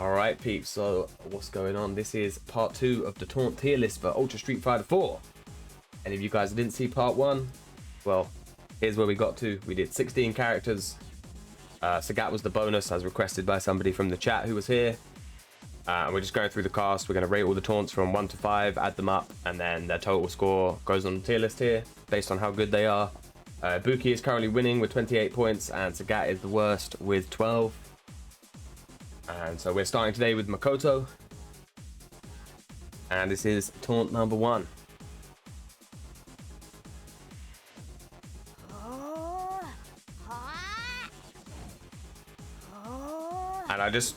Alright peeps, so what's going on? This is part 2 of the Taunt tier list for Ultra Street Fighter 4. And if you guys didn't see part 1, well, here's where we got to. We did 16 characters. Sagat was the bonus as requested by somebody from the chat who was here. And we're just going through the cast. We're going to rate all the taunts from 1 to 5, add them up, and then their total score goes on the tier list here based on how good they are. Buki is currently winning with 28 points, and Sagat is the worst with 12. And so we're starting today with Makoto. And this is taunt number 1. And I just,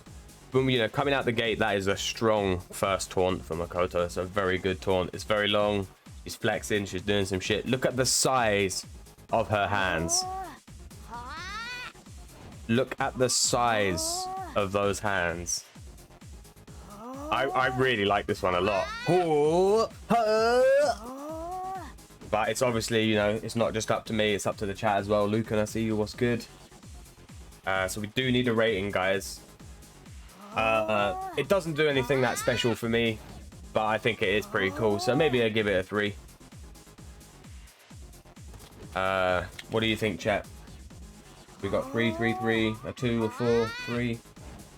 boom, you know, coming out the gate, that is a strong first taunt for Makoto. It's a very good taunt. It's very long. She's flexing. She's doing some shit. Look at the size of her hands. Look at the size of those hands. I really like this one a lot. But it's obviously, you know, it's not just up to me. It's up to the chat as well. Luke, and I see you. What's good? So we do need a rating, guys. It doesn't do anything that special for me, but I think it is pretty cool. So maybe I give it a 3. What do you think, chat? We got 3, 3, 3, a 2, a 4, 3.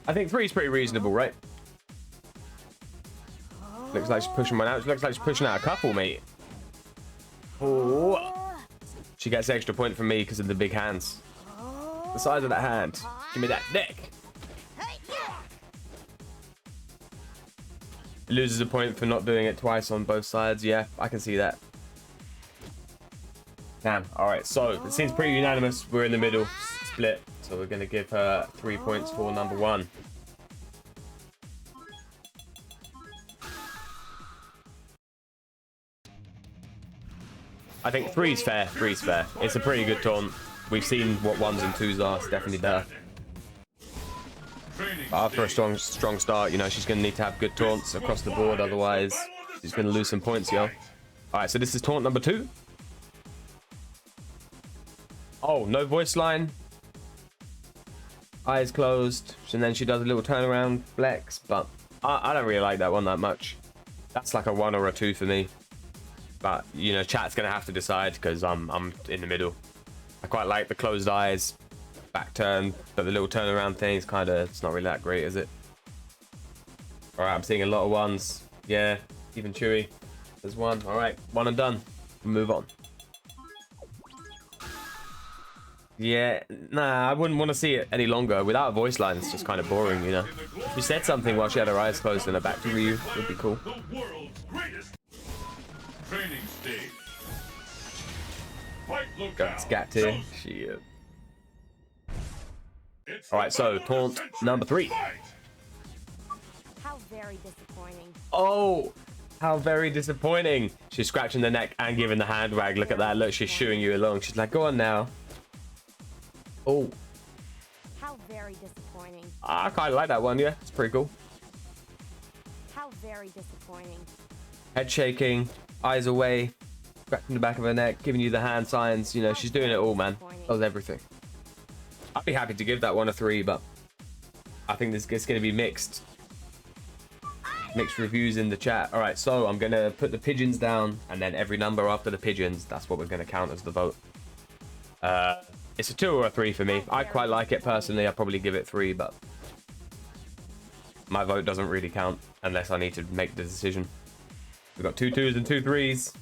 I think 3 is pretty reasonable, right? Looks like she's pushing one out. Looks like she's pushing out a couple, mate. Oh. She gets extra point from me because of the big hands. The size of that hand. Give me that neck. Loses a point for not doing it twice on both sides. Yeah, I can see that. Damn. All right, so it seems pretty unanimous. We're in the middle split, so we're going to give her 3 points for number 1. I think 3's fair. 3's fair. It's a pretty good taunt. We've seen what 1s and 2s are. It's definitely better. But after a strong start, you know, she's going to need to have good taunts across the board. Otherwise, she's going to lose some points, yo. All right, so this is taunt number 2. Oh, no voice line. Eyes closed. And then she does a little turnaround flex. But I don't really like that one that much. That's like a 1 or a 2 for me. But, you know, chat's going to have to decide because I'm in the middle. I quite like the closed eyes, back turn, but the little turnaround thing is kind of, it's not really that great, is it? All right, I'm seeing a lot of 1s. Yeah, even Chewy. There's 1. All right, 1 and done. Move on. Yeah, nah, I wouldn't want to see it any longer. Without a voice line, it's just kind of boring, you know? If she said something while she had her eyes closed and her back to Ryu, would be cool. Training stage. Got Scat here. Shit. Alright, so taunt number 3. How very disappointing. Oh, how very disappointing. She's scratching the neck and giving the hand wag. Look at that. Look, she's shooing you along. She's like, go on now. Oh. How very disappointing. I kind of like that one, yeah. It's pretty cool. How very disappointing. Head shaking, eyes away, scratching the back of her neck, giving you the hand signs. You know, she's doing it all, man. Does everything. I'd be happy to give that one a 3, but I think this is going to be mixed reviews in the chat. All right, so I'm going to put the pigeons down, and then every number after the pigeons, that's what we're going to count as the vote. It's a 2 or a 3 for me. I quite like it personally. I'd probably give it 3, but my vote doesn't really count unless I need to make the decision. We've got 2 2s and 2 3s.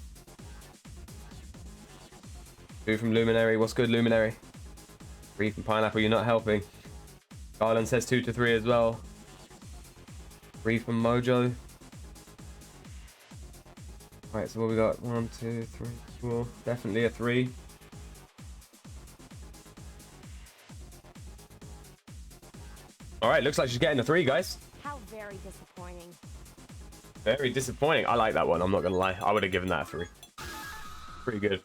2 from Luminary. What's good, Luminary? 3 from Pineapple. You're not helping. Garland says 2 to 3 as well. 3 from Mojo. Alright, so what we got? 1, 2, 3, 4. Definitely a 3. Alright, looks like she's getting a 3, guys. How very disappointing. Very disappointing. I like that one. I'm not gonna lie. I would have given that a 3. Pretty good.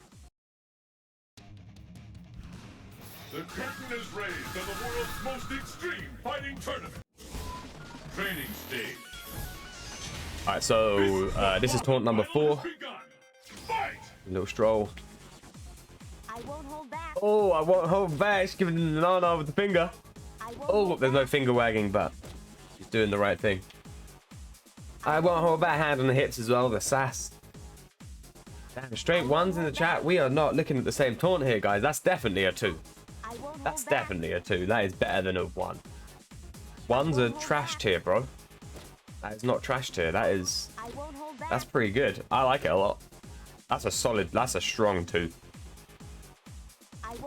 The curtain is raised on the world's most extreme fighting tournament. Training stage. Alright, so this is taunt number 4. Fight! A little stroll. I won't hold back. Oh, I won't hold back. She's giving the nana with the finger. Oh, there's no finger wagging, but She's doing the right thing. I won't hold back, hand on the hips as well, the sass. Damn, straight ones in the chat. We are not looking at the same taunt here, guys. That's definitely a 2. That's definitely a 2. That is better than a 1. One's a trash tier, bro. That is not trash tier. That is... That's pretty good. I like it a lot. That's a solid... That's a strong 2.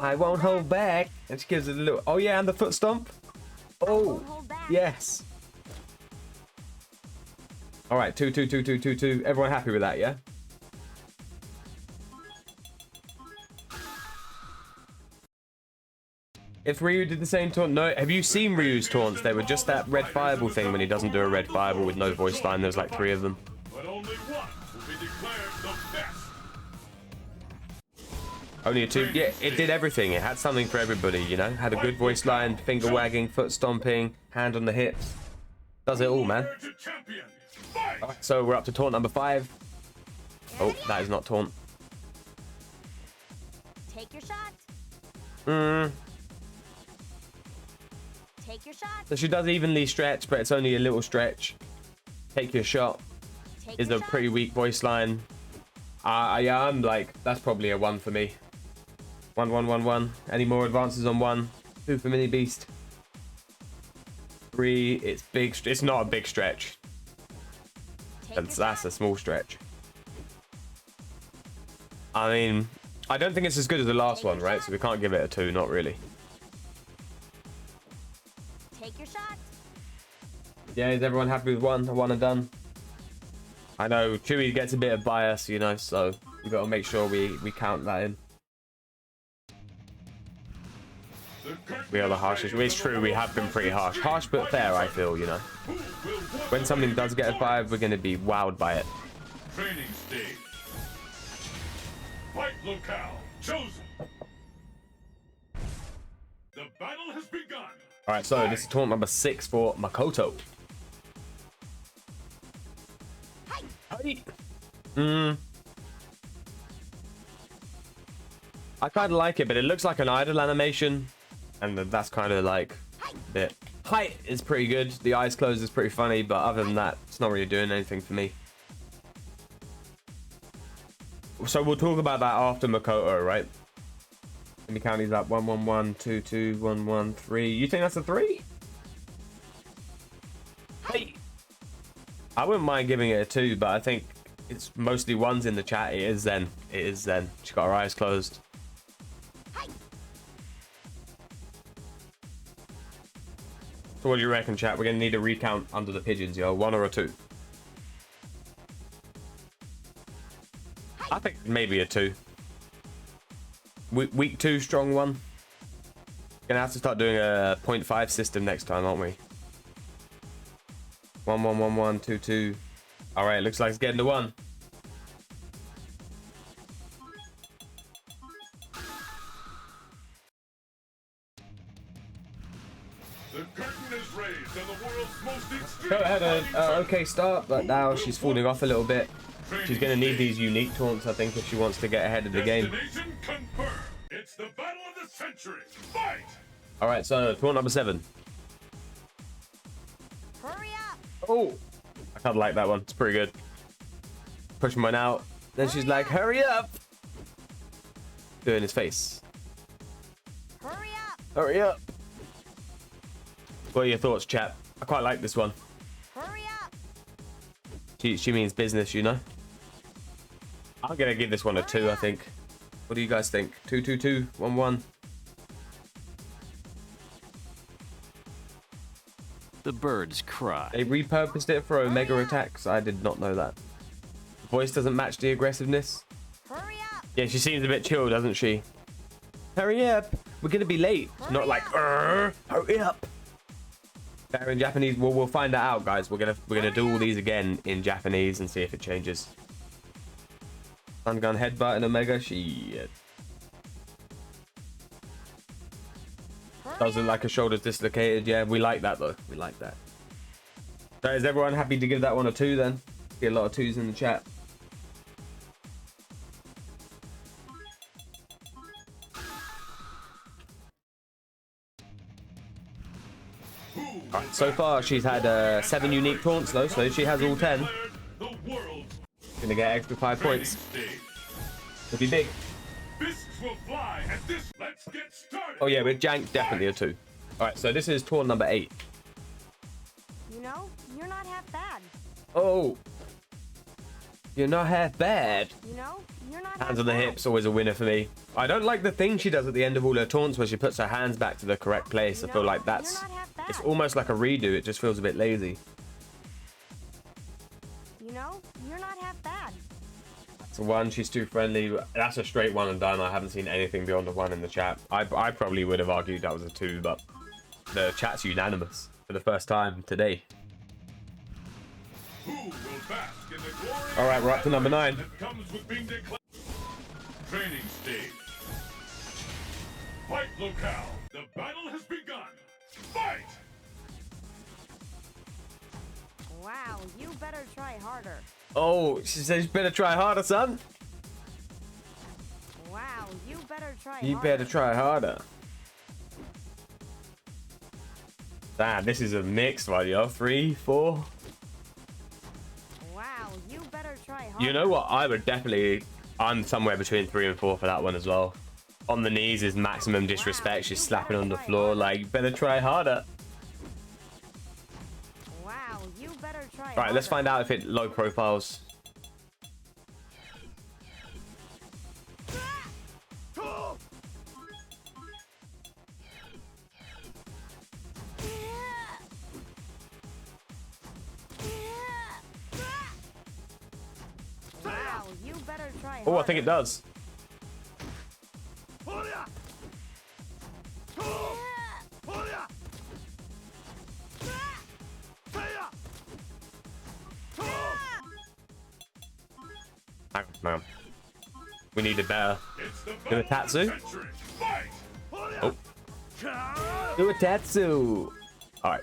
I won't hold back. And she gives it a little... Oh, yeah, and the foot stomp. Oh, yes. All right, 2, 2, 2, 2, 2, 2. Everyone happy with that, yeah? If Ryu did the same taunt, no. Have you seen Ryu's taunts? They were just that red fireball thing when he doesn't do a red fireball with no voice line. There's like 3 of them. But only one will be declared the best. Only a 2. Yeah, it did everything. It had something for everybody, you know? Had a good voice line, finger wagging, foot stomping, hand on the hips. Does it all, man. Alright, so we're up to taunt number 5. Oh, that is not taunt. Take your shot. Take your shot. So she does evenly stretch, but it's only a little stretch. Take your shot. Is a pretty weak voice line. Yeah, I'm like, that's probably a 1 for me. 1, 1, 1, 1. Any more advances on 1? 2 for Mini Beast. 3, it's big. It's not a big stretch. That's a small stretch. I mean, I don't think it's as good as the last one, right? So we can't give it a 2, not really. Take your shot. Yeah, is everyone happy with 1? A 1 and done? I know Chewie gets a bit of bias, you know, so we got to make sure we count that in. We are the harshest. It's true, we have been pretty harsh. Harsh but fair, I feel, you know. When something does get a 5, we're going to be wowed by it. Training stage. Fight locale chosen. The battle has begun. Alright, so this is taunt number 6 for Makoto. Hi. I kind of like it, but it looks like an idle animation. And that's kind of like a bit. Height is pretty good. The eyes closed is pretty funny, but other than that, it's not really doing anything for me. So we'll talk about that after Makoto, right? Let me count these up. 1, 1, 1, 2, 2, 1, 1, 3. You think that's a 3? Hey. I wouldn't mind giving it a 2, but I think it's mostly 1s in the chat. It is Zen. It is Zen. She got her eyes closed. So what do you reckon, chat? We're going to need a recount under the pigeons, yo. 1 or a 2? I think maybe a 2. Week 2, strong 1. Gonna have to start doing a 0.5 system next time, aren't we? 1, 1, 1, 1, 2, 2. All right, looks like it's getting to 1. The curtain is raised on the world's most extreme. So had an okay start, but now she's falling off a little bit. She's going to need these unique taunts, I think, if she wants to get ahead of the game. Destination confirmed. It's the battle of the century. Fight! All right, so taunt number 7. Hurry up. Oh, I kind of like that one. It's pretty good. Pushing mine out. Then she's like, hurry up. Doing his face. Hurry up. Hurry up. What are your thoughts, chat? I quite like this one. Hurry up. She means business, you know. I'm gonna give this one a 2, I think. What do you guys think? 2, 2, 2, 1, 1. The birds cry. They repurposed it for Omega attacks. I did not know that. The voice doesn't match the aggressiveness. Hurry up. Yeah, she seems a bit chill, doesn't she? Hurry up. We're gonna be late. It's not like, hurry up. Better in Japanese. Well, we'll find that out, guys. We're gonna do all these again in Japanese and see if it changes. Sun gun headbutt and Omega. Shit. Does look like her shoulder's dislocated. Yeah, we like that though. We like that. So is everyone happy to give that one a 2 then? See a lot of 2s in the chat. Right. So far, she's had 7 unique taunts though, so she has all 10. Gonna get extra 5 points. Could be big. Fists will fly at this. Let's get started. Oh yeah, with Jank, definitely a 2. All right, so this is taunt number 8. You know, you're not half bad. Oh, you're not half bad. You know, you're not Hands half on the bad. hips, always a winner for me. I don't like the thing she does at the end of all her taunts where she puts her hands back to the correct place. I feel like that's, You're not half bad. it's almost like a redo. It just feels a bit lazy. You know, you're not half bad. It's a 1, she's too friendly. That's a straight 1 and done. I haven't seen anything beyond a 1 in the chat. I probably would have argued that was a 2, but the chat's unanimous for the first time today. Who will bask in the glory All right, we're up to number 9. that comes with being declared? Training stage. Fight locale. The battle has begun. Fight! Wow, you better try harder. Oh, she says you better try harder, son. Wow, you better try You harder. better try harder. Damn, this is a mixed one, yo. 3, 4. Wow, you better try harder. You know what? I would definitely. I'm somewhere between 3 and 4 for that one as well. On the knees is maximum disrespect. She's slapping on the floor like, better try harder. Wow, you better try All right, let's find out if it low profiles. Wow, you better try Oh, I think it does. Hang on, man. We needed better. It's the Do a battle of the Tatsu? century. Fight! Oh. Do a Tatsu. All right.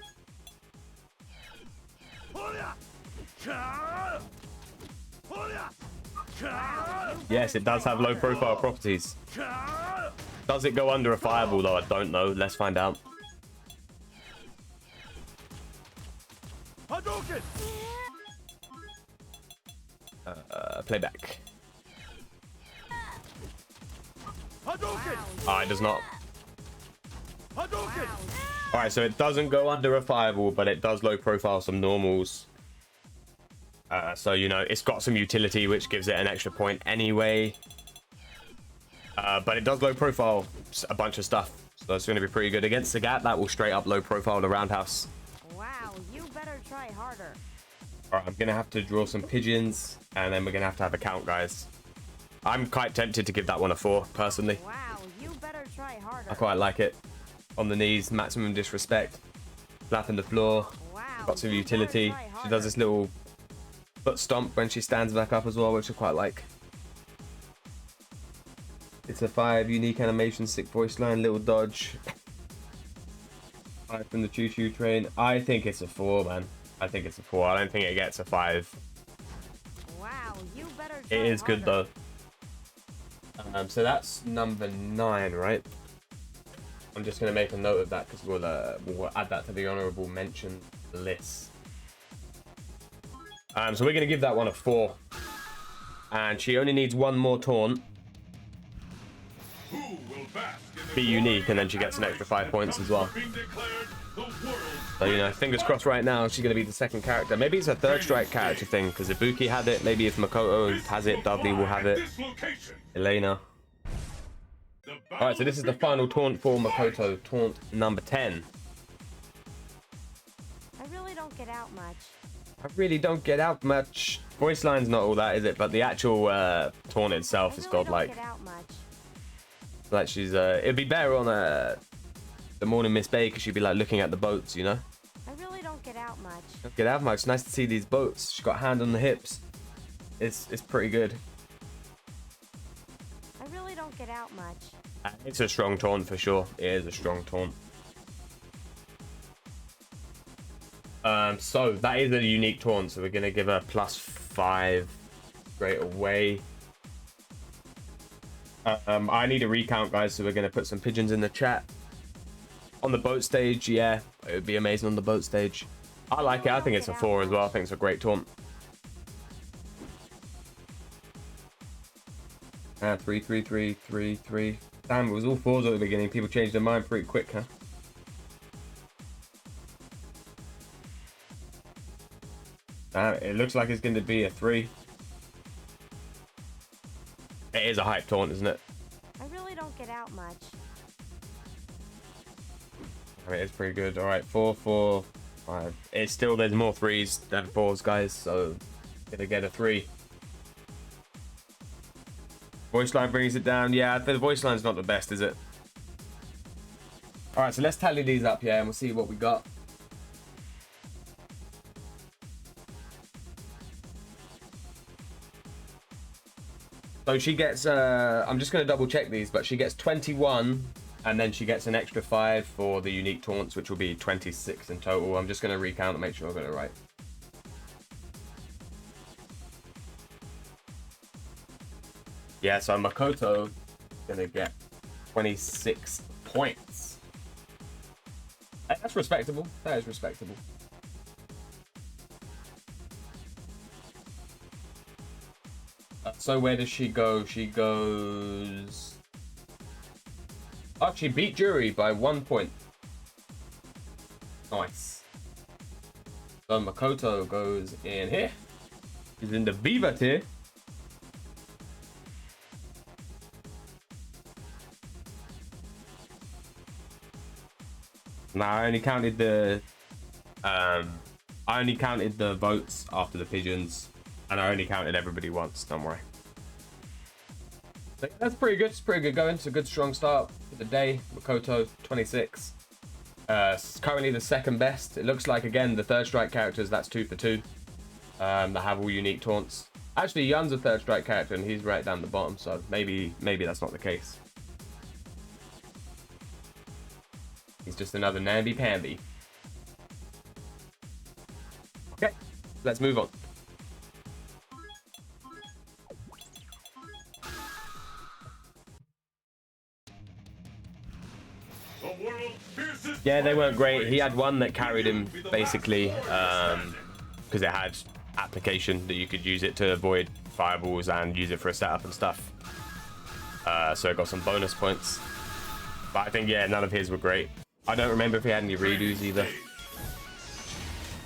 Yes, it does have low profile properties. Does it go under a fireball though? I don't know. Let's find out. Playback. Ah, it does not. Alright, so it doesn't go under a fireball, but it does low profile some normals. So, you know, it's got some utility, which gives it an extra point anyway. But it does low profile a bunch of stuff. So it's going to be pretty good. Against the Gat, that will straight up low profile the roundhouse. Wow, you better try harder. Alright, I'm going to have to draw some pigeons, and then we're going to have a count, guys. I'm quite tempted to give that one a 4, personally. Wow, you better try harder. I quite like it. On the knees, maximum disrespect. Slapping the floor. Wow, Got some you utility. better try She harder. does this little foot stomp when she stands back up as well, which I quite like. It's a 5, unique animation, sick voice line, little dodge. 5 from the choo-choo train. I think it's a 4, man. I think it's a 4. I don't think it gets a 5. Wow, you better try It is good harder. though. So that's number 9, right? I'm just gonna make a note of that because we'll add that to the honorable mention list. So we're gonna give that one a 4, and she only needs 1 more taunt, Who will bask in the be glory unique, and then she gets an extra 5 points as well. of being declared the world's So you know, fingers crossed right now she's gonna be the second character. Maybe it's a third strike character thing because Ibuki had it. Maybe if Makoto has it, Dudley will have it. This location. Elena. The All right, so this is the final taunt for Makoto, taunt number 10. I really don't get out much. I really don't get out much. Voice line's not all that, is it? But the actual taunt itself is I really godlike. don't get out much. Like she's, it'd be better on the morning Miss Bay because she'd be like looking at the boats, you know? I really don't get out much. Don't get out much. Nice to see these boats. She's got a hand on the hips. It's pretty good. I really don't get out much. It's a strong taunt for sure. It is a strong taunt. So that is a unique taunt, so we're gonna give her +5 straight away. I need a recount, guys, so we're gonna put some pigeons in the chat. On the boat stage, yeah, it would be amazing on the boat stage. I like it. I think it's a 4 as well. I think it's a great taunt. 3, 3, 3, 3, 3. Damn, it was all 4s at the beginning. People changed their mind pretty quick, huh? Damn, it looks like it's going to be a 3. It is a hype taunt, isn't it? I really don't get out much. I mean, it's pretty good. All right, 4, 4, 5. It's still, there's more 3s than 4s, guys. So, gonna get a 3. Voice line brings it down. Yeah, the voice line's not the best, is it? All right, so let's tally these up, yeah, and we'll see what we got. So she gets, I'm just going to double check these, but she gets 21, and then she gets an extra 5 for the unique taunts, which will be 26 in total. I'm just going to recount and make sure I got it right. Yeah, so Makoto is going to get 26 points. That's respectable. That is respectable. So where does she go? She goes... Oh, she beat Jury by 1 point. Nice. So Makoto goes in here. She's in the Viva tier. Now I only counted the votes after the pigeons, and I only counted everybody once. Don't worry. So that's pretty good. It's pretty good going. It's a good strong start for the day. Makoto 26. Currently the second best. It looks like again the third strike characters. That's 2 for 2. That have all unique taunts. Actually, Yun's a third strike character, and he's right down the bottom. So maybe that's not the case. He's just another namby-pamby. Okay, let's move on. Yeah, they weren't great. He had one that carried him, basically, because it had application that you could use it to avoid fireballs and use it for a setup and stuff. So it got some bonus points. But I think, yeah, none of his were great. I don't remember if he had any redos either.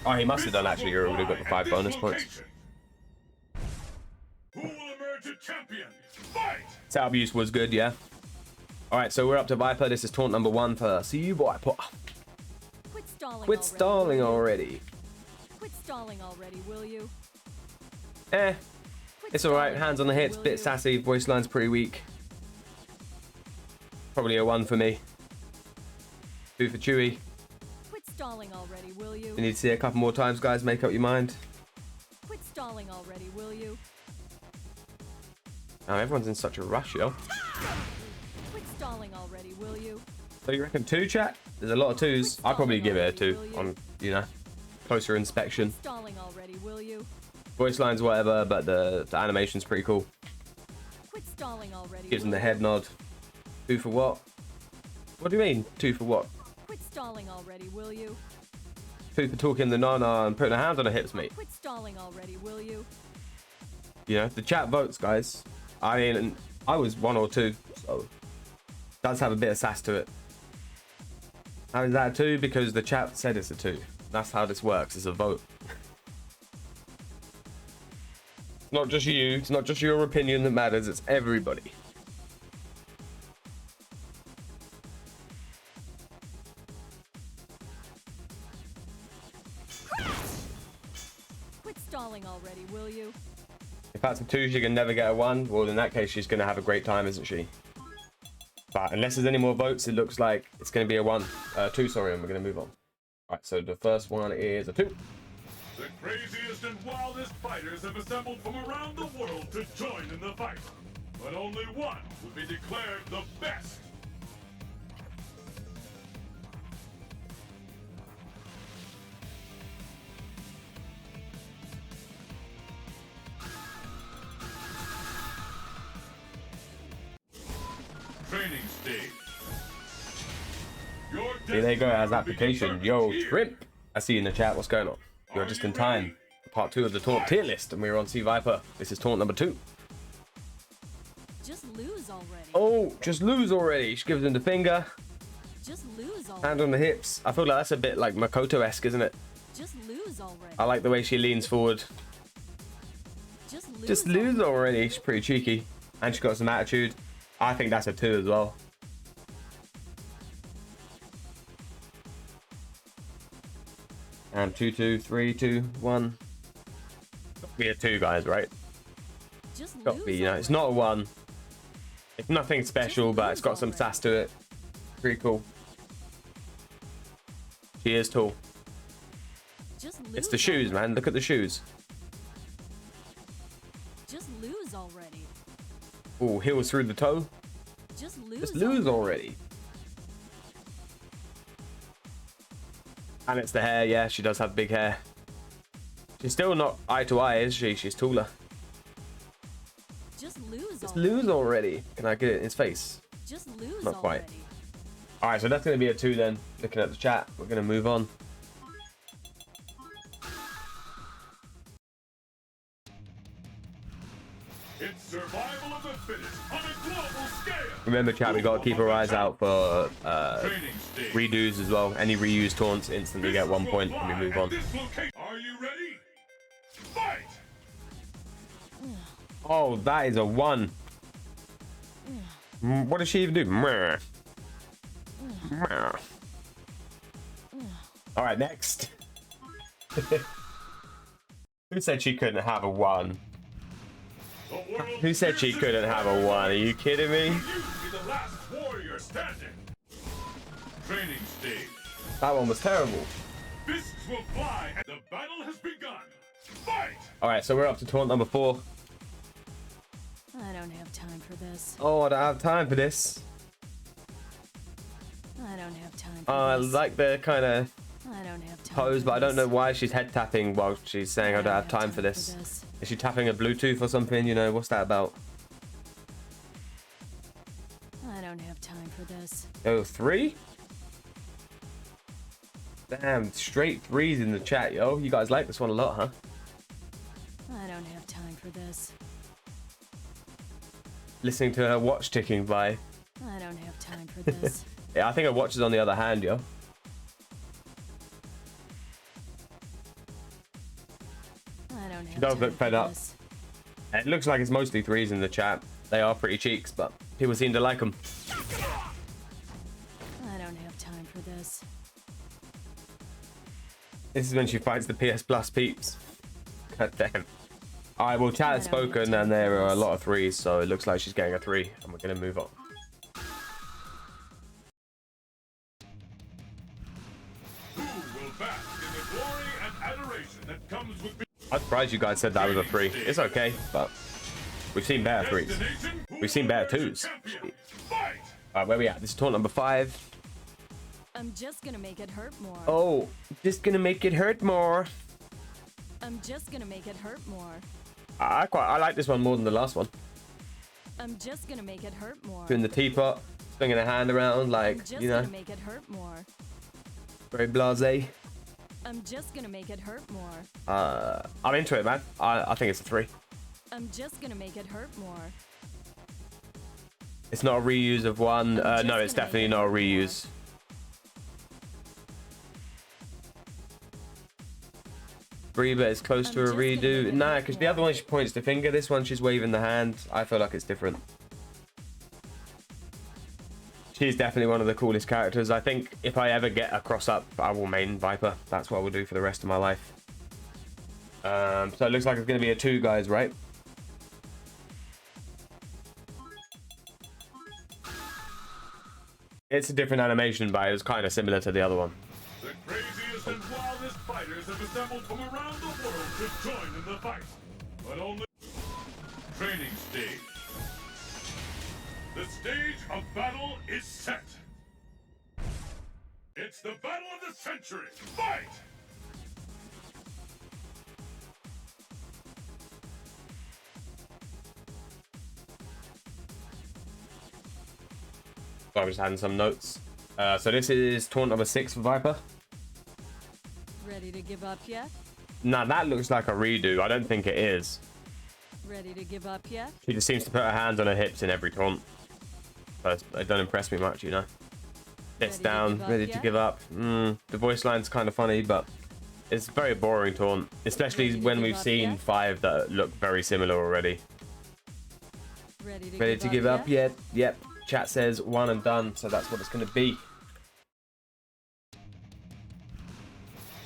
Oh, he must have done actually. He would have got the 5 bonus points. Who will emerge a champion? Fight! Setup use was good, yeah. Alright, so we're up to Viper. This is taunt number 1 for See You Boy. Quit stalling already. Quit stalling already, will you? It's alright. Hands on the hits, bit sassy. Voice line's pretty weak. Probably a 1 for me. 2 for Chewy. Quit stalling already, will you? You need to see it a couple more times, guys. Make up your mind. Quit stalling already, will you? Oh, everyone's in such a rush, yo. Quit stalling already, will you? So you reckon 2, chat? There's a lot of 2s. I'll probably give it a 2 on, you know, closer inspection. Quit stalling already, will you? Voice lines, whatever, but the animation's pretty cool. Quit stalling already. Gives him the head nod. 2 for what? What do you mean? 2 for what? Quit stalling already, will you? 2 for talking the nana and putting her hands on her hips, mate. Quit stalling already, will you? You know, the chat votes, guys. I mean, I was 1 or 2, so it does have a bit of sass to it. How is that a 2? Because the chat said it's a 2. That's how this works. It's a vote. It's not just you. It's not just your opinion that matters. It's everybody. Quit stalling already, will you? If that's a 2, she can never get a 1. Well, in that case, she's going to have a great time, isn't she? But unless there's any more votes, it looks like it's going to be a 2, sorry, and we're going to move on. All right, so the first one is a 2. The craziest and wildest fighters have assembled from around the world to join in the fight. But only one will be declared the best. Training stage. Your See, there you go, it has destiny will be application. determined Yo, here. Shrimp. I see you in the chat. What's going on? You're Are just you in time. ready? Part 2 of the Taunt tier list, and we're on Sea Viper. This is Taunt number 2. Just lose already. Oh, just lose already. She gives him the finger, Just lose already. hand on the hips. I feel like that's a bit like Makoto-esque, isn't it? Just lose already. I like the way she leans forward. Just lose already. She's pretty cheeky. And she's got some attitude. I think that's a 2 as well. And 2, 2, 3, 2, 1. Got to be a 2, guys, right? Just Got to be, you know, it's not a 1. It's nothing special, but it's got some sass to it. Pretty cool. She is tall. It's the shoes, man. Look at the shoes. Just lose already. Oh, heels through the toe. Just lose. Just lose already. And it's the hair. Yeah, she does have big hair. She's still not eye to eye, is she? She's taller. Just lose. Just lose already. Can I get it in his face? Just lose. Not quite. Already. All right, so that's going to be a 2 then. Looking at the chat, we're going to move on. It's survival of the fittest on a global scale. Remember, chat, we got to keep our eyes out for Training stage. redos as well. Any reused taunts instantly get 1 point and we move on. Are you ready? Fight! Oh, that is a 1. What does she even do? Meh. Meh. All right, next. Who said she couldn't have a 1? Who said she couldn't have a 1? Are you kidding me? You be the last warrior standing. Training stage. That one was terrible. Fists will fly and the battle has begun. Fight! All right, so we're up to taunt number 4. I don't have time for this. Oh, I don't have time for this. I don't have time for I this. like the kind of I don't have time. pose, for but I don't this. know why she's head tapping while she's saying I don't have time for this. Is she tapping a Bluetooth or something? You know, what's that about? I don't have time for this. Oh, 3? Damn, straight 3s in the chat, yo. You guys like this one a lot, huh? I don't have time for this. Listening to her watch ticking by. I don't have time for this. Yeah, I think her watch is on the other hand, yo. I don't have She does time look for fed up. this. It looks like it's mostly 3s in the chat. They are pretty cheeks, but people seem to like them. I don't have time for this. This is when she fights the PS Plus peeps. God damn. Alright, well, chat has spoken and there are a lot of 3s, so it looks like she's getting a 3, and we're going to move on. Who will bask in the glory and adoration that comes with I'm surprised you guys said that was a 3. It's okay, but we've seen better 3s. destination? Who We've seen will better emerge 2s. champion? Fight! Alright, where we at? This is taunt number 5. I'm just gonna make it hurt more. Oh, just gonna make it hurt more. I'm just gonna make it hurt more. I like this one more than the last one. I'm just gonna make it hurt more. Doing the teapot, swinging a hand around I'm like, just you know, gonna make it hurt more. very blasé. I'm just gonna make it hurt more. I'm into it, man. I think it's a 3. I'm just gonna make it hurt more. It's not a reuse of one. I'm No, just it's gonna definitely make it not a hurt more. reuse. Reba is close I'm to a just gonna make redo. it Nah, hurt because the more. other one she points the finger. This one she's waving the hand. I feel like it's different. She's definitely one of the coolest characters. I think if I ever get a cross up, I will main Viper. That's what I will do for the rest of my life. So it looks like it's going to be a 2, guys, right? It's a different animation, but it was kind of similar to the other one. The craziest and wildest fighters have assembled from around the world to join in the fight. But only training stage. The stage of battle is set. It's the battle of the century. Fight! So I was just adding some notes. So this is taunt number 6 for Viper. Ready to give up yet? Nah, that looks like a redo. I don't think it is. Ready to give up yet? She just seems to put her hands on her hips in every taunt. But it don't impress me much, you know. It's down, ready to give up. The voice line's kind of funny, but it's very boring taunt. Especially when we've seen 5 that look very similar already. Ready to give up yet? Yep. Chat says 1 and done, so that's what it's going to be.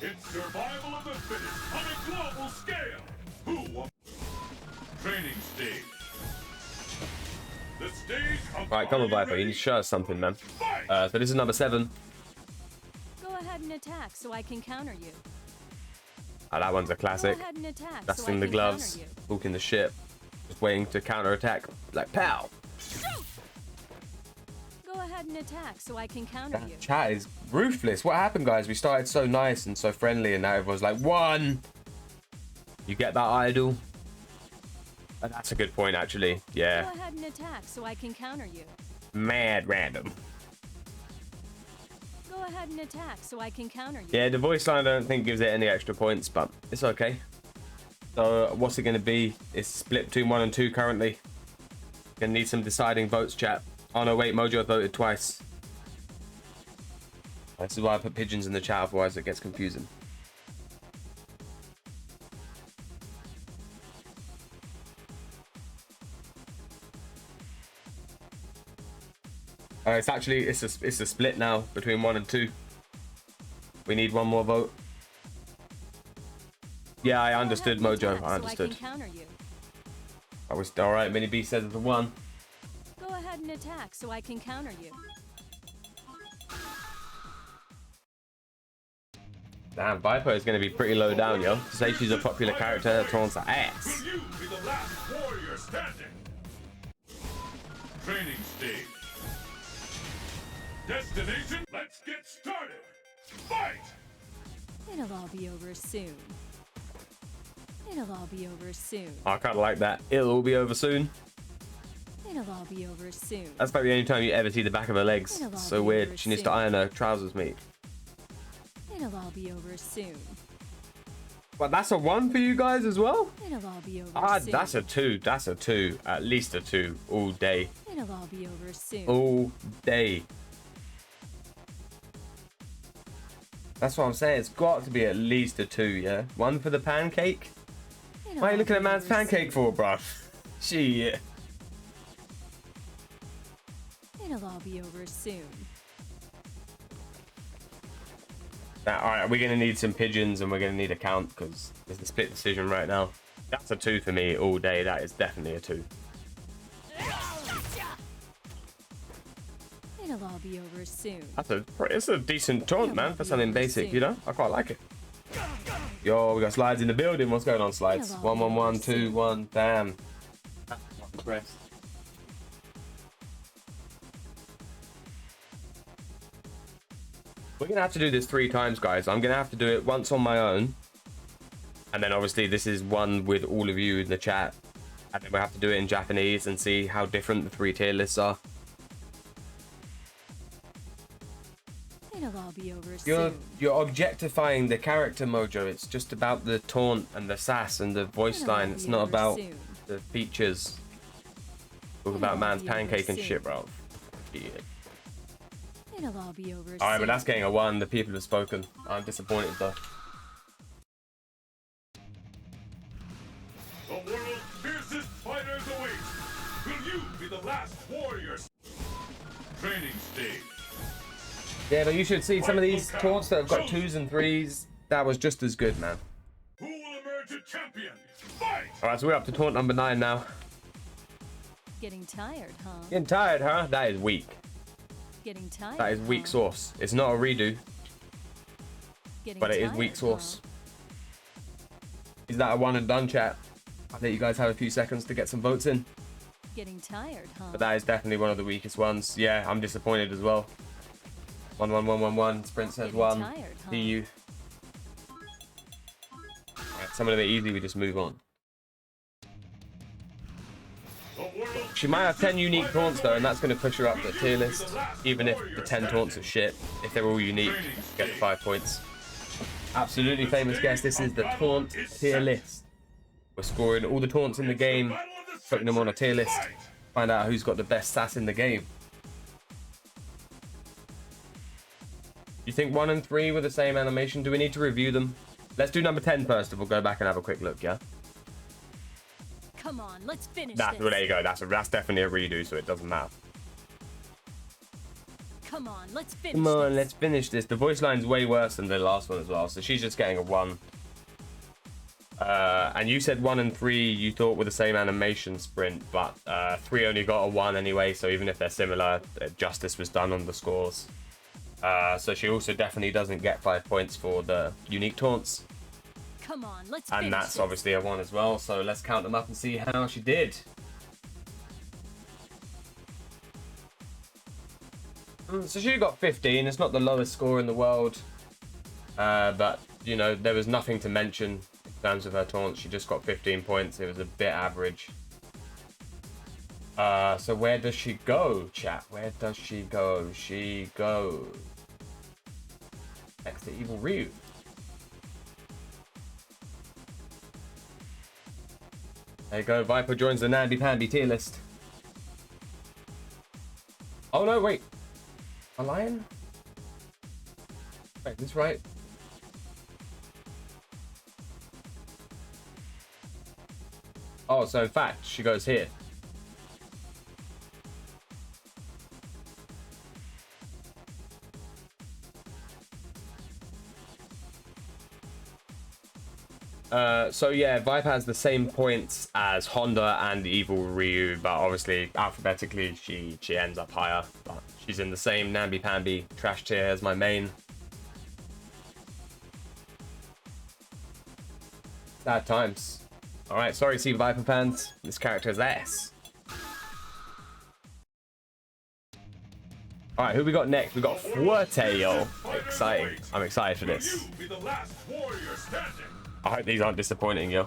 It's survival of the fittest on a global scale. Who won? Training stage. The stage of Right, come on, Viper. You need to show us something, man. So this is number 7. Go ahead and attack so I can counter you. Ah, that one's a classic. Go ahead and attack That's so I in the can gloves, counter you. hooking the ship, just waiting to counter attack. Like pow. Go ahead and attack so I can counter you. Chat is ruthless. What happened, guys? We started so nice and so friendly, and now everyone's like 1. You get that, idol? That's a good point, actually. Yeah. Go ahead and attack so I can counter you. Mad random. Go ahead and attack so I can counter you. Yeah, the voice line I don't think gives it any extra points, but it's okay. So what's it going to be? It's split between 1 and 2 currently. Gonna need some deciding votes, chat. Oh no, wait, Mojo voted twice. This is why I put pigeons in the chat, otherwise it gets confusing. It's a split now between 1 and 2. We need 1 more vote. Yeah, I understood, Mojo. I understood. I was all right. Mini B says it's a 1. Go ahead and attack so I can counter you. Damn, Viper is going to be pretty low down, yo. To say she's a popular character that taunts her ass. Will you be the last warrior standing? Training stage. Destination, let's get started. Fight! It'll all be over soon. It'll all be over soon. I kind of like that. It'll all be over soon. It'll all be over soon. That's about the only time you ever see the back of her legs. It'll all So be weird. over She needs to soon. iron her trousers, mate. It'll all be over soon. But that's a 1 for you guys as well? It'll all be over Ah, soon. that's a 2. That's a 2. At least a 2. All day. It'll all be over soon. All day. That's what I'm saying. It's got to be at least a 2, yeah? 1 for the pancake? It'll Why are you all looking be at man's over pancake soon. for, bruv? Shit. It'll all be over soon. Alright, we're going to need some pigeons and we're going to need a count because there's a split decision right now. That's a 2 for me all day. That is definitely a 2. It'll all be over soon. It's a decent taunt, man, for something basic, you know? I quite like it. Yo, we got slides in the building. What's going on, slides? 1, 1, 1, 2, 1. Damn. I'm impressed. We're gonna have to do this 3 times, guys. I'm gonna have to do it once on my own, and then obviously this is one with all of you in the chat, and then we'll have to do it in Japanese and see how different the 3 tier lists are. It'll all be over soon. You're objectifying the character, Mojo. It's just about the taunt and the sass and the voice It'll all line. It's be not over about soon. the features. Talk It'll about all man's be over pancake and soon. shit, bro. Yeah. It'll all be over soon. Alright, but that's getting a 1. The people have spoken. I'm disappointed though. The world's fiercest fighters await. Will you be the last warriors? Training stage. Yeah, but you should see some of these taunts that have got 2s and 3s. That was just as good, man. Who will emerge a champion? Fight! Alright, so we're up to taunt number 9 now. Getting tired, huh? Getting tired, huh? That is weak. Getting tired. That is weak huh? sauce. It's not a redo, Getting but it is tired, weak sauce. Is that a 1 and done, chat? I'll let you guys have a few seconds to get some votes in. Huh? Getting tired, huh? But that is definitely one of the weakest ones. Yeah, I'm disappointed as well. 1, 1, 1, 1, 1. Sprint says Getting 1. tired, huh? See you. Alright, some of it easy, we just move on. The world's She might have 10 unique taunts though, and that's going to push her up the tier list. Even if the 10 taunts are shit, if they're all unique, get the 5 points. Absolutely famous guest. This is the taunt tier list. We're scoring all the taunts in the game, putting them on a tier list. Find out who's got the best sass in the game. You think 1 and 3 were the same animation? Do we need to review them? Let's do number 10 first, and we'll go back and have a quick look, yeah? Come on, let's finish Well, this. there you go. That's definitely a redo, so it doesn't matter. Come on, let's finish Come on, this. let's finish this. The voice line's way worse than the last one as well, so she's just getting a 1. And you said 1 and 3 you thought were the same animation sprint, but 3 only got a 1 anyway, so even if they're similar, justice was done on the scores. So she also definitely doesn't get 5 points for the unique taunts. Come on, let's And finish that's this. obviously a 1 as well, so let's count them up and see how she did. So she got 15. It's not the lowest score in the world, but you know, there was nothing to mention in terms of her taunts. She just got 15 points. It was a bit average. So where does she go, chat? Where does she go? She goes next to Evil Ryu. There you go. Viper joins the namby-pamby tier list. Oh no, wait. A lion? Wait, is this right? Oh, so in fact, she goes here. So yeah, Viper has the same points as Honda and Evil Ryu, but obviously alphabetically she ends up higher. But she's in the same namby-pamby trash tier as my main. Sad times. Alright, sorry Sea Viper fans. This character is ass. Alright, who we got next? We got Fuerte, yo. Exciting. I'm excited for this. You be the last warrior standing. I hope these aren't disappointing, yo.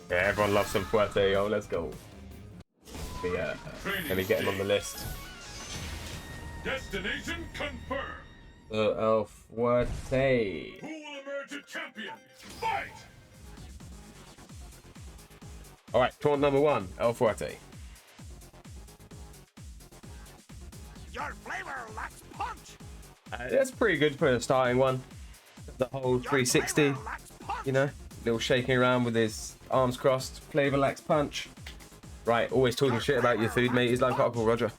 Yeah, everyone loves some Fuerte, yo. Let's go. Let me get him on the list. Destination confirmed. El Fuerte. Who will emerge a champion? Fight! Alright, taunt number 1, El Fuerte. Your flavor lacks punch. That's pretty good for a starting one. The whole 360, you know, little shaking around with his arms crossed. Flavor lacks punch. Right, always talking shit about your food, mate. He's like Uncle Roger.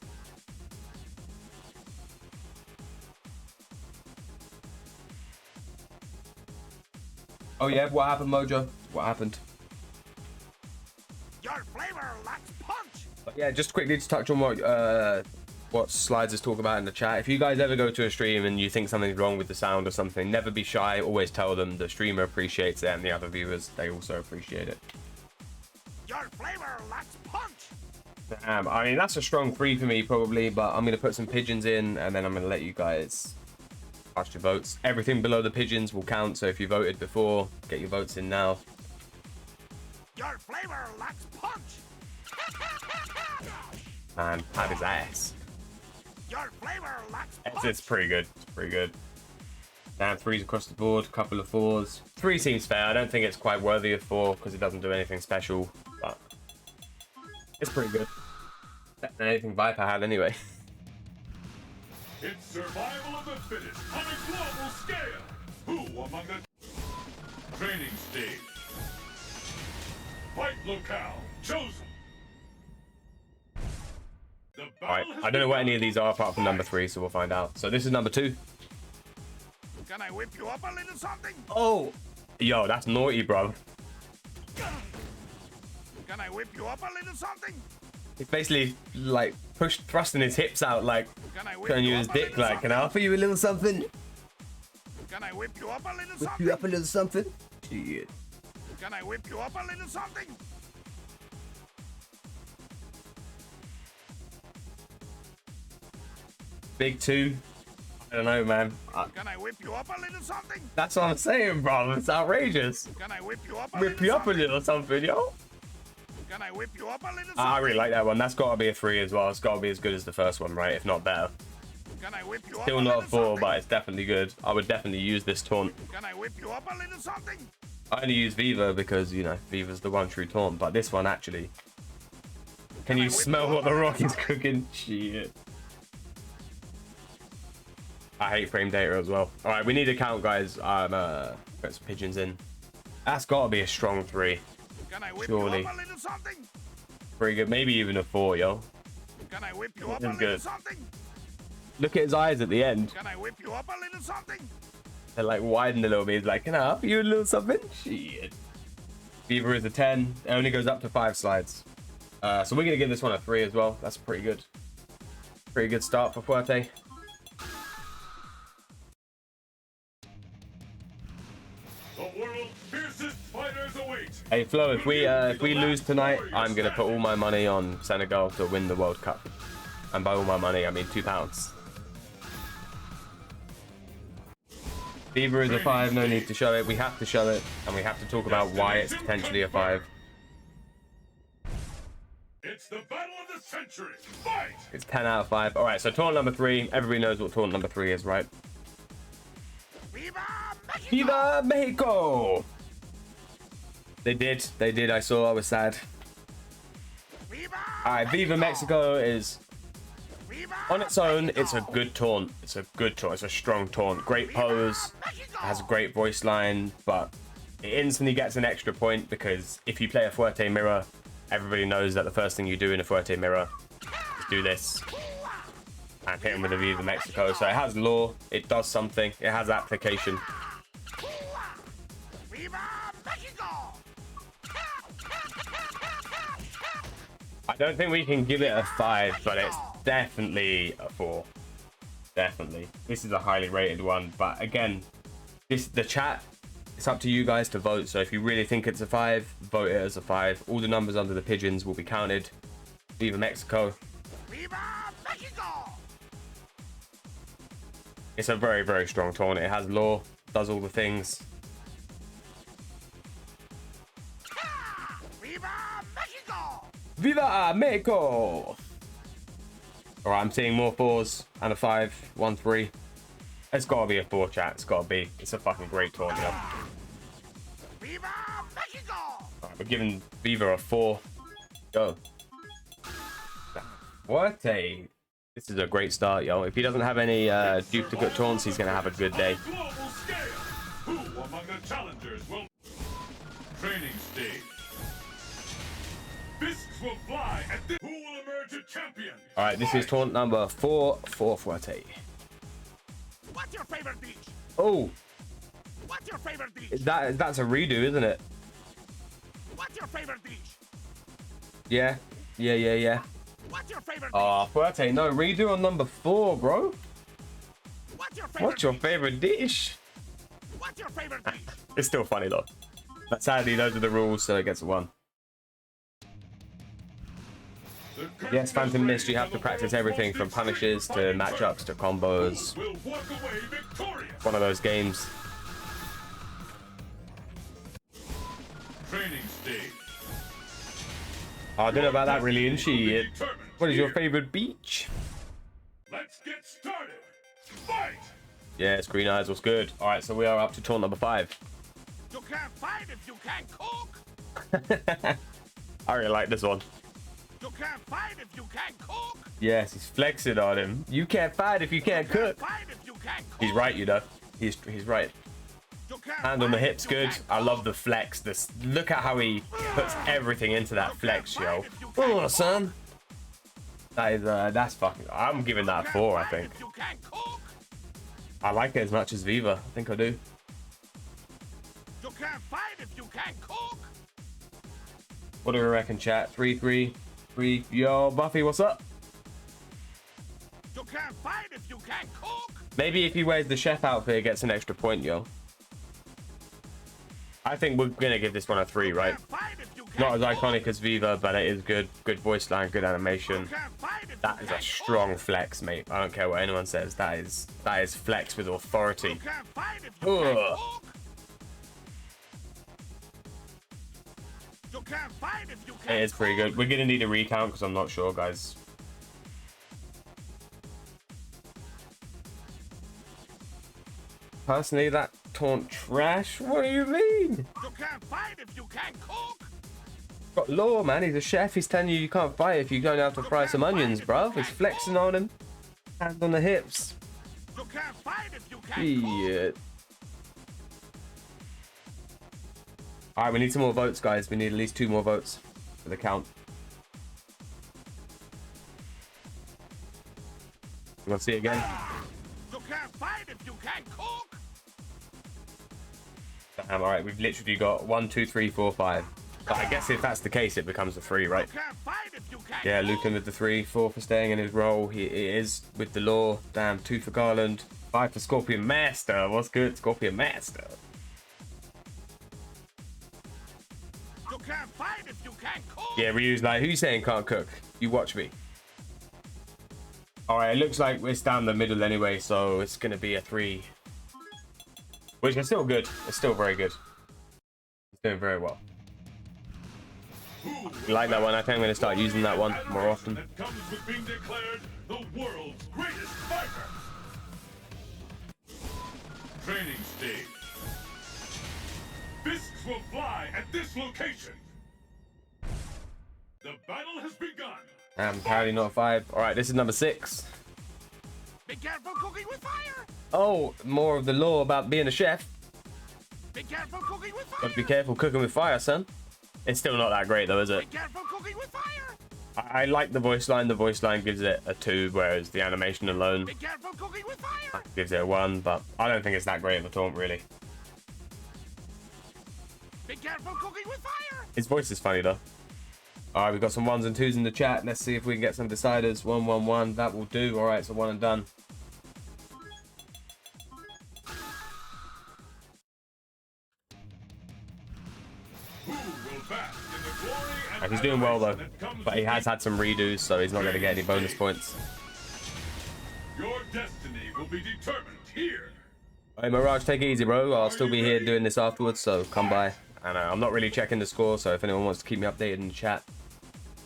Oh yeah, what happened, Mojo? What happened? Your flavor lacks punch. But yeah, just quickly to touch on what Slides is talking about in the chat. If you guys ever go to a stream and you think something's wrong with the sound or something, never be shy. Always tell them. The streamer appreciates it, and the other viewers, they also appreciate it. Your flavor lacks punch. Damn, I mean, that's a strong 3 for me probably, but I'm going to put some pigeons in, and then I'm going to let you guys cast your votes. Everything below the pigeons will count, so if you voted before, get your votes in now. Your flavor lacks punch. Man, have his ass. Your flavor lacks punch. It's pretty good. It's pretty good. Damn, 3s across the board, couple of 4s. 3 seems fair. I don't think it's quite worthy of 4 because it doesn't do anything special, but it's pretty good. Better than anything Viper had anyway. It's survival of the fittest on a global scale. Who among the training stage? Fight locale chosen. Alright, I don't know what any of these are apart from number 3, so we'll find out. So this is number 2. Can I whip you up a little something? Oh! Yo, that's naughty, bro. Can I whip you up a little something? He's basically, like, thrusting his hips out, like, Can I whip showing you you his up a dick, little like, can I offer you a little something? Can I whip you up a little Whip something? you up a little something? Shit. Can I whip you up a little something? Big 2. I don't know, man. Can I whip you up a little something? That's what I'm saying, bro. It's outrageous. Can I whip you up a Whip little you up a something? little something, yo. Can I whip you up a little I really something? like that one. That's got to be a 3 as well. It's got to be as good as the first one, right? If not better. Can I whip you Still up not a little 4, something? but it's definitely good. I would definitely use this taunt. Can I whip you up a little something? I only use Viva because, you know, Viva's the one true taunt. But this one, actually. Can you smell what the Rock is cooking? Shit. I hate frame data as well. All right, we need a count, guys. I'm put some pigeons in. That's got to be a strong 3. Can I whip Surely. you up a little something? Pretty good. Maybe even a 4, yo. Can I whip you up This a is little good. something? Look at his eyes at the end. Can I whip you up a little something? They're like widened a little bit. He's like, can I help you a little something? Shit. Viva is a 10. It only goes up to 5 slides. So we're going to give this one a 3 as well. That's pretty good. Pretty good start for Fuerte. The world's fiercest fighters await. Hey Flo, if we lose tonight, I'm going to put all my money on Senegal to win the World Cup. And by all my money, I mean £2. Viva is a 5, no need to show it. We have to show it, and we have to talk about why it's potentially a 5. It's the battle of the century. Fight! It's 10 out of 5. All right, so taunt number 3. Everybody knows what taunt number 3 is, right? Viva Mexico! Viva Mexico! They did. I saw. I was sad. Viva All right, Viva Mexico is Viva on its own. Mexico! It's a good taunt. It's a good taunt. It's a strong taunt. Great pose. Mexico! Has a great voice line, but it instantly gets an extra point because if you play a Fuerte mirror, everybody knows that the first thing you do in a Fuerte mirror is do this and hit him with a Viva Mexico. So it has lore. It does something. It has application. Viva Mexico! I don't think we can give it a 5, but it's definitely a 4. Definitely. This is a highly rated one, but again, the chat, it's up to you guys to vote. So if you really think it's a 5, vote it as a 5. All the numbers under the pigeons will be counted. Viva Mexico. Viva Mexico! It's a very, very strong taunt. It has lore, does all the things. Viva Mexico! Viva Mexico! All right, I'm seeing more 4s and a 5, 1, 3. It's got to be a 4, chat. It's got to be. It's a fucking great taunt, yo. Viva Mexico! All right, we're giving Viva a 4. Go. What a... This is a great start, yo. If he doesn't have any duplicate taunts, he's going to have a good day. On a global scale, who among the challengers will... Training stage. Fists will fly at this... Who will emerge a champion? All right, this is taunt number 4 for Fuerte. What's your favorite dish? Oh, What's your favorite dish? that's a redo, isn't it? What's your favorite dish? Yeah. What's your favorite dish? Oh, Fuerte, no, redo on number 4, bro. What's your favorite What's your dish? favorite dish? What's your favorite dish? It's still funny, though. But sadly, those are the rules, so it gets a 1. Yes, Phantom Mist, you have to practice everything from punishes to matchups to combos. Will walk away victorious. One of those games. Training stage. Oh, I don't know about that really, isn't she? Determined What is your here. favorite beach? Let's get started. Fight! Yes, Green Eyes was good. All right, so we are up to taunt number 5. You can't fight if you can't cook. I really like this one. You can't fight if you can't cook. Yes, he's flexing on him. You can't fight if you can't You can't cook. fight if you can't cook. He's right, you know. He's right. You can't Hand on the fight hips, if you good. can't I cook. love the flex. This, look at how he puts everything into that flex, yo. Oh, son. That is that's fucking. I'm giving that a 4, I think. If you can't cook. I like it as much as Viva. I think I do. You can't fight if you can't cook. What do we reckon, chat? 3, 3, 3. Yo, Buffy, what's up? You can't fight if you can't cook. Maybe if he wears the chef outfit, he gets an extra point, yo. I think we're gonna give this one a 3, right? Can't fight if you can't Not as cook. iconic as Viva, but it is good. Good voice line, good animation. You can't fight if That you is a can't strong cook. flex, mate. I don't care what anyone says. That is flex with authority. You can't fight if you can't Ugh. cook. You can't fight if you It can't is pretty good. We're gonna need a recount because I'm not sure, guys. Personally, that taunt trash. What do you mean? You can't fight if you can't cook. Got law, man. He's a chef. He's telling you can't fight if you don't have to fry some onions, bro. He's flexing on him. Hands on the hips. You can't fight if you can't cook. Shit. All right, we need some more votes, guys. We need at least 2 more votes for the count. You want to see it again? You can't fight if you can't cook. Damn, all right. We've literally got 1, 2, 3, 4, 5. But I guess if that's the case, it becomes a 3, right? You can't fight if you can't Yeah, cook. Lucan with the 3, 4 for staying in his role. He is with the law. Damn, 2 for Garland, 5 for Scorpion Master. What's good, Scorpion Master? You can't fight if you can't cook. Yeah, Ryu's like, who you saying can't cook? You watch me. All right, it looks like it's down the middle anyway, so it's gonna be a 3, which is still good. It's still very good. It's doing very well. You like that one? I think I'm gonna start using that one more often. That comes with being declared the world's greatest fighter. Training stage. Fists will fly at this location. The battle has begun. Apparently not a 5. All right, this is number 6. Be careful cooking with fire. Oh, more of the law about being a chef. Be careful cooking with fire. Gotta be careful cooking with fire, son. It's still not that great though, is Be it? careful cooking with fire. I like the voice line. The voice line gives it a 2, whereas the animation alone Be careful cooking with fire. gives it a 1, but I don't think it's that great of a taunt, really. Be careful cooking with fire. His voice is funny, though. All right, we've got some 1s and 2s in the chat. Let's see if we can get some deciders. 1, 1, 1. That will do. All right, so 1 and done. Who will bask in the glory and He's doing well, though, adoration that comes but he with has had some redos, so he's not going to get any bonus points. Your destiny will be determined here. Hey, Mirage, take it easy, bro. I'll still be here doing this afterwards, so come by. And I'm not really checking the score, so if anyone wants to keep me updated in the chat,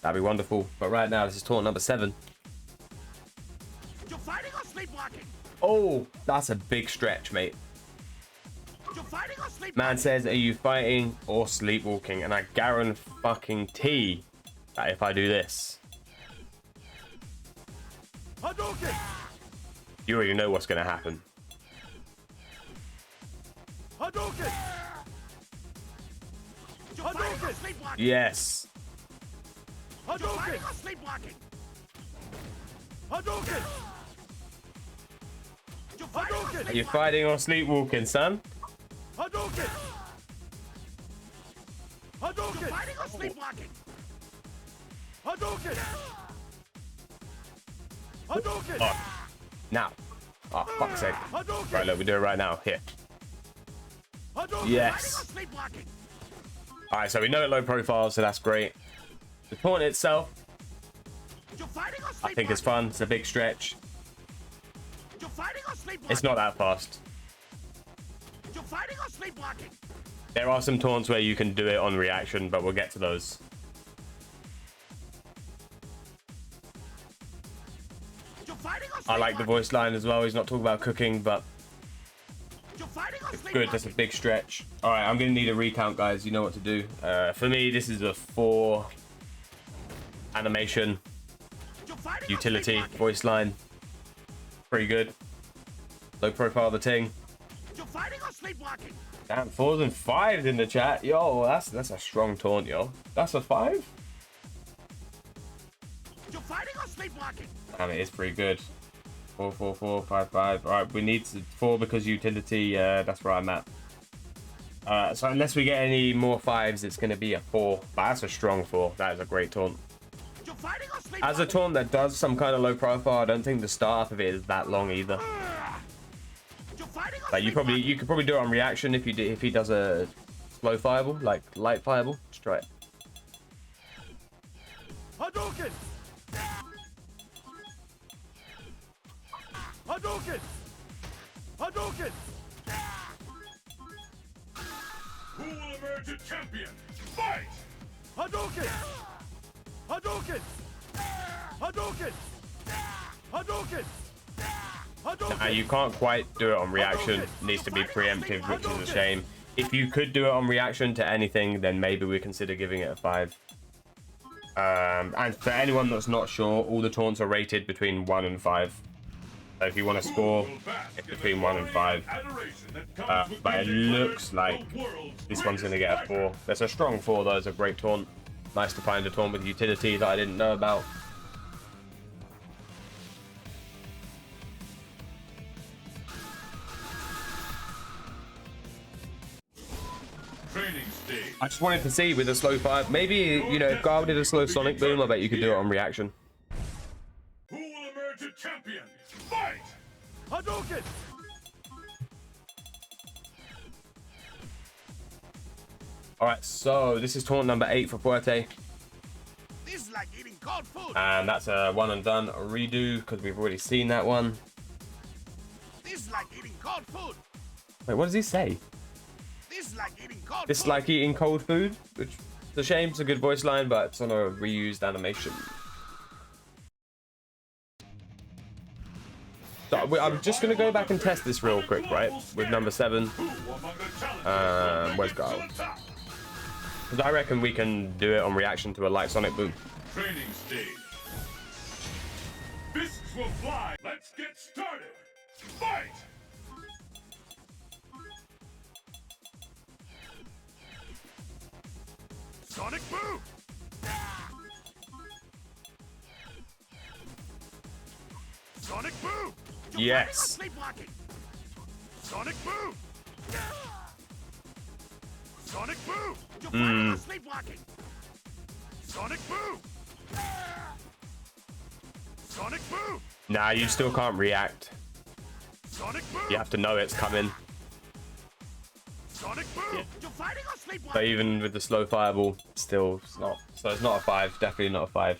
that'd be wonderful. But right now, this is taunt number 7. You're fighting or sleepwalking? Oh, that's a big stretch, mate. You're fighting or sleepwalking? Man says, are you fighting or sleepwalking? And I guarantee that if I do this, Hadouken! you already know what's going to happen. Hadouken! You're fighting or sleepwalking? Yes. You're fighting or sleepwalking? Hadouken! You're fighting or Are you sleepwalking? fighting or sleepwalking, son? Hadouken! You're Hadouken! fighting or sleepwalking? Hadouken! Hadouken! Oh, now. Oh, fuck's sake. Hadouken! Right, look, we do it right now. Here. Hadouken! Yes. Fighting or sleepwalking? Alright, so we know it low profile, so that's great. The taunt itself, You're fighting or I sleepwalking? think it's fun. It's a big stretch. You're fighting or sleepwalking? It's not that fast. You're fighting or sleepwalking? There are some taunts where you can do it on reaction, but we'll get to those. You're fighting or I like the sleepwalking? voice line as well. He's not talking about cooking, but You're fighting or sleepwalking? good. That's a big stretch. All right, I'm going to need a recount, guys. You know what to do. For me, this is a 4 animation, You're fighting or utility, sleepwalking? voice line. Pretty good. Low profile the ting. You're fighting or sleepwalking? Damn, 4s and 5s in the chat. Yo, that's a strong taunt, yo. That's a 5? You're fighting or sleepwalking? Damn, it is pretty good. 4, 4, 4, 5, 5. All right, we need 4 because utility. That's where I'm at. So unless we get any more 5s, it's going to be a 4. But that's a strong 4. That is a great taunt. You're fighting or sleepwalking? As a taunt that does some kind of low profile, I don't think the start of it is that long either. You're fighting or Like you sleepwalking? could probably do it on reaction if he does a slow fireball, like light fireball. Just try it. Hadouken! Hadouken! Hadouken! Who will emerge a champion? Fight! Hadouken! Hadouken! Hadouken! Hadouken! Hadouken! You can't quite do it on reaction. It needs to be preemptive, which is a shame. If you could do it on reaction to anything, then maybe we consider giving it a 5. And for anyone that's not sure, all the taunts are rated between 1 and 5. So if you want to score, it's between 1 and 5. But it looks like this one's going to get a 4. That's a strong 4 though. It's a great taunt. Nice to find a taunt with utility that I didn't know about. I just wanted to see with a slow 5. Maybe, you know, if Garl did a slow Sonic Boom, I bet you could do it on reaction. Who will emerge a champion? Fight! Hadouken! Alright, so this is taunt number 8 for Fuerte. This is like eating cold food. And that's a one and done redo because we've already seen that one. This is like eating cold food. Wait, what does he say? This is like eating cold This food. like eating cold food, which is a shame. It's a good voice line, but it's on a reused animation. So I'm just gonna go back and test this real quick, right? With number 7. Where's Garl? Because I reckon we can do it on reaction to a light Sonic Boom. Training stage. Fists will fly. Let's get started. Fight! Sonic Boom! Sonic Boom! You're Yes. planning on sleepwalking. Sonic Boom! Sonic Boom! You're planning on sleepwalking. Sonic Boom! Sonic Boom! Nah, you still can't react. Sonic Boom! You have to know it's coming. Sonic Boom! You're fighting on sleepwalking. But even with the slow fireball, still it's not. So it's not a 5. Definitely not a 5.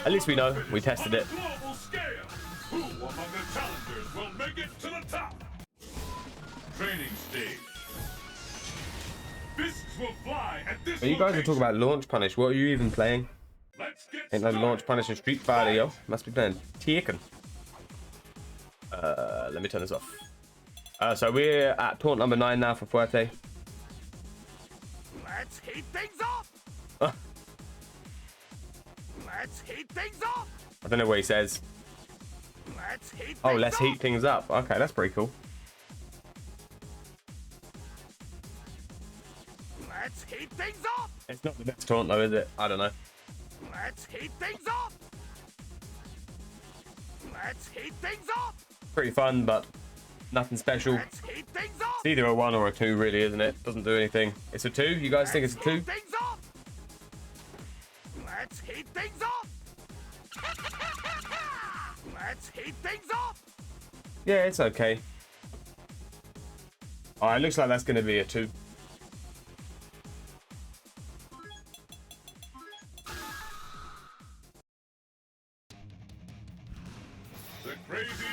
At least we know. We tested it. Global scale. Who among the challengers will make it to the top? Training stage. Fists will fly at this But you guys are talking location. about launch punish. What are you even playing? Let's get Ain't no started. launch punish in Street Fighter, yo. Must be playing Tekken. Let me turn this off. So we're at taunt number 9 now for Fuerte. Let's heat things up. Let's heat things up. I don't know what he says. Let's heat Oh, things let's up. heat things up. Okay, that's pretty cool. Let's heat things up. It's not the best taunt though, is it? I don't know. Let's heat things up. Let's heat things up. Pretty fun, but nothing special. Let's heat things up. It's either a 1 or a 2, really, isn't it? Doesn't do anything. It's a 2? You guys think it's a 2? Heat things up. Let's heat things up. Let's heat things up. Yeah, it's okay. Alright, looks like that's going to be a 2.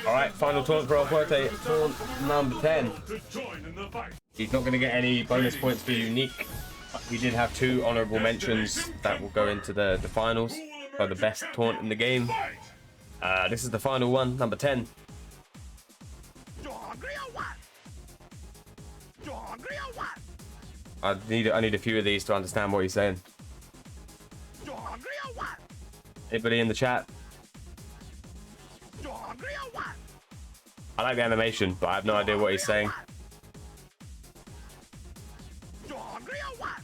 Alright, final taunt for our Fuerte. Taunt number 10. To join in the fight. He's not going to get any bonus points for unique. We did have 2 honorable mentions that will go into the finals for the best taunt in the game. Fight! This is the final one, number 10. You hungry or what? You hungry or what? I need a few of these to understand what he's saying. You hungry or what? Anybody in the chat? You hungry or what? I like the animation, but I have no idea what he's saying. You hungry or what?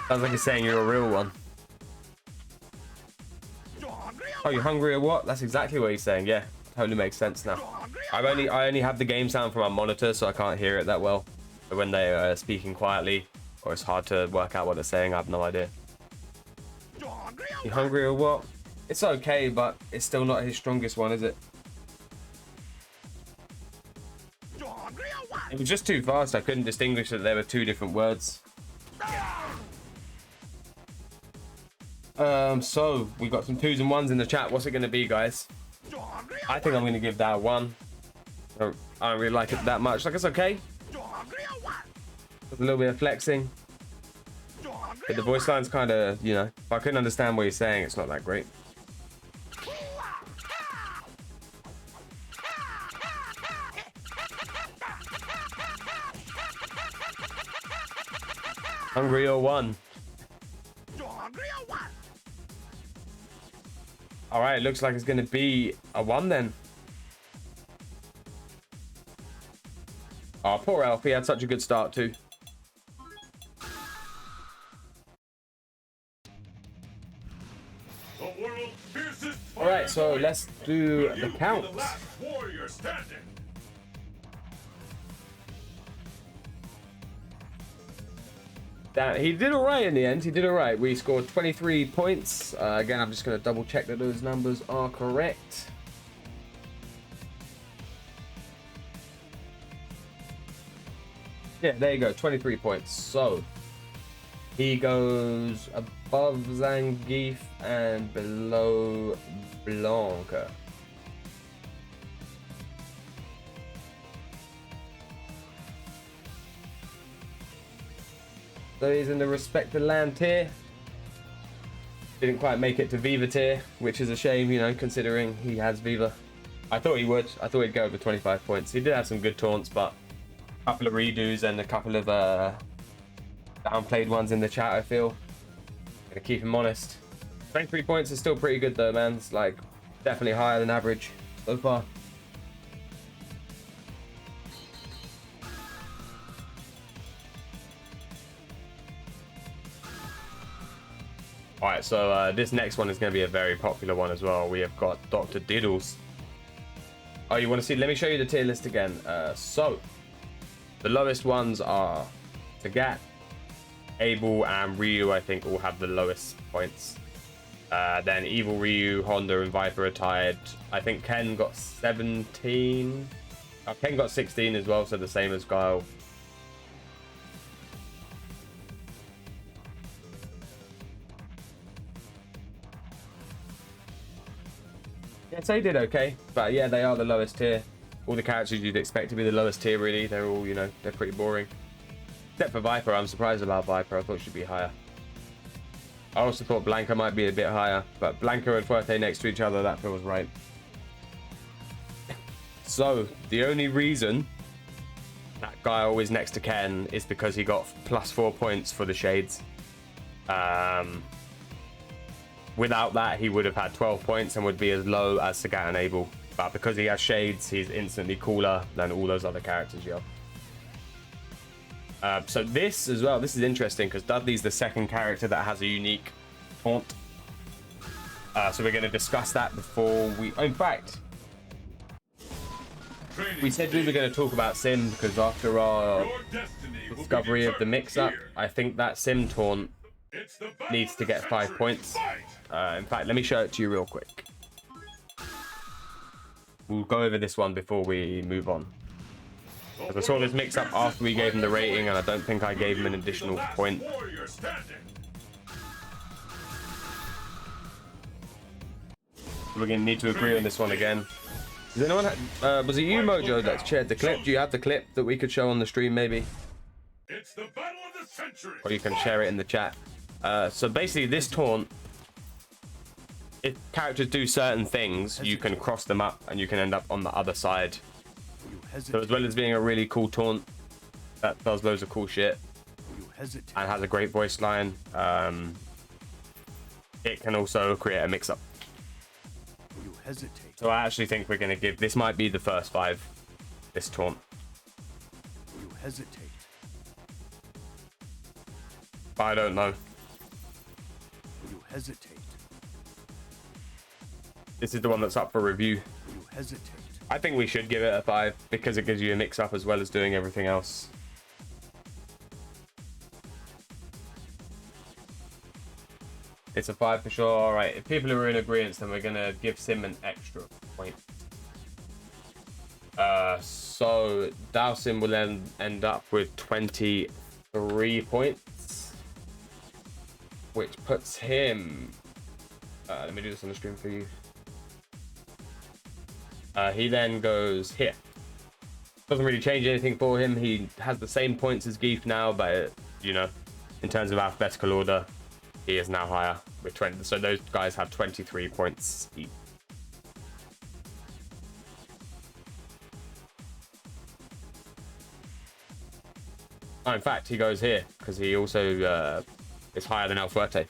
Sounds like he's saying you're a real one. You hungry or Oh, you hungry or what? That's exactly what he's saying. Yeah, totally makes sense now. I only have the game sound from my monitor, so I can't hear it that well. But when they are speaking quietly, or it's hard to work out what they're saying, I have no idea. You hungry or You what? hungry or what? It's okay, but it's still not his strongest one, is it? You hungry or what? It was just too fast. I couldn't distinguish that there were 2 different words. So we got some 2s and 1s in the chat. What's it going to be, guys? You hungry or I think I'm going to give that a 1. I don't really like it that much. Like, it's okay. You hungry or what? With a little bit of flexing. But the voice line's kind of, you know, if I couldn't understand what he's saying, it's not that great. Hungry or one? All right, looks like it's going to be a 1 then. Oh, poor Elf. He had such a good start too. All right, so let's do the count. That he did all right in the end. He did all right. We scored 23 points. Again, I'm just going to double check that those numbers are correct. Yeah, there you go. 23 points. So he goes above Zangief and below Blanca. So he's in the respected land tier. Didn't quite make it to Viva tier, which is a shame, you know, considering he has Viva. I thought he would. I thought he'd go over 25 points. He did have some good taunts, but a couple of redos and a couple of downplayed ones in the chat, I feel. Gonna keep him honest. 23 points is still pretty good though, man. It's like definitely higher than average so far. Alright, so this next one is going to be a very popular one as well. We have got Dr. Diddles. Oh, you want to see? Let me show you the tier list again. So, the lowest ones are Sagat, Abel, and Ryu, I think, all have the lowest points. Then Evil Ryu, Honda, and Viper are tied. I think Ken got 17. Ken got 16 as well, so the same as Guile. Yeah, so he did okay, but yeah, they are the lowest tier. All the characters you'd expect to be the lowest tier, really. They're all, you know, they're pretty boring. Except for Viper. I'm surprised about Viper. I thought she'd be higher. I also thought Blanca might be a bit higher, but Blanca and Fuerte next to each other, that feels right. So, the only reason that Guile is next to Ken is because he got +4 points for the shades. Without that, he would have had 12 points and would be as low as Sagat and Abel. But because he has shades, he's instantly cooler than all those other characters, yo. So this as well, this is interesting because Dudley's the second character that has a unique taunt. So we're going to discuss that before we... In fact, we said we were going to talk about Sim because after our discovery of the mix-up, I think that Sim taunt needs to get 5 points. In fact, let me show it to you real quick. We'll go over this one before we move on. Because I saw this mix up after we gave him the rating, and I don't think I gave him an additional point. We're going to need to agree on this one again. Does anyone was it you, Mojo, that shared the clip? Do you have the clip that we could show on the stream, maybe? It's the battle of the century. Or you can share it in the chat. So basically, this taunt, if characters do certain things, you can cross them up and you can end up on the other side. So as well as being a really cool taunt that does loads of cool shit and has a great voice line, it can also create a mix-up. So I actually think we're going to give... This might be the first 5, this taunt. But I don't know. This is the one that's up for review. I think we should give it a 5 because it gives you a mix-up as well as doing everything else. It's a 5 for sure. All right, if people are in agreement, then we're gonna give Sim an extra point. So Dowsim will then end up with 23 points, which puts him. Let me do this on the stream for you. He then goes here. Doesn't really change anything for him. He has the same points as Geef now, but you know, in terms of alphabetical order, he is now higher with 20. So those guys have 23 points each. Oh, in fact, he goes here because he also is higher than El Fuerte.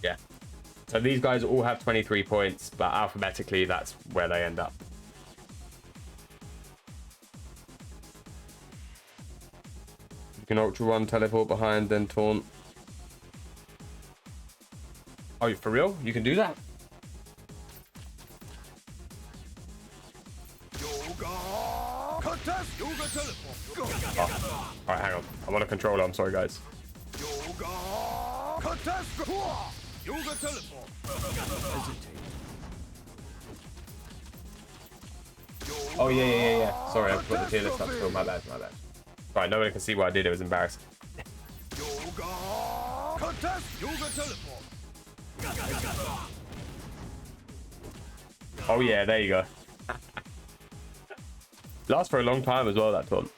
Yeah. So these guys all have 23 points, but alphabetically, that's where they end up. You can Ultra One, teleport behind, then taunt. Oh, for real? You can do that? Oh. Alright, hang on. I'm on a controller. I'm sorry, guys. Oh, yeah. Sorry, I put the tier list up still. My bad. Right, nobody can see what I did. It was embarrassing. Oh, yeah, there you go. Lasts for a long time as well, that taunt.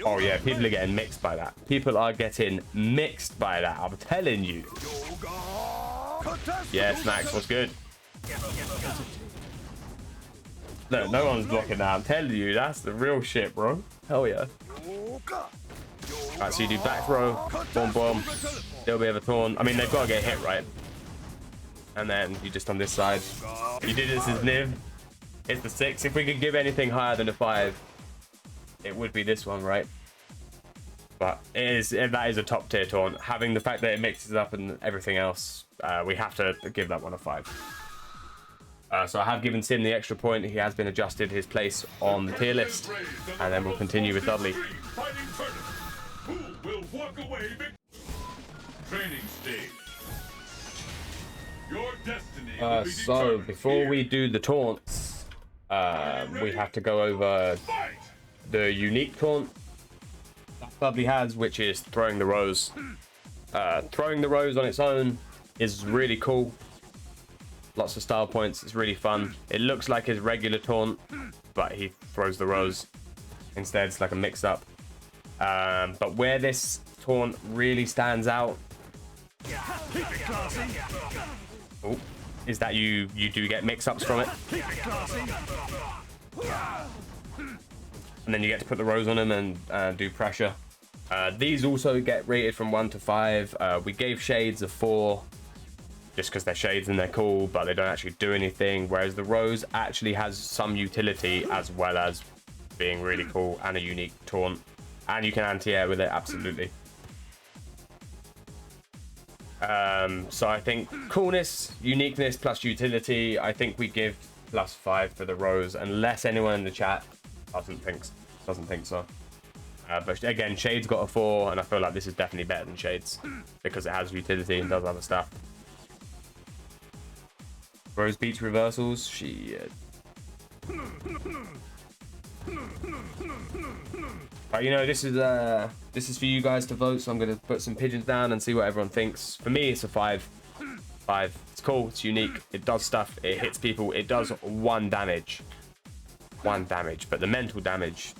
Oh yeah, people are getting mixed by that. People are getting mixed by that, I'm telling you. Yeah, Snacks, what's good? Look, no one's blocking that, I'm telling you, that's the real shit, bro. Hell yeah. Alright, so you do back throw, bomb, little bit of a taunt. I mean, they've got to get hit, right? And then you just on this side. You did this as Niv. It's the 6. If we could give anything higher than a 5, it would be this one, right? But that is a top tier taunt. Having the fact that it mixes up and everything else, we have to give that one a 5. So I have given Sim the extra point. He has been adjusted his place on the tier list. And then we'll continue with Dudley. Who will walk away training stage? Your destiny will be so before we do the taunts, we have to go over the unique taunt that Dudley has, which is throwing the rose. Throwing the rose on its own is really cool. Lots of style points. It's really fun. It looks like his regular taunt, but he throws the rose instead. It's like a mix-up. But where this taunt really stands out is that you do get mix-ups from it. And then you get to put the rose on him and do pressure. These also get rated from 1 to 5. We gave Shades a 4 just because they're Shades and they're cool, but they don't actually do anything, whereas the rose actually has some utility as well as being really cool and a unique taunt. And you can anti-air with it, absolutely. So I think coolness, uniqueness plus utility, I think we give +5 for the rose, unless anyone in the chat doesn't think so. But again, Shades got a 4, and I feel like this is definitely better than Shades because it has utility and does other stuff. Rose beats reversals, shit. Right, you know, this is for you guys to vote, so I'm gonna put some pigeons down and see what everyone thinks. For me, it's a 5. 5. It's cool. It's unique. It does stuff. It hits people. It does 1 damage. 1 damage, but the mental damage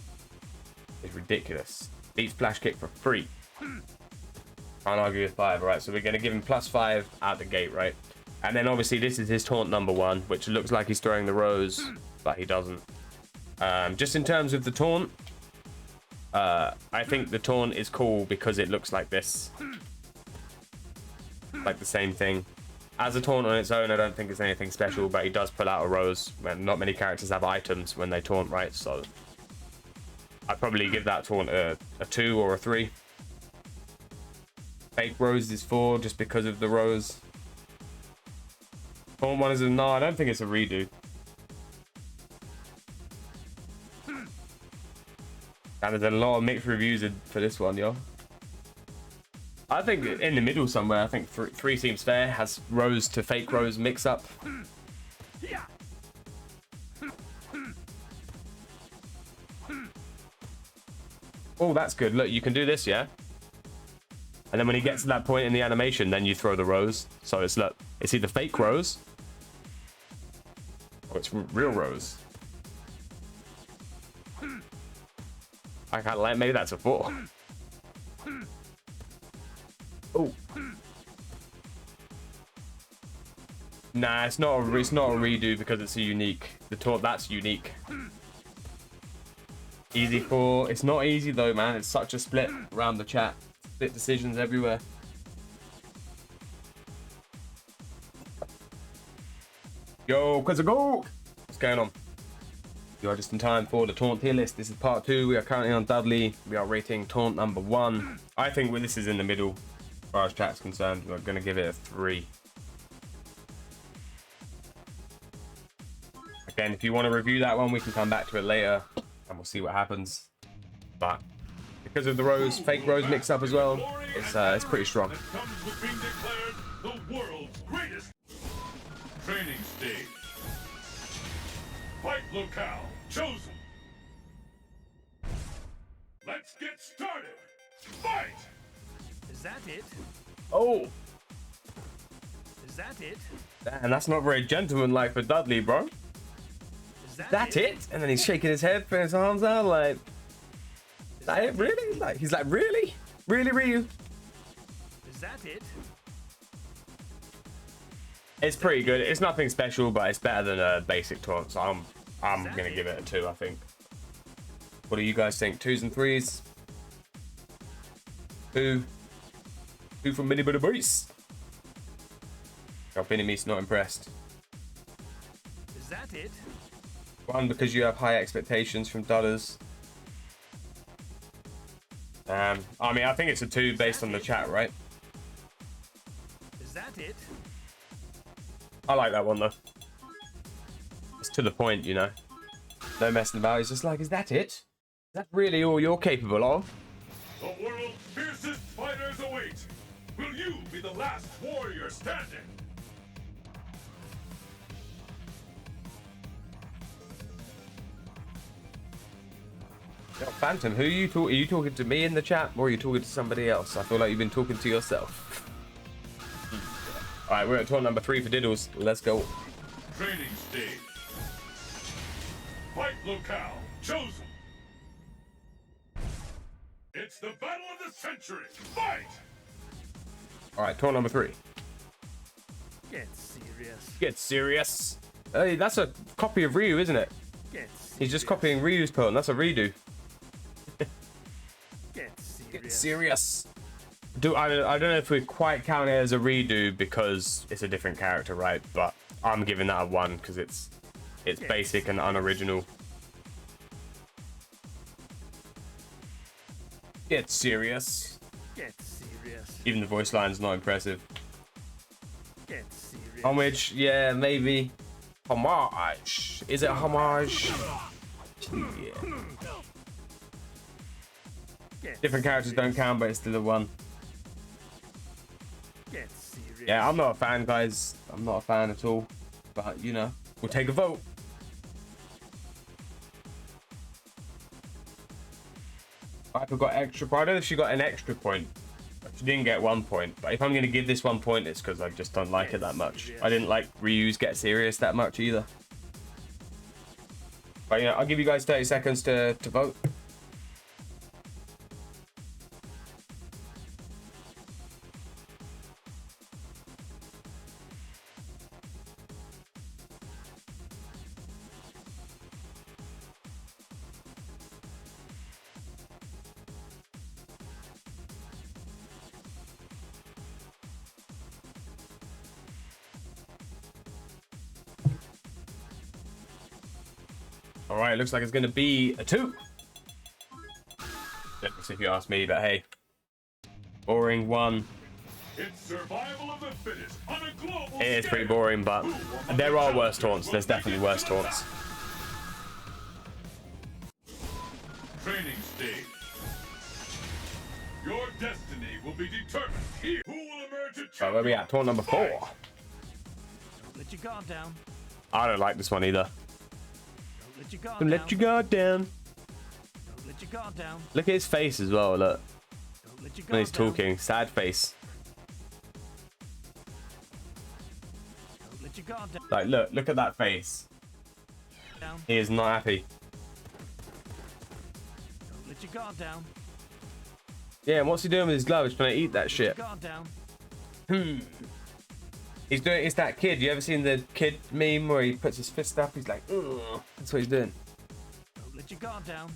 is ridiculous. Beats flash kick for free. Can't argue with 5. Right, so we're gonna give him +5 out the gate, right? And then obviously this is his taunt number 1, which looks like he's throwing the rose, but he doesn't. Just in terms of the taunt, I think the taunt is cool because it looks like this. Like the same thing. As a taunt on its own, I don't think it's anything special, but he does pull out a rose. When not many characters have items when they taunt, right? So I'd probably give that taunt a 2 or a 3. Fake rose is 4 just because of the rose. Taunt 1 is a no, I don't think it's a redo. And there's a lot of mixed reviews for this one, yo. I think in the middle somewhere, I think 3 seems fair. Has rose to fake rose mix up. Oh, that's good. Look, you can do this, yeah? And then when he gets to that point in the animation, then you throw the rose. So it's, look, it's either fake rose Oh, it's real Rose. I can't like, maybe that's a 4. Oh. Nah, it's not a redo because it's a unique. The taunt, that's unique. Easy 4. It's not easy though, man. It's such a split around the chat. Split decisions everywhere. Yo, Quizzago! What's going on? You are just in time for the taunt tier list. This is part 2. We are currently on Dudley. We are rating taunt number 1. I think this is in the middle as far as chat's concerned. We're going to give it a 3. Again, if you want to review that one, we can come back to it later and we'll see what happens. But because of the Rose, fake Rose mix up as well, it's pretty strong. That comes with being declared the world's greatest. Training stage. Fight locale chosen. Let's get started. Fight! Is that it? Oh, Is that it? and that's not very gentlemanlike for Dudley, bro. Is That's it? And then he's shaking his head, putting his arms out, like, is that it? Really? Like, he's like, really? Really, Ryu? Is that it? It's pretty good. It's nothing special, but it's better than a basic taunt, so I'm gonna give it a 2, I think. What do you guys think? 2s and 3s? 2 from Mini Buddha Boys. Me's not impressed. Is that it? 1 because you have high expectations from Dudders. I mean, I think it's a 2 based on the chat, right? Is that it? I like that one though. It's to the point, you know. No messing about. It's just like, is that it? Is that really all you're capable of? The world's fiercest fighters await. Will you be the last warrior standing? Yo, Phantom, who are you talking? Are you talking to me in the chat, or are you talking to somebody else? I feel like you've been talking to yourself. All right, we're at taunt number 3 for Diddles. Let's go. Training stage. Fight locale chosen. It's the battle of the century. Fight! All right, taunt number 3. Get serious. Get serious. Hey, that's a copy of Ryu, isn't it? Get serious. He's just copying Ryu's taunt. That's a redo. Get serious. Get serious. I don't know if we quite count it as a redo because it's a different character, right? But I'm giving that a 1 because it's basic and unoriginal. Get serious. Get serious. Even the voice line's not impressive. Get serious. Homage, yeah, maybe. Homage. Is it homage? Yeah. Get Different characters serious. don't count, but it's still a 1. Get serious. Yeah, I'm not a fan, guys. I'm not a fan at all. But, you know, we'll take a vote. Piper got extra point. I don't know if she got an extra point. She didn't get 1 point. But if I'm going to give this 1 point, it's because I just don't like it that much. I didn't like Ryu's Get Serious that much either. But, you know, I'll give you guys 30 seconds to vote. All right, looks like it's going to be a 2. That's if you ask me, but hey. Boring 1. It's survival of the fittest on a global It is scale. pretty boring, but there are worse taunts. There's definitely worse taunts. Training stage. Your destiny will be determined here. Who will emerge a So champion? where we at? Taunt number 4. Don't let your guard down. I don't like this one either. Don't let your guard Don't down. let your guard down. Don't let your guard down. Look at his face as well, look. Don't let your guard When he's down. talking. Sad face. Don't let your guard down. Like, look at that face. Down. He is not happy. Don't let your guard down. Yeah, and what's he doing with his glove? He's trying to eat that shit. Guard down. He's doing. It's that kid. You ever seen the kid meme where he puts his fist up? He's like, ugh. That's what he's doing. Don't let your guard down.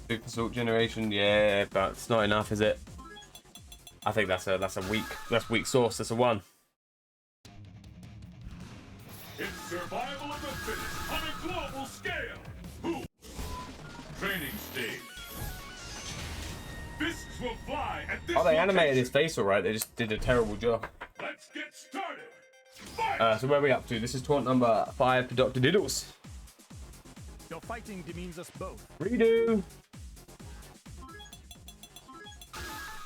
Super Salt Generation, yeah, but it's not enough, is it? I think that's a weak sauce. That's a 1. It's survival of the fittest on a global scale. Who? Training stage. Fists will fly at this Oh, they animated location. his face all right. They just did a terrible job. Let's get started. Fight! So where are we up to? This is taunt number 5 for Dr. Diddles. Your fighting demeans us both. Redo.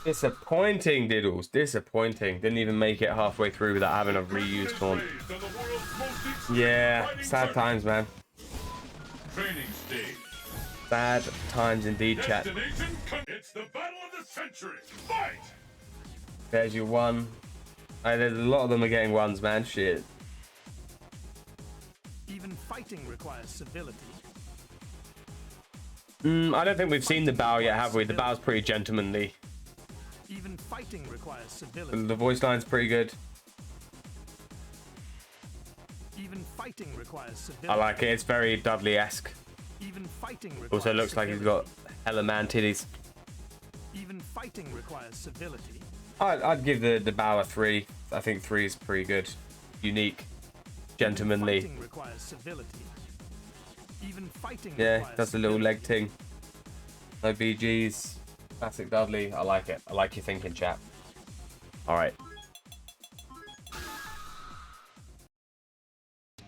Disappointing, Diddles. Disappointing. Didn't even make it halfway through without having a reused taunt. Raised on the world's most extreme Yeah, fighting sad tournament. times, man. Training stage. Sad times indeed, chat. Destination. It's the battle of the century. Fight! There's your 1. There's a lot of them are getting 1s, man. Shit. Even fighting requires civility. I don't think we've seen the bow yet, have we? The bow's pretty gentlemanly. Even fighting requires civility. The voice line's pretty good. Even fighting requires civility. I like it. It's very Dudley-esque. Even fighting requires Also looks like he's got hella man titties. Even fighting requires civility. I'd give the bow a 3. I think 3 is pretty good. Unique. Gentlemanly. Fighting requires civility. Even fighting Yeah, requires does the little leg civility. thing. No BGs. Classic Dudley. I like it. I like your thinking, chap. Alright.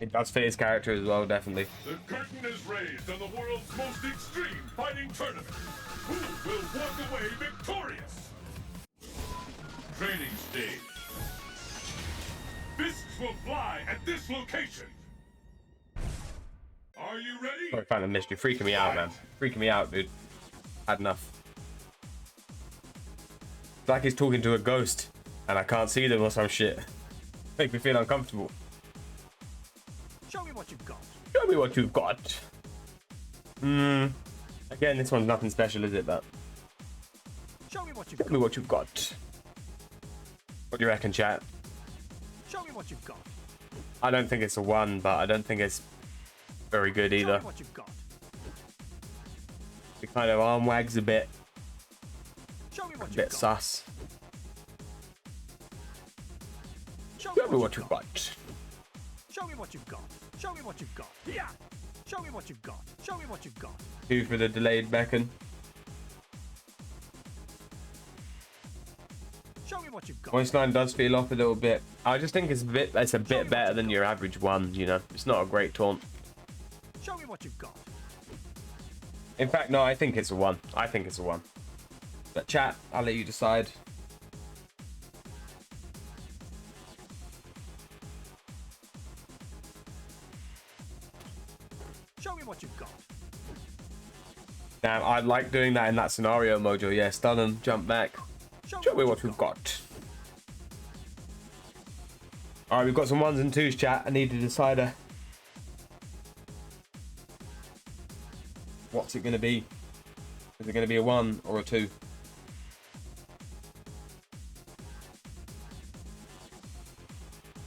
It does fit his character as well, definitely. The curtain is raised on the world's most extreme fighting tournament. Who will walk away victorious? Training stage. Fists will fly at this location. Are you ready? Sorry, Phantom Mystery. Freaking me out, man. Freaking me out, dude. Had enough. It's like he's talking to a ghost and I can't see them or some shit. Make me feel uncomfortable. Show me what you've got. Show me what you've got. Again, this one's nothing special, is it? But Show me what you've show got. me what you've got. What do you reckon, chat? Show me what you've got. I don't think it's a 1, but I don't think it's very good Show either. me what you've got. It kind of arm wags a bit Show me what you've bit got. sus. Show Show me what you've got. Show me what you've got. Show me what you've got. Yeah. Show me what you've got. Show me what you've got. 2 for the delayed beckon. Show me what you've got. Voice line does feel off a little bit. I just think it's a bit better than your average 1, you know. It's not a great taunt. Show me what you've got. In fact, no, I think it's a 1. I think it's a 1. But chat, I'll let you decide. Show me what you've got. Damn, I like doing that in that scenario, Mojo. Yeah, stun them, jump back. Show me what we've got. Alright, we've got some 1s and 2s, chat. I need a decider. What's it going to be? Is it going to be a 1 or a 2?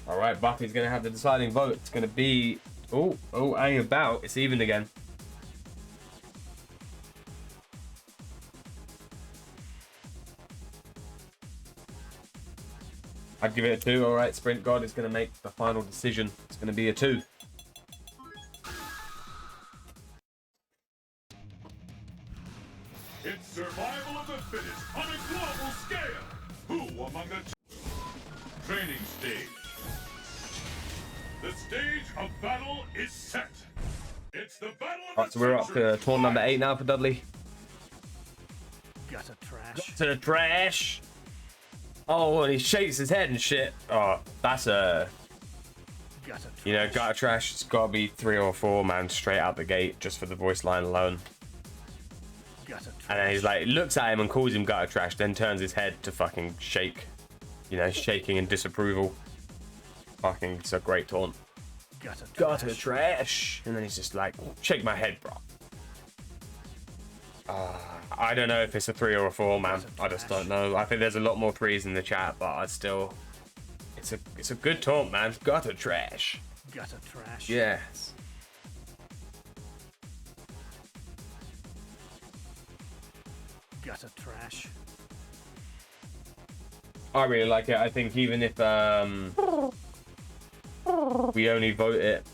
Alright, Buffy's going to have the deciding vote. It's going to be... Oh, ain't about. It's even again. I'd give it a 2. Alright, Sprint God is going to make the final decision. It's going to be a 2. It's survival of the fittest on a global scale. Who among the training stage? The stage of battle is set. It's the battle of Alright, so we're up to taunt number 8 now for Dudley. Gutter trash. To the trash. Oh, and he shakes his head and shit. Oh, that's a... Gutter trash. You know, gutter trash, it's got to be 3 or 4, man, straight out the gate, just for the voice line alone. Gutter trash. And then he's like, looks at him and calls him gutter trash, then turns his head to fucking shake. You know, shaking in disapproval. Fucking, it's a great taunt. Gutter trash. And then he's just like, shake my head, bro. I don't know if it's a 3 or a 4, man. I just don't know. I think there's a lot more 3s in the chat, but I still, it's a good taunt, man. Gutter trash. Gutter trash. Yes. Gutter trash. I really like it. I think even if we only vote it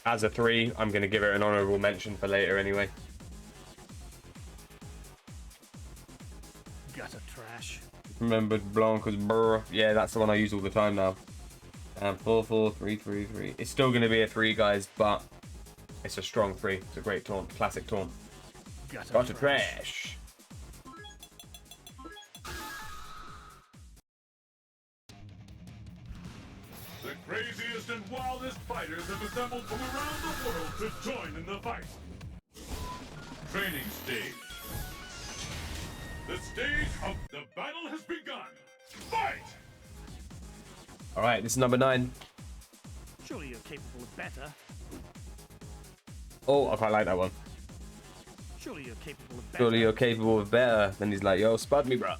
as a 3, I'm going to give it an honorable mention for later anyway. Gutter trash. Remember Blanca's brr. Yeah, that's the one I use all the time now. 4 4 3 3 3. It's still going to be a 3, guys, but it's a strong 3. It's a great taunt, classic taunt. Gutter trash. The craziest and wildest fighters have assembled from around the world to join in the fight. Training stage. The stage of the battle has begun. Fight! All right, this is number 9. Surely you're capable of better. Oh, I quite like that one. Surely you're capable of better. Surely you're capable of better. Then he's like, yo, spud me, bro.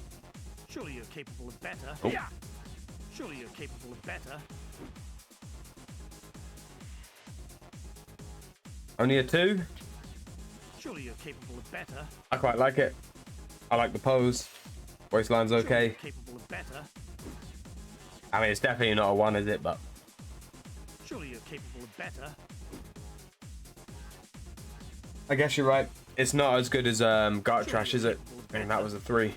Surely you're capable of better. Oh. Yeah. Surely you're capable of better. Only a 2? Surely you're capable of better. I quite like it. I like the pose. Voice line's Surely okay. you're capable of better. I mean, it's definitely not a 1, is it? But Surely you're capable of better. I guess you're right. It's not as good as Gutter Trash, is it? I mean, that was a 3.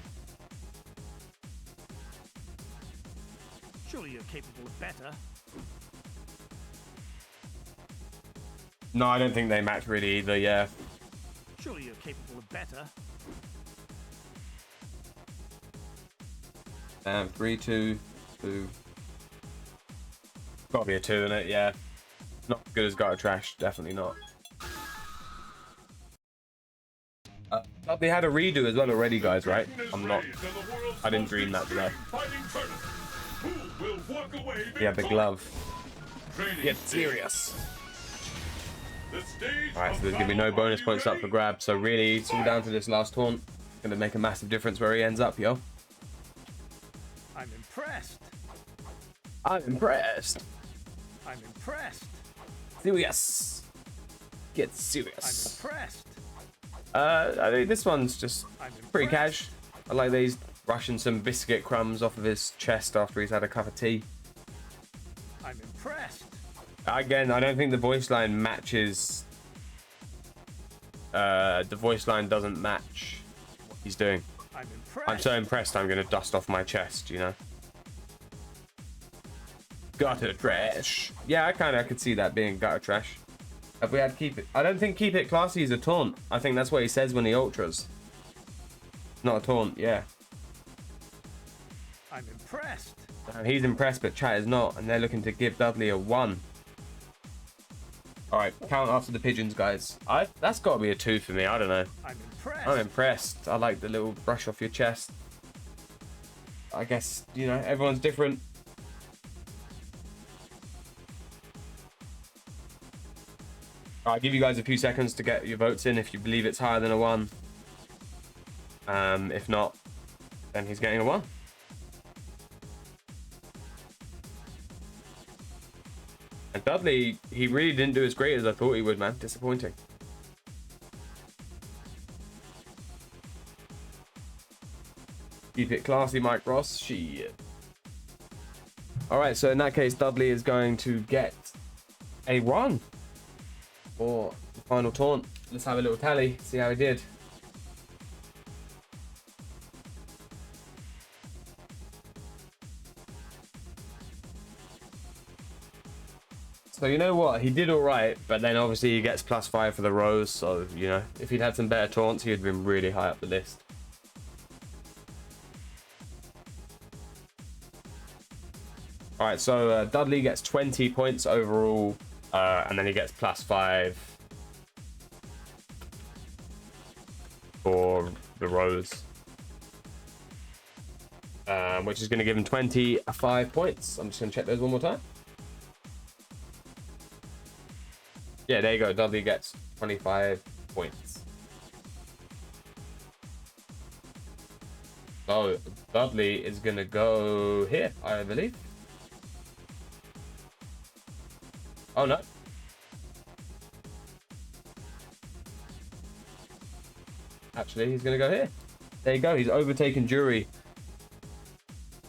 Surely you're capable of better. No, I don't think they match really either, yeah. Surely you're capable of better. 3 2 2. Gotta be a 2 in it, yeah. Not as good as Gutter Trash, definitely not. They had a redo as well already, guys, right? I didn't dream that today. Yeah, the glove. Get serious. Alright, so there's gonna be no bonus points up for grab, so really it's all down to this last taunt. Gonna make a massive difference where he ends up, yo. I'm impressed. I'm impressed. I'm impressed. Serious. Get I'm serious. impressed. I think this one's just I'm pretty impressed. cash. I like that he's rushing some biscuit crumbs off of his chest after he's had a cup of tea. I'm impressed. Again, I don't think the voice line matches. The voice line doesn't match what he's doing. I'm impressed. I'm so impressed I'm gonna dust off my chest, you know. Gutter trash. Yeah, I could see that being gutter trash. If we had keep it, I don't think keep it classy is a taunt. I think that's what he says when he ultras. Not a taunt, yeah. I'm impressed. He's impressed, but chat is not, and they're looking to give Dudley a 1. All right, count after the pigeons, guys. That's got to be a 2 for me. I don't know. I'm impressed. I'm impressed. I like the little brush off your chest. I guess, you know, everyone's different. I'll give you guys a few seconds to get your votes in if you believe it's higher than a 1. If not, then he's getting a 1. And Dudley, he really didn't do as great as I thought he would, man. Disappointing. Keep it classy, Mike Ross. Shit. Alright, so in that case, Dudley is going to get a 1 for the final taunt. Let's have a little tally, see how he did. So you know what, he did alright, but then obviously he gets +5 for the rose, so you know, if he'd had some better taunts, he'd been really high up the list. Alright, so Dudley gets 20 points overall, and then he gets +5 for the rose, which is going to give him 25 points. I'm just going to check those one more time. Yeah, there you go. Dudley gets 25 points. So Dudley is gonna go here, I believe. Oh no. Actually, he's gonna go here. There you go. He's overtaken Jury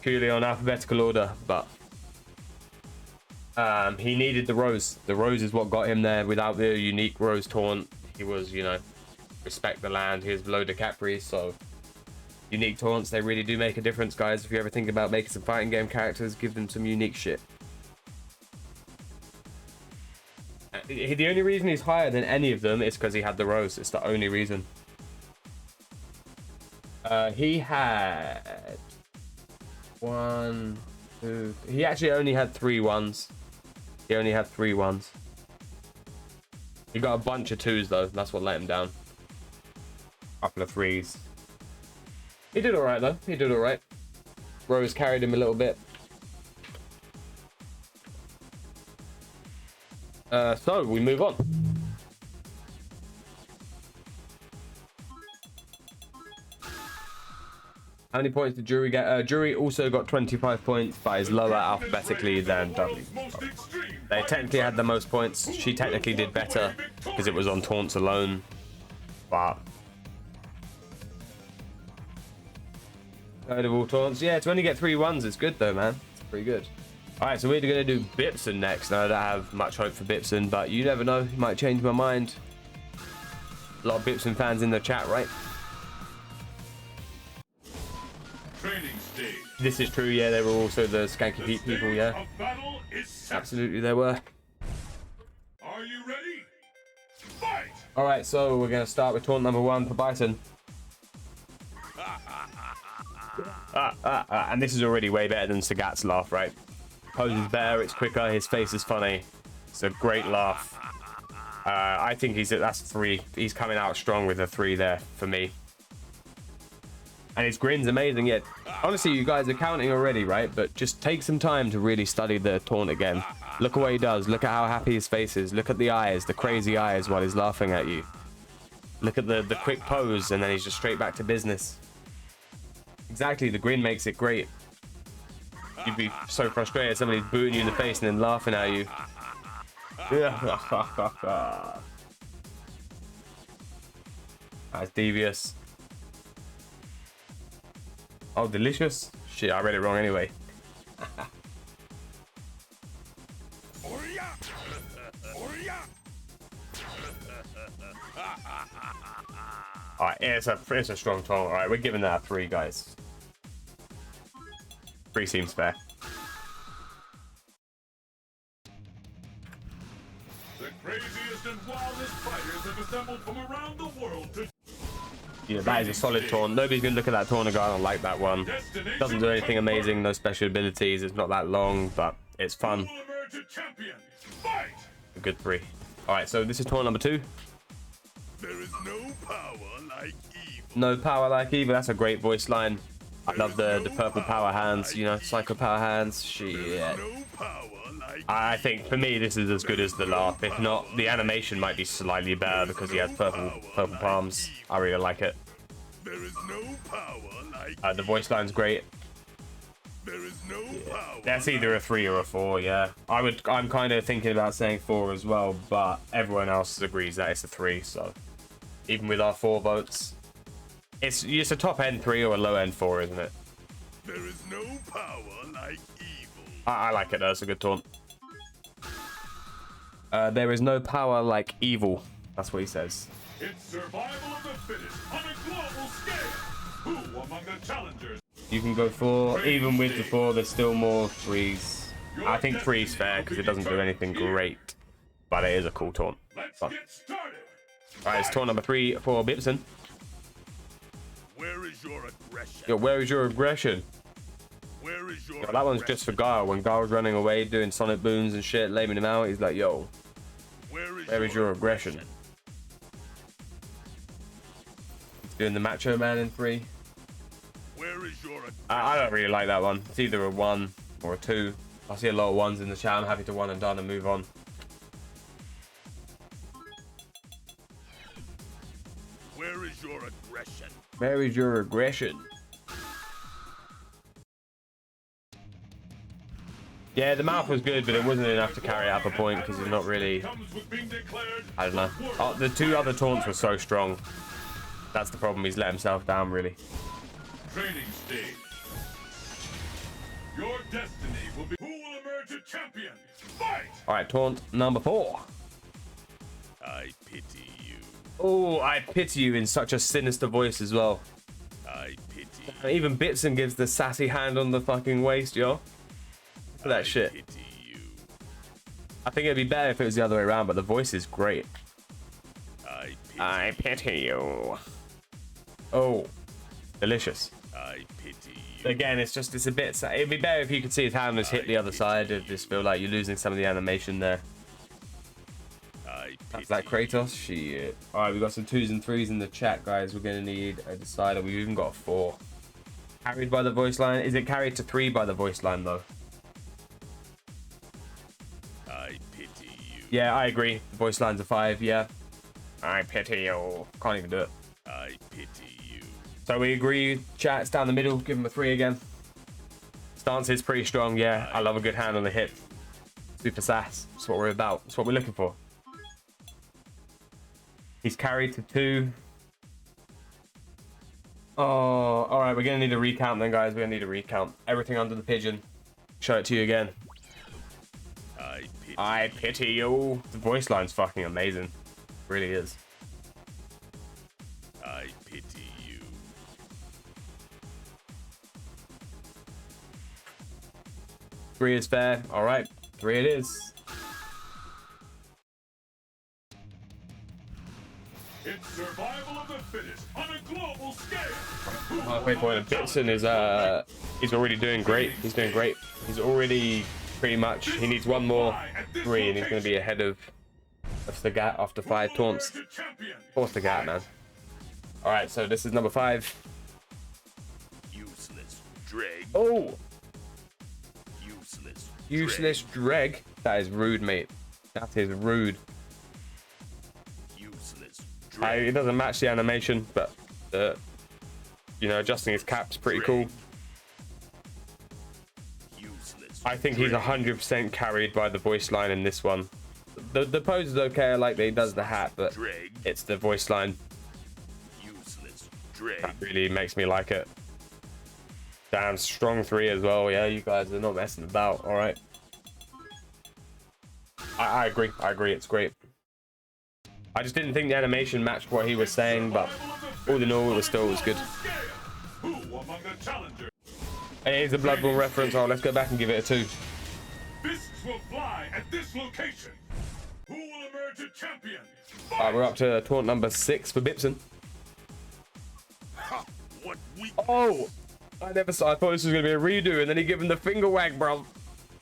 purely on alphabetical order, but he needed the rose. The rose is what got him there. Without the unique rose taunt, he was, you know, respect the land. He was below the Capri, so unique taunts, they really do make a difference, guys. If you ever think about making some fighting game characters, give them some unique shit. The only reason he's higher than any of them is because he had the rose. It's the only reason. He had 1, 2. He actually only had 3 ones. He only had 3 ones. He got a bunch of 2s though. That's what let him down. Couple of 3s. He did all right though. He did all right. Rose carried him a little bit. So we move on. How many points did Jury get? Jury also got 25 points, but is lower alphabetically than Dudley. They technically had the most points. She technically did better because it was on taunts alone. But third of all taunts. Yeah, to only get 3 ones is good though, man. It's pretty good. Alright, so we're going to do Bipson next. Now, I don't have much hope for Bipson, but you never know. He might change my mind. A lot of Bipson fans in the chat, right? Training stage. This is true, yeah. They were also the Skanky Pete people, yeah. Absolutely, they were. Are you ready? Fight! Alright, so we're going to start with taunt number 1 for Bison. And this is already way better than Sagat's laugh, right? Pose is better, it's quicker, his face is funny. It's a great laugh. I think that's 3. He's coming out strong with a 3 there for me. And his grin's amazing, yeah. Honestly, you guys are counting already, right? But just take some time to really study the taunt again. Look at what he does. Look at how happy his face is. Look at the eyes, the crazy eyes while he's laughing at you. Look at the quick pose, and then he's just straight back to business. Exactly, the grin makes it great. You'd be so frustrated, somebody's booting you in the face and then laughing at you. That's devious. Oh, delicious. Shit, I read it wrong anyway. Alright, it's a strong taunt. Alright, we're giving that a 3, guys. 3 seems fair. The craziest and wildest fighters have assembled from around the world to... Yeah, that is a solid taunt. Nobody's gonna look at that taunt and go, I don't like that one. Doesn't do anything amazing, no special abilities, it's not that long, but it's fun. A good 3. Alright, so this is taunt number 2. There is no power like evil. No power like evil, that's a great voice line. I love the purple power hands, you know, psycho power hands. Shit. I think for me this is as good as the laugh. If not, the animation might be slightly better because he has purple palms. I really like it. There is no power like The voice line's great. there is no power. That's either a 3 or a 4, yeah. I'm kind of thinking about saying 4 as well, but everyone else agrees that it's a 3, so even with our 4 votes, it's a top end 3 or a low end 4, isn't it? There is no power like evil. I like it, that's a good taunt. There is no power like evil. That's what he says. It's survival of the fittest on a global scale. Who among the challengers? You can go 4. Even with the 4, there's still more 3s. I think 3's fair because it doesn't do anything great, but it is a cool taunt. Let's get started. Alright, it's taunt number 3 for Bipson. Where is your aggression? Yo, where is your aggression? Where is your Yo, that one's just for Guile. When Guile's running away, doing sonic booms and shit, laming him out, he's like, yo, where is your aggression? He's doing the Macho Man in 3. Where is your I don't really like that one. It's either a 1 or a 2. I see a lot of 1s in the chat. I'm happy to 1 and done and move on. aggression? Where is your aggression? Yeah, the mouth was good, but it wasn't enough to carry up a point because he's not really. I don't know. Oh, the two other taunts were so strong. That's the problem. He's let himself down, really. Training stage. Your destiny will be who will emerge a champion. Fight! All right, taunt number 4. I pity you. Oh, I pity you in such a sinister voice as well. I pity. Even Bitson gives the sassy hand on the fucking waist, yo. Look at that shit. Pity you. I think it'd be better if it was the other way around, but the voice is great. I pity you. Oh, delicious. I pity you. Again, it's a bit. It'd be better if you could see his hand was hit the other side. It'd just feel like you're losing some of the animation there. That's like Kratos. Shit. All right, we got some 2s and 3s in the chat, guys. We're gonna need a decider. We've even got a 4. Carried by the voice line. Is it carried to 3 by the voice line though? I pity you. Yeah, I agree. The voice line's a 5. Yeah. I pity you. Can't even do it. I pity you. So we agree. Chat's down the middle. Give him a 3 again. Stance is pretty strong. Yeah, I love a good hand on the hip. Super sass. That's what we're about. That's what we're looking for. He's carried to 2. Oh, all right. We're gonna need a recount then, guys. We're gonna need a recount. Everything under the pigeon. Show it to you again. I pity you. The voice line's fucking amazing. It really is. I pity you. 3 is fair. All right. 3 it is. It's survival of the fittest on a global scale. Halfway point of Bitson is he's already doing great. He's doing great. He's already pretty much. He needs one more 3 and he's going to be ahead of Sagat after 5 taunts. Poor Sagat, man. All right, so this is number 5. Useless dreg. Oh, Useless. useless dreg. That is rude, mate. That is rude. Useless dreg. It doesn't match the animation, but you know, adjusting his cap's pretty cool. Useless. I think he's 100% carried by the voice line in this one. The pose is okay. I like that he does the hat, but Dreg. it's the voice line Useless dreg. that really makes me like it. Damn, strong 3 as well. Yeah, you guys are not messing about. All right. I agree. I agree. It's great. I just didn't think the animation matched what he was saying, but all in all, it was good. Who among the challengers? It is a Bloodborne reference. Oh, let's go back and give it a 2. Fists will fly at this location. Who will emerge a champion? All right, we're up to taunt number 6 for Bipson. Ha! What weak. Oh, I never saw. I thought this was gonna be a redo, and then he gave him the finger wag, bro.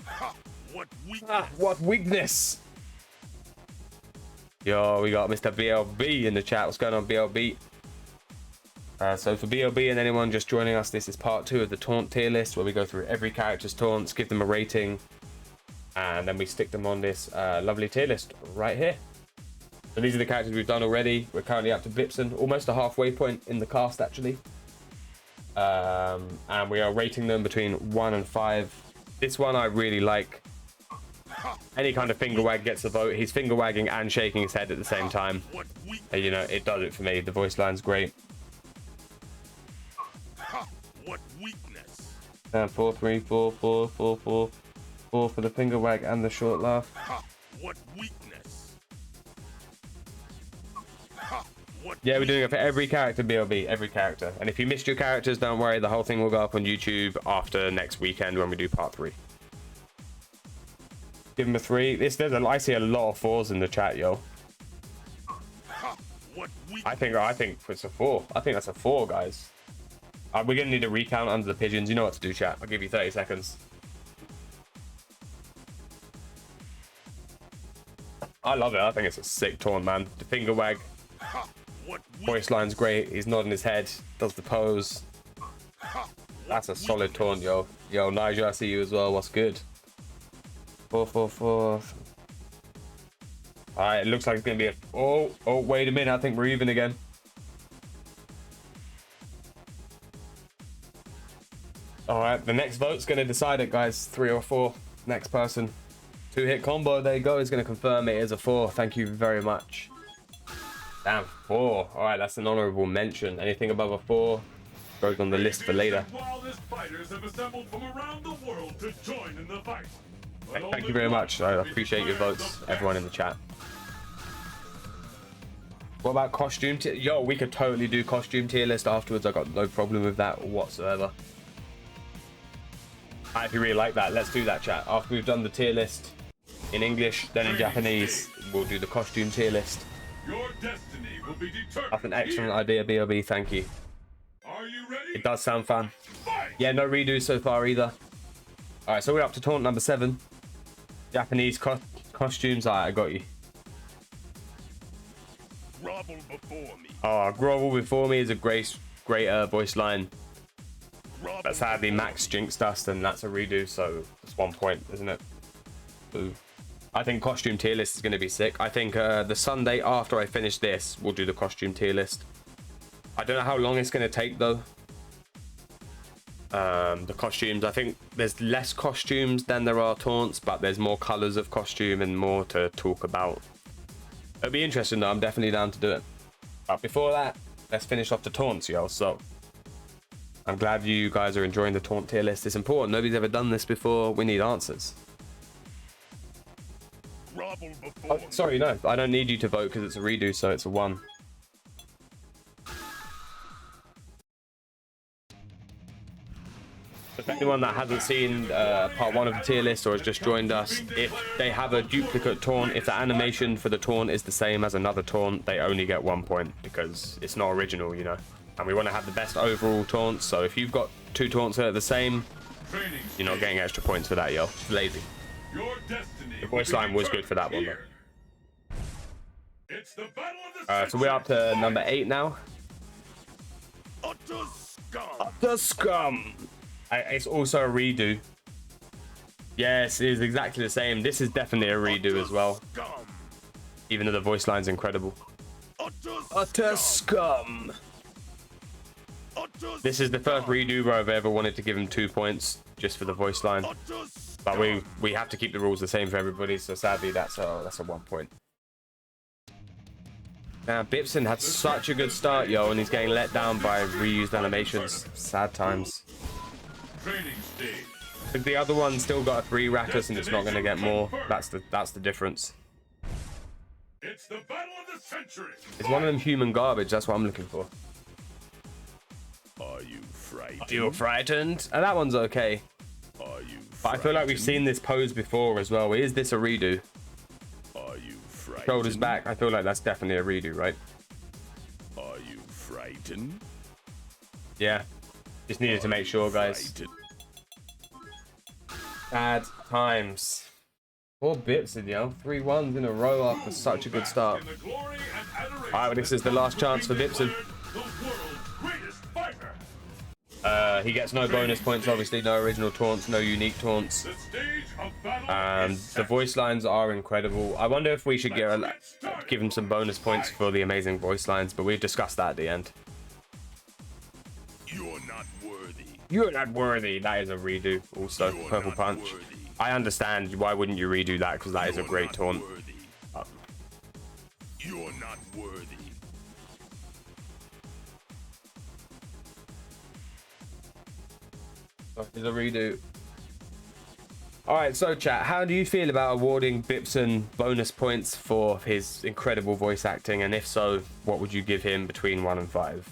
Ha! What weak. Ah, what weakness. Yo, we got Mr. BLB in the chat. What's going on, BLB? So for BLB and anyone just joining us, this is part 2 of the taunt tier list, where we go through every character's taunts, give them a rating, and then we stick them on this lovely tier list right here. So these are the characters we've done already. We're currently up to Blipson, almost a halfway point in the cast actually. And we are rating them between 1 and 5. This one I really like. Any kind of finger wag gets a vote. He's finger wagging and shaking his head at the same time. What weak. And, you know, it does it for me. The voice line's great. Ha! What weakness. 4, 3, 4, 4, 4, 4. 4 for the finger wag and the short laugh. Ha! What weakness. Ha! What. Yeah, we're doing it for every character, BLB, every character. And if you missed your characters, don't worry, the whole thing will go up on YouTube after next weekend when we do part 3. Give him a 3. I see a lot of 4s in the chat, yo. Ha! What weak. I think it's a 4. I think that's a 4, guys. We're gonna need a recount under the pigeons. You know what to do, chat. I'll give you 30 seconds. I love it. I think it's a sick taunt, man. The finger wag. Ha! What weak. Voice line's great. He's nodding his head. Does the pose. Ha! That's a solid taunt, yo. Yo, Nigel, I see you as well. What's good? 4, 4, 4. Alright, it looks like it's gonna be a. Oh, wait a minute. I think we're even again. All right, the next vote's going to decide it, guys. 3 or 4. Next person. 2-hit combo. There you go. Is going to confirm it is a 4. Thank you very much. Damn, 4. All right, that's an honorable mention. Anything above a 4 goes on the list for later. Wildest fighters have assembled from around the world to join in the fight. Thank you very much. I appreciate your votes, everyone in the chat. What about costume tier? Yo, we could totally do costume tier list afterwards. I got no problem with that whatsoever. I actually really like that. Let's do that, chat. After we've done the tier list in English, then in Japanese, we'll do the costume tier list. Your destiny will be determined. That's an excellent idea, BOB. Thank you. Are you ready? It does sound fun. Fight! Yeah, no redo so far either. All right, so we're up to taunt number 7. Japanese costumes. All right, I got you. Grovel before me. Oh, grovel before me is a great voice line. Grovel But sadly, before Max me. jinxed us, and that's a redo, so it's 1 point, isn't it? Boo. I think costume tier list is going to be sick. I think the Sunday after I finish this, we'll do the costume tier list. I don't know how long it's going to take, though. The costumes, I think there's less costumes than there are taunts, but there's more colors of costume and more to talk about. It'll be interesting, though. I'm definitely down to do it. But before that, let's finish off the taunts, yo. So I'm glad you guys are enjoying the taunt tier list. It's important. Nobody's ever done this before. We need answers. Grovel before Oh, sorry, no. I don't need you to vote because it's a redo, so it's a 1. If anyone that hasn't seen part 1 of the tier list or has just joined us, if they have a duplicate taunt, if the animation for the taunt is the same as another taunt, they only get 1 point because it's not original, you know. And we want to have the best overall taunts, so if you've got 2 taunts that are the same, Training you're not getting extra points for that, yo. It's lazy. Your destiny. The voice line was good for that one, though. here. It's the battle of the So we're up to number 8 now. utter scum. The Scum. It's also a redo. Yes, it is exactly the same. This is definitely a redo as well, Scum. even though the voice line's incredible. Utter Scum. Utter This is the first scum. redo where I've ever wanted to give him 2 points just for the voice line. Utter But scum. we have to keep the rules the same for everybody, so sadly that's a 1 point. Now Bipson had such a good start, yo, and he's getting let down by reused animations. Sad times. training stage. But the other one still got a 3 Ratus and it's not going to get more. That's the difference. It's the battle of the century. It's one of them human garbage. That's what I'm looking for. Are you frightened? You're frightened? And that one's okay. Are you But I feel like we've seen this pose before as well. Is this a redo? Are you frightened? Shoulders back. I feel like that's definitely a redo, right? Are you frightened? Yeah. Just needed to make sure, guys. Frightened? Bad times. 4 Bipson, yo. 3 1s in a row after such a good start. In the glory and adoration Alright, well, this is the last chance for Bipson. the world's greatest fighter. He gets no bonus points, obviously. No original taunts, no unique taunts. The stage of battle is The set. voice lines are incredible. I wonder if we should give him some bonus points for the amazing voice lines, but we've discussed that at the end. You're not worthy. You're not worthy. That is a redo. Also, You're Purple not Punch. worthy. I understand. Why wouldn't you redo that? Because that is a You're great not taunt. worthy. You're not worthy. It's a redo. Alright, so chat, how do you feel about awarding Bipson bonus points for his incredible voice acting? And if so, what would you give him between 1 and 5?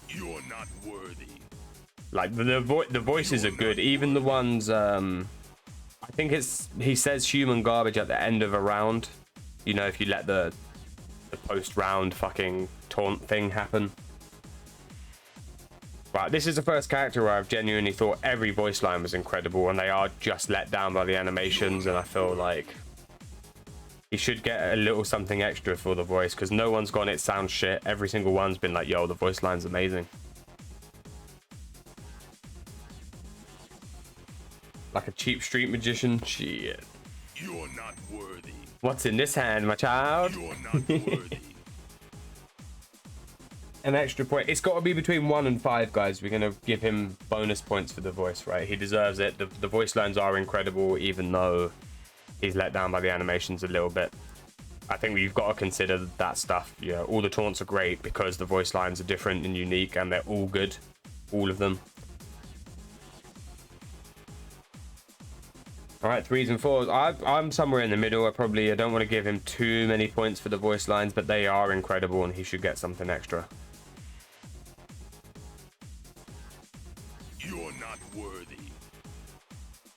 You're not worthy. Like, the voices are good. Even the ones, I think he says human garbage at the end of a round. You know, if you let the post-round fucking taunt thing happen. But this is the first character where I've genuinely thought every voice line was incredible, and they are just let down by the animations, and I feel like he should get a little something extra for the voice, because no one's gone, it sounds shit. Every single one's been like, yo, the voice line's amazing. Like a cheap street magician? Shit. You're not worthy. What's in this hand, my child? You're not worthy. an extra point. It's got to be between 1 and 5, guys. We're going to give him bonus points for the voice, right? He deserves it. The voice lines are incredible, even though he's let down by the animations a little bit. I think we've got to consider that stuff. You know, all the taunts are great because the voice lines are different and unique, and they're all good. All of them. All right, 3s and 4s. I'm somewhere in the middle. I don't want to give him too many points for the voice lines, but they are incredible, and he should get something extra. You're not worthy.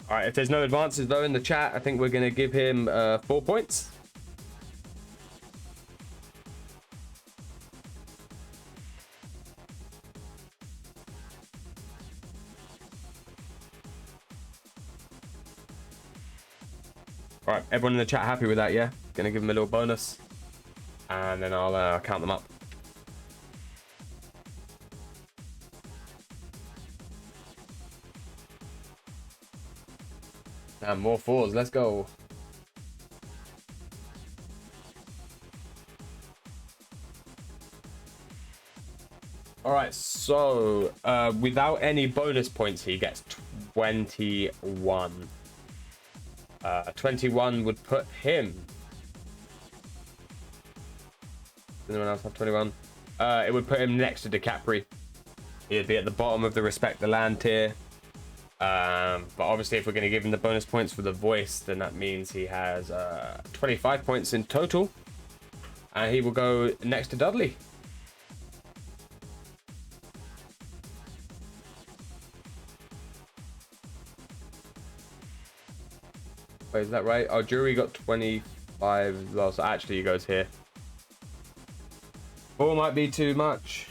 All right, if there's no advances though in the chat, I think we're going to give him 4 points. All right, everyone in the chat happy with that, yeah? Gonna give him a little bonus, and then I'll count them up. And more 4s, let's go. All right, so without any bonus points, he gets 21. 21 would put him. Does anyone else have 21? It would put him next to DiCaprio. He'd be at the bottom of the Respect the Land tier. But obviously, if we're going to give him the bonus points for the voice, then that means he has 25 points in total. And he will go next to Dudley. Wait, is that right? Oh, Jury got 25 as well, so actually he goes here. 4 might be too much.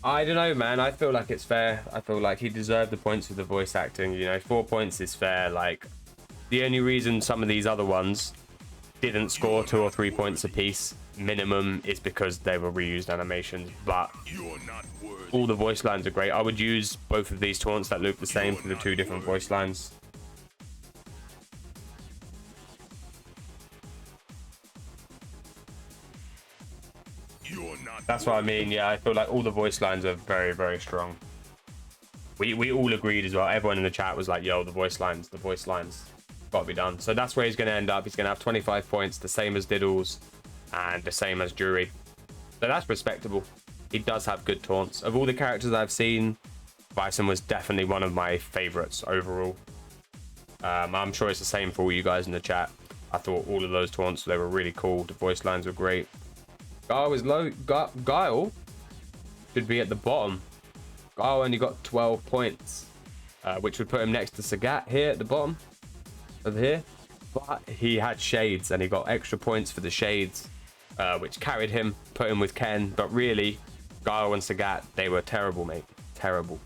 I don't know, man. I feel like it's fair. I feel like he deserved the points for the voice acting. You know, 4 points is fair. Like, the only reason some of these other ones didn't score 2 or 3 points apiece minimum is because they were reused animations. But all the voice lines are great. I would use both of these taunts that look the same for the 2 different voice lines. That's what I mean. Yeah, I feel like all the voice lines are very, very strong. We all agreed as well. Everyone in the chat was like, yo, the voice lines got to be done. So that's where he's going to end up. He's going to have 25 points, the same as Diddles and the same as Jury. So that's respectable. He does have good taunts. Of all the characters I've seen, Bison was definitely one of my favorites overall. I'm sure it's the same for all you guys in the chat. I thought all of those taunts, they were really cool. The voice lines were great. Guile is low. Guile should be at the bottom. Guile only got 12 points, which would put him next to Sagat here at the bottom of here. But he had shades and he got extra points for the shades, which carried him, put him with Ken. But really, Guile and Sagat, they were terrible, mate. Terrible.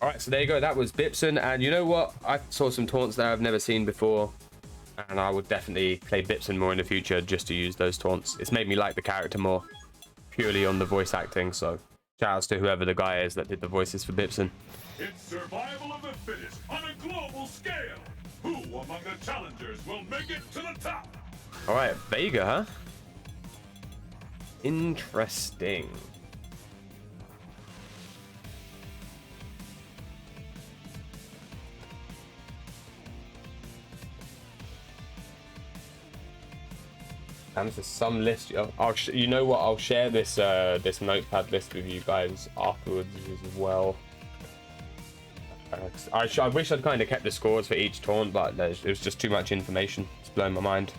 All right, so there you go. That was Bipson. And you know what? I saw some taunts there I've never seen before. And I would definitely play Bipson more in the future just to use those taunts. It's made me like the character more, purely on the voice acting. So shout outs to whoever the guy is that did the voices for Bipson. It's survival of the fittest on a global scale. Who among the challengers will make it to the top? All right, Vega, huh? Interesting. And there's some list. You know what? I'll share this this notepad list with you guys afterwards as well. I wish I'd kind of kept the scores for each taunt, but it was just too much information. It's blowing my mind.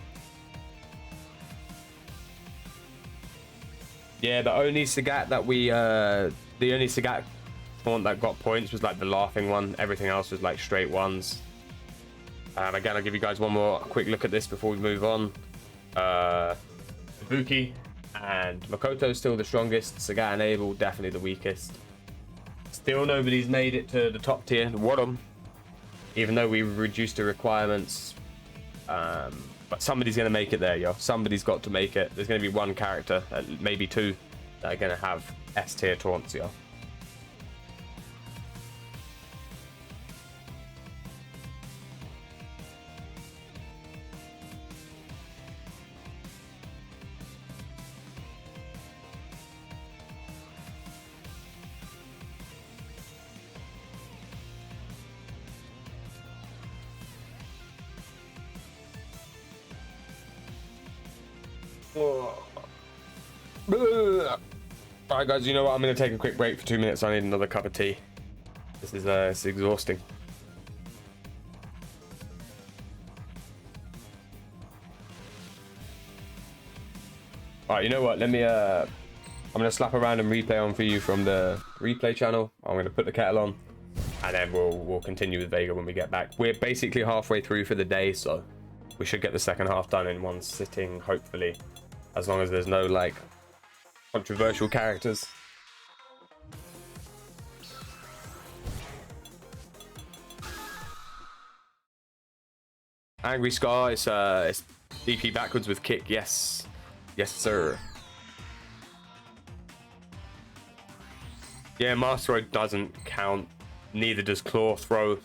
Yeah, the only Sagat that the only Sagat taunt that got points was like the laughing one. Everything else was like straight ones. Again, I'll give you guys one more quick look at this before we move on. Ibuki and Makoto still the strongest. Sagat and Abel definitely the weakest. Still nobody's made it to the top tier. Wadum, even though we reduced the requirements, but somebody's gonna make it there, yo. Somebody's got to make it. There's gonna be one character, maybe 2, that are gonna have S tier taunts, yo. Alright guys, you know what? I'm going to take a quick break for 2 minutes. I need another cup of tea. This is it's exhausting. Alright, you know what? Let me I'm going to slap a random replay on for you from the replay channel. I'm going to put the kettle on, and then we'll continue with Vega when we get back. We're basically halfway through for the day, so we should get the second half done in one sitting, hopefully, as long as there's no like controversial characters. Angry Scar, it's DP backwards with kick. Yes, yes sir. Yeah, Master Throw doesn't count, neither does Claw Throw.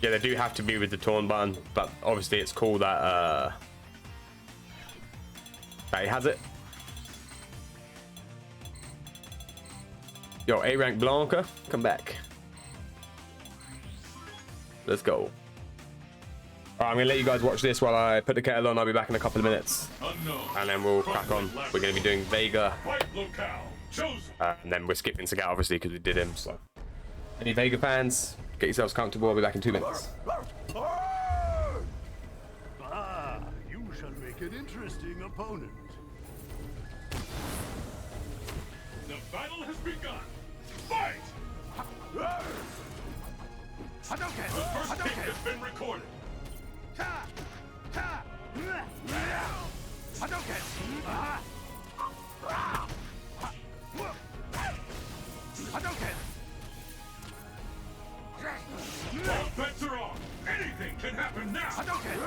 Yeah, they do have to be with the taunt button, but obviously it's cool that he has it. Yo, A rank Blanca, come back. Let's go. Alright, I'm gonna let you guys watch this while I put the kettle on. I'll be back in a couple of minutes, and then we'll crack on. We're gonna be doing Vega, and then we're skipping Sagat obviously because we did him. So, any Vega fans, get yourselves comfortable. I'll be back in 2 minutes. Ah, you shall make an interesting opponent. The battle has begun. Fight! Hadouken! The first kick has been recorded. Hadouken! Hadouken! All bets are off. Anything can happen now. Hadouken!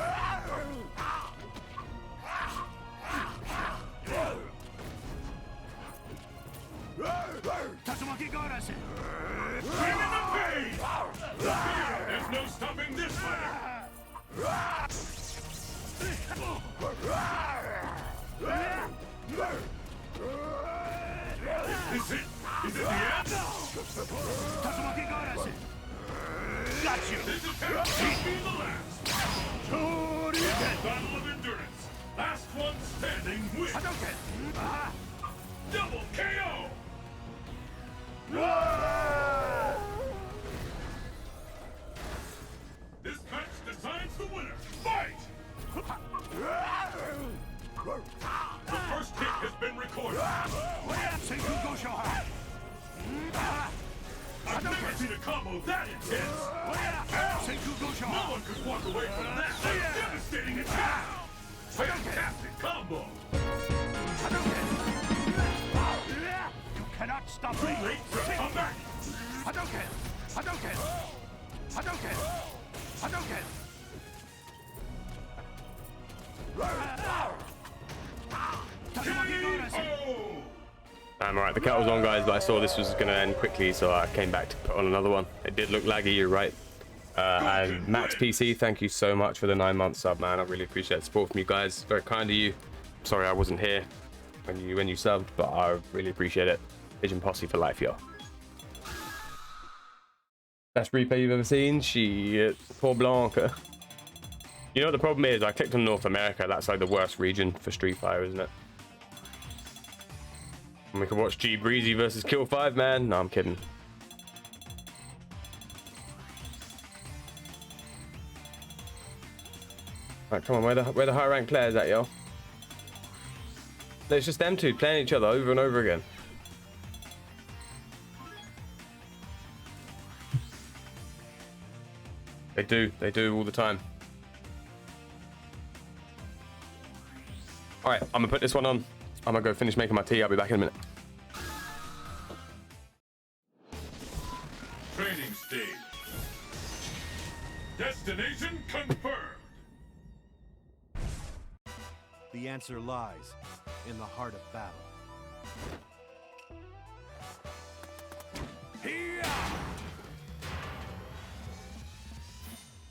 Tatsumaki Garase! Bring in the pain! There's no stopping this fighter. Is it the end? Tatsumaki Garase! Got you! This attempt may be the last. Battle of endurance. Last one standing wins. Hadouken! Double KO. This match decides the winner. Fight! The first hit has been recorded. I've never seen a combo that intense. No one could walk away from that. That's devastating attack. Fantastic combo. You cannot stop me! Too late to come back. Hadouken! Hadouken! Hadouken! Hadouken! Alright, the kettle's on guys, but I saw this was gonna end quickly, so I came back to put on another one. It did look laggy, you're right. And Max PC, thank you so much for the 9-month sub, man. I really appreciate the support from you guys. Very kind of you. Sorry I wasn't here when you subbed, but I really appreciate it. Pigeon Posse for life, yo. Best replay you've ever seen? She poor Blanca. You know what the problem is? I clicked on North America. That's like the worst region for Street Fighter, isn't it? And we can watch G Breezy versus Kill 5, man. No, I'm kidding. Right, come on, where the high rank players at, yo? It's just them two playing each other over and over again. They do all the time. Alright, I'm gonna put this one on. I'm gonna go finish making my tea. I'll be back in a minute. Training stage. Destination confirmed. The answer lies in the heart of battle.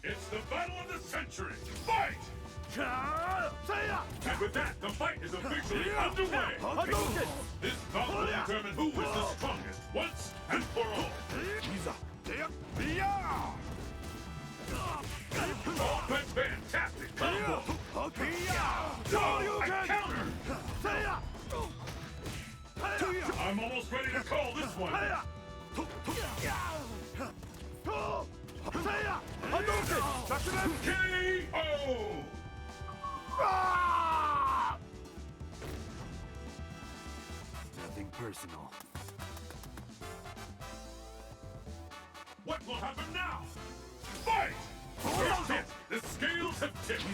It's the battle of the century. Fight! And with that, the fight is officially underway. This bout will determine who is the strongest once and for all. Oh, but fantastic combo! Oh, a counter! I'm almost ready to call this one. KO! Nothing personal. What will happen now? Fight! First hit, the scales have tipped.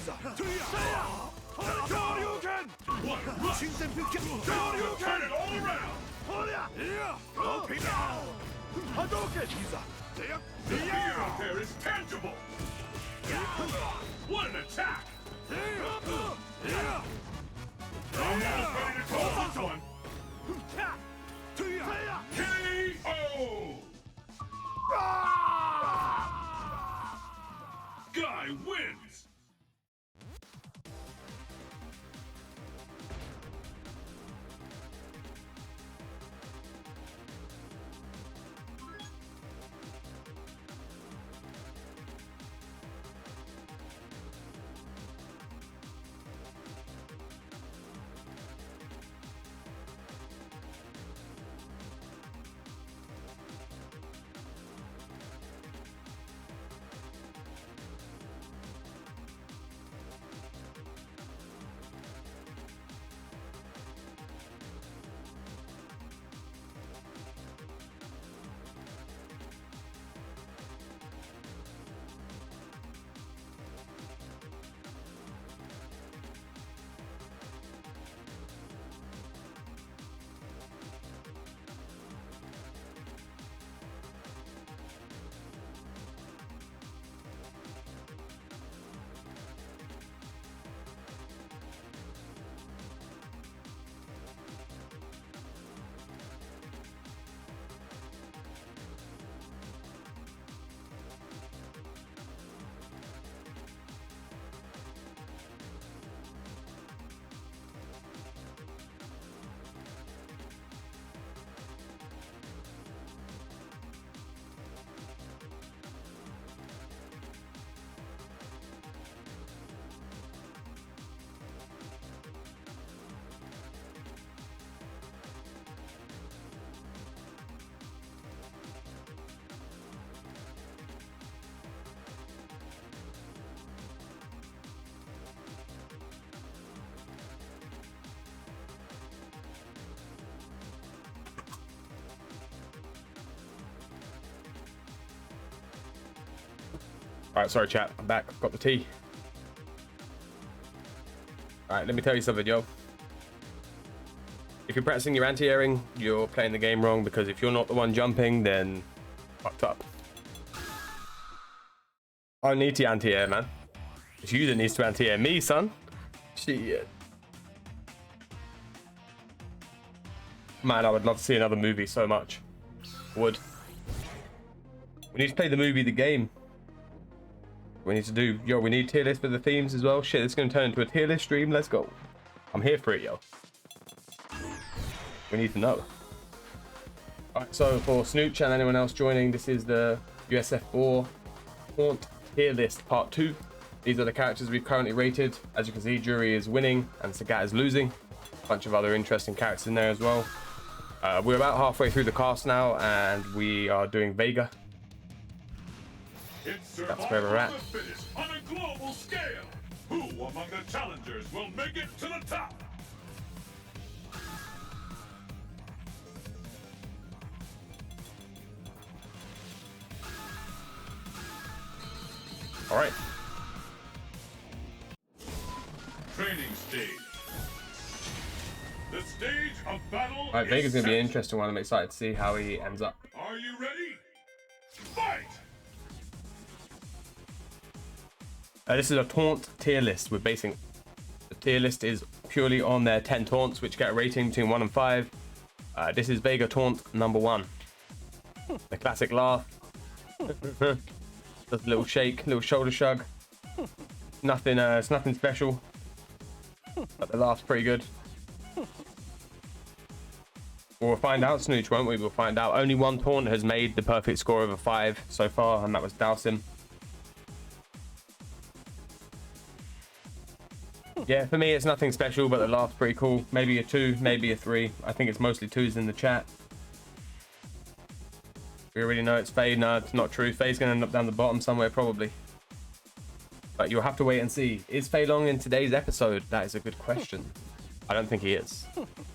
What a rush! Turn it all around! The fear out there is tangible! What an attack! I'm almost ready to call this one! KO! Guy wins! Alright, sorry chat, I'm back. I've got the tea. Alright, let me tell you something, yo. If you're practicing your anti-airing, you're playing the game wrong, because if you're not the one jumping, then fucked up. I need to anti-air, man. It's you that needs to anti-air me, son. Shit. Man, I would love to see another movie so much. Would. We need to play the movie, the game. We need to do, yo, we need tier list for the themes as well. Shit, it's going to turn into a tier list stream. Let's go. I'm here for it, yo. We need to know. Alright, so for Snooch and anyone else joining, this is the USF4 Taunt tier list part 2. These are the characters we've currently rated. As you can see, Jury is winning and Sagat is losing. A bunch of other interesting characters in there as well. We're about halfway through the cast now, and we are doing Vega. That's where we're at. On a global scale, who among the challengers will make it to the top? All right. Training stage. The stage of battle. All right, Vega's gonna be an interesting one. I'm excited to see how he ends up. Are you ready? Fight! This is a taunt tier list. We're basing the tier list is purely on their 10 taunts, which get a rating between 1 and 5. This is Vega taunt number 1. The classic laugh. Just a little shake, little shoulder shrug. Nothing. It's nothing special. But the laugh's pretty good. We'll find out, Snooch, won't we? We'll find out. Only one taunt has made the perfect score of a 5 so far, and that was Dowsin. Yeah, for me, it's nothing special, but the laugh's pretty cool. Maybe a 2, maybe a 3. I think it's mostly 2s in the chat. We already know it's Faye. No, it's not true. Faye's going to end up down the bottom somewhere, probably. But you'll have to wait and see. Is Faye Long in today's episode? That is a good question. I don't think he is.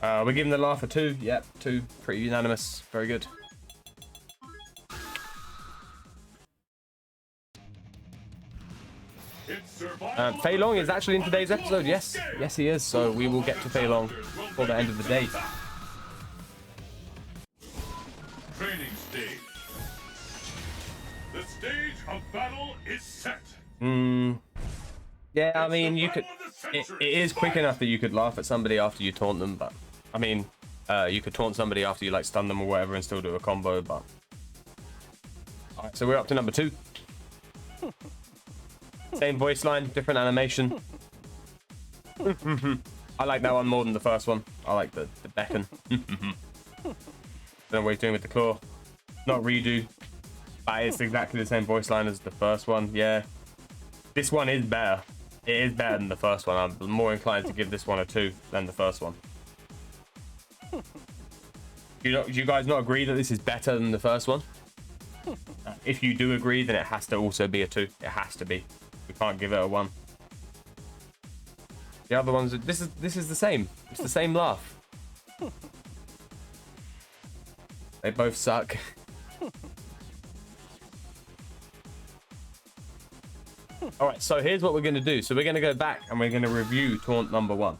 We're giving the laugh a 2. Yep, 2. Pretty unanimous. Very good. Fei Long is actually in today's episode. Yes, yes he is. So we will get to Fei Long for the end of the day. Training stage. The stage of battle is set. Yeah, I mean, you could. It is quick enough that you could laugh at somebody after you taunt them, but I mean, you could taunt somebody after you like stun them or whatever and still do a combo. But all right, so we're up to number 2. Same voice line, different animation. I like that one more than the first one. I like the beckon. Don't know what he's doing with the claw. Not redo. But it's exactly the same voice line as the first one. Yeah. This one is better. It is better than the first one. I'm more inclined to give this one a 2 than the first one. Do you guys not agree that this is better than the first one? If you do agree, then it has to also be a 2. It has to be. We can't give it a 1. The other ones, this is the same. It's the same laugh. They both suck. All right, so here's what we're going to do. So we're going to go back and we're going to review taunt number 1.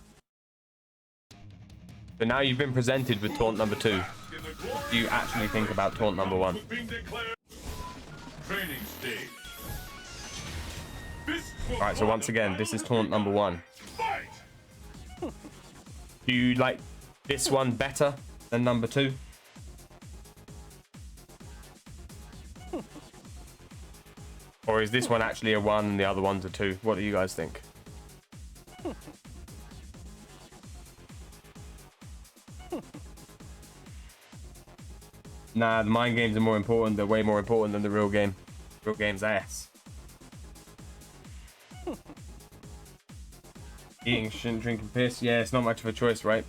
So now you've been presented with taunt number 2. What do you actually think about taunt number 1? Training stage. All right, so once again, this is taunt number 1. Do you like this one better than number 2? Or is this one actually a 1 and the other one's a 2? What do you guys think? Nah, the mind games are more important. They're way more important than the real game. Real game's ass. Eating shit, drinking piss. Yeah, it's not much of a choice, right?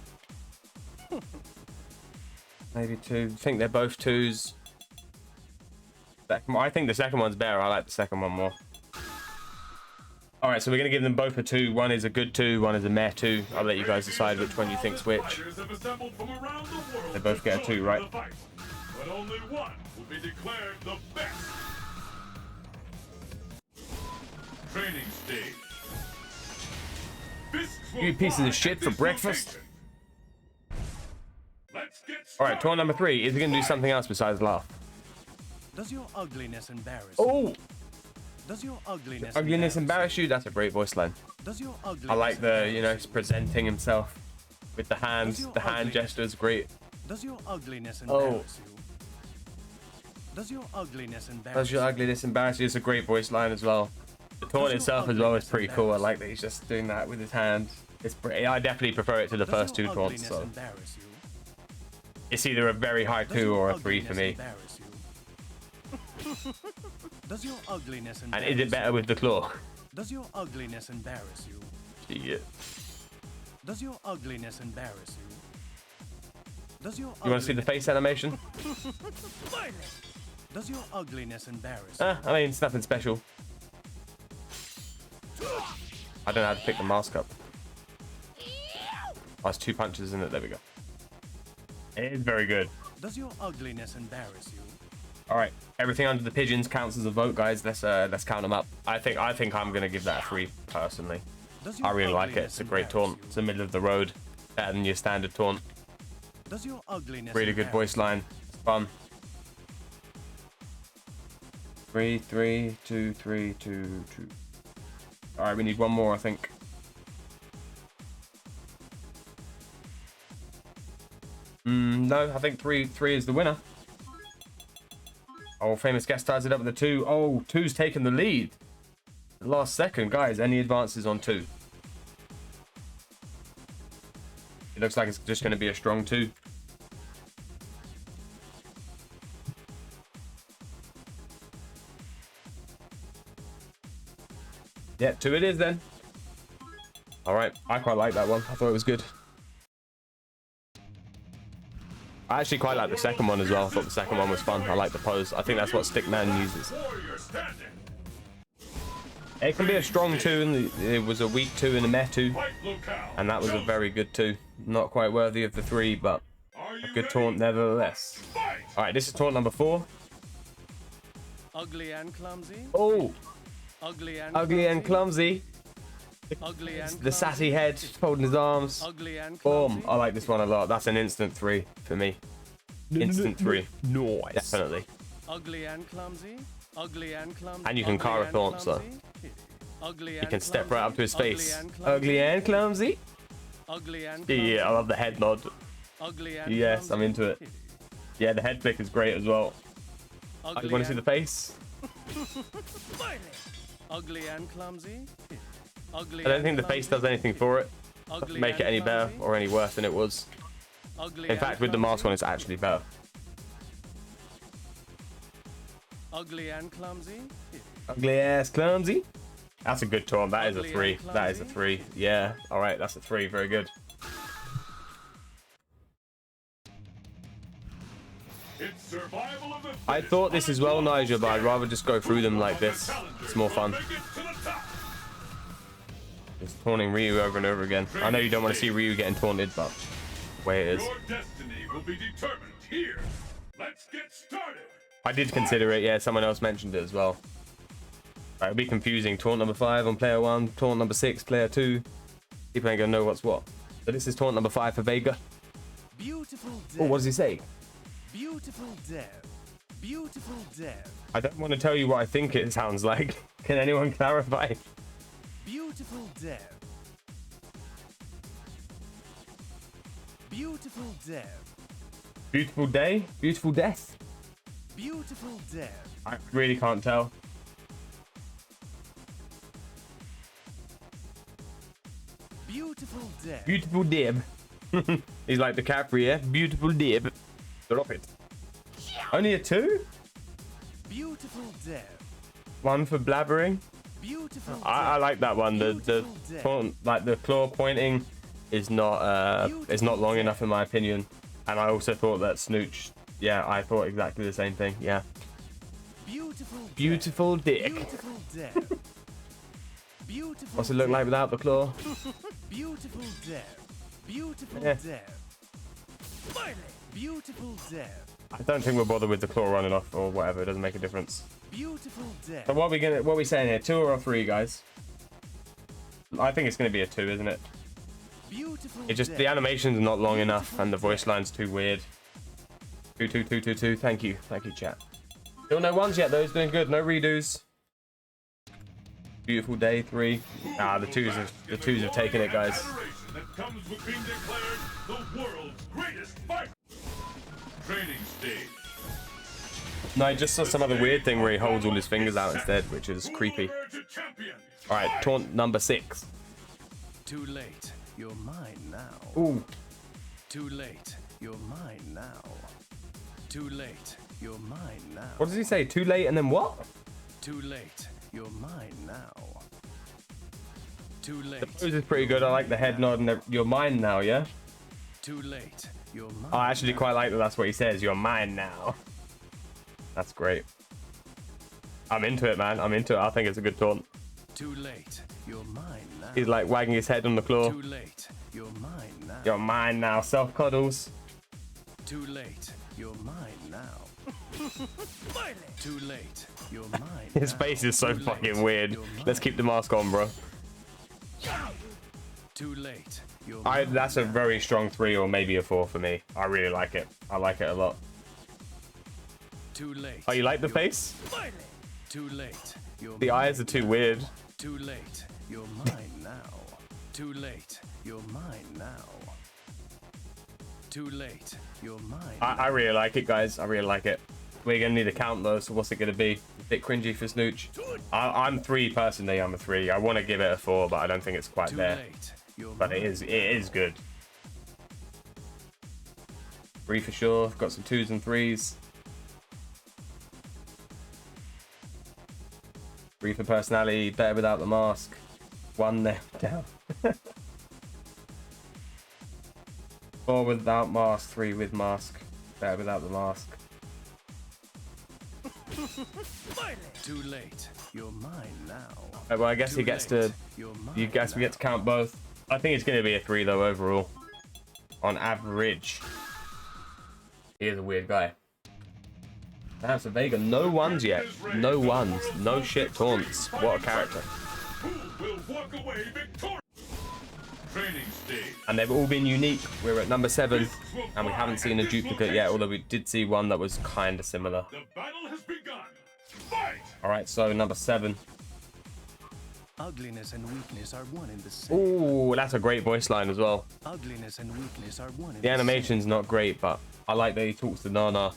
Maybe 2. I think they're both 2s. I think the second one's better. I like the second one more. All right, so we're going to give them both a 2. One is a good 2, one is a meh 2. I'll let you guys decide which one you think's which. They both get a 2, right? But only one will be declared the best. Training stage. You pieces of shit for breakfast. All right, taunt number 3. Is he going to do something else besides laugh? Does your ugliness embarrass Oh! you? Does your Ugliness embarrass you? That's a great voice line. Does your ugliness I like the, you know, he's presenting himself with the hands. The hand gesture is great. Does your ugliness embarrass you? Does your ugliness embarrass Does your ugliness embarrass you? It's a great voice line as well. The taunt itself as well is pretty cool. I like that he's just doing that with his hand. It's pretty, I definitely prefer it to the first 2 taunts. So it's either a very high 2 or a 3 for me. Does your ugliness and is it better with the claw? Does your ugliness embarrass you? Yeah. Does your ugliness embarrass you? Does your You want to see the face animation? Does your ugliness embarrass you? I mean, it's nothing special. I don't know how to pick the mask up. Oh, it's 2 punches in it. There we go. It is very good. Does your ugliness embarrass you? All right, everything under the pigeons counts as a vote, guys. Let's count them up. I think I'm gonna give that a 3 personally. I really like it. It's a great taunt. It's the middle of the road, better than your standard taunt. Does your ugliness really good voice line. It's fun. 3, 3, 2, 3, 2, 2. All right, we need one more, I think. No, I think 3 is the winner. Oh, famous guest ties it up with a 2. Oh, 2's taken the lead. Last second, guys. Any advances on 2? It looks like it's just going to be a strong 2. Yeah, 2 it is then. All right, I quite like that one. I thought it was good. I actually quite like the second one as well. I thought the second one was fun. I like the pose. I think that's what Stickman uses. It can be a strong 2, and it was a weak 2 and a meh 2. And that was a very good 2. Not quite worthy of the 3, but a good taunt nevertheless. All right, this is taunt number 4. Ugly and clumsy. Oh, Ugly and ugly and clumsy. Ugly and The sassy head, holding his arms. Ugly and Boom. clumsy. I like this one a lot. That's an instant 3 for me. Instant 3. Nice. Definitely. Ugly and clumsy. Ugly and clumsy. And you can Ugly Kara and taunt, so. clumsy. Ugly You and can step clumsy. right up to his Ugly face. and clumsy. Ugly and clumsy. Ugly and clumsy. Yeah, I love the head nod. Ugly and Yes, clumsy. I'm into it. Yeah, the head flick is great as well. Ugly You want to see and- the face? Ugly and clumsy. Ugly I don't and think the face clumsy. does anything for it. Ugly Make it and any better clumsy. or any worse than it was. Ugly In and fact, with the mask clumsy. one, it's actually better. Ugly and clumsy. Ugly ass clumsy. That's a good taunt. That is a Ugly 3. and That is a clumsy. 3. Yeah. All right, that's a 3. Very good. It's survival of the I thought this as well, Nigel, but I'd rather just go through them like this. It's more fun. Just taunting Ryu over and over again. I know you don't want to see Ryu getting taunted, but the way it is. Your destiny will be determined here. Let's get started. I did consider it, yeah. Someone else mentioned it as well. Right, it'll be confusing. Taunt number 5 on player 1, taunt number 6, player 2. People ain't gonna know what's what. So this is taunt number 5 for Vega. Beautiful Oh, what death. does he say? Beautiful death. Beautiful death. I don't want to tell you what I think it sounds like. Can anyone clarify? Beautiful death. Beautiful death. Beautiful day? Beautiful death? Beautiful death. I really can't tell. Beautiful death. Beautiful dib. He's like DiCaprio, yeah? Beautiful dib. Drop it. Only a 2? Beautiful death. 1 for blabbering. Beautiful death. I like that one. The Beautiful death. taunt, like the claw pointing is not long enough in my opinion. And I also thought that Snooch, yeah, I thought exactly the same thing. Yeah. Beautiful death. Beautiful dick. Beautiful death. Beautiful What's it look like without the claw? Beautiful death. Beautiful Yeah. death. Beautiful death. I don't think we'll bother with the claw running off or whatever. It doesn't make a difference. Beautiful death. So what are we saying here? 2 or 3, guys? I think it's going to be a 2, isn't it? Beautiful It just death. the animation's not long enough and the voice line's too weird. 2 2 2 2 2. Thank you, chat. Still no 1s yet. Those doing good. No redos. Beautiful day 3. Ah, the twos have taken it, guys. That comes with being declared the world's greatest fighter. Training stage. No, I just saw some other weird thing where he holds all his fingers out instead, which is creepy. Who will emerge a champion? All right, taunt number 6. Too late. You're mine now. Ooh. Too late. You're mine now. Too late. You're mine now. What does he say? Too late and then what? Too late. You're mine now. Too late. The pose is pretty good. I like the head nod and you're mine now, yeah? Too late. You're mine. I actually quite like that that's what he says. You're mine now. That's great. I'm into it, man. I'm into it. I think it's a good taunt. Too late. You're mine now. He's like wagging his head on the claw. Too late. You're mine now. You're mine now. Self cuddles. Too late. You're mine now. Too late. You're mine. His now. face is so Too late. fucking weird. You're Let's mine. keep the mask on, bro. Too late. You're That's a very strong 3 or maybe a 4 for me. I really like it. I like it a lot. Too late. Oh, you like the You're- face? Too late. You're The mine eyes are too now. weird. Too late. You're mine now. Too late. You're mine now. Too late. You're mine. I really like it, guys. I really like it. We're gonna need a count though, so what's it gonna be? A bit cringy for Snooch. I'm 3 personally. I'm a 3. I want to give it a 4, but I don't think it's quite there. But it is good. 3 for sure. Got some 2s and 3s. 3 for personality. Better without the mask. 1 there down. 4 without mask. 3 with mask. Better without the mask. Too late. You're mine now. Well, I guess he gets to. You guess we get to count both. I think it's going to be a 3 though overall. On average. He is a weird guy. That's a Vega. No ones yet. No ones. No shit taunts. What a character. Who will walk away victorious? Training stage. And they've all been unique. We're at number 7, and we haven't seen a duplicate yet, although we did see one that was kind of similar. The battle has begun. Fight! Alright, so number 7. Ugliness and weakness are one in the same. Ooh, that's a great voice line as well. Ugliness and weakness are one in The animation's not great, but I like that he talks to Nana.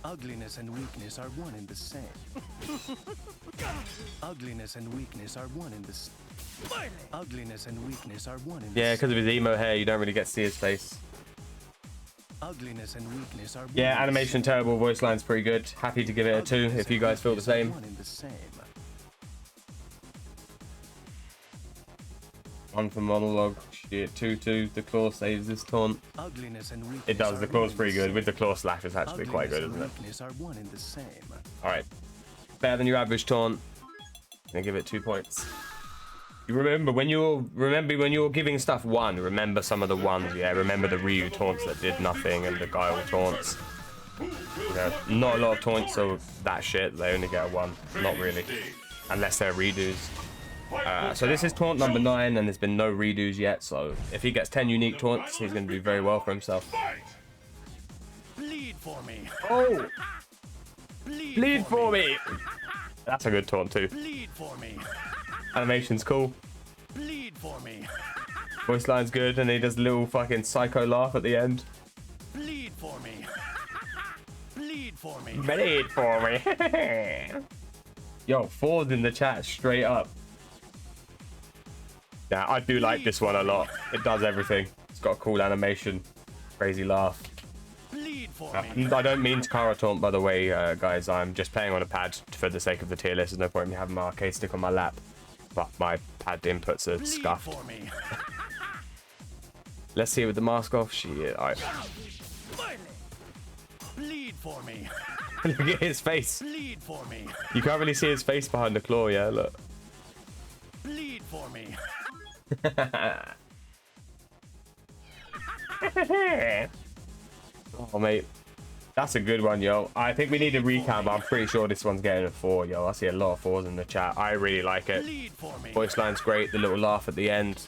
Ugliness and weakness are one in the same. Ugliness and weakness are one in the same. Ugliness and weakness are one in the Yeah, same. because of his emo hair, you don't really get to see his face. Ugliness and weakness are one Yeah, in the animation same. terrible, voice line's pretty good. Happy to give it a 2 Ugliness if you and guys feel the weakness are same. one in the same. 1 for monologue. Shit, 2-2. The claw saves this taunt. Ugliness and weakness It does. The are claw's one in pretty good. same. With the claw slash, it's actually quite good, Ugliness isn't and it? weakness are one in the same. Alright. Better than your average taunt. Gonna give it 2 points. You remember when you're giving stuff 1, remember some of the ones, yeah? Remember the Ryu taunts that did nothing and the Guile taunts. You know, not a lot of taunts, so that shit, they only get a 1. Not really. Unless they're redos. So this is taunt number 9, and there's been no redos yet, so if he gets 10 unique taunts, he's going to do very well for himself. Fight! Bleed for me. Oh! Bleed, Bleed for me! That's a good taunt too. Bleed for me. Animation's cool. Bleed for me. Voice line's good, and he does a little fucking psycho laugh at the end. Bleed for me. Bleed for me. Bleed for me. Yo, 4's in the chat straight up. Yeah, I do like this one a lot. It does everything. It's got a cool animation. Crazy laugh. Bleed for me. I don't mean to Kara taunt, by the way, guys. I'm just playing on a pad for the sake of the tier list. There's no point in me having my arcade stick on my lap. But my pad inputs are Bleed scuffed. for me. Let's see it with the mask off. Shit. All right. Bleed for me. Look at his face. Bleed for me. You can't really see his face behind the claw, yeah? Look. Bleed for me. Oh, mate. That's a good one, yo. I think we need a recap, but I'm pretty sure this one's getting a 4, yo. I see a lot of 4s in the chat. I really like it. Bleed for me. Voice line's great. The little laugh at the end.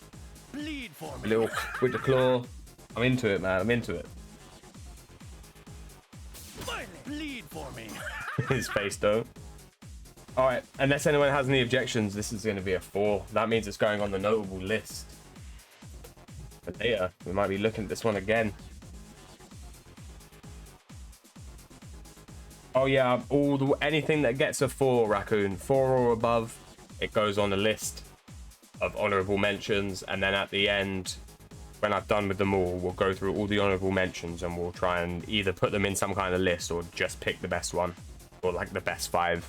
Bleed for A me. little with the claw. I'm into it, man. I'm into it. Bleed for me. His face, though. All right. Unless anyone has any objections, this is going to be a 4. That means it's going on the notable list. But later, we might be looking at this one again. Oh yeah, anything that gets a 4, Raccoon, 4 or above, it goes on a list of honorable mentions, and then at the end, when I've done with them all, we'll go through all the honorable mentions and we'll try and either put them in some kind of list or just pick the best one, or like the best 5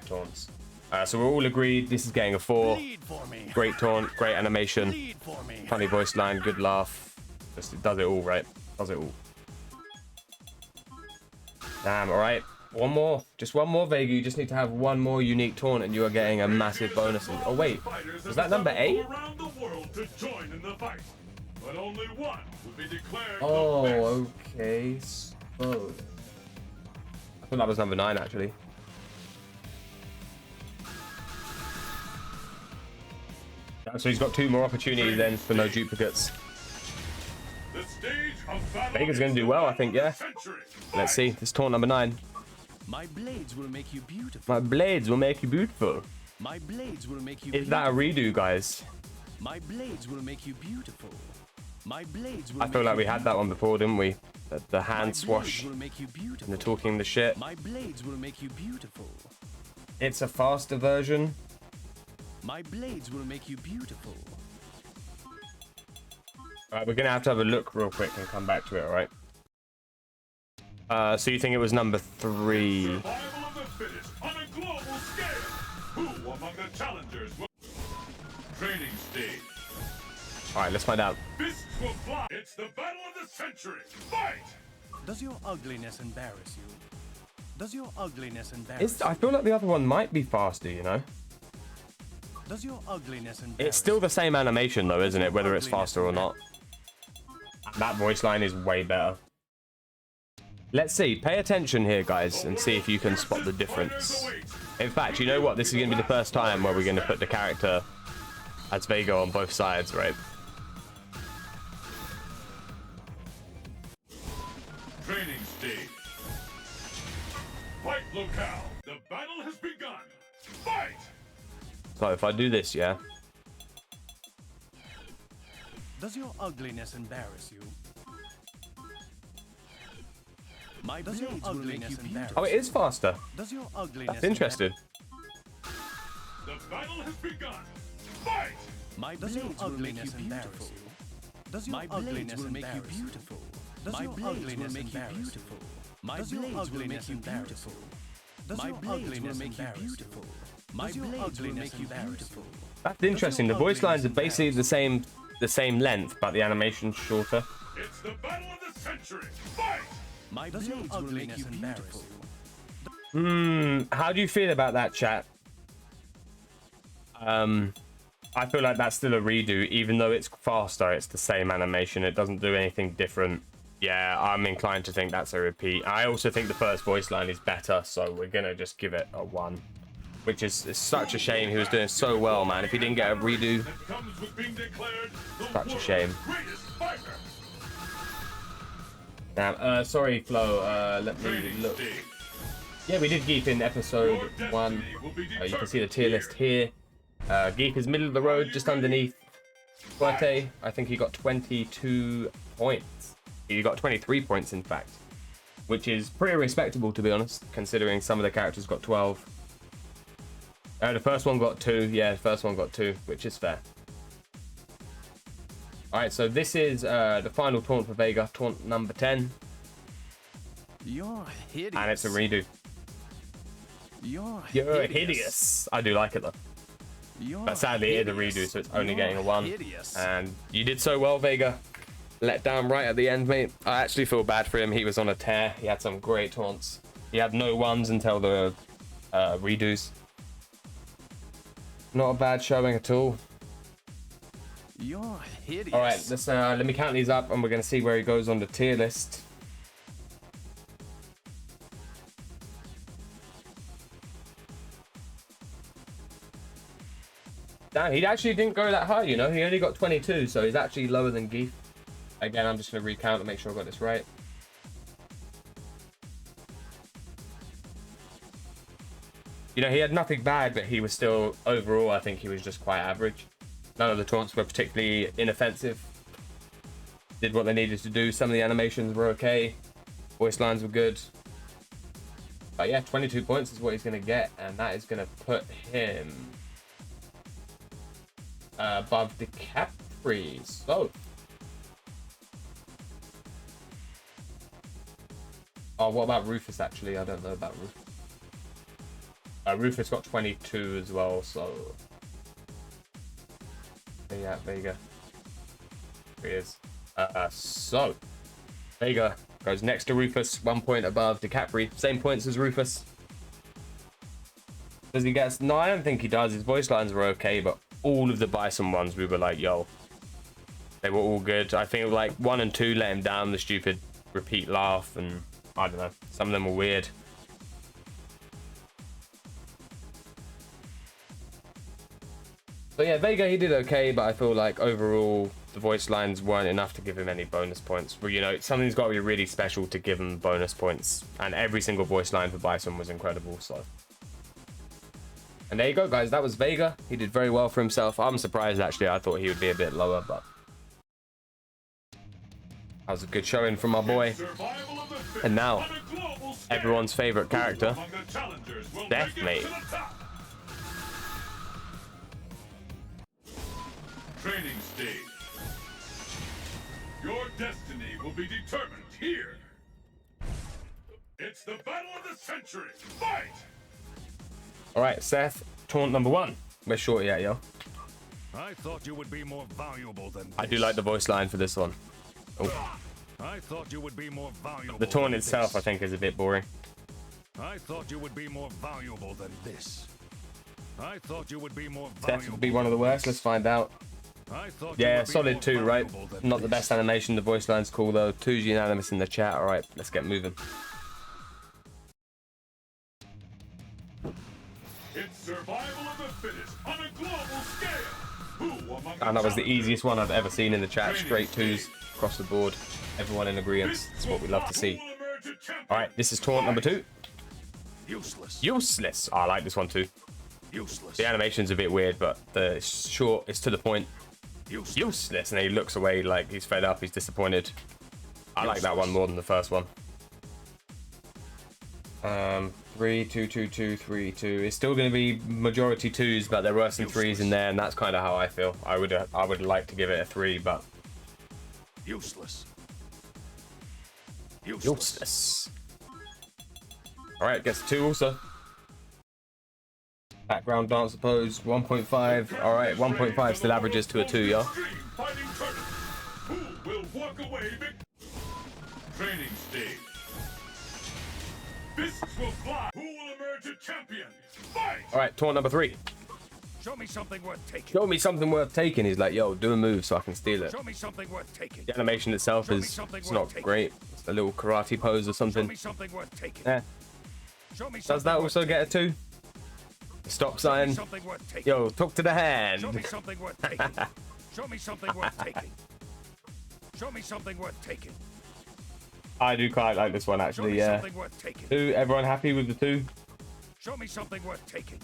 taunts. So we're all agreed this is getting a 4. Bleed for me. Great taunt, great animation, Bleed for me. funny voice line, good laugh. Just it does it all, right? Does it all. Damn, alright. One more. Just one more, Vega. You just need to have one more unique taunt and you are getting a massive bonus. Oh, wait. Was that number 8? Around the world to join in the fight, but only one will be declared the Oh, best. okay. So... I thought that was number 9, actually. So he's got 2 more opportunities then for no duplicates. The stage of battle Vega's going to is do well, I the think, yeah. century. Let's see. This is taunt number 9. My blades will make you beautiful. My blades will make you beautiful. My blades will make you Is that a beautiful. redo, guys? My blades will make you beautiful. My blades will I feel make like you we had that one before, didn't we? The My hand blades swash will make you and beautiful. the talking the shit. My blades will make you beautiful. It's a faster version. My blades will make you beautiful. Alright, we're gonna have to have a look real quick and come back to it, alright? So you think it was number 3? Survival of the fittest on a global scale. Who among the challengers will... Training stage. Alright, let's find out. Fists will fly. It's the battle of the century. Fight! Does your ugliness embarrass you? Does your ugliness embarrass I feel like the other one might be faster, you know? you? Does your ugliness embarrass It's still the same animation though, isn't it? Whether it's faster or not. That voice line is way better. Let's see. Pay attention here, guys, and see if you can spot the difference. In fact, you know what? This is going to be the first time where we're going to put the character as Vega on both sides, right? Training stage. Fight locale. The battle has begun. Fight! So if I do this, yeah? Does your ugliness embarrass you? My Does your blades will make ugliness you embarrass beautiful. Oh, it is faster. Does your ugliness That's interesting. The battle has begun. Fight! My Does your blades will make you ugliness embarrass beautiful. you? Does your My blades ugliness will make you embarrass you? beautiful. Does My your blades will ugliness make you embarrass you? beautiful. My Does your blades will ugliness make you embarrass beautiful. you? Does My your blades will ugliness make you embarrass you? beautiful. My Does your blades will ugliness make you embarrass you? beautiful. That's interesting. The voice lines are basically the same length, but the animation's shorter. It's the battle of the century. Fight! My Does your blades will make ugliness you embarrass beautiful. you? How do you feel about that, chat? I feel like that's still a redo, even though it's faster. It's the same animation. It doesn't do anything different. Yeah, I'm inclined to think that's a repeat. I also think the first voice line is better, so we're gonna just give it a 1, which is such a shame. He was doing so well, man. If he didn't get a redo, That comes with being declared the such a world's shame. greatest fighter. Now, sorry, Flo. Let me Training look. stage. Yeah, we did Geef in episode 1. You can see the tier list here. Geef is middle of the road, just underneath Fuerte. I think he got 22 points. He got 23 points, in fact, which is pretty respectable, to be honest, considering some of the characters got 12. The first one got 2. Yeah, the first one got 2, which is fair. Alright, so this is the final taunt for Vega, taunt number 10, You're hideous. and it's a redo. You're hideous. I do like it though. You're But sadly, it is a hideous. redo, so it's only getting a 1. Hideous. And you did so well, Vega. Let down right at the end, mate. I actually feel bad for him. He was on a tear. He had some great taunts. He had no 1s until the redos. Not a bad showing at all. You're hideous. All right, let's let me count these up, and we're gonna see where he goes on the tier list. Damn, he actually didn't go that high, you know. He only got 22, so he's actually lower than Geef. Again, I'm just gonna recount to make sure I got this right. You know, he had nothing bad, but he was still, overall, I think he was just quite average. None of the taunts were particularly inoffensive. Did what they needed to do. Some of the animations were okay. Voice lines were good. But yeah, 22 points is what he's going to get, and that is going to put him above DiCaprio. So, oh, what about Rufus, actually? I don't know about Rufus. Rufus got 22 as well, so yeah, Vega. Here he is. So Vega goes next to Rufus, 1 point above DiCaprio, same points as Rufus. Does he get? No, I don't think he does. His voice lines were okay, but all of the Bison ones, we were like, yo, they were all good. I think like 1 and 2 let him down, the stupid repeat laugh, and I don't know, some of them were weird. So yeah, Vega, he did okay, but I feel like overall the voice lines weren't enough to give him any bonus points. Well, you know, something's got to be really special to give him bonus points, and every single voice line for Bison was incredible. So, and there you go, guys. That was Vega. He did very well for himself. I'm surprised, actually. I thought he would be a bit lower, but That was a good showing from my boy. Survival of the fittest And now, on a global scale. everyone's favorite character, Who among the challengers will Death make it Mate. to the top? Training stage. Your destiny will be determined here. It's the battle of the century. Fight! All right, Seth, taunt number 1. Where's Shorty at, yo? I thought you would be more valuable than this. I do like the voice line for this one. Oh. I thought you would be more valuable. The taunt than itself, this. I think, is a bit boring. I thought you would be more valuable than this. I thought you would be more Seth valuable. would be one of the worst. Let's find out. I thought you Yeah, would be solid more 2, right? valuable than Not the this. best animation. The voice line's cool, though. 2's unanimous in the chat. All right, let's get moving. It's survival of the fittest on a global scale. Who among And that was the challengers easiest one I've ever seen in the chat. Straight 2's across the board. Everyone in agreement. This That's what we love to see. will emerge a champion. All right, this is taunt number 2. Useless. Useless. Oh, I like this one too. Useless. The animation's a bit weird, but the short, it's to the point. Useless. Useless, and he looks away like he's fed up, he's disappointed. I like that one more than the first one. 3, 2, 2, 2, 3, 2. It's still going to be majority 2's, but there were some 3's in there, and that's kind of how I feel. I would like to give it a 3, but Useless. useless. All right, gets 2 also. Background dancer pose 1.5. All right, 1.5 still averages to a 2, yo. Fighting tournament. Who will walk away training stage. Fists will fly. Who will emerge a champion? Fight! All right, taunt number 3. Show me something worth taking. Show me something worth taking. He's like, yo, do a move so I can steal it. Show me something worth taking. The animation itself is it's not great. It's a little karate pose or Show something. me something worth taking. Yeah. Show me Does something that worth also get a 2? Stop sign. something worth taking. Yo, talk to the Show me hand. something worth taking. Show me something worth taking. Show me something worth taking. I do quite like this one Show actually. me Yeah. something worth taking. 2. Everyone happy with the 2? Show me something worth taking.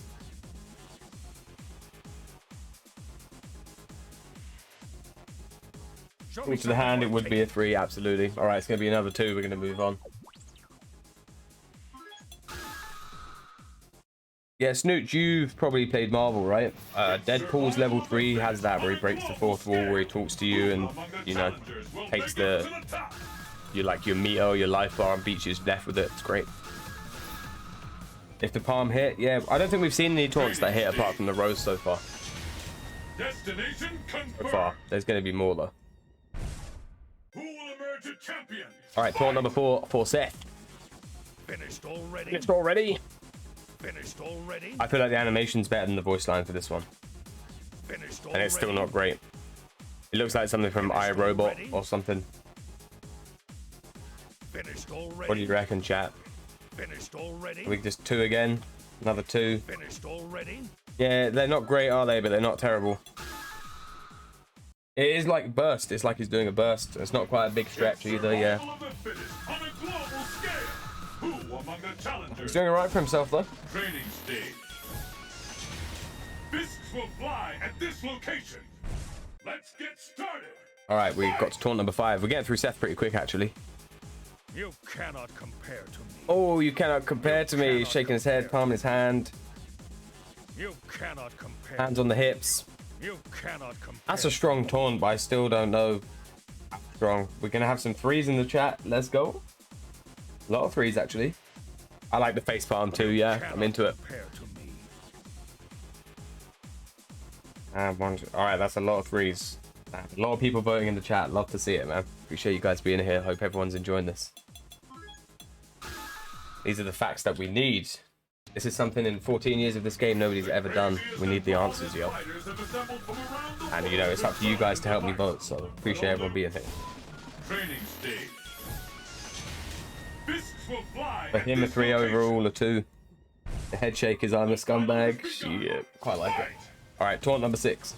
Show me Talk to the hand. It something would worth be a taking. 3. Absolutely. All right, it's gonna be another 2. We're gonna move on. Yeah, Snooch, you've probably played Marvel, right? Deadpool's level 3 has that where he breaks the 4th wall, where he talks to you and, you know, takes your meter or your life bar and beats you to death with it. It's great. If the palm hit, yeah, I don't think we've seen any taunts that hit apart from the rose so far. Destination confirmed. So far, there's going to be more though. Who will emerge a champion? All right, taunt number 4 for Seth. Finished already. Finished already. Finished already. I feel like the animation's better than the voice line for this one, Finished and already. it's still not great. It looks like something from iRobot or something. Finished already. What do you reckon, chat? Finished already. We just 2 again, another 2. Finished already. Yeah, they're not great, are they? But they're not terrible. It is like burst. It's like he's doing a burst. It's not quite a big stretch either. Yeah, Survival of the fittest on a global scale. Who among the challengers? he's doing alright for himself though. Training stage. Fists will fly at this location. Let's get started. All right, we got to taunt number 5. We're getting through Seth pretty quick actually. You cannot compare to me. Oh, you cannot compare to me. He's shaking his head, palm in his hand, You cannot compare. hands on the hips. You cannot compare. That's a strong taunt, but I still don't know how strong. We're gonna have some 3's in the chat. Let's go. A lot of 3's actually. I like the face palm too. Yeah, I'm into it. Compare to me. All right, that's a lot of 3's. A lot of people voting in the chat. Love to see it, man. Appreciate you guys being here. Hope everyone's enjoying this. These are the facts that we need. This is something in 14 years of this game nobody's ever done. We need the answers, yo. Fighters have assembled from around the And you know, it's up to you guys to help me vote. So appreciate everyone being here. training stage. Fists will fly. For at him, a this 3 location. overall, a 2. The head shake is I'm a scumbag. Shit, quite like it. All right, taunt number 6.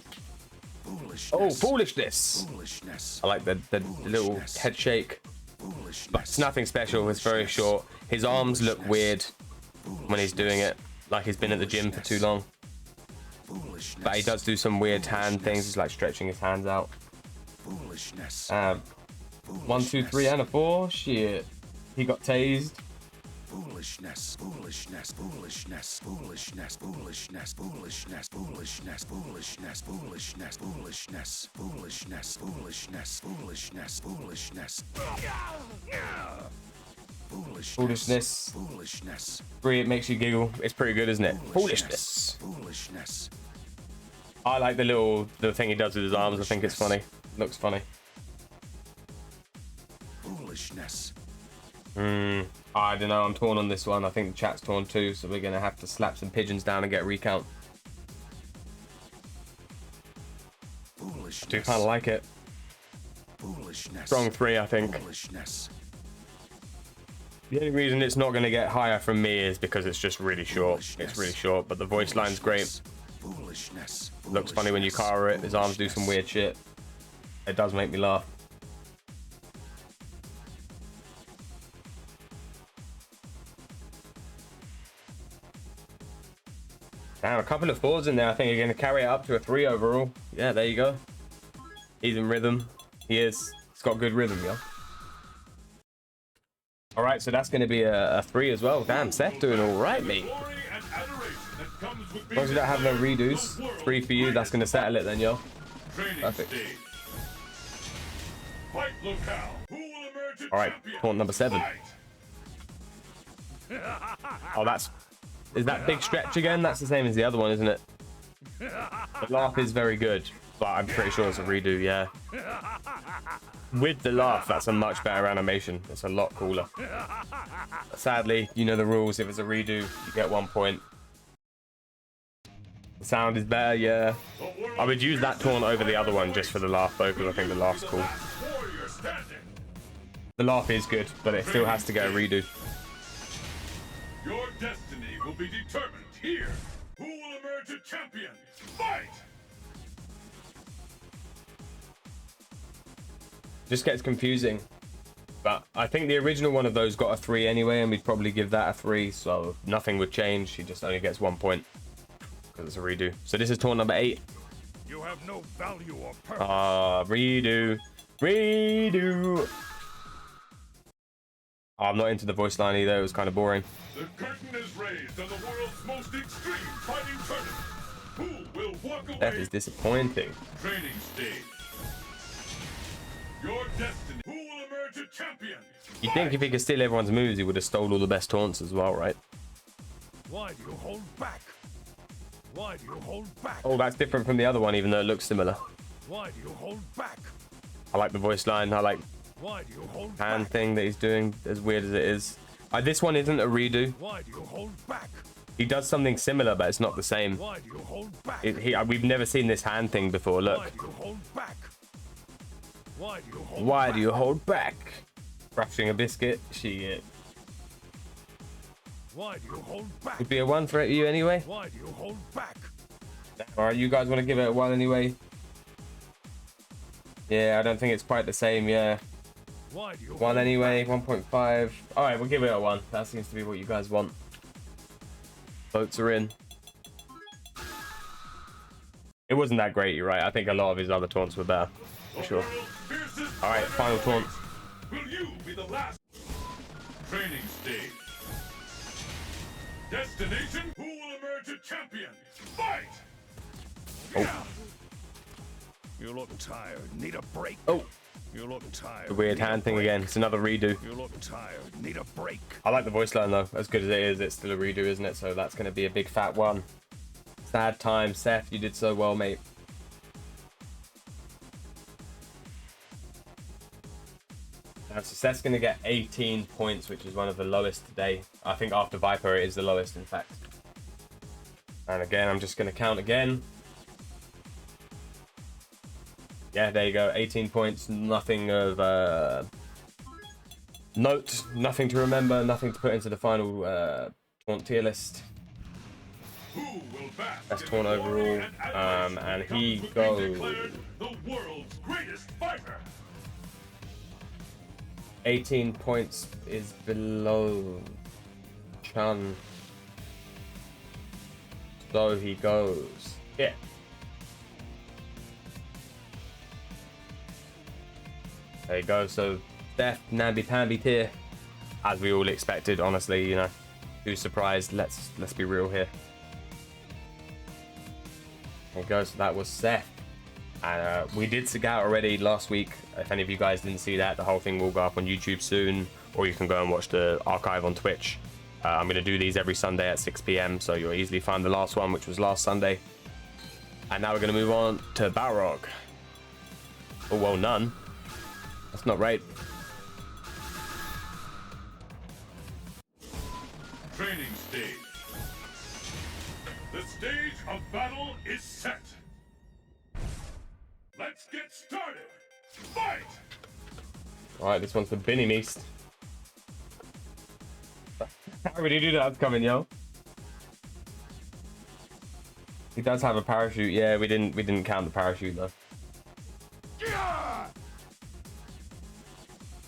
Foolishness. Oh, foolishness. Foolishness. I like the little head shake. Foolishness. But it's nothing special. It's very short. His arms look weird when he's doing it, like he's been at the gym for too long. Foolishness. But he does do some weird hand things. He's like stretching his hands out. Foolishness. 1, 2, 3, and a 4. Shit. He got tased. Foolishness, foolishness, foolishness, foolishness, foolishness, foolishness, foolishness, foolishness, foolishness, foolishness, foolishness, foolishness, foolishness, foolishness. Foolishness. Foolishness. 3, it makes you giggle. It's pretty good, isn't it? Foolishness. Foolishness. I like the thing he does with his arms. I think it's funny. Looks funny. Foolishness. I don't know. I'm torn on this one. I think the chat's torn too, so we're gonna have to slap some pigeons down and get a recount. Foolishness. Do kind of like it. Foolishness. Strong 3, I think. Foolishness. The only reason it's not gonna get higher from me is because it's just really short. It's really short, but the voice line's great. Foolishness. Looks funny when you cover it. His arms do some weird shit. It does make me laugh. Damn, a couple of 4s in there. I think you're going to carry it up to a 3 overall. Yeah, there you go. He's in rhythm. He is. He's got good rhythm, yo. All right, so that's going to be a 3 as well. Damn, Seth doing all right, mate. As long as you don't have no redos. 3 for you. That's going to settle it then, yo. Perfect. All right, taunt number 7. Oh, that's... Is that big stretch again? That's the same as the other one, isn't it? The laugh is very good, but I'm pretty sure it's a redo, yeah. With the laugh, that's a much better animation. It's a lot cooler. Sadly, you know the rules. If it's a redo, you get 1 point. The sound is better, yeah. I would use that taunt over the other one just for the laugh, though, because I think the laugh's cool. The laugh is good, but it still has to get a redo. Your destiny will be determined here. Who will emerge a champion? Fight! Just gets confusing. But I think the original one of those got a 3 anyway, and we'd probably give that a 3, so nothing would change. He just only gets 1 point because it's a redo. So this is taunt number 8. You have no value or purpose. Redo. Redo. I'm not into the voice line either. It was kind of boring. The curtain is raised on the world's most extreme fighting tournament. Who will walk away? That is disappointing. Training stage. Your destiny. Who will emerge a champion? You'd think if he could steal everyone's moves, he would have stole all the best taunts as well, right? Why do you hold back? Why do you hold back? Oh, that's different from the other one, even though it looks similar. Why do you hold back? I like the voice line. I like Why do you hold hand back? thing that he's doing, as weird as it is. This one isn't a redo. Why do you hold back? He does something similar, but it's not the same. Why do you hold back? We've never seen this hand thing before. Look. Why do you hold back? Why do you hold Why back? do you hold back? Brushing a biscuit. Shit. Why do you hold back? Could be a 1 for you anyway. Why do you hold back? All right, you guys want to give it a 1 anyway? Yeah, I don't think it's quite the same. Yeah. Why do you 1 anyway, 1.5. All right, we'll give it a 1. That seems to be what you guys want. Votes are in. It wasn't that great, you're right. I think a lot of his other taunts were better, for sure. All right, final taunt. Will you be the last? Training stage. Destination. Who will emerge a champion? Fight! Oh. You look tired. Need a break? Oh. You look tired. The weird Need a hand thing break? again. It's another redo. You look tired. Need a break? I like the voice line though. As good as it is, it's still a redo, isn't it? So that's going to be a big fat 1. Sad time. Seth, you did so well, mate. So Seth's going to get 18 points, which is one of the lowest today. I think after Viper, it is the lowest, in fact. And again, I'm just going to count again. Yeah, there you go. 18 points. Nothing of note. Nothing to remember. Nothing to put into the final taunt tier list. Who will bask Best in taunt the overall. glory and adoration And that he comes with being goes declared the world's greatest fighter. 18 points is below Chun. So he goes. Yeah. There you go. So Steph, namby-pamby tier, as we all expected. Honestly, you know, who's surprised? Let's be real here. There you go. So that was Seth. And we did Scout already last week. If any of you guys didn't see that, the whole thing will go up on YouTube soon, or you can go and watch the archive on Twitch. I'm going to do these every Sunday at 6 p.m, so you'll easily find the last one, which was last Sunday. And now we're going to move on to Balrog. Oh, well, none. That's not right. Training stage. The stage of battle is set. Let's get started. Fight! Alright, this one's for Binny Meast. How would he do that? That's coming, yo. He does have a parachute. Yeah, we didn't count the parachute though. Yeah!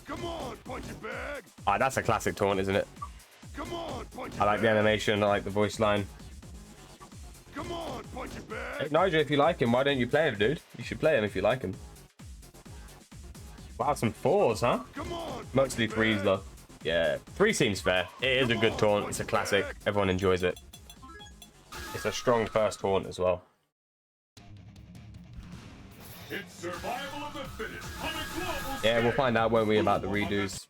Come on, punch it bag. Ah, that's a classic taunt, isn't it? Come on, punch it I like the bag. animation. I like the voice line. Come on, punch it Hey, bag. Nigel, if you like him, why don't you play him, dude? You should play him if you like him. Wow, some 4s, huh? Come on. Mostly 3s though. Yeah, 3 seems fair. It is a good taunt. It's a classic. Everyone enjoys it. It's a strong first taunt as well. It's survival of the fittest on a global Yeah, we'll scale. find out, won't we, Who about the among redos.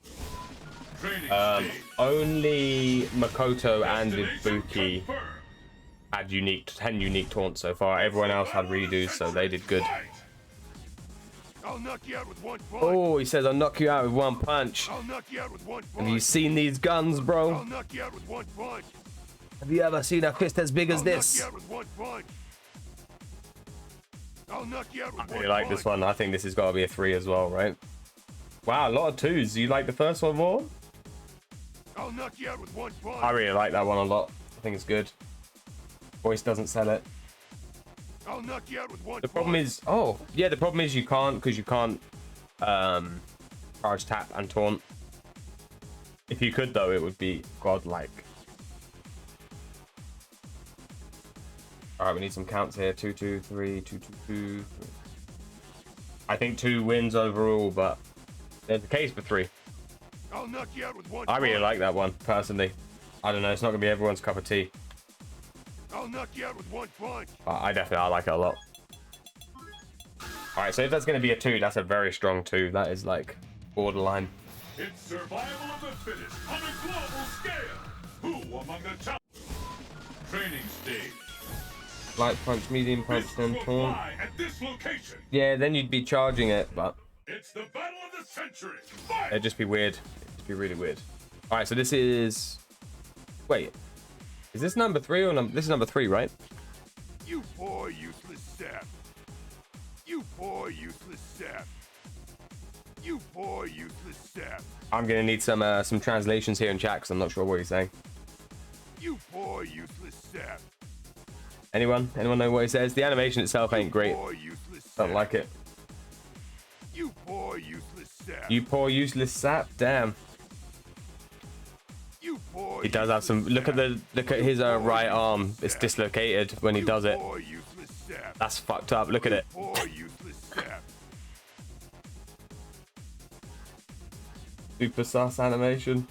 Training stage. Only Makoto and Destination Ibuki confirmed. had 10 unique taunts so far. Everyone else had redos, so they did good. Fight! I'll knock you out with one punch. Oh, he says, I'll knock you out with one punch. I'll knock you out with one punch. Have you seen these guns, bro? I'll knock you out with one punch. Have you ever seen a fist as big as I'll knock this? you out with one punch. I'll knock you out with I one really like punch. this one. I think this has got to be a 3 as well, right? Wow, a lot of 2s. You like the first one more? I'll knock you out with one punch. I really like that one a lot. I think it's good. Voice doesn't sell it. I'll knock you out with one The problem is, oh, yeah, the problem is you can't, because you can't charge tap and taunt. If you could, though, it would be godlike. All right, we need some counts here. 2, 2, 3, 2, 2, 2. I think 2 wins overall, but there's a case for 3. I'll knock you out with one I really punch. like that one, personally. I don't know, it's not going to be everyone's cup of tea, I'll knock you out with one punch. but I like it a lot. All right, so if that's going to be a 2, that's a very strong 2. That is, like, borderline. It's survival of the fittest on a global scale. Who among the top? Training stage. Light punch, medium punch, Fists then will taunt. fly at this location. Yeah, then you'd be charging it, but It's the battle of the century. Fight! it'd just be weird. It'd just be really weird. All right, so this is... Wait. Is this number 3 or this is number 3, right? You poor useless sap. You poor useless sap. You poor useless sap. I'm going to need some translations here in chat, because I'm not sure what he's saying. You poor useless sap. Anyone? Anyone know what he says? The animation itself ain't great. Poor useless sap. Don't like it. You poor useless sap. You poor useless sap. Damn. You poor He does have some. Look at his right arm. It's dislocated when he does it. Poor useless sap. That's fucked up. Look at it. Poor useless sap. Super sus animation.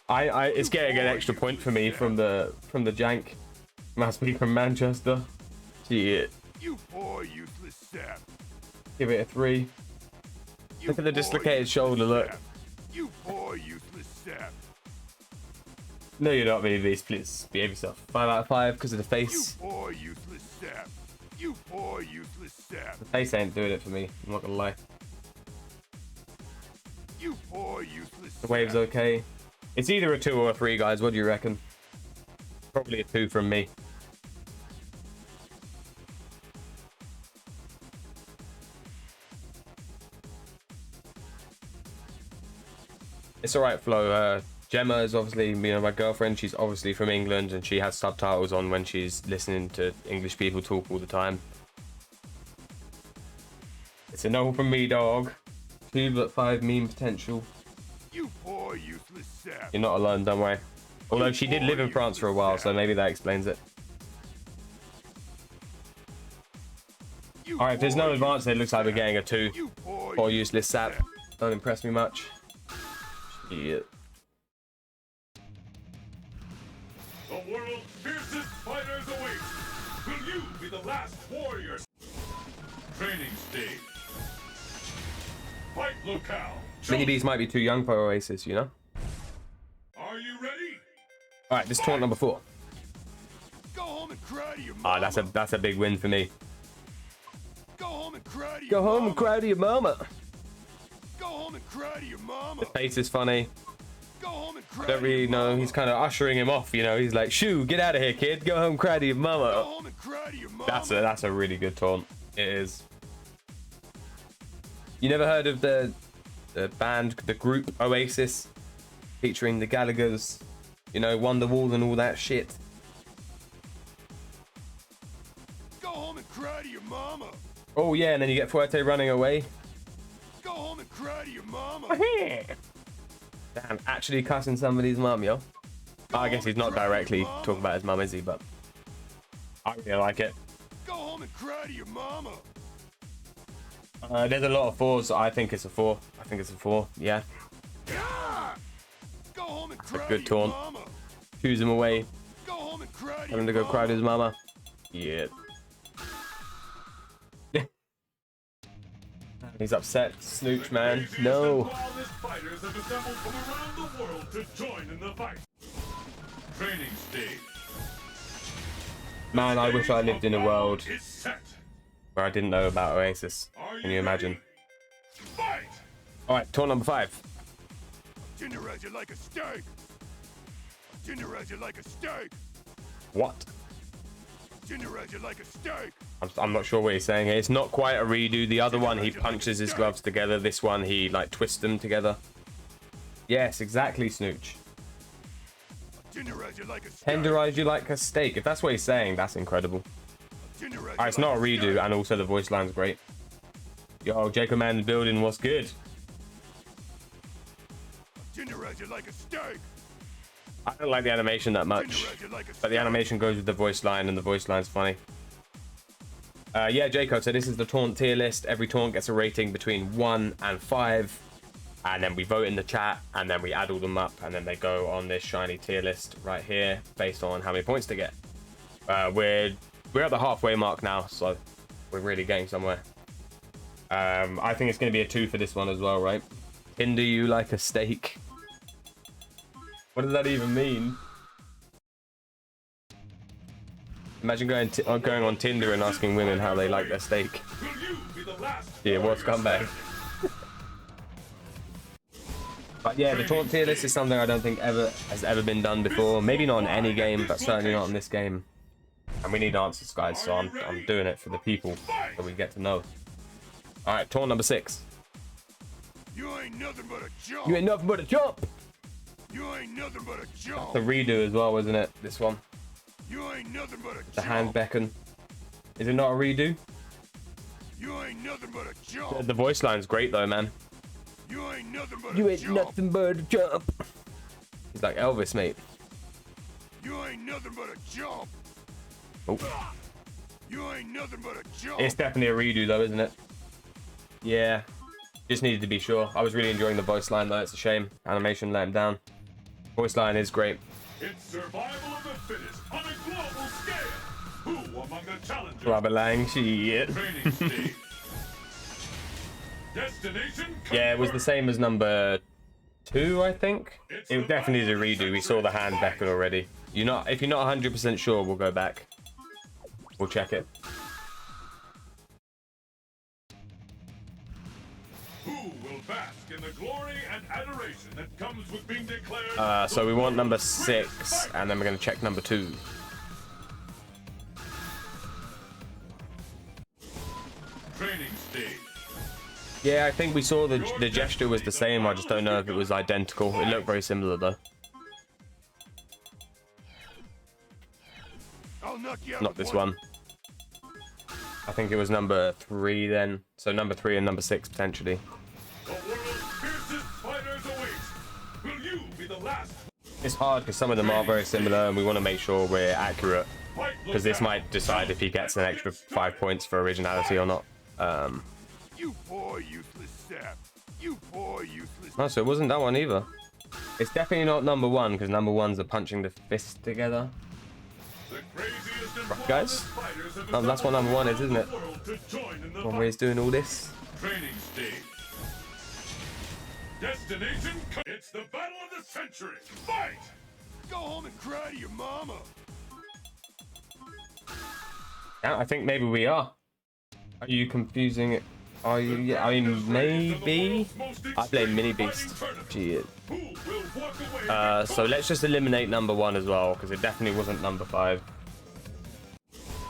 It's getting an extra point for me from the jank. Must be from Manchester. Shit. You poor useless sap. Give it a 3. You Look at the poor dislocated useless shoulder, look. sap. You poor useless sap. No, you're not, BBs. Please behave yourself. 5 out of 5 because of the You face. poor useless sap. You poor useless sap. The face ain't doing it for me. I'm not gonna lie. You poor useless The wave's okay. It's either a 2 or a 3, guys. What do you reckon? Probably a 2 from me. It's alright, Flo. Gemma is obviously, my girlfriend. She's obviously from England, and she has subtitles on when she's listening to English people talk all the time. It's a no from me, dog. 2 but 5 meme potential. You poor useless sap. You're not alone, don't worry. Although she did live in France for a while, so maybe that explains it. You Alright, if there's no poor advance, it useless looks like we're sap. getting a 2. You poor Or useless sap. don't impress me much. Yeah. The world's fiercest fighters await. Will you be the last warrior? Training stage. Fight locale. Mini B's might be too young for Oasis, you know? Are you ready? Alright, this is taunt number 4. Go home and cry to your mama. Ah, that's a big win for me. Go home and cry to your Go home mama. and cry to your mama. Go home and cry to your mama. The face is funny. Go home and cry. Don't really know. He's kind of ushering him off, you know? He's like, shoo, get out of here, kid. Go home, cry to your Go mama. home and cry to your mama. That's a really good taunt. It is. You never heard of the band, the group Oasis, featuring the Gallaghers, you know, Wonderwall and all that shit? Go home and cry to your mama. Oh yeah, and then you get Fuerte running away. Go home and cry to your mama. Damn, actually cussing somebody's mum, yo. I guess he's not directly talking about his mum, is he? But I really like it. Go home and cry to your mama. There's a lot of 4s, so I think it's a 4. I think it's a 4, yeah. Yeah! Go home and cry good to your taunt. mama. Choose him away. Go home and cry to Tell him your to go mama. cry to his mama. Yeah. He's upset. Snooch, man. No. Flawless fighters have assembled from around the world to join in the fight. Training stage. Man, I wish I lived in a world Is set. where I didn't know about Oasis. Are Can you imagine? ready? Fight! Alright, taunt number 5. Tenderize you like a steak. Tenderize you like a steak. What? Tenderize you like a steak. I'm not sure what he's saying here. It's not quite a redo. The other one, he punches his gloves together. This one, he like twists them together. Yes, exactly, Snooch. Tenderize you like a steak. Tenderize you like a steak. If that's what he's saying, that's incredible. Tenderize It's not a redo, and also the voice line's great. Yo, Jacob Man in the building, what's good? Tenderize you like a steak. I don't like the animation that much, Tenderize you like a but the steak. animation goes with the voice line, and the voice line's funny. Yeah, Jacob, so this is the taunt tier list. Every taunt gets a rating between 1 and 5, and then we vote in the chat, and then we add all them up, and then they go on this shiny tier list right here based on how many points they get. We're at the halfway mark now, so we're really getting somewhere. I think it's going to be a 2 for this one as well, right? Tinder you like a steak. What does that even mean? Imagine going on Tinder and asking women how they like their steak. Will you be the last Yeah, what's warrior scumbag? But yeah, the taunt tier list is something I don't think has ever been done before. Maybe not in any game, but certainly not in this game. And we need answers, guys, so I'm doing it for the people that we get to know. Alright, taunt number 6. You ain't nothing but a jump. You ain't nothing but a jump! You ain't nothing but a jump. The redo as well, isn't it? This one. You ain't nothing but a The jump. hand beckon. Is it not a redo? You ain't nothing but a jump. The voice line's great though, man. You ain't nothing but You a ain't jump. nothing but a jump. He's like Elvis, mate. You ain't nothing but a jump. Oh. You ain't nothing but a jump. It's definitely a redo though, isn't it? Yeah. Just needed to be sure. I was really enjoying the voice line though. It's a shame. Animation let him down. Voice line is great. It's survival of the fittest on a global scale. Who among the challengers? Rubber Lang, shit. Training stage. Destination. Yeah, it was the confirmed. same as number 2, I think. It definitely is a redo. We saw the hand beckon already. If you're not 100% sure, we'll go back. We'll check it. Who will bask in the glory and adoration that comes with being declared? So we want number 6, and then we're gonna check number 2. Training stage. Yeah, I think we saw the gesture was the same. I just don't know if it was identical. It looked very similar though. I'll knock you out Not with this one. I think it was number 3 then. So number 3 and number 6 potentially. The world's fiercest fighters await. Will you be the last? It's hard because some of them are very similar, and we want to make sure we're accurate. Fight Because this locale. might decide if he gets an extra 5 points for originality or not. You poor useless sap. You poor useless. No, so it wasn't that one either. It's definitely not number one because number one's are punching the fist together. The craziest and Right, guys. fighters have Oh, that's what number one is, isn't it? assembled around the world to join in the One where he's doing all this. training stage. Destination. It's the battle of the century. Fight! Go home and cry to your mama. Yeah, I think maybe we are. Are you confusing it? Are you? Yeah, I mean, maybe. I blame Mini Beast. Gee. Who will walk away? So let's just eliminate number one as well because it definitely wasn't number 5.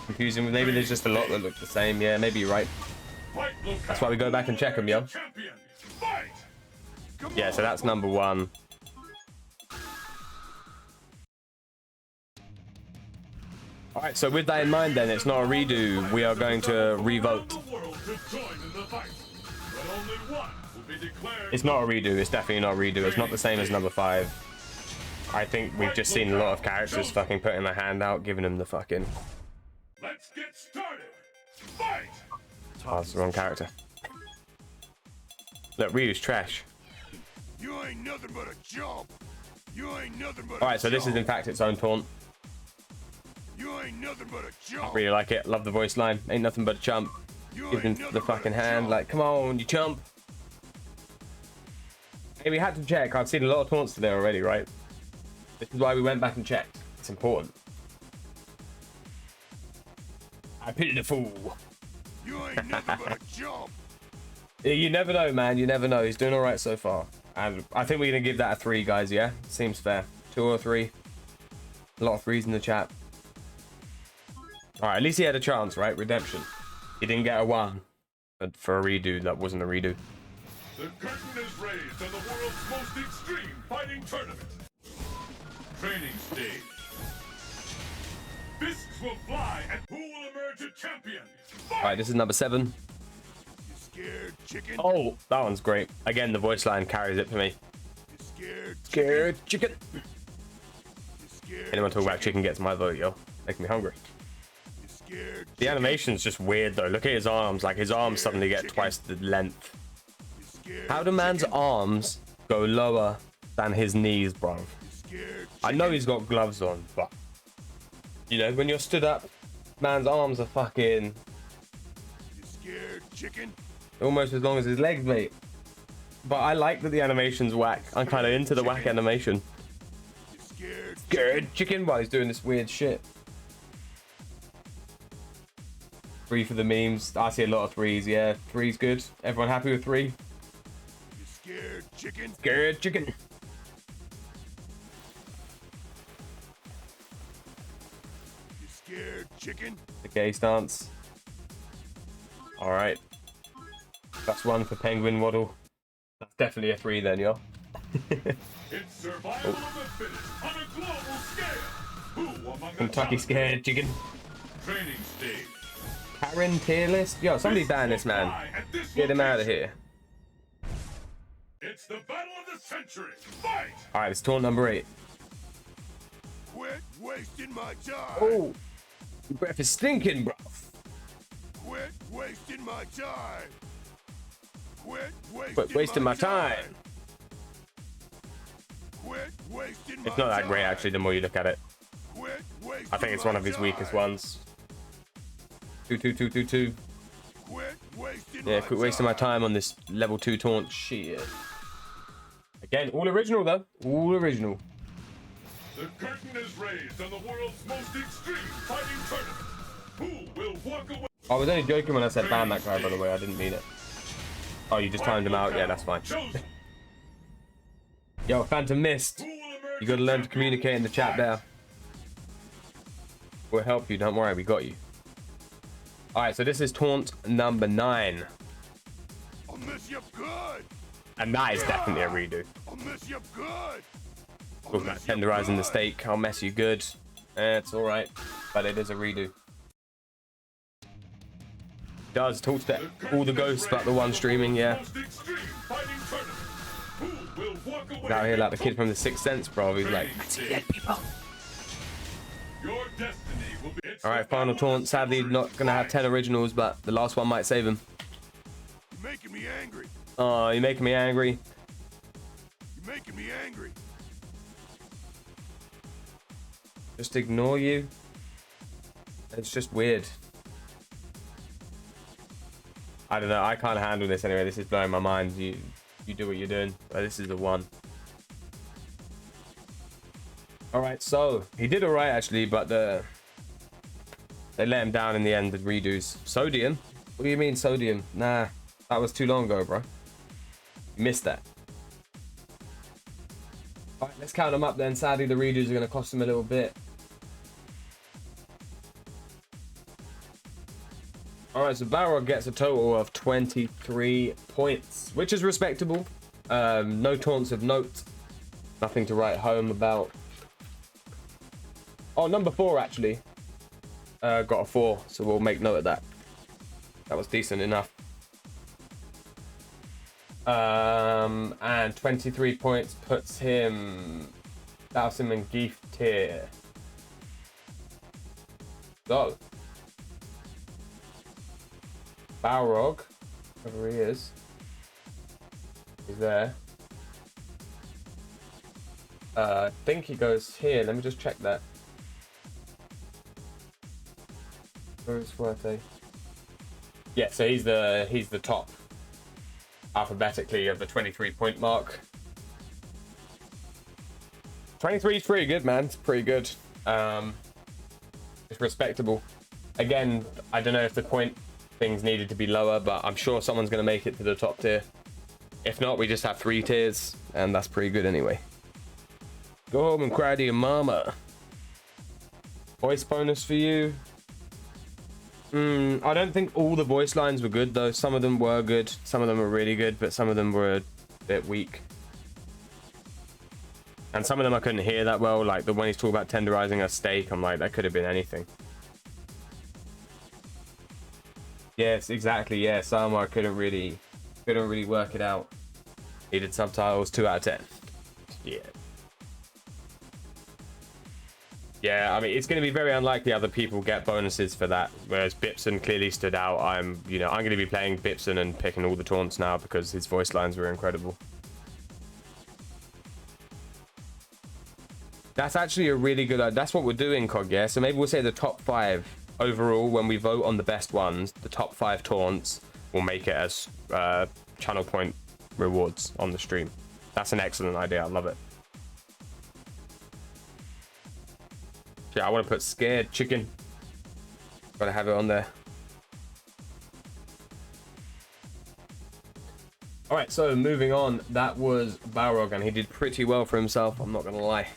Confusing. Maybe there's just a lot that look the same. Yeah, maybe you're right. That's why we go back and check them, yo. Champion. Fight! Yeah, so that's number 1. Alright, so with that in mind then, it's not a redo. We are going to revote. It's not a redo. It's definitely not a redo. It's not the same as number 5. I think we've just seen a lot of characters fucking putting their hand out, giving them the fucking... Let's get started. Fight! Oh, that's the wrong character. Look, Ryu's trash. You ain't nothing but a chump. You ain't nothing but. Alright, so this is in fact its own taunt. You ain't nothing but a chump. Really like it. Love the voice line. Ain't nothing but a chump. Give him the fucking hand. Like, come on, you chump. Hey, we had to check. I've seen a lot of taunts today already, right? This is why we went back and checked. It's important. I pity the fool. You ain't nothing but a chump. Yeah, you never know, man. You never know. He's doing all right so far. And I think we're going to give that a 3, guys, yeah? Seems fair. 2 or 3. A lot of 3s in the chat. Alright, at least he had a chance, right? Redemption. He didn't get a 1. But for a redo, that wasn't a redo. The curtain is raised on the world's most extreme fighting tournament. Training stage. Fists will fly and who will emerge a champion? Alright, this is number 7. You scared chicken? Oh, that one's great. Again, the voice line carries it for me. You scared Scared chicken. You scared Anyone talk about chicken gets my vote, yo. Making me hungry. You scared The animation's just weird, though. Look at his arms. Like, his arms suddenly get twice the length. You scared How do man's arms go lower than his knees, bro? You scared I know he's got gloves on, but... You know, when you're stood up, man's arms are fucking... You scared chicken? almost as long as his legs, mate. But I like that the animation's whack. I'm kind of into the whack animation. You scared Scared chicken while he's doing this weird shit. 3 for the memes. I see a lot of 3s, yeah. 3's good. Everyone happy with 3? You scared chicken? Scared chicken. You scared chicken? The gay stance. Alright. That's 1 for Penguin Waddle. That's definitely a 3 then, yo. It's survival of the fittest on a global scale. Who among the Kentucky Scared Chicken. training stage? Karen tier list? Yo, somebody ban this man. Get him out of here. It's the battle of the century. Fight! Alright, it's taunt number 8. Quit wasting my time. Oh, your breath is stinking, bro. Quit wasting my time. Quit wasting my time. Quit wasting my It's not that great, time. actually, the more you look at it. Quit wasting I think it's my one of his time. weakest ones. 2, 2, 2, 2, 2. Quit wasting Yeah, my quit wasting my time on this level 2 taunt. Shit. Again, all original, though. All original. The curtain is raised on the world's most extreme fighting tournament. Who will walk away? I was only joking when I said ban that guy, by the way. I didn't mean it. Oh, you just timed him out? Yeah, that's fine. Chosen. Yo, Phantom Mist. Who will emerge You gotta learn to champion? communicate in the chat there. We'll help you, don't worry, we got you. Alright, so this is taunt number 9. I'll miss you good. And that is definitely a redo. I'll miss you good. Talking about tenderizing the steak, I'll mess you good. It's alright, but it is a redo. Does talk to all the ghosts but the one streaming, yeah. Most extreme fighting tournament. Who will walk away? Out here like the kid from the Sixth Sense, bro. He's like, I see dead people. Your destiny will be. Alright, final taunt. Sadly, not gonna have 10 originals, but the last one might save him. You're making me angry. Oh, you're making me angry. You're making me angry. Just ignore you. It's just weird. I don't know. I can't handle this anyway. This is blowing my mind. You do what you're doing. But this is a 1. All right. So he did all right actually, but they let him down in the end. The redos. Sodium. What do you mean sodium? Nah, that was too long ago, bro. You missed that. All right. Let's count them up then. Sadly, the redos are going to cost him a little bit. All right, so Balrog gets a total of 23 points, which is respectable. No taunts of note. Nothing to write home about. Oh, number 4 actually got a 4, so we'll make note of that. That was decent enough. And 23 points puts him Dowsim and Geef tier. So Balrog, whoever he is there. I think he goes here. Let me just check that. Where is Fuerte? Yeah, so he's the top alphabetically of the 23 point mark. 23 is pretty good, man. It's pretty good. It's respectable. Again, I don't know if the point things needed to be lower, but I'm sure someone's going to make it to the top tier. If not, we just have 3 tiers, and that's pretty good anyway. Go home and cry to your mama. Voice bonus for you. I don't think all the voice lines were good, though. Some of them were good, some of them were really good, but some of them were a bit weak. And some of them I couldn't hear that well, like the one he's talking about tenderizing a steak. I'm like, that could have been anything. Yes, exactly. Yeah, Sama couldn't really work it out. Needed subtitles. 2 out of 10. Yeah. Yeah, I mean, it's going to be very unlikely other people get bonuses for that. Whereas Bipson clearly stood out. I'm going to be playing Bipson and picking all the taunts now because his voice lines were incredible. That's actually a really good. That's what we're doing, Cog. Yeah. So maybe we'll say the top 5. Overall, when we vote on the best ones, the top 5 taunts will make it as channel point rewards on the stream. That's an excellent idea. I love it. Yeah, I want to put scared chicken. Gotta have it on there. All right, so moving on. That was Balrog, and he did pretty well for himself. I'm not gonna lie.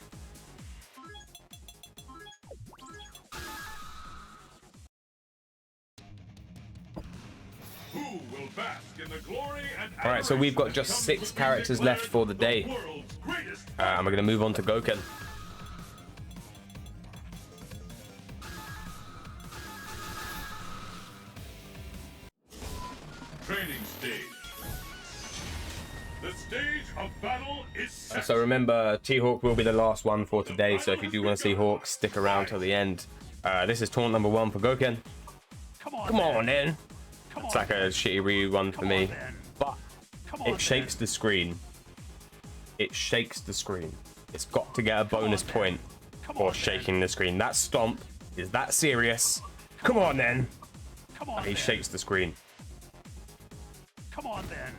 All right, so we've got just 6 characters left for the day, and we're going to move on to Goken. Training stage. The stage of battle is set. So remember, T-Hawk will be the last one for today, so if you do want to see Hawk, stick around till the end. This is taunt number 1 for Goken. Come on, then. It's like a shitty Ryu one for me, but it shakes the screen. It shakes the screen. It's got to get a bonus point for shaking the screen. That stomp is that serious. Come on, then. And he shakes the screen. Come on, then.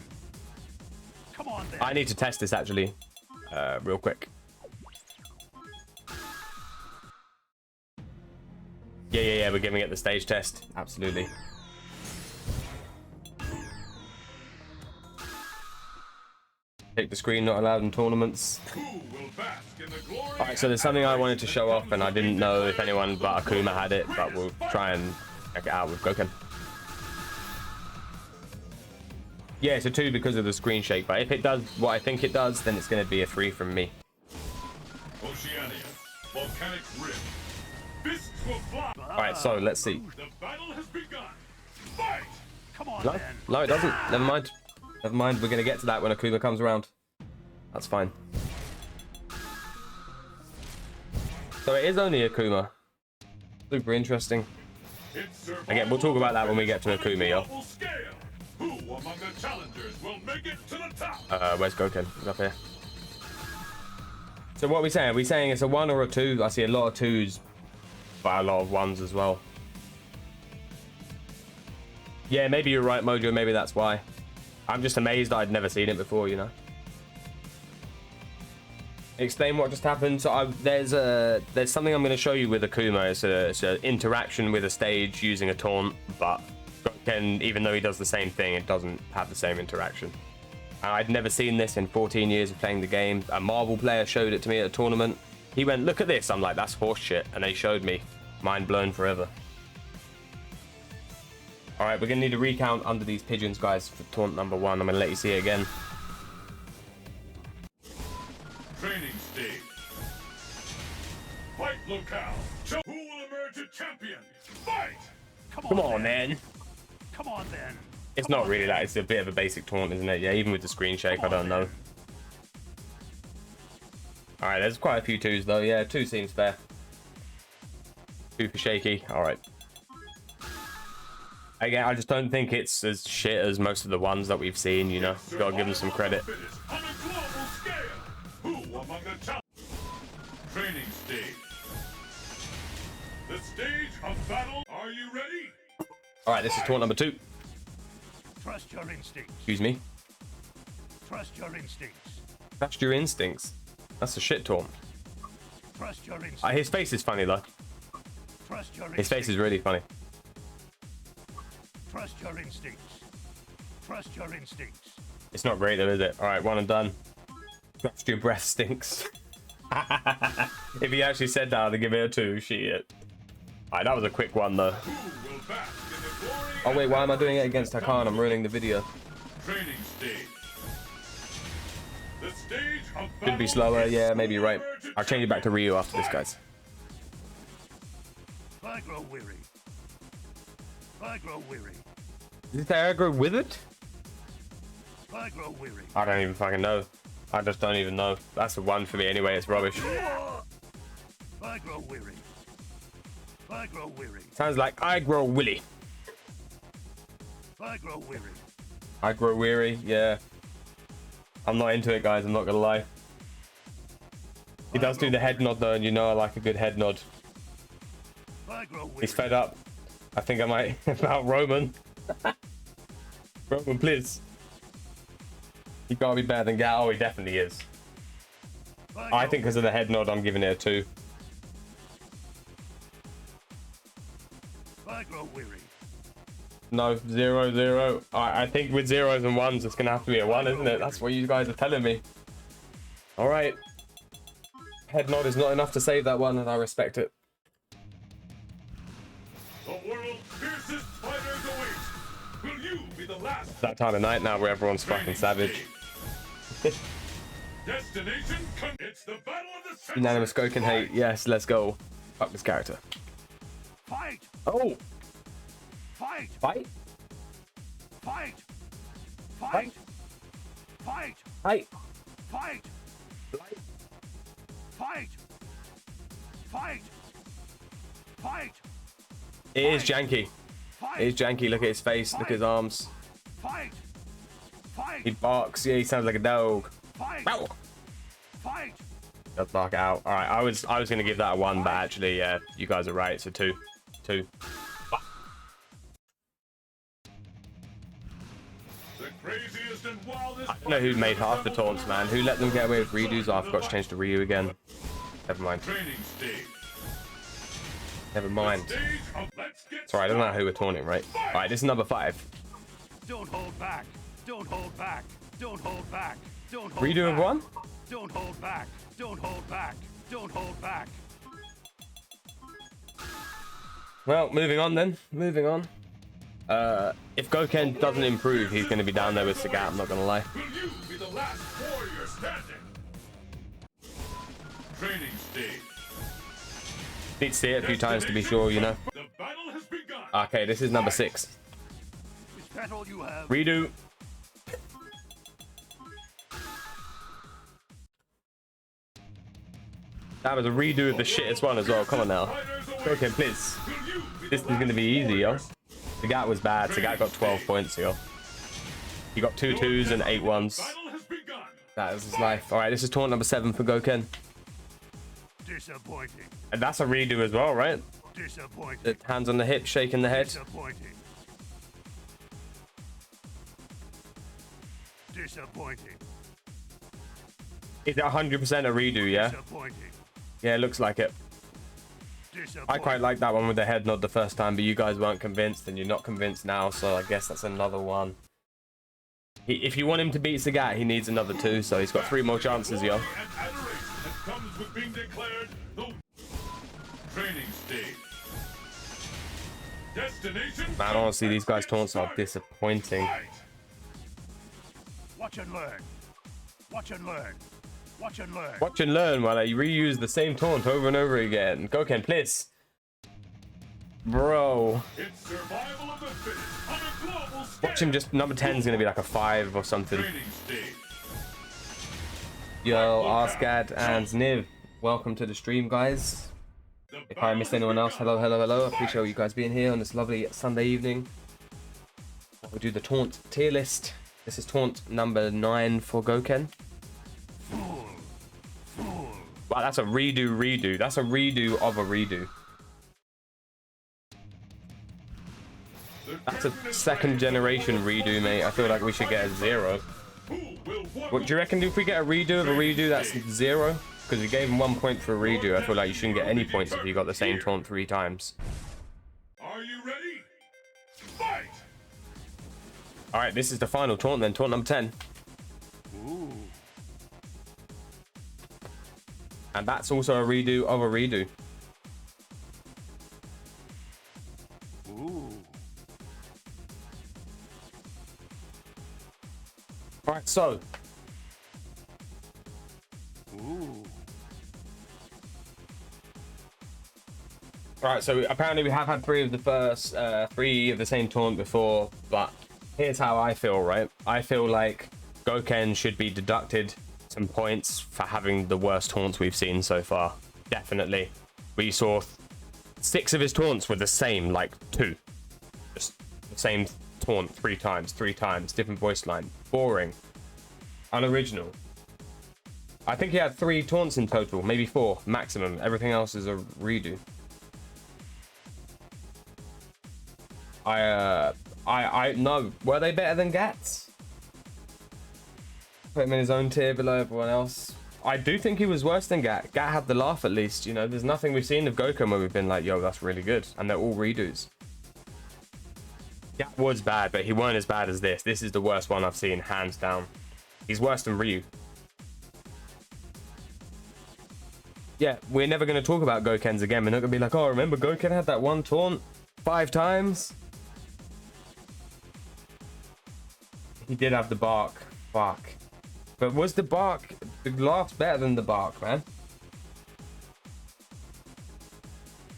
Come on, then. I need to test this actually, real quick. Yeah, we're giving it the stage test. Absolutely. Take the screen, not allowed in tournaments. Alright, so there's something I wanted to show off, and I didn't know if anyone but Akuma had it, but we'll try and check it out with Goken. Yeah, it's a 2 because of the screen shake, but if it does what I think it does, then it's going to be a 3 from me. Oceania, volcanic rift. Fists will fly. Alright, so let's see. The battle has begun. Fight! Come on, No, then. no, it doesn't. Never mind. Never mind, we're going to get to that when Akuma comes around. That's fine. So it is only Akuma. Super interesting. Again, we'll talk about that when we get to Akuma, yo. among the challengers will make it to the top? Where's Goken? He's up here. So what are we saying? Are we saying it's a 1 or a 2? I see a lot of 2s, but a lot of 1s as well. Yeah, maybe you're right, Mojo. Maybe that's why. I'm just amazed I'd never seen it before, you know. Explain what just happened. So there's something I'm going to show you with Akuma. It's an interaction with a stage using a taunt, but Goken, even though he does the same thing, it doesn't have the same interaction. I'd never seen this in 14 years of playing the game. A Marvel player showed it to me at a tournament. He went, "Look at this." I'm like, "That's horse shit," and they showed me. Mind blown forever. All right, we're gonna need a recount under these pigeons, guys, for taunt number 1. I'm gonna let you see it again. Training stage. Fight locale. Who will emerge a champion? Fight! Come on, then. Come on, then. It's not really that. It's a bit of a basic taunt, isn't it? Yeah, even with the screen shake, I don't know. All right, there's quite a few 2s, though. Yeah, 2 seems fair. 2 for shaky. All right. Again, I just don't think it's as shit as most of the ones that we've seen, you know. You've got to give them some credit. On a global scale. Who among the training stage? The stage of battle. Are you ready? All right, this is taunt number 2. Trust your instincts. Excuse me. Trust your instincts. Trust your instincts. That's a shit taunt. Trust your instincts. His face is funny, though. Trust your His face is really funny. Trust your instincts. Trust your instincts. It's not great, though, is it? All right, 1 and done. Trust your breath stinks. If he actually said that, I'd give it a 2. Shit. All right, that was a quick one, though. Who will bask in the glory? Oh, wait, why am I doing it against Hakan? I'm ruining the video. Training stage. The stage of Should be slower. Yeah, maybe you're right. I'll change it back to Ryu after this, guys. I grow weary. I grow weary. Is it the aggro with it? I grow weary. I don't even fucking know. I just don't even know. That's a 1 for me anyway. It's rubbish. I grow weary. I grow weary. Sounds like I grow willy. I grow weary. I grow weary. Yeah. I'm not into it, guys. I'm not gonna lie. He does do the head nod though, and you know I like a good head nod. I grow weary. He's fed up. I think I might about Roman. Roman, please. He gotta be better than Gal. Oh, he definitely is. I think because of the head nod, I'm giving it a 2. I grow weary. No, 0, 0. I think with 0s and 1s, it's gonna have to be a 1, isn't it? That's what you guys are telling me. All right. Head nod is not enough to save that one, and I respect it. The world's fiercest fighters await. Will you be the last? It's that time of night now where everyone's fucking savage. Destination. It's the battle of the century. Unanimous Goken hate. Yes, let's go. Fuck this character. Fight! Oh, Fight! fight, Fight! Fight! Fight! fight, Fight! Fight! Fight! Fight! It is janky. Fight! It is janky. Look at his face. Look at his arms. Fight! He Fight! barks. Yeah, he sounds like a dog. Fight! Ow. Fight! Does bark out. All right, I was gonna give that a 1, but actually, yeah, you guys are right. It's a 2. 2. The craziest and wildest. I don't know who made half the taunts, man. Who let them get away with redos? Oh, I forgot to change to Ryu again. Never mind. Training stage. Never mind. Stage of let's get Sorry, I don't know who we're taunting, right? All right, this is number 5. Don't hold back! Don't hold back! Don't hold back! Don't hold Redo of back. 1? Don't hold back! Don't hold back! Don't hold back! Well, moving on then. Moving on. If Goken doesn't improve, he's going to be down there with Sagat, I'm not going to lie. Will you be the last warrior standing? Training stage. Need to see it a few times to be sure, you know. The battle has begun. Okay, this is number 6. Is that all you have? Redo. That was a redo of the shittest one as well. Come on now. Okay, please. This is going to be easy, yo. Sagat was bad. Sagat got 12 points, yo. He got 2 2s and 8 1s. Battle has begun. That is his life. All right, this is taunt number 7 for Goken. Disappointing. And that's a redo as well, right? Disappointing. The hands on the hip, shaking the head. Disappointing. Disappointing. Is it 100% a redo, yeah? Disappointing. Yeah, it looks like it. I quite like that one with the head nod the first time, but you guys weren't convinced, and you're not convinced now, so I guess that's another one. If you want him to beat Sagat, he needs another 2, so he's got 3 more chances, yo. And adoration that comes with being declared the training stage. Destination. Man, honestly, these guys' taunts are disappointing. Fight. Watch and learn. Watch and learn. Watch and learn. Watch and learn while I reuse the same taunt over and over again. Goken, please. Bro. It's survival of the fittest on a global scale. Watch him just, number 10 is going to be like a 5 or something. Training stage. Yo, Arscad and Niv, welcome to the stream, guys. If I missed anyone else, hello, hello, hello. I appreciate you guys being here on this lovely Sunday evening. We'll do the taunt tier list. This is taunt number 9 for Goken. Wow, that's a redo. That's a redo of a redo. That's a 2nd generation redo, mate. I feel like we should get a 0. What do you reckon if we get a redo of a redo that's 0? Because we gave him 1 point for a redo. I feel like you shouldn't get any points if you got the same taunt 3 times. Are you ready? Fight! Alright, this is the final taunt then. Taunt number 10. Ooh. And that's also a redo of a redo. Ooh. Alright, so. Ooh. Alright, so apparently we have had 3 of the first, 3 of the same taunt before, but here's how I feel, right? I feel like Goken should be deducted some points for having the worst taunts we've seen so far. Definitely. We saw 6 of his taunts were the same, like 2. Just the same taunt 3 times, different voice line. Boring. Unoriginal. I think he had 3 taunts in total, maybe 4 maximum. Everything else is a redo. I no. Were they better than Gats? Put him in his own tier below everyone else. I do think he was worse than Gat. Gat had the laugh at least, you know. There's nothing we've seen of Goku where we've been like, yo, that's really good. And they're all redos. Gat was bad, but he weren't as bad as this. This is the worst one I've seen, hands down. He's worse than Ryu. Yeah, we're never going to talk about Gokens again. We're not going to be like, oh, remember Goken had that one taunt 5 times? He did have the bark. Fuck. But was the bark, the laugh's better than the bark, man?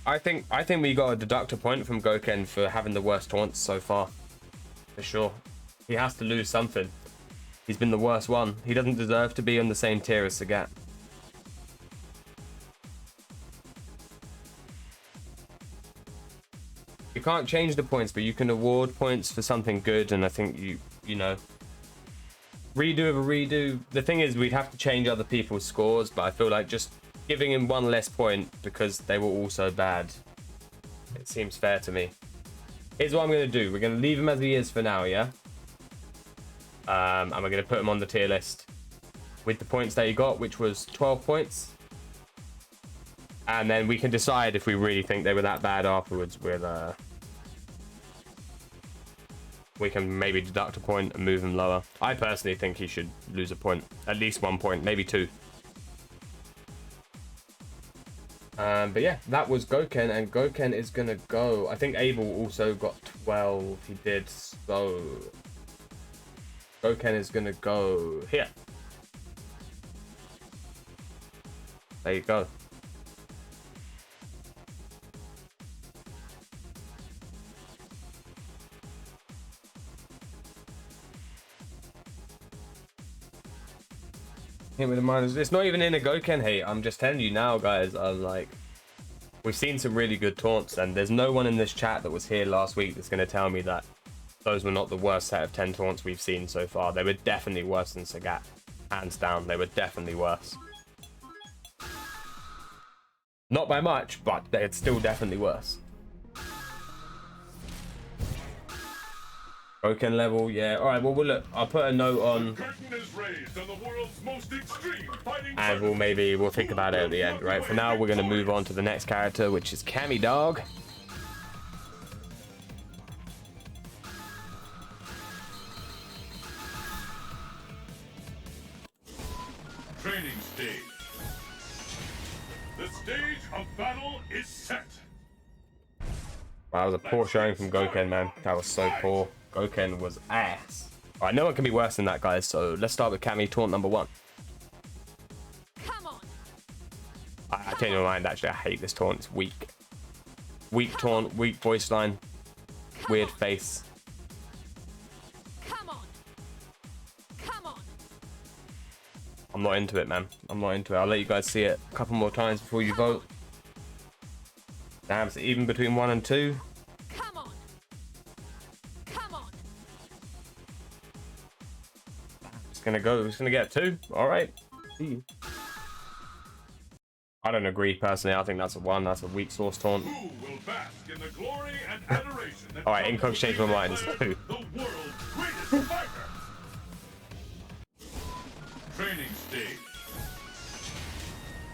I think we got to deduct a point from Goken for having the worst taunts so far. For sure. He has to lose something. He's been the worst one. He doesn't deserve to be on the same tier as Sagat. You can't change the points, but you can award points for something good, and I think you know. Redo of a redo. The thing is, we'd have to change other people's scores, but I feel like just giving him 1 less point because they were also bad. It seems fair to me. Here's what I'm going to do. We're going to leave him as he is for now, yeah? And we're going to put him on the tier list with the points that he got, which was 12 points. And then we can decide if we really think they were that bad afterwards. We can maybe deduct a point and move him lower. I personally think he should lose a point. At least 1 point, maybe 2. But yeah, that was Goken, and Goken is going to go. I think Abel also got 12. He did, so Goken is going to go here. There you go. Hit with the minus. It's not even in a Goken hate. I'm just telling you now, guys. I'm like, we've seen some really good taunts, and there's no one in this chat that was here last week that's going to tell me that those were not the worst set of 10 taunts we've seen so far. They were definitely worse than Sagat. Hands down, they were definitely worse. Not by much, but they're still definitely worse. Broken level, yeah. Alright, well, look, I'll put a note on. And we'll think about it at the end, right? For now, we're going to move on to the next character, which is Cammy Dog. Training stage. The stage of battle is set. Wow, that was a poor showing from Goken, man. That was so poor. Goken was ass. Alright, no one can be worse than that, guys. So let's start with Cammy taunt number 1. Come on. I changed my mind, actually. I hate this taunt. It's weak. Weak taunt, weak voice line, weird face. Come on. Come on. I'm not into it, man. I'm not into it. I'll let you guys see it a couple more times before you vote. Damn, so even between 1 and 2. Come on. Come on. It's gonna go. It's gonna get 2. All right. I don't agree personally. I think that's a 1. That's a weak source taunt. Who will bask in the glory and adoration that All right, comes Incox with changed my being mind. It's declared 2. the world's greatest fighter. Training stage.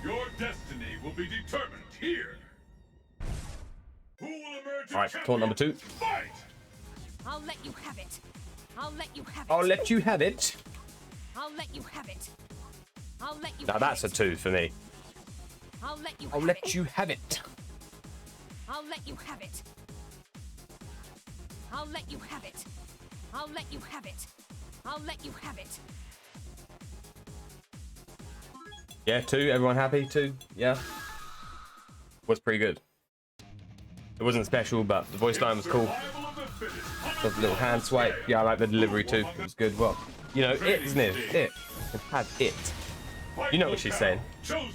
Your destiny will be determined here. Who will emerge? All right, taunt number 2. Fight! I'll let you have it. I'll let you have it. I'll let you have it. I'll let you have it. I'll let you Now have that's a it. 2 for me. I'll let you I'll have let it. you have it. I'll let you have it. I'll let you have it. I'll let you have it. I'll let you have it. Yeah, 2. Everyone happy? 2. Yeah. Was pretty good. It wasn't special, but the voice line was cool. Survival of the fittest. The little hand swipe. Yeah, I like the delivery too. It was good. Well, you know, it, isn't it? It. It had it. You know what she's saying. Chosen.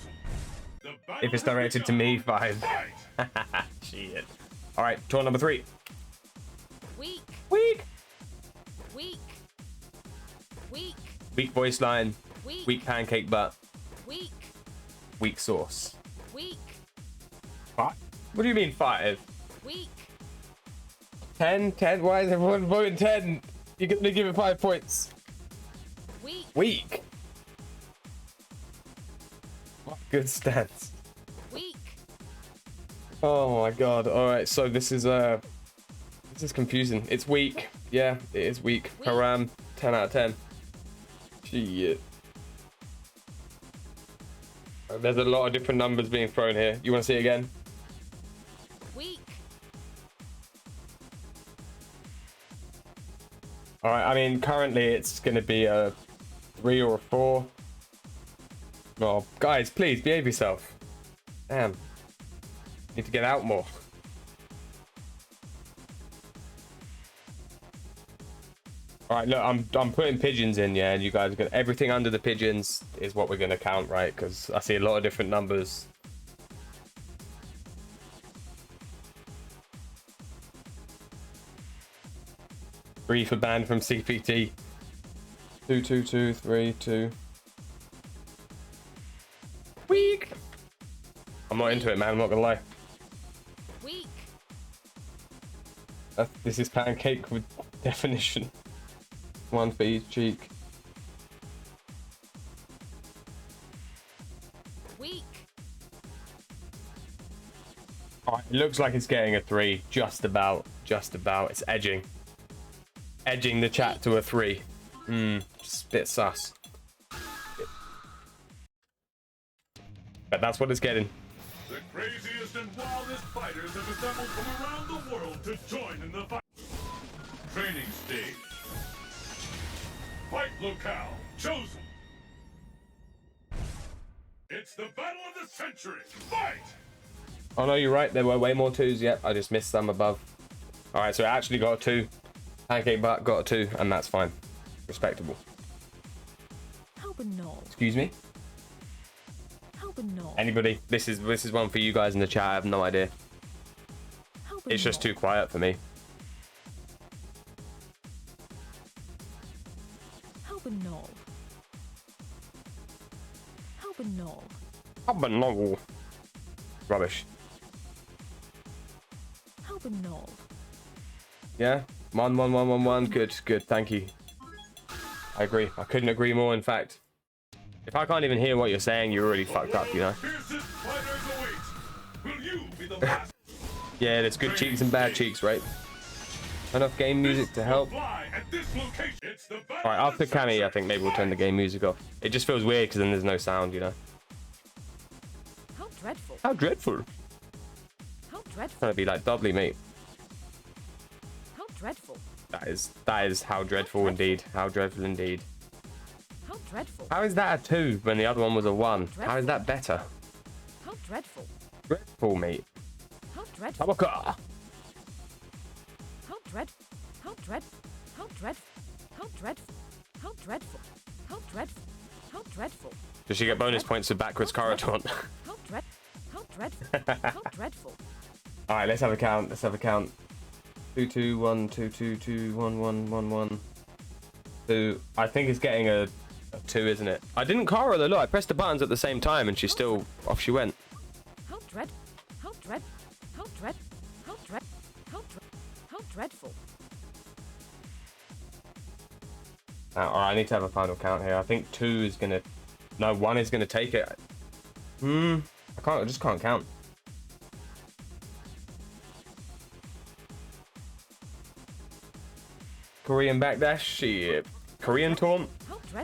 The battle If it's has directed to me, begun. 5. Fight! Shit. All right, taunt number 3. Weak. Weak. Weak. Weak. Weak voice line. Weak. Weak pancake butt. Weak. Weak sauce. Weak. 5? What do you mean 5? Weak. 10? 10? Why is everyone voting 10? You're gonna give it 5 points. Weak. Weak. What good stance. Weak. Oh my god. All right, so this is confusing. It's weak. Yeah, it is weak. Weak. Haram, 10 out of 10. Shit. There's a lot of different numbers being thrown here. You want to see it again? Weak. All right. I mean, currently it's going to be a 3 or a 4. Oh, guys, please behave yourself. Damn. Need to get out more. All right, look, I'm putting pigeons in, yeah, and you guys are gonna, everything under the pigeons is what we're gonna count, right? Because I see a lot of different numbers. Three for ban from CPT. 2, 2, 2, 3, 2. Weak. I'm not into it, man. I'm not gonna lie. Weak. This is pancake with definition. 1 for each cheek. Weak. Alright, it looks like it's getting a 3. Just about. Just about. It's edging. Edging the chat to a 3. Just a bit sus. But that's what it's getting. The craziest and wildest fighters have assembled from around the world to join in the fight. Training stage. Fight locale chosen. It's the battle of the century. Fight! Oh no, you're right. There were way more 2s. Yep, I just missed some above. Alright, so it actually got a 2. Pancake butt got a 2, and that's fine. Respectable. How banal. Excuse me? How banal. Anybody? This is one for you guys in the chat. I have no idea. How It's just too quiet for me. How banal. How banal. How banal. Rubbish. How banal. Yeah. 1 1 1 1 1. Good, good. Thank you. I agree. I couldn't agree more, in fact. If I can't even hear what you're saying, you're already fucked up, you know? Yeah, there's good cheeks and bad cheeks, right? Enough game music to help. Alright, after Cammy, I think maybe we'll turn the game music off. It just feels weird because then there's no sound, you know? How dreadful. How dreadful. How dreadful. Trying to be like doubly, mate. How dreadful. That is how dreadful indeed. How dreadful indeed. How dreadful. How is that a 2 when the other one was a 1? How is that better? How dreadful. Dreadful, mate. How dreadful. Tabaka. How dread. How dread. How dread. How dreadful. How dreadful. How dreadful. How dreadful. Does she get bonus points for backwards Kara taunt? How dread. How dreadful. How dreadful. All right, let's have a count. Let's have a count. 2 2 1 2 2 2 1 1 1 1 2. I think it's getting a 2, isn't it? I didn't Kara though. Look, I pressed the buttons at the same time, and she still off she went. How dread. How dread. How dread. How dread. How dread. How dreadful. All right, I need to have a final count here. I think 2 is gonna. No, 1 is gonna take it. I can't. I just can't count. Korean backdash. Shit. Korean taunt.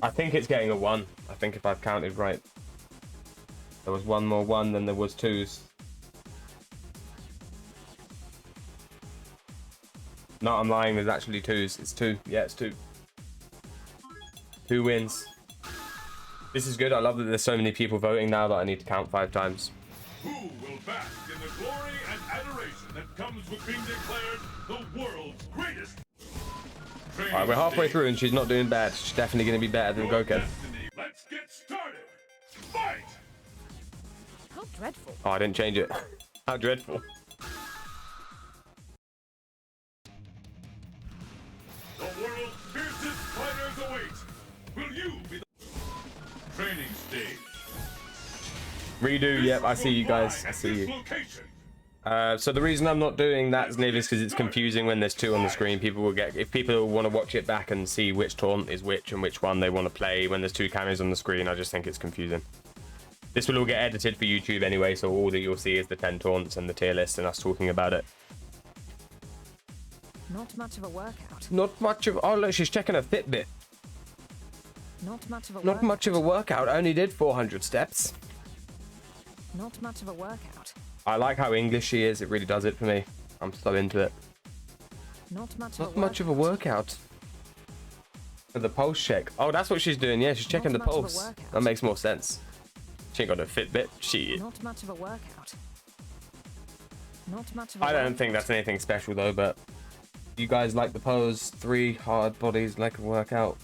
I think it's getting a 1. I think if I've counted right. There was 1 more 1 than there was 2s. No, I'm lying. There's actually 2s. It's 2. Yeah, it's 2. 2 wins. This is good. I love that there's so many people voting now that I need to count 5 times. Who will bask in the glory and adoration that comes with being declared the world's greatest? Alright, we're halfway through and she's not doing bad. She's definitely going to be better than Goken. Let's get started. Fight! How dreadful. Oh, I didn't change it. How dreadful. The world's fiercest fighters await. Will you be the training stage? Redo, yep, I see you guys. I see you. So the reason I'm not doing that, Niv, is because it's confusing when there's 2 on the screen. People will get, if people want to watch it back and see which taunt is which and which one they want to play when there's 2 cameras on the screen, I just think it's confusing. This will all get edited for YouTube anyway, so all that you'll see is the 10 taunts and the tier list and us talking about it. Not much of a workout. Not much of. Oh look, she's checking her Fitbit. Not much of a Not much of a workout. I only did 400 steps. Not much of a workout. I like how English she is. It really does it for me. I'm so into it. Not much of Not much of a workout. For the pulse check. Oh, that's what she's doing. Yeah, she's checking the Not much of a pulse. workout. That makes more sense. She ain't got a Fitbit. She. Not much of a workout. Not much of a I don't workout. think that's anything special though, but you guys like the pose. 3 hard bodies like a workout.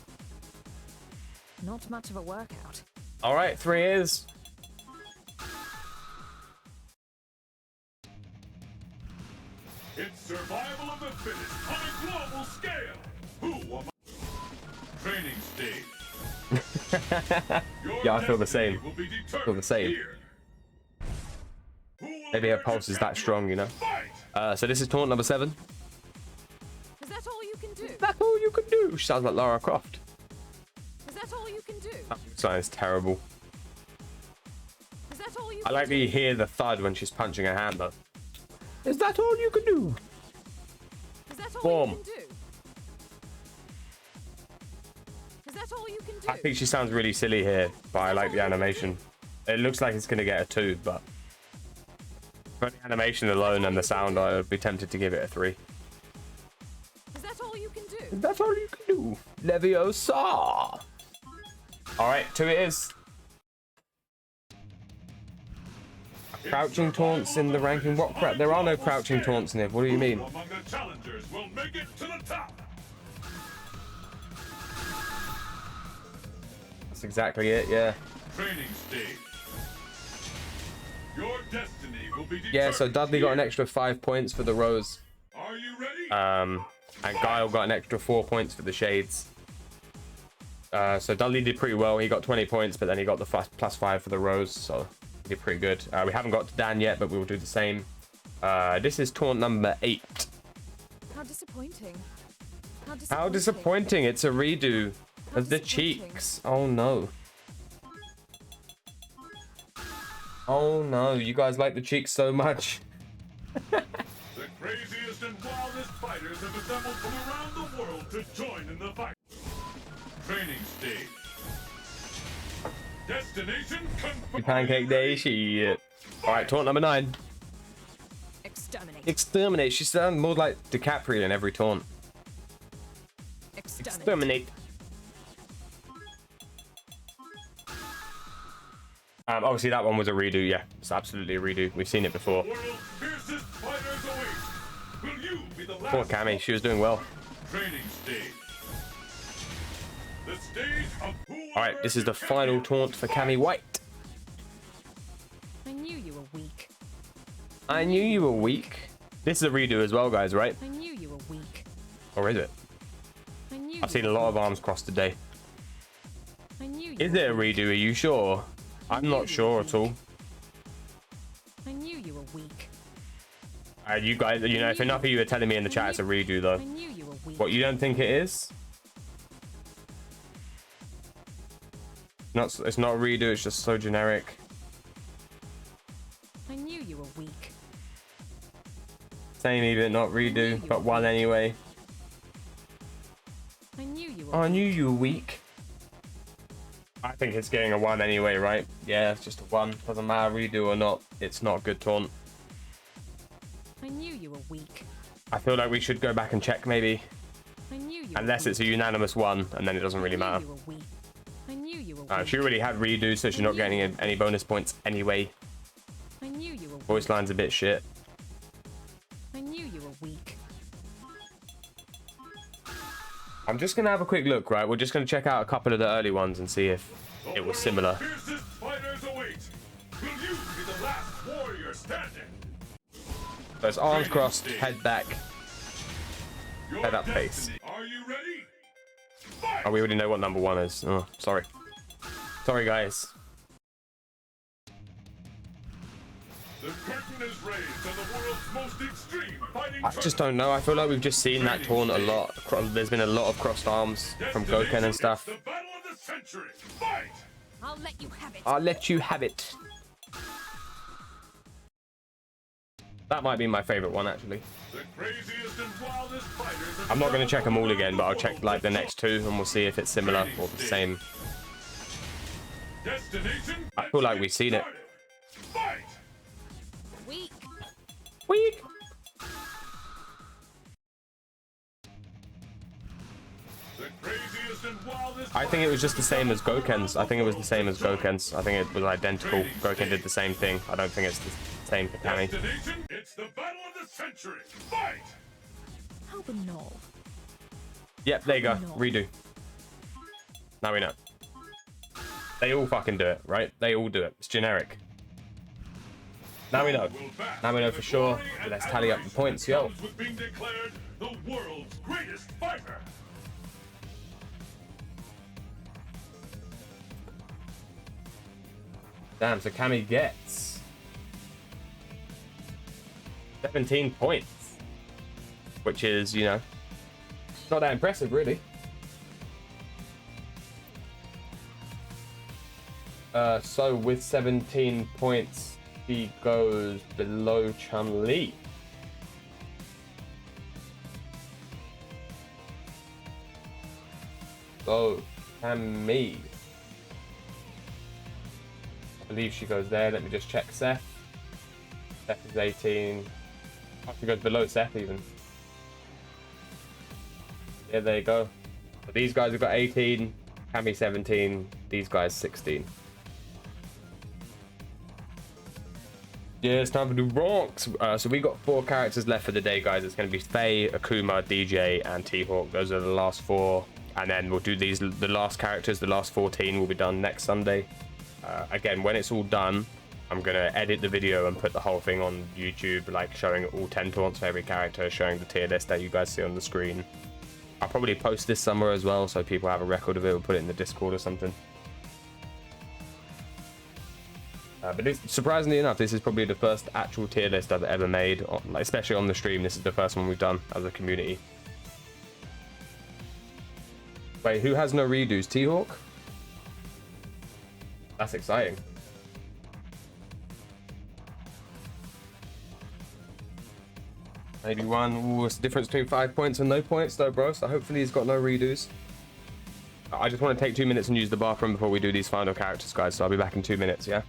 Not much of a workout. All right, 3 is. It's survival of the fittest on a global scale. Who among training stage? Yeah, I feel the same. Will be I feel the same. here. Who will Maybe her emerge pulse a is that strong, you know. Fight! So this is taunt number 7. Is that all you can do? That's all you can do. She sounds like Lara Croft. Is that all you can do? That sounds terrible. Is that all you I can like that do? you hear the thud when she's punching her hand though. Is that all you can do? Is that all Form. you can do? Is that all you can do? I think she sounds really silly here, but I like the animation. It looks like it's going to get a 2, but for the animation alone and the sound, I would be tempted to give it a 3. Is that all you can do? Is that all you can do? Leviosa! Alright, 2 it is. Crouching taunts in the ranking. What crap? There are no crouching taunts, Niv. What do you mean? Who among the challengers will make it to the top? That's exactly it, yeah. Training stage. Your destiny will be determined. Yeah, so Dudley got an extra 5 points for the rose. Are you ready? And Guile got an extra 4 points for the shades. So Dudley did pretty well. He got 20 points, but then he got the +5 for the Rose, so he did pretty good. We haven't got to Dan yet, but we will do the same. This is taunt number 8. How disappointing. How disappointing. It's a redo of the cheeks. Oh no. Oh no, you guys like the cheeks so much. The craziest and wildest fighters have assembled from around the world to join in the fight. Training stage. Destination confirmed. Pancake day, shit. Alright, taunt number 9. Exterminate. Exterminate. She sounds more like DiCaprio in every taunt. Exterminate. Obviously that one was a redo. Yeah, it's absolutely a redo. We've seen it before. World's fiercest fighters await. Will you be the last? Poor Cammy, she was doing well. Training stage. The stage of who. All right, this is the final taunt for Cammy White. I knew you were weak. I knew you were weak. This is a redo as well, guys, right? I knew you were weak. Or is it? I knew I've seen a lot of arms crossed today. I knew you Is it a redo? Are you sure? I'm not sure at all. I knew you were weak. You guys, you know, if enough of you are telling me in the chat it's a redo, though. I knew you were weak. What, you don't think it is? It's not a redo, it's just so generic. I knew you were weak. Same even, not redo, but 1 anyway. I knew you were Oh, I knew you were weak. I think it's getting a 1 anyway, right? Yeah, it's just a 1. Doesn't matter, redo or not. It's not a good taunt. I knew you were weak. I feel like we should go back and check, maybe. I knew you Unless were it's a unanimous 1, and then it doesn't really weak. I matter. knew you were weak. I knew you were weak. She already had redo, so she's not getting any bonus points anyway. I knew you were weak. Voice line's a bit shit. I knew you were weak. I'm just going to have a quick look, right? We're just going to check out a couple of the early ones and see if it was similar. Fiercest fighters await. Will you be the last warrior standing? So it's arms crossed, head back, Your head up face. destiny. Are you ready? Fight! Oh, we already know what number 1 is. Oh, sorry. Sorry, guys. The curtain is raised on the world's most extreme fighting I just don't know. I feel like we've just seen that taunt a lot. There's been a lot of crossed arms from Goken and stuff. The battle of the century. Fight! I'll let you have it. I'll let you have it. That might be my favorite one, actually. The craziest and wildest fighters. I'm not going to check them all again, but I'll check like the next 2 and we'll see if it's similar or the same. Destination. I feel like we've seen it. Fight! Weak. Weak. The craziest and wildest. I think it was just the same as Goken's. I think it was the same as Goken's. I think it was identical. Goken did the same thing. I don't think it's the same for Cammy. Destination. It's the battle of the century. Fight! How banal. Yep, there you go. Redo. Now we know. They all fucking do it, right? They all do it. It's generic. Now we know. Now we know for sure. So let's tally up the points, yo. With being declared the world's greatest fighter. Damn, so Cammy gets 17 points. Which is, you know, not that impressive, really. So with 17 points, he goes below Chun-Li. So, Cammy. I believe she goes there. Let me just check Seth. Seth is 18. Oh, she goes below Seth even. Yeah, there you go. So these guys have got 18, Cammy 17, these guys 16. Yeah, it's time to do ranks. So we got 4 characters left for the day, guys. It's going to be Faye, Akuma, DJ, and T-Hawk. Those are the last 4. And then we'll do these, the last characters, the last 14 will be done next Sunday. Again, when it's all done, I'm going to edit the video and put the whole thing on YouTube, like showing all 10 taunts for every character, showing the tier list that you guys see on the screen. I'll probably post this somewhere as well, so people have a record of it. We'll put it in the Discord or something. But surprisingly enough, this is probably the first actual tier list I've ever made, especially on the stream. This is the first one we've done as a community. Wait, who has no redos? T-Hawk? That's exciting. Maybe one. Ooh, it's the difference between 5 points and no points though, bro. So hopefully he's got no redos. I just want to take 2 minutes and use the bathroom before we do these final characters, guys. So I'll be back in 2 minutes, yeah?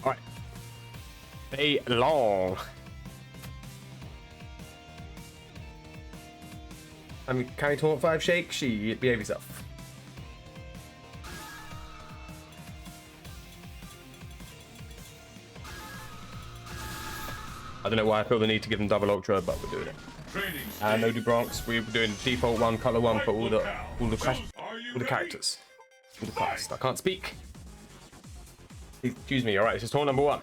Alright. Stay long. Can you taunt 5 shake? She behave yourself. I don't know why I feel the need to give them double ultra, but we're doing it. No do Bronx. We're doing default 1, color 1 for all the characters. All the class. I can't speak. Excuse me. All right, this is taunt number 1.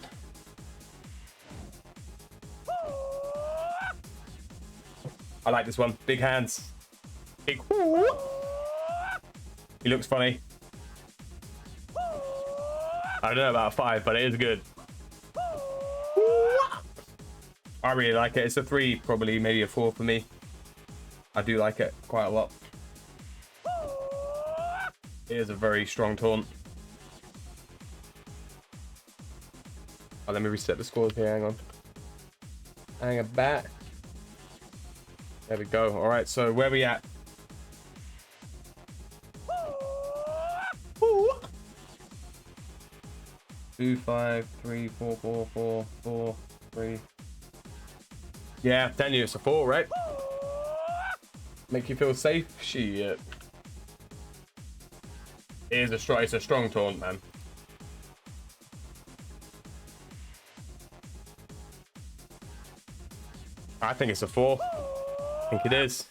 I like this one. Big hands. Big. He looks funny. I don't know about 5, but it is good. I really like it. It's a 3, probably, maybe a 4 for me. I do like it quite a lot. It is a very strong taunt. Oh, let me reset the scores here. Hang on. Hang a bat. There we go. All right. So where we at? Ooh. 2, 5, 3, 4, 4, 4, 4, 3. Yeah, then it's a 4, right? Make you feel safe? Shit. It's a strong taunt, man. I think it's a 4. I think it is.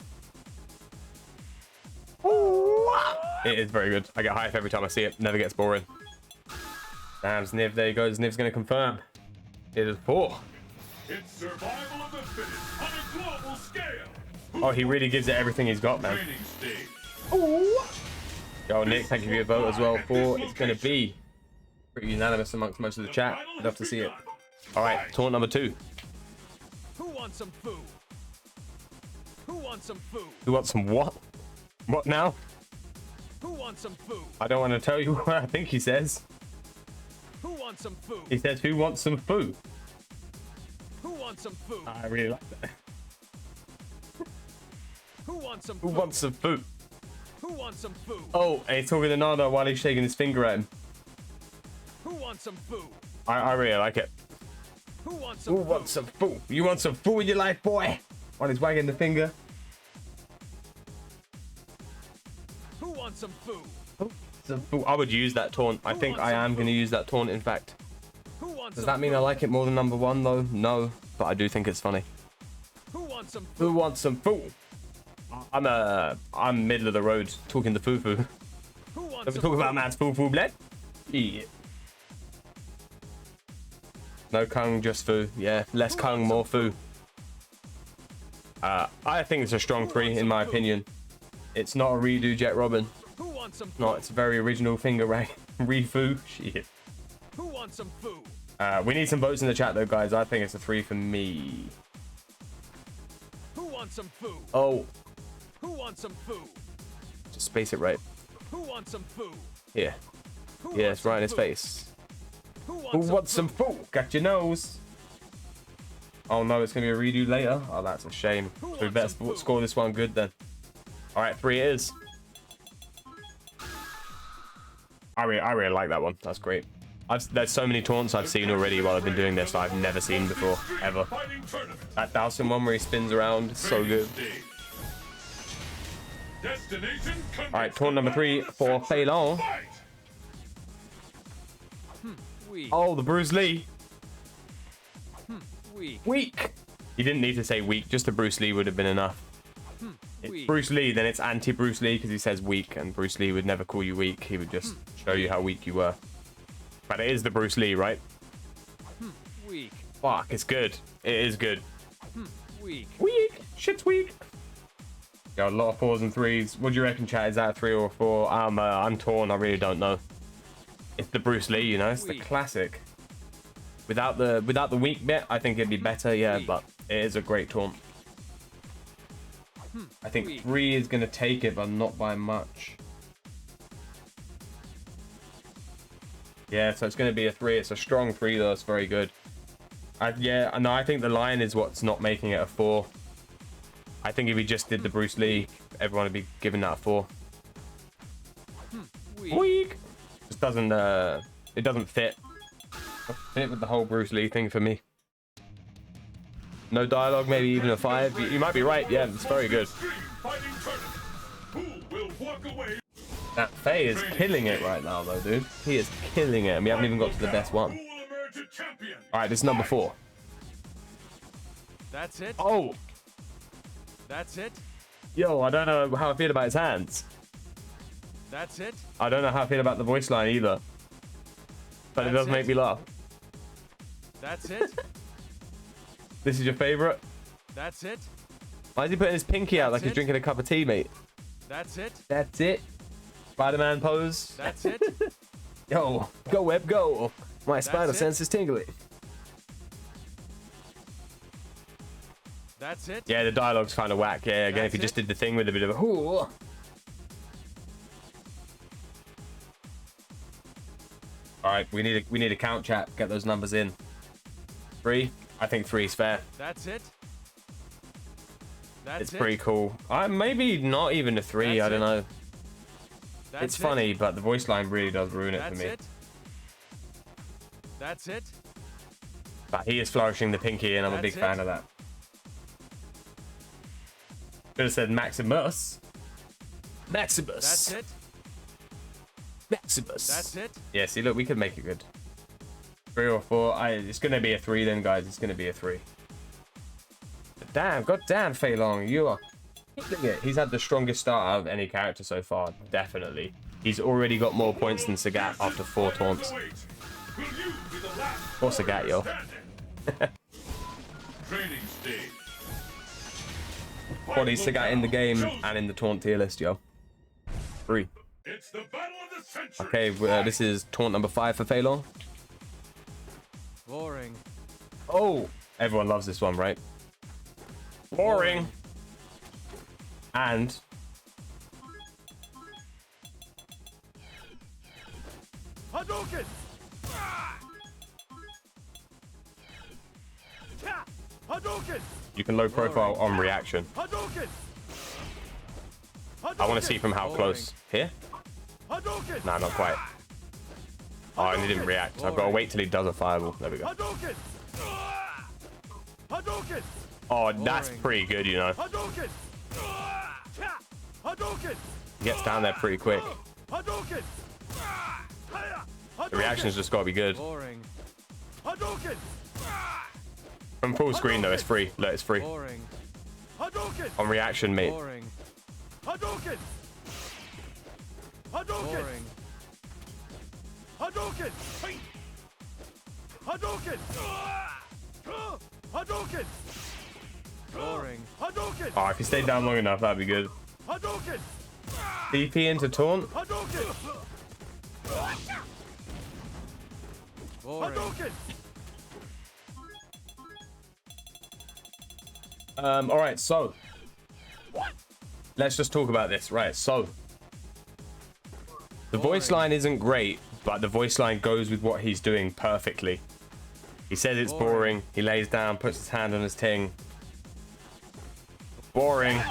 It is very good. I get hype every time I see it. Never gets boring. Damn, Zniv, there he goes. Zniv's going to confirm. It is 4. It's survival of the fittest on a global scale. Oh, he really gives it everything he's got, man. Training stage. Yo, Nick, thank you for your vote as well. 4. It's going to be pretty unanimous amongst most of the chat. I'd love to see it. All right, taunt number 2. Who wants some food? Who wants some food? Who wants some what? What now? Who wants some food? I don't want to tell you what I think he says. Who wants some food? He says, who wants some food? Who wants some food? I really like that. Who wants some Who food? wants some food? Who wants some food? Oh, and he's talking to Nana while he's shaking his finger at him. Who wants some food? I really like it. Who wants some Who food? wants some food? You want some food in your life, boy? While he's wagging the finger. Who wants some food? Some food. I would use that taunt. I think I am going to use that taunt, in fact. Who wants Does some that mean I like it more than number 1, though? No, but I do think it's funny. Who wants some Who food? wants some food? I'm middle of the road talking the foo-foo. Who wants Don't we some talk about food? man's foo-foo bled? Yeah. No kung, just foo. Yeah, less Who kung, wants more some foo. I think it's a strong Who 3 wants in some my food? opinion. It's not a redo Jet Robin. Who wants some food? No, it's a very original finger ray. Re-foo. Shit. Who wants some food? We need some votes in the chat though, guys. I think it's a 3 for me. Who wants some food? Oh, Who wants some food? just space it right. Who wants some food? Here. Who Yeah, wants it's right in his some face. food? Who Who wants wants some food? Got your nose. Oh no, it's gonna be a redo later. Oh, that's a shame. Who So we wants better some food? score this one good then. All right, 3 it is. I really like that one. That's great. There's so many taunts I've seen already while I've been doing this that I've never seen before, ever. Fighting tournament. That Dowson one where he spins around, so good. Stage. Destination All right, taunt number 3 for Fei Long. Fight. Weak. Oh, the Bruce Lee. Weak. Weak. You didn't need to say weak, just the Bruce Lee would have been enough. It's Weak. Bruce Lee, then it's anti-Bruce Lee because he says weak, and Bruce Lee would never call you weak. He would just show you how weak you were. But it is the Bruce Lee, right? Weak. Fuck, it's good. It is good. Weak. Weak. Shit's weak. Got a lot of 4s and 3s. What do you reckon, chat? Is that a 3 or a 4? I'm torn. I really don't know. It's the Bruce Lee, you know. It's the Weak. classic. Without the weak bit, I think it'd be better. Yeah, Weak. but it is a great taunt. I think Weak. 3 is gonna take it, but not by much. Yeah, so it's gonna be a 3. It's a strong 3 though. It's very good. Yeah, no, I think the line is what's not making it a 4. I think if he just did the Bruce Lee, everyone would be giving that a 4. Weak. Weak. Just doesn't it doesn't fit with the whole Bruce Lee thing for me. No dialogue, maybe even a 5. You might be right. Yeah, it's very good. Extreme fighting tournament. Who will walk away? That Faye is killing it right now, though, dude. He is killing it, and we haven't even got to the best one. Who will emerge a champion? All right, this is number 4. That's it. Oh, That's it. yo, I don't know how I feel about his hands. That's it. I don't know how I feel about the voice line either. But it That's does make it? me laugh. That's it. This is your favorite? That's it. Why is he putting his pinky out like That's he's it? drinking a cup of tea, mate? That's it. That's it. Spider-Man pose. That's it. Yo, go web, go. My spider it? sense is tingling. That's it. Yeah, the dialogue's kind of whack. Yeah, again, if That's he just it? did the thing with a bit of a ooh. All right, we need a count, chat. Get those numbers in. 3. I think 3 is fair. That's it. That's It's pretty cool. Maybe not even a 3. That's I don't it. know. That's It's funny, but the voice line really does ruin it for That's me. it. That's it. But he is flourishing the pinky, and I'm a big That's it. fan of that. Could have said Maximus. Maximus. That's it. Maximus. That's it. Yeah, see, look, we could make it good. 3 or 4. It's going to be a 3 then, guys. It's going to be a 3. But damn, goddamn, Fei Long, you are killing it. He's had the strongest start out of any character so far, definitely. He's already got more points than Sagat after 4 taunts. Or Sagat, yo. Training stage. Body Sagat in the game and in the taunt tier list, yo. 3. It's the battle of the century. Okay, this is taunt number 5 for Fei Long. Boring. Oh, everyone loves this one, right? Boring. And Hadouken! Hadouken! you can low profile on reaction. Hadouken! I want to see from how close. Here? Hadouken! Nah, not quite. Oh, and he didn't react. I've got to wait till he does a fireball. There we go. Hadouken! Hadouken! Oh, that's pretty good, you know. Hadouken! Hadouken! He gets down there pretty quick. Hadouken! The reaction's just got to be good. Boring. Hadouken! From full screen, though, it's free. Look, it's free. Boring. Hadouken! On reaction, mate. Boring. Hadouken! Hadouken! Boring. Hadouken! Hadouken! Hadouken! Boring. Hadouken! Oh, if he stayed down long enough, that'd be good. Hadouken! DP into taunt. Hadouken! Boring. Hadouken! All right, so let's just talk about this. Right, so the voice line isn't great, but the voice line goes with what he's doing perfectly. He says it's boring. He lays down, puts his hand on his ting. Boring.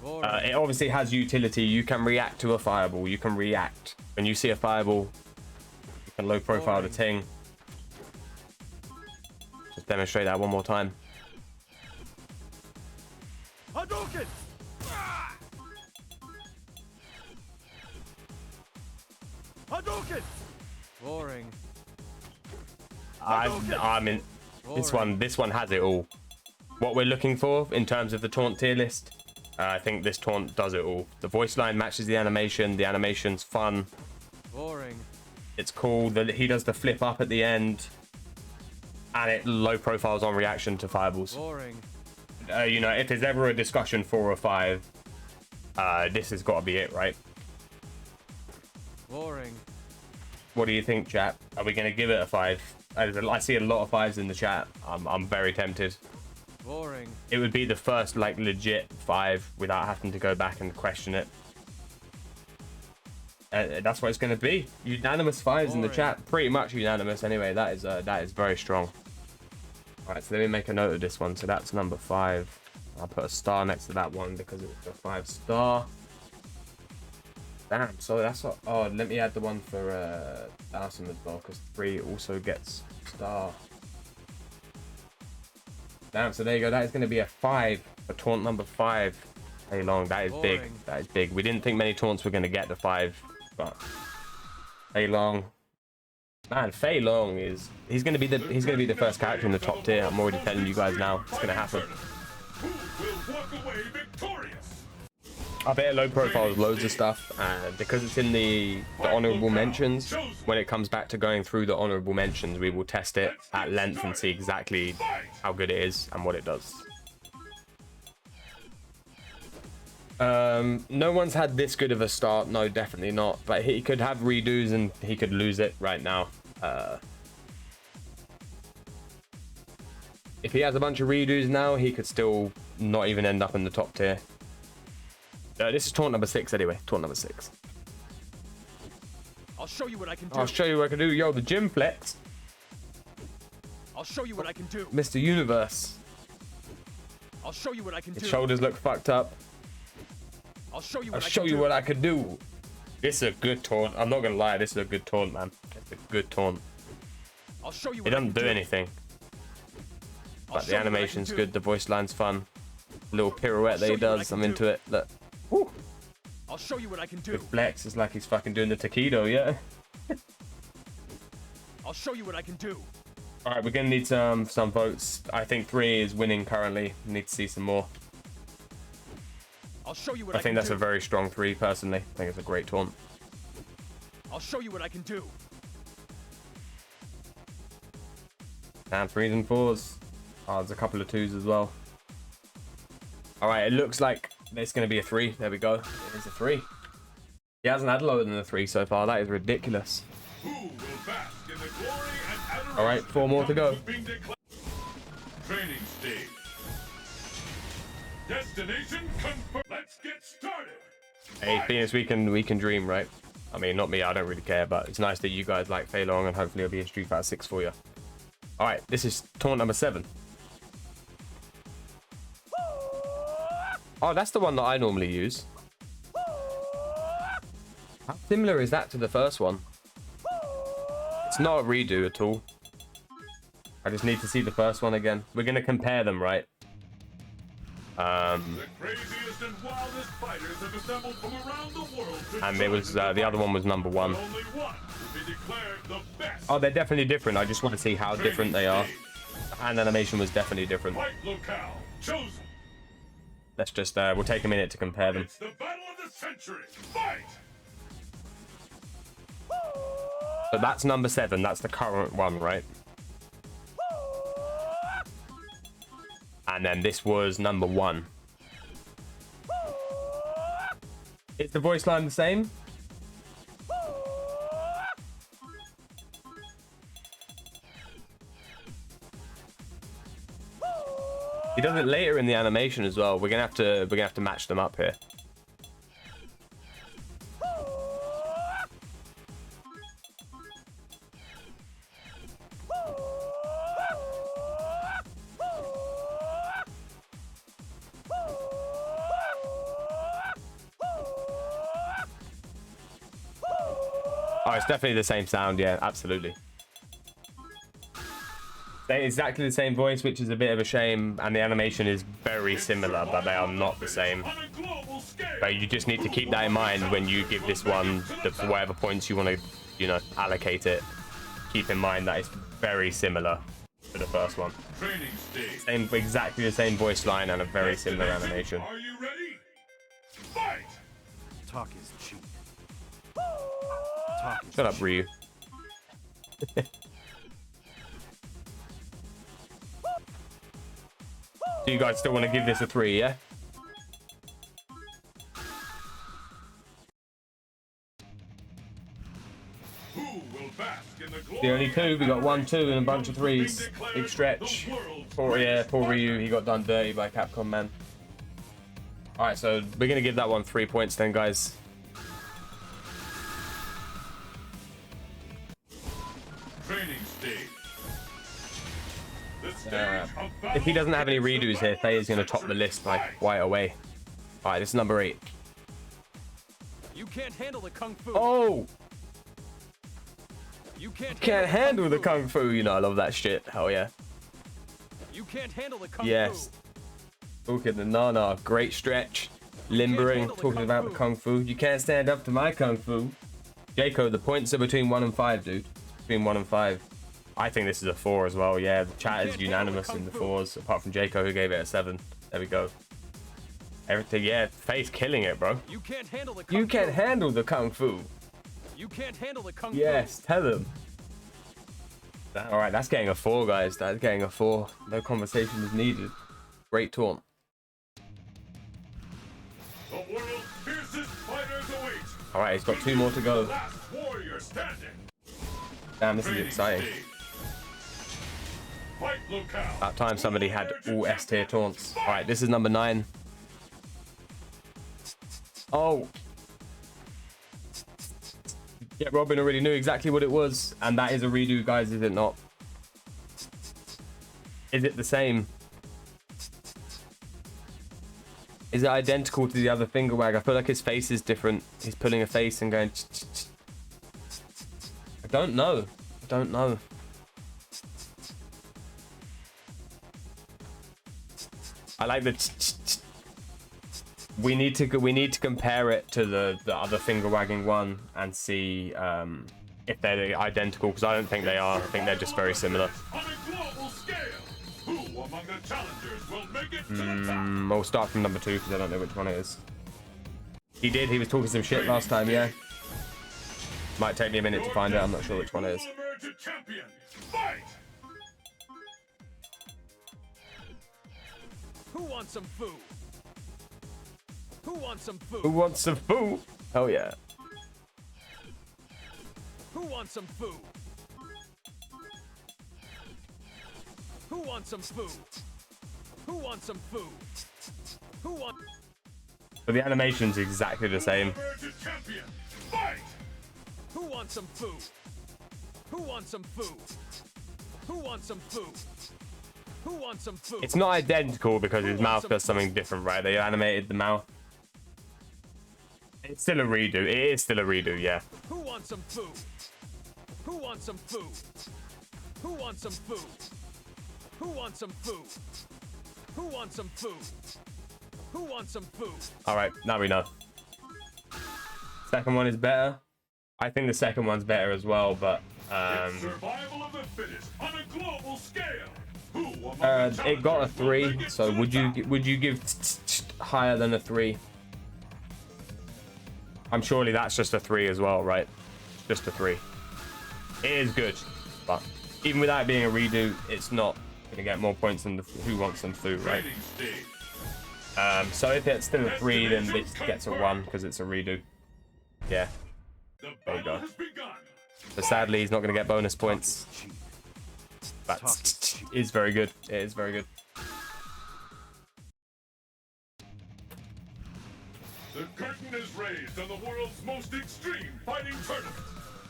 Boring. It obviously has utility. You can react to a fireball. You can react when you see a fireball. You can low profile the ting. Just demonstrate that one more time. Hadouken! Hadouken! Boring. I mean, this one has it all. What we're looking for in terms of the taunt tier list, I think this taunt does it all. The voice line matches the animation. The animation's fun. Boring. It's cool that he does the flip up at the end, and it low profiles on reaction to fireballs. Boring. You know, if there's ever a discussion 4 or 5, this has got to be it, right? Boring. What do you think, chat? Are we going to give it a 5? I see a lot of 5s in the chat. I'm very tempted. Boring. It would be the first, like, legit 5 without having to go back and question it. That's what it's going to be. Unanimous 5s in the chat. Pretty much unanimous anyway. That is very strong. Alright, so let me make a note of this one. So that's number 5. I'll put a star next to that one because it's a 5-star. Damn, so that's what... Oh, let me add the one for Awesome as well, because 3 also gets star. Damn, so there you go. That is going to be a 5 for taunt number 5. Hey, long. That is big. That is big. We didn't think many taunts were going to get the 5, but Fei Long. Man, Fei Long is... He's going to be the first character in the top tier. I'm already telling you guys now. It's going to happen. Who will walk away victorious? I bet low profiles loads of stuff, and because it's in the honorable mentions, when it comes back to going through the honorable mentions, we will test it at length and see exactly how good it is and what it does. No one's had this good of a start. No, definitely not. But he could have redos and he could lose it right now. If he has a bunch of redos now, he could still not even end up in the top tier. This is taunt number 6 anyway. Taunt number 6. I'll show you what I can do. I'll show you what I can do. Yo, the gym flex. I'll show you what I can do. Mr. Universe. I'll show you what I can do. His shoulders look fucked up. I'll show you I'll what I show can you do. what I can do. This is a good taunt. I'm not gonna lie, this is a good taunt, man. It's a good taunt. I'll show you It what I can doesn't do anything. I'll But show the you what I can animation's do. good, the voice line's fun. Little pirouette that show he you what I does, can I'm do. into it. Look. Woo. I'll show you what I can do. Good flex, it's like he's fucking doing the taquido, yeah? I'll show you what I can do. Alright, we're gonna need some votes. I think 3 is winning currently. We need to see some more. I'll show you what I I think can that's do. a very strong 3 personally. I think it's a great taunt. I'll show you what I can do. And 3s and 4s. Oh, there's a couple of 2s as well. Alright, it looks like it's going to be a 3. There we go. It is a 3. He hasn't had lower than a 3 so far. That is ridiculous. Who will bask in the glory and adoration Alright, 4 more to that go. comes with being declared? Training stage. Destination confirmed. Let's get started. Hey, Phoenix, we can dream, right? I mean, not me. I don't really care, but it's nice that you guys like Fei Long, and hopefully it'll be a Street Fighter 6 for you. Alright, this is taunt number 7. Oh, that's the one that I normally use. How similar is that to the first one? It's not a redo at all. I just need to see the first one again. We're going to compare them, right? The craziest and wildest fighters have assembled from around the world to And it was the other one was number 1. only one will be declared the best. Oh, they're definitely different. I just want to see how different they are. The hand animation was definitely different. Fight locale chosen. Let's just we'll take a minute to compare them. It's the battle of the century. Fight! So that's number 7. That's the current one, right? And then this was number 1. Is the voice line the same? He does it later in the animation as well. We're gonna have to match them up here. Oh, it's definitely the same sound. Yeah, absolutely. They're exactly the same voice, which is a bit of a shame, and the animation is very similar, but they are not the same. On a global scale. But you just need to keep that in mind when you give this one the whatever points you want to, you know, allocate it. Keep in mind that it's very similar to the first one. Training stage. Same, exactly the same voice line and a very similar animation. Are you ready? Fight! Talk is cheap. Talk is Shut up, Ryu. So you guys still want to give this a 3, yeah? Who will bask in the glory The only 2, we got 1, 2, and a bunch of of being 3s. declared Big stretch. the world's Poor, yeah, greatest poor Ryu, he got done dirty by Capcom, man. Alright, so we're gonna give that one 3 points then, guys. Training stage. The stage of If he battle doesn't have any is the redos here, battle Faye of is gonna the top the century. list like Fight! right away. Alright, this is number 8. You can't handle the kung fu. Oh! You can't Handle the kung fu, you know, I love that shit. Hell yeah. You can't handle the kung Yes. fu. Talking the Nana, great stretch. Limbering, handle the talking kung about the fu. kung fu. You can't stand up to my kung fu. Jaco, the points are between 1 and 5, dude. Between 1 and 5. I think this is a 4 as well. Yeah, the chat You is can't unanimous handle in the the kung 4s, apart from Jaco, who gave it a 7. There we go. Everything, yeah, Faye's killing it, bro. You can't handle the kung You can't fu. handle the kung fu. You can't handle the kung Yes, tell them. Alright, that's getting a 4, guys. That's getting a 4. No conversation is needed. Great taunt. The world's fiercest fighters await. Alright, he's got 2 more to The go. last warrior standing. Damn, this is Training exciting. stage. Fight locale. About time somebody had all S tier taunts. Alright, this is number 9. Yeah, Robin already knew exactly what it was, and that is a redo, guys, is it not? Is it the same? Is it identical to the other finger wag? I feel like his face is different. He's pulling a face and going... I don't know. I don't know. I like the... We need to compare it to the other finger wagging one and see if they're identical, because I don't think they are. I think they're just very similar. On a global scale, who among the challengers will make it to the top? We'll start from number 2 because I don't know which one it is. He did. He was talking some shit last time, yeah. Might take me a minute to find out. I'm not sure which one it is. Will emerge a champion. Fight! Who wants some food? Who wants some food? Who wants some food? Hell yeah. Who wants some food? Who wants some food? Who wants some food? Who wants... But the animation's exactly the same. Emerge a champion. Fight! Who wants some food? Who wants some food? Who wants some food? Who wants some food? It's not identical because his mouth does something different, right? They animated the mouth. It's still a redo. It is still a redo, yeah. Who wants some food? Who wants some food? Who wants some food? Who wants some food? Who wants some food? Who wants some food? All right, now we know. Second one is better. I think the second one's better as well, but It's survival of the fittest on a global scale. Who among the it got a challengers will 3. make it So to the would top? you give higher than a 3? I'm surely that's just a 3 as well, right? Just a 3. It is good, but even without it being a redo, it's not gonna get more points than the Who Wants Some Food, right? Training stage. So if it's still a 3, then this gets a 1 because it's a redo. Yeah. The There you battle go. has begun. So sadly, he's not gonna get bonus points. Cheap. But Talk is cheap. it's very good. It is very good. The curtain is raised on the world's most extreme fighting tournament.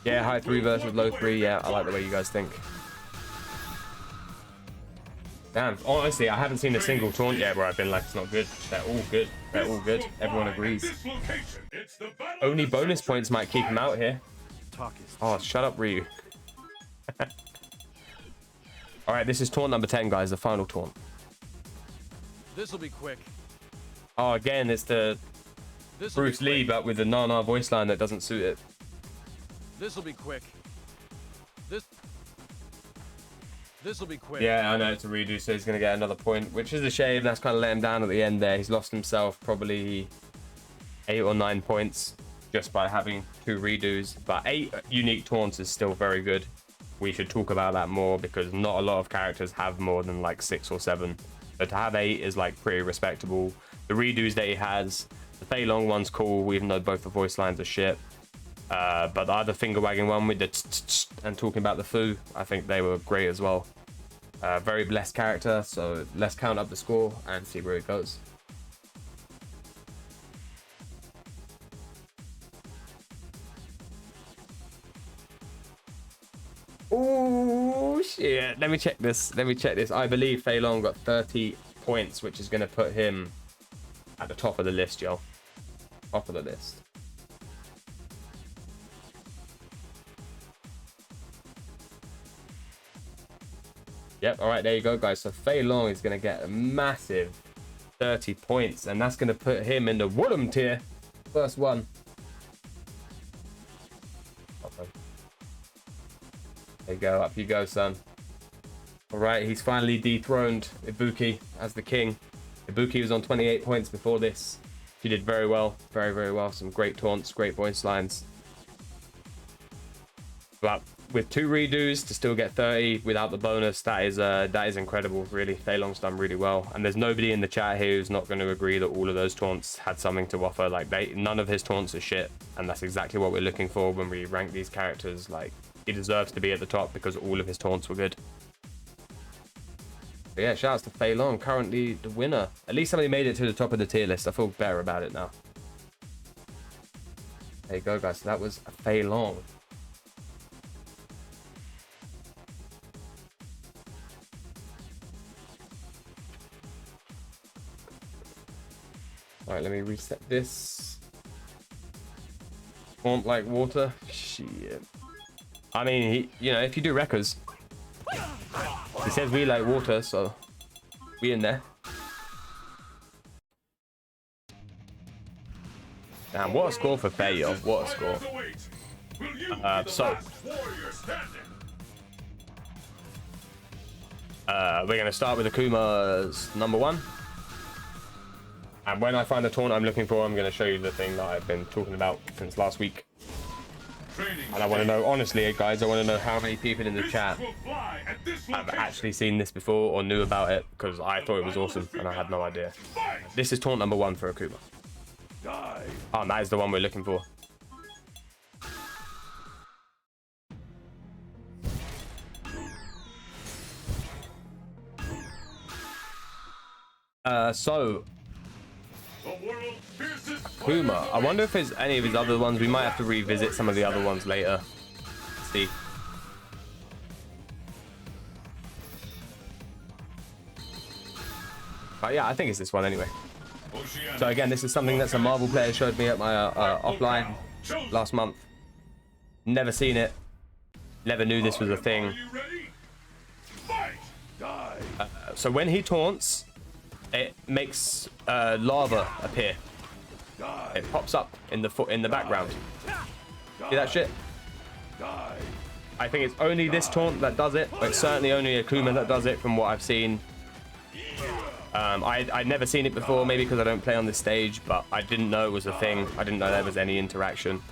Yeah, high 3 versus low 3. Yeah, I like the way you guys think. Damn, honestly, I haven't seen a single taunt yet where I've been like, it's not good. They're all good. They're all good. Everyone agrees. This location, it's the battle Only of the bonus century. points might keep him out here. Talk is Oh, shut up, Ryu. Alright, this is taunt number 10, guys. The final taunt. This'll be quick. Oh, again, it's the This'll Bruce be Lee, quick. but with the Nana voice line that doesn't suit it. This'll be quick. This'll be quick. Yeah, I know it's a redo, so he's going to get another point, which is a shame. That's kind of let him down at the end there. He's lost himself probably 8 or 9 points just by having 2 redos. But 8 unique taunts is still very good. We should talk about that more because not a lot of characters have more than like 6 or 7. So to have 8 is like pretty respectable. The redos that he has, the Fei Long one's cool, even though both the voice lines are shit. But the other finger wagging one with the and talking about the foo, I think they were great as well. Very blessed character, so let's count up the score and see where it goes. Oh shit! Let me check this. I believe Fei Long got 30 points, which is going to put him at the top of the list, yo. Top of the list. Yep, alright, there you go, guys. So Fei Long is going to get a massive 30 points, and that's going to put him in the Woodham tier. First one. Okay. There you go, up you go, son. Alright, he's finally dethroned Ibuki as the king. Ibuki was on 28 points before this. She did very well, very, very well. Some great taunts, great voice lines. But with 2 redos to still get 30 without the bonus, that is incredible, really. Fei Long's done really well, and there's nobody in the chat here who's not going to agree that all of those taunts had something to offer. Like, none of his taunts are shit, and that's exactly what we're looking for when we rank these characters. Like, he deserves to be at the top because all of his taunts were good. But yeah, shout outs to Fei Long, currently the winner. At least somebody made it to the top of the tier list. I feel better about it now. There you go, guys. So that was Fei Long. Alright, let me reset this. Taunt like water. Shit. I mean, you know, if you do records, he says we like water, so we in there. Damn, what a score for Bayo. What a score. We're going to start with Akuma's number 1. And when I find the taunt I'm looking for, I'm going to show you the thing that I've been talking about since last week. And I want to know, honestly, guys, I want to know how many people in the chat have actually seen this before or knew about it, because I thought it was awesome and I had no idea. This is taunt number 1 for Akuma. Oh, and that is the one we're looking for. So Akuma, I wonder if there's any of his other ones. We might have to revisit some of the other ones later. Let's see. But yeah, I think it's this one anyway. So again, this is something that's a Marvel player showed me at my offline last month. Never seen it. Never knew this was a thing. So when he taunts, it makes lava appear. It pops up in the background. See that shit? I think it's only this taunt that does it. But it's certainly only Akuma that does it from what I've seen. I'd never seen it before, maybe because I don't play on this stage, but I didn't know it was a thing. I didn't know there was any interaction.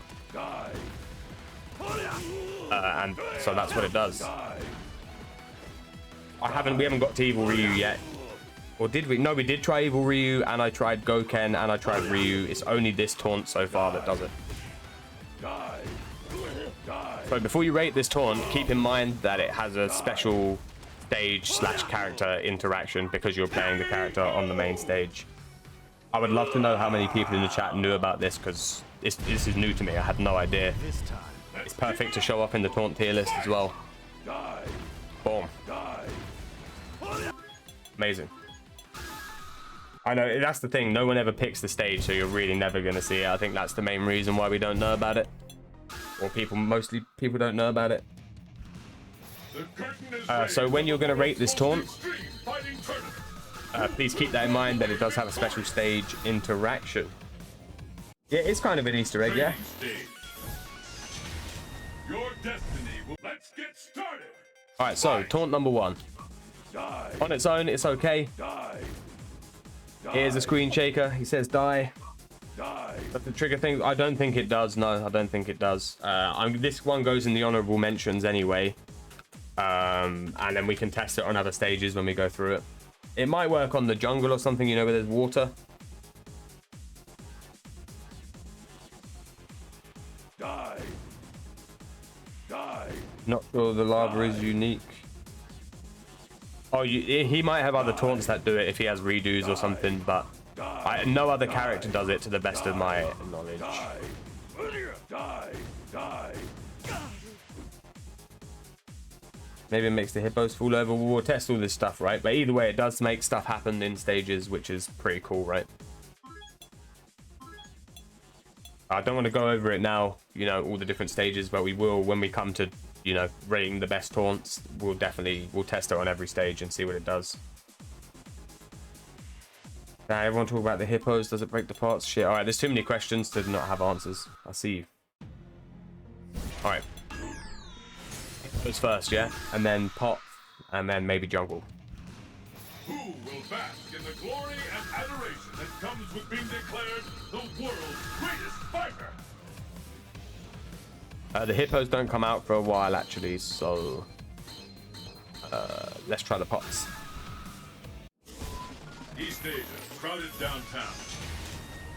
And so that's what it does. We haven't got to Evil Ryu yet. Or did we? No, we did try Evil Ryu, and I tried Goken, and I tried Ryu. It's only this taunt so far that does it. So before you rate this taunt, keep in mind that it has a special stage/character interaction because you're playing the character on the main stage. I would love to know how many people in the chat knew about this, because this is new to me. I had no idea. It's perfect to show up in the taunt tier list as well. Boom. Amazing. I know, that's the thing. No one ever picks the stage, so you're really never going to see it. I think that's the main reason why we don't know about it. Or mostly people don't know about it. So when you're going to rate this taunt, please keep that in mind, that it does have a special stage interaction. Yeah, it's kind of an Easter egg, yeah. Your destiny will... Let's get started. All right, so taunt number 1. On its own, it's okay. Here's a screen shaker. He says die. But the trigger thing, I don't think it does. No, I don't think it does. This one goes in the honorable mentions anyway. And then we can test it on other stages when we go through it. It might work on the jungle or something, you know, where there's water. Not sure the lava is unique. Oh, he might have other taunts that do it if he has redos or something, but no other character does it to the best of my knowledge. Maybe it makes the hippos fall over. We'll test all this stuff, right? But either way, it does make stuff happen in stages, which is pretty cool, right? I don't want to go over it now, you know, all the different stages, but we will when we come to, you know, rating the best taunts. We'll test it on every stage and see what it does. Now, everyone talk about the hippos. Does it break the parts? Shit. All right, there's too many questions to not have answers. I see you. All right. Hippos first, yeah? And then pot, and then maybe jungle. Who will bask in the glory and adoration that comes with being declared the world's greatest fighter? The hippos don't come out for a while, actually, so let's try the pots. East Asia, crowded downtown.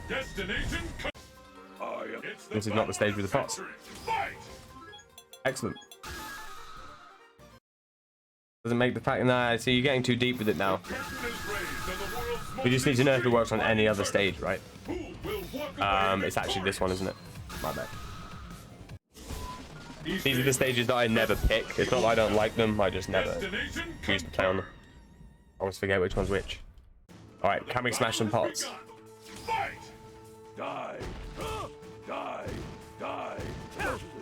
Destination. This is not the stage with the pots. Excellent. Doesn't make the fact. Nah, see, you're getting too deep with it now. We just need to know if it works on any other stage, right? It's actually this one, isn't it? My bad. These are the stages that I never pick. It's not that I don't like them, I just never choose to play on them. I always forget which one's which. Alright, can we smash some pots? Fight! Die! Die! Die!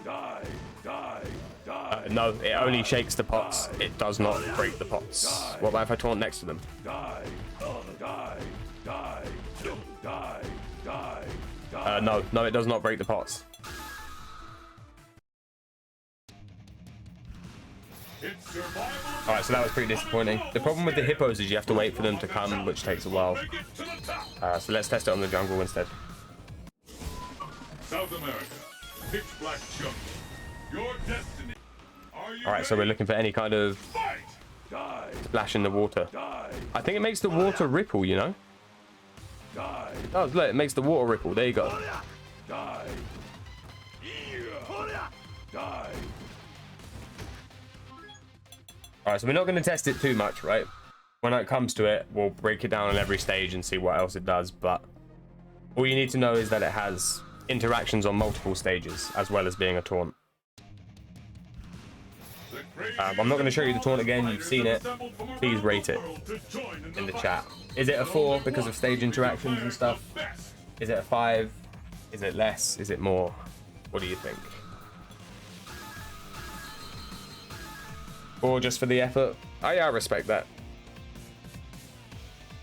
Die! Die! Die! No, it only shakes the pots. It does not break the pots. What about if I taunt next to them? Die! Die! Die! Die! Die! No, it does not break the pots. It's survival. Alright, so that was pretty disappointing. The problem with the hippos is you have to wait for them to come, which takes a while. Make it to the top. So let's test it on the jungle instead. South America, pitch black jungle. Your destiny. Are you Alright, so we're ready? looking for any kind of Fight! Die! splash in the water. Die! I think it makes the water ripple, you know? Die! Oh, look, it makes the water ripple. There you go. Die! Die! Alright, so we're not going to test it too much, right? When it comes to it, we'll break it down on every stage and see what else it does, but all you need to know is that it has interactions on multiple stages, as well as being a taunt. I'm not going to show you the taunt again, you've seen it. Please rate it in the chat. Is it a 4 because of stage interactions and stuff? Is it a 5? Is it less? Is it more? What do you think? 4 just for the effort? Oh yeah, I respect that.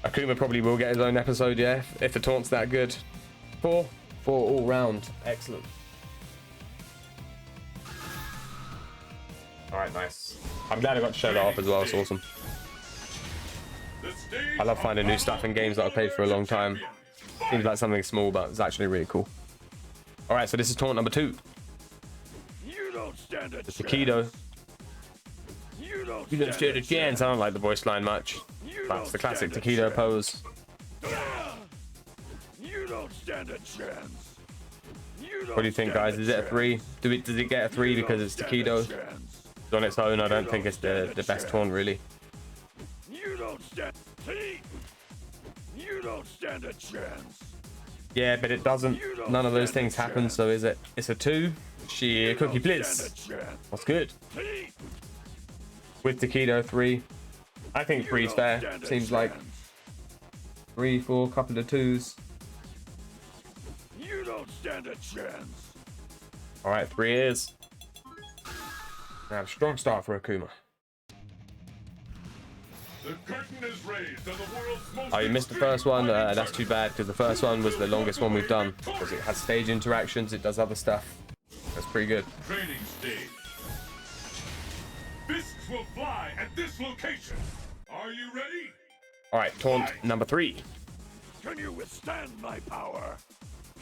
Akuma probably will get his own episode, yeah, if the taunt's that good. 4 all round. Excellent. Alright, nice. I'm glad I got to show that off as well, it's awesome. I love finding new stuff in games that I've played for a long time. Seems like something small, but it's actually really cool. Alright, so this is taunt number 2. You don't stand a The Taquido. You don't You don't stand a chance. I don't like the voice line much. That's the classic Taquido pose. You don't stand a chance. What do you think, guys? Is it a 3? Does it get a 3 because it's Taquido? On its own, I don't think it's the best taunt, really. You don't stand. You don't stand a chance. Yeah, but it doesn't. None of those things happen, so is it? It's a 2. She cookie blitz. What's good? With Taquido, 3. I think 3's fair. Seems like 3, 4, couple of 2s. You don't stand a chance. Alright, 3 is. Now, strong start for Akuma. The curtain is raised on the world's most Oh, you missed the first one. That's too bad, because the first one was the longest one we've done. Because it has stage interactions, it does other stuff. That's pretty good. training stage. Fists will fly at this location. Are you ready? Alright, taunt number 3. Can you withstand my power?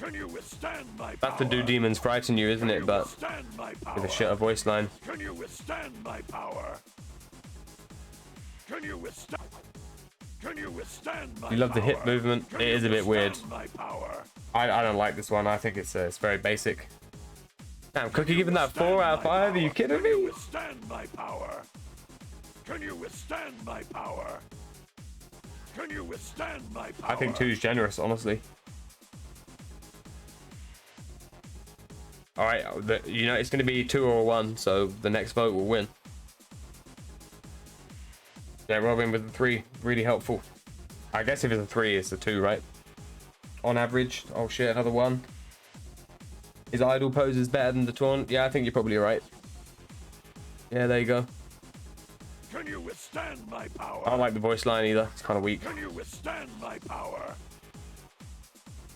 Can you withstand my power? That's to do demons frighten you, isn't it? But withstand my power? with a shitter voice line. Can you withstand my power? Can you withstand? Can you withstand my You love the hip power? movement. Can It you is a bit weird. withstand my power? I don't like this one. I think it's very basic. Damn, Cookie giving that 4 out of 5. Are you kidding Can you me? withstand my power? Can you withstand my power? Can you withstand my power? I think 2 is generous, honestly. Alright, you know, it's going to be 2 or 1, so the next vote will win. Yeah, Robin with the 3, really helpful. I guess if it's a 3, it's a 2, right? On average. Oh shit, another 1. Is idle poses better than the taunt? Yeah, I think you're probably right. Yeah, there you go. Can you withstand my power? I don't like the voice line either. It's kind of weak. Can you withstand my power?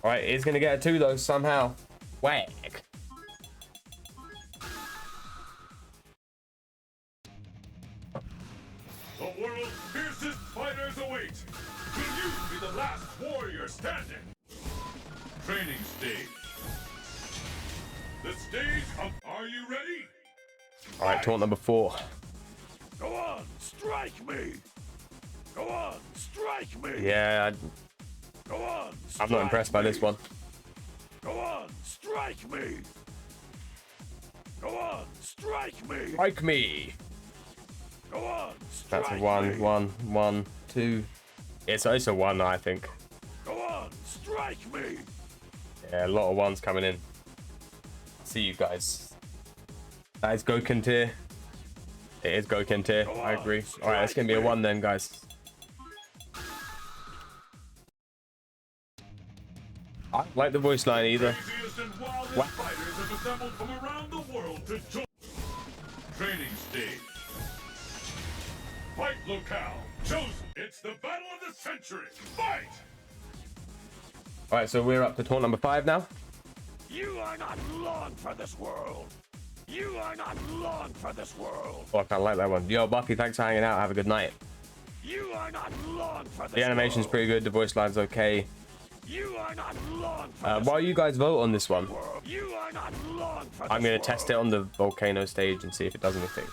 Alright, it's going to get a 2 though, somehow. Whack. The world's fiercest fighters await. Will you be the last warrior standing? Training stage. The stage of... Are you ready? Alright, taunt number 4. Go on, strike me. Go on, strike me. Yeah, Go on. I'm not impressed by this one. Go on, strike me. Go on, strike me. Like me. Go on, strike That's a me. 1, 1, 1, 2. It's a 1, I think. Go on, strike me. Yeah, a lot of 1s coming in. See you guys. That is Goken tier. It is Goken tier. I agree. Alright, it's gonna be a 1 then, guys. I don't like the voice line either. Craziest and wildest What? fighters have assembled from around the world to join. Training stage. Fight locale chosen. It's the battle of the century. Fight! All right, so we're up to taunt number 5 now. You are not long for this world. You are not long for this world. Oh, I kind of like that one. Yo, Buffy, thanks for hanging out. Have a good night. You are not long for this The animation's world. pretty good. The voice line's okay. You are not long for this While you guys vote on this one, world. You are not long for I'm this going to test it world. on the volcano stage and see if it does anything.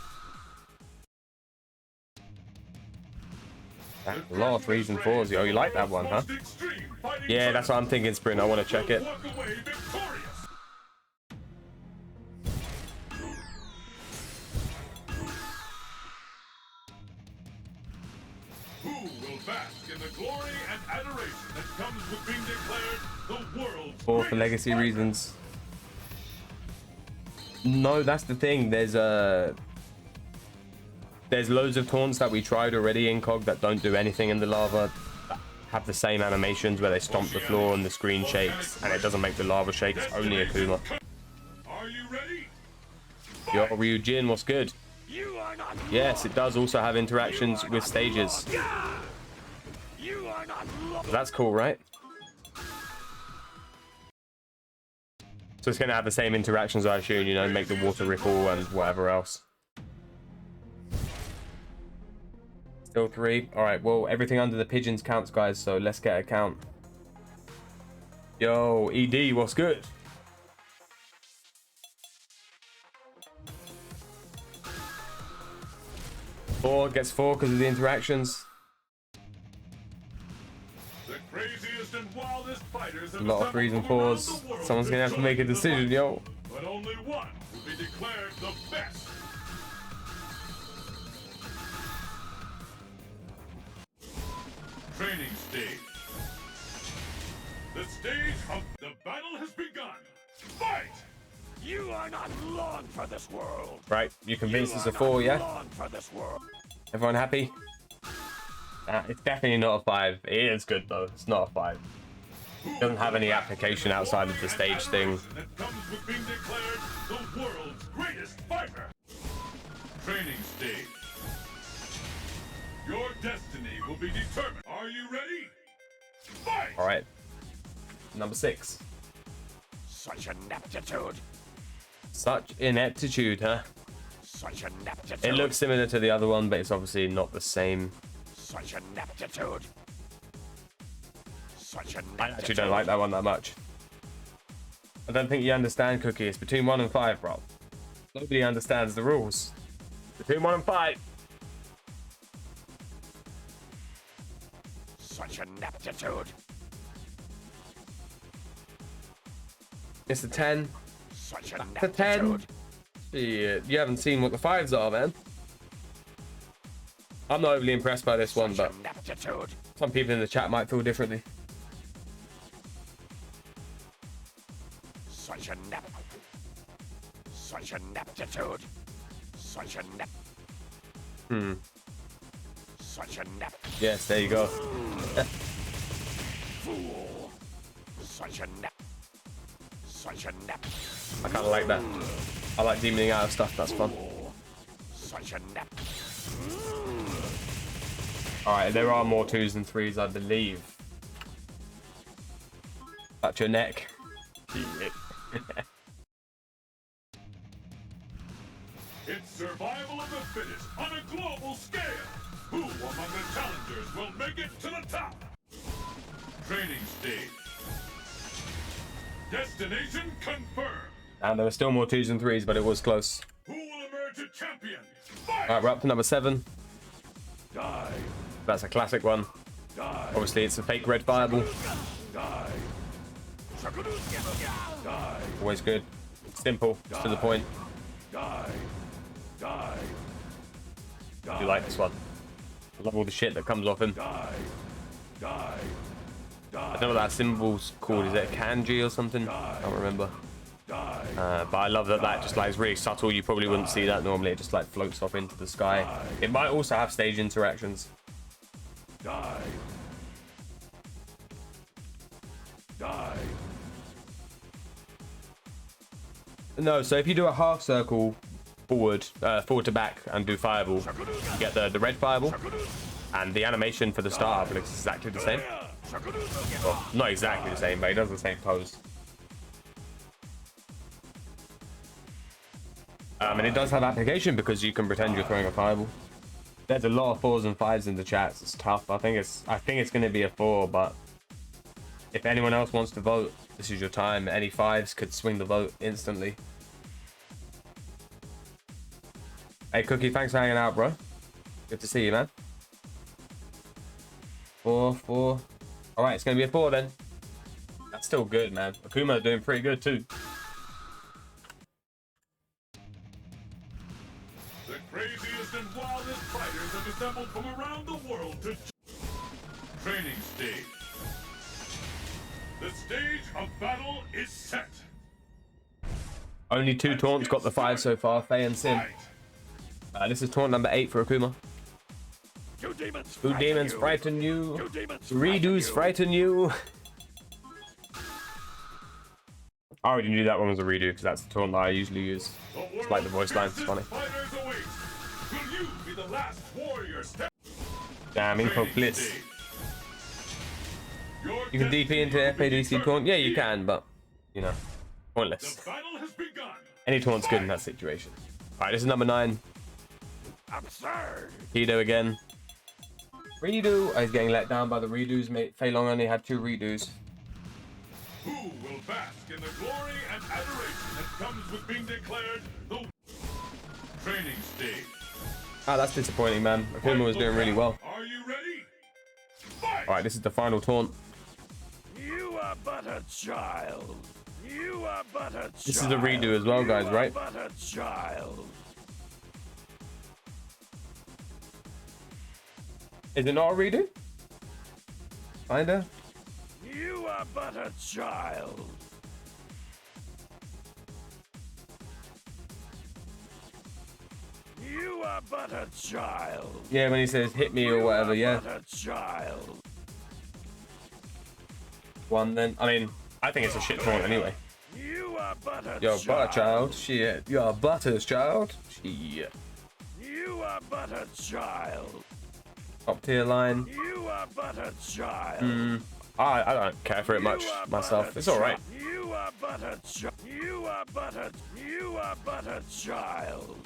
A lot of 3s and 4s. Yo, you like that one, huh? Yeah, that's what I'm thinking, Sprint. I want to check it. Walk away victorious. Who will bask in the glory and adoration that comes with being declared the world's Or for greatest legacy fighter? reasons. No, that's the thing. There's loads of taunts that we tried already in COG that don't do anything in the lava. That have the same animations where they stomp the floor and the screen shakes, and it doesn't make the lava shake. It's only Akuma. Are you ready? Yo, Ryujin, what's good? You are not Yes, it does also have interactions with stages. You are not long. That's cool, right? So it's going to have the same interactions, I assume, you know, make the water ripple and whatever else. Still 3. All right, well, everything under the pigeons counts, guys, so let's get a count. Yo, ED, what's good? Four gets 4 because of the interactions. The craziest and wildest fighters A lot of 3s and 4s. Someone's going to have to make a decision, yo. But only one will be declared the best. Training stage. The stage of the battle has begun. Fight! You are not long for this world. Right, you convinced You us are a 4, not yeah? long for this world. Everyone happy? It's definitely not a 5. It is good though. It's not a 5. It doesn't have any application outside of the stage thing. That comes with being declared the world's greatest fighter. Training stage. Your destiny will be determined. Are you ready? Fight! All right. Number 6. Such ineptitude. Such ineptitude, huh? Such ineptitude. It looks similar to the other one, but it's obviously not the same. Such ineptitude. Such ineptitude. I actually don't like that one that much. I don't think you understand, Cookie. It's between 1 and 5, bro. Nobody understands the rules. Between 1 and 5. Such ineptitude. It's a 10. Such The 10. ineptitude. Shit, you haven't seen what the 5s are, man. I'm not overly impressed by this one, Such but ineptitude. some people in the chat might feel differently. Such ineptitude. Such ineptitude. Such inept. Such inept. Yes, there you go. Fool. Such inept. Such inept. I kind of like that. I like demoning out of stuff. That's fun. Such inept. All right, there are more 2s and 3s, I believe. That's your neck. It's survival of the fittest on a global scale. Who among the challengers will make it to the top? Training stage. Destination confirmed. And there were still more 2s and 3s, but it was close. Who will emerge a champion? Fight! All right, we're up to number 7. Die. That's a classic one. Die. Obviously, it's a fake red fireball. Die. Die. Always good. Simple. To the point. Die. Die. I do like this one. I love all the shit that comes off him. Die. Die. I don't know what that symbol's called. Is it a kanji or something? I don't remember. Die. But I love that just like is really subtle. You probably wouldn't see that normally. It just like floats off into the sky. It might also have stage interactions. Die. Die. No, so if you do a half circle forward to back and do fireball, you get the red fireball, and the animation for the startup looks exactly the same. Well, not exactly the same, but it does the same pose. And it does have application because you can pretend you're throwing a fireball. There's a lot of 4s and 5s in the chats. It's tough. I think it's going to be a 4, but if anyone else wants to vote, this is your time. Any 5s could swing the vote instantly. Hey Cookie, thanks for hanging out, bro. Good to see you, man. 4, 4. All right, it's going to be a 4 then. That's still good, man. Akuma's doing pretty good too. The craziest and wildest fighters have assembled from around the world to training stage. The stage of battle is set. Only 2 taunts got the 5 so far, Faye and Sim. This is taunt number 8 for Akuma. Two demons, Two demons frighten you. Two demons Redos frighten you. I already knew that one was a redo because that's the taunt that I usually use. It's like the voice line, it's funny. Damn, info blitz. You can DP into FADC taunt? Yeah, you can, but, you know, pointless. Any taunt's good in that situation. Alright, this is number 9. Absurd. Kido again. Redo. Oh, he's getting let down by the redos, mate. Fei Long only had 2 redos. Who will bask in the glory and adoration that comes with being declared the training stage? Ah, that's disappointing, man. Akuma was doing really well. Are you ready? Fight! Alright, this is the final taunt. You are but a child. You are but a child. This is a redo as well, guys, right? But a child. Is it not a redo? Kinda. You are but a child. You are but a child. Yeah, when he says hit me or whatever, yeah. But a child. 1 then. I mean, I think it's a shit taunt anyway. You are but a You're a child. butter child. Shit. You're a butters child. Shit. You are but a child. Top tier line. You are but a child. I don't care for it much myself. It's alright. You are but a child. You are but a child.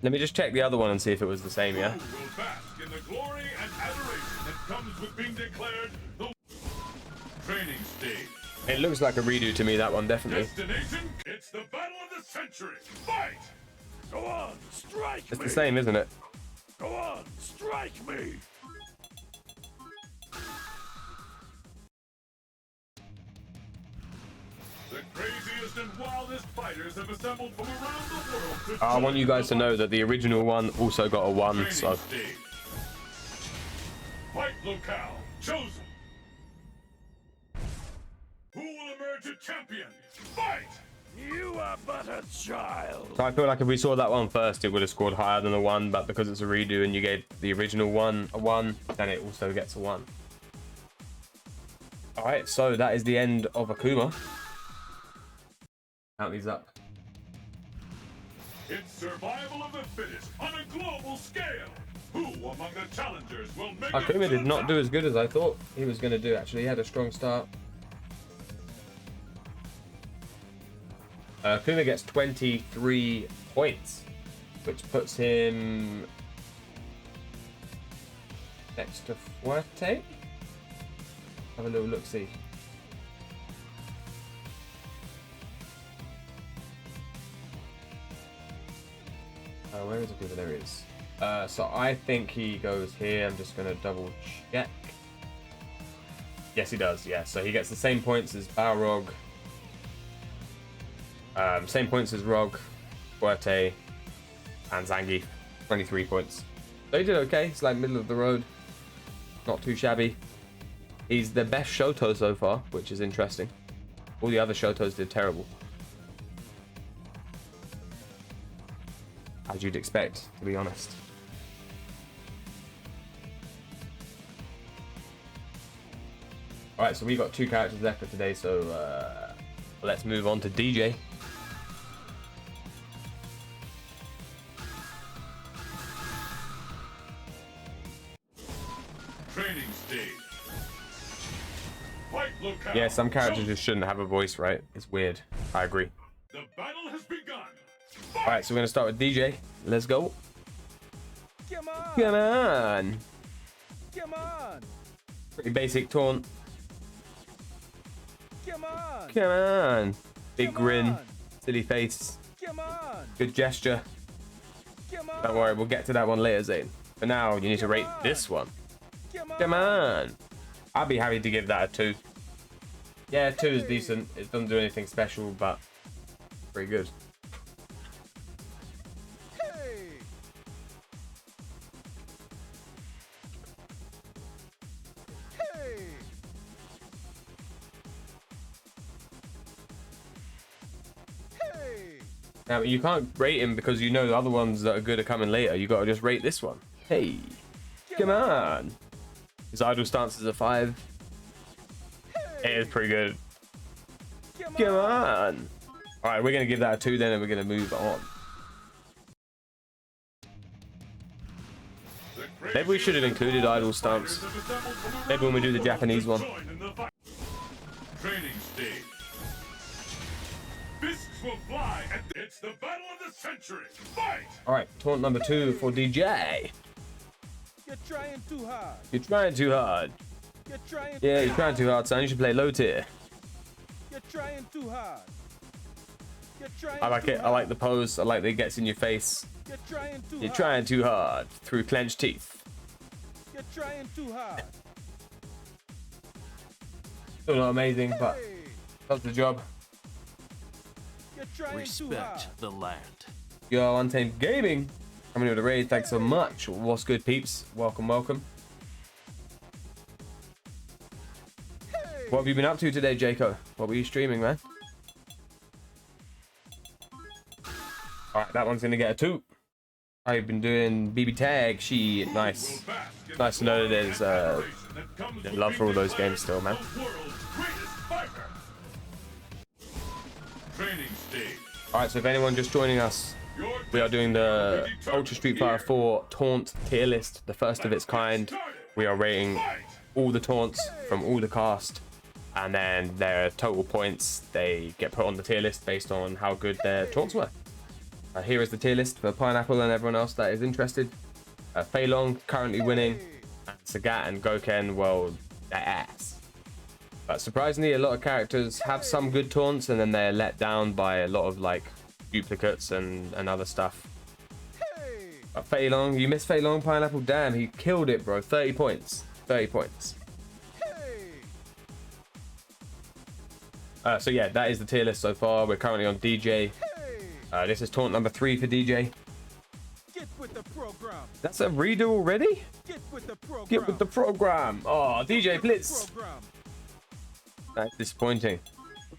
Let me just check the other one and see if it was the same, yeah? Who will bask in the glory and adoration that comes with being declared the training stage? It looks like a redo to me, that one, definitely. Destination, it's the battle of the century. Fight! Go on, strike It's me. the same, isn't it? Go on, strike me. The craziest and wildest fighters have assembled from around the world to I want you guys to know that the original one also got a 1, so... stage. Fight locale chosen. Who will emerge a champion? Fight! You are but a child. So I feel like if we saw that one first, it would have scored higher than a 1, but because it's a redo and you gave the original one a 1, then it also gets a 1. Alright, so that is the end of Akuma. Count these up. It's survival of the fittest on a global scale. Who among the challengers will make Akuma it to did the not top? do as good as I thought he was going to do, actually. He had a strong start. Akuma gets 23 points, which puts him next to Fuerte. Have a little look-see. Where is Akuma? There he is. So I think he goes here. I'm just going to double check. Yes, he does. Yeah, so he gets the same points as Balrog. Same points as Rog, Fuerte, and Zangief. 23 points. So he did okay. It's like middle of the road. Not too shabby. He's the best Shoto so far, which is interesting. All the other Shotos did terrible. As you'd expect, to be honest. All right, so we got 2 characters left for today, so let's move on to DJ. Training stage. Fight locale. Yeah, some characters just shouldn't have a voice, right? It's weird. I agree. The battle has begun. All right, so we're gonna start with DJ. Let's go. Come on! Come on. Come on! Pretty basic taunt. Come on! Come on. Big Come grin. on. Silly face. Come on! Good gesture. Come on! Don't worry, we'll get to that one later, Zane. For now, you need to rate this one. Come on. I'll be happy to give that a 2. Yeah, 2 is decent. It doesn't do anything special, but pretty good. Hey! Hey! Hey! Now, you can't rate him because you know the other ones that are good are coming later. You got to just rate this one. Hey. Come on. His idle stance is a 5. It is pretty good. Come on. All right, we're going to give that a 2 then, and we're going to move on. Maybe we should have included idle stance. Maybe when we do the Japanese one. Training stage. Fists will fly at it's the battle of the century. Fight! All right, taunt number 2 for DJ. You're trying too hard. You're trying too hard. You're trying Yeah, you're trying too hard, son. You should play low tier. You're trying too hard. You're trying I like too it. I hard. like the pose. I like that it gets in your face. You're trying too You're hard. trying too hard through clenched teeth. You're trying too hard. Still not amazing, but Hey! does the job. You're trying too hard. Respect the land. Yo, Untamed Gaming. Coming with a raid. Thanks so much. What's good, peeps? Welcome, welcome. Hey! What have you been up to today, Jaco? What were you streaming, man? Alright, that one's gonna get a 2. I've been doing BB Tag. She nice. Nice to know that there's love for all those games still, man. Training stage. Alright, so if anyone just joining us, we are doing the Ultra Street Fighter 4 Taunt tier list, the first of its kind. We are rating all the taunts from all the cast, and then their total points, they get put on the tier list based on how good their taunts were. Here is the tier list for Pineapple and everyone else that is interested. Fei Long currently winning, and Sagat and Goken, well, they're ass. But surprisingly, a lot of characters have some good taunts, and then they're let down by a lot of like duplicates and other stuff. Hey! But Fei Long, you missed Fei Long, Pineapple. Damn, he killed it, bro. 30 points. 30 points. Hey! So yeah, that is the tier list so far. We're currently on DJ. Hey! This is taunt number 3 for DJ. Get with the program. That's a redo already? Get with the program. Get with the program. Oh, DJ Blitz. Program. That's disappointing.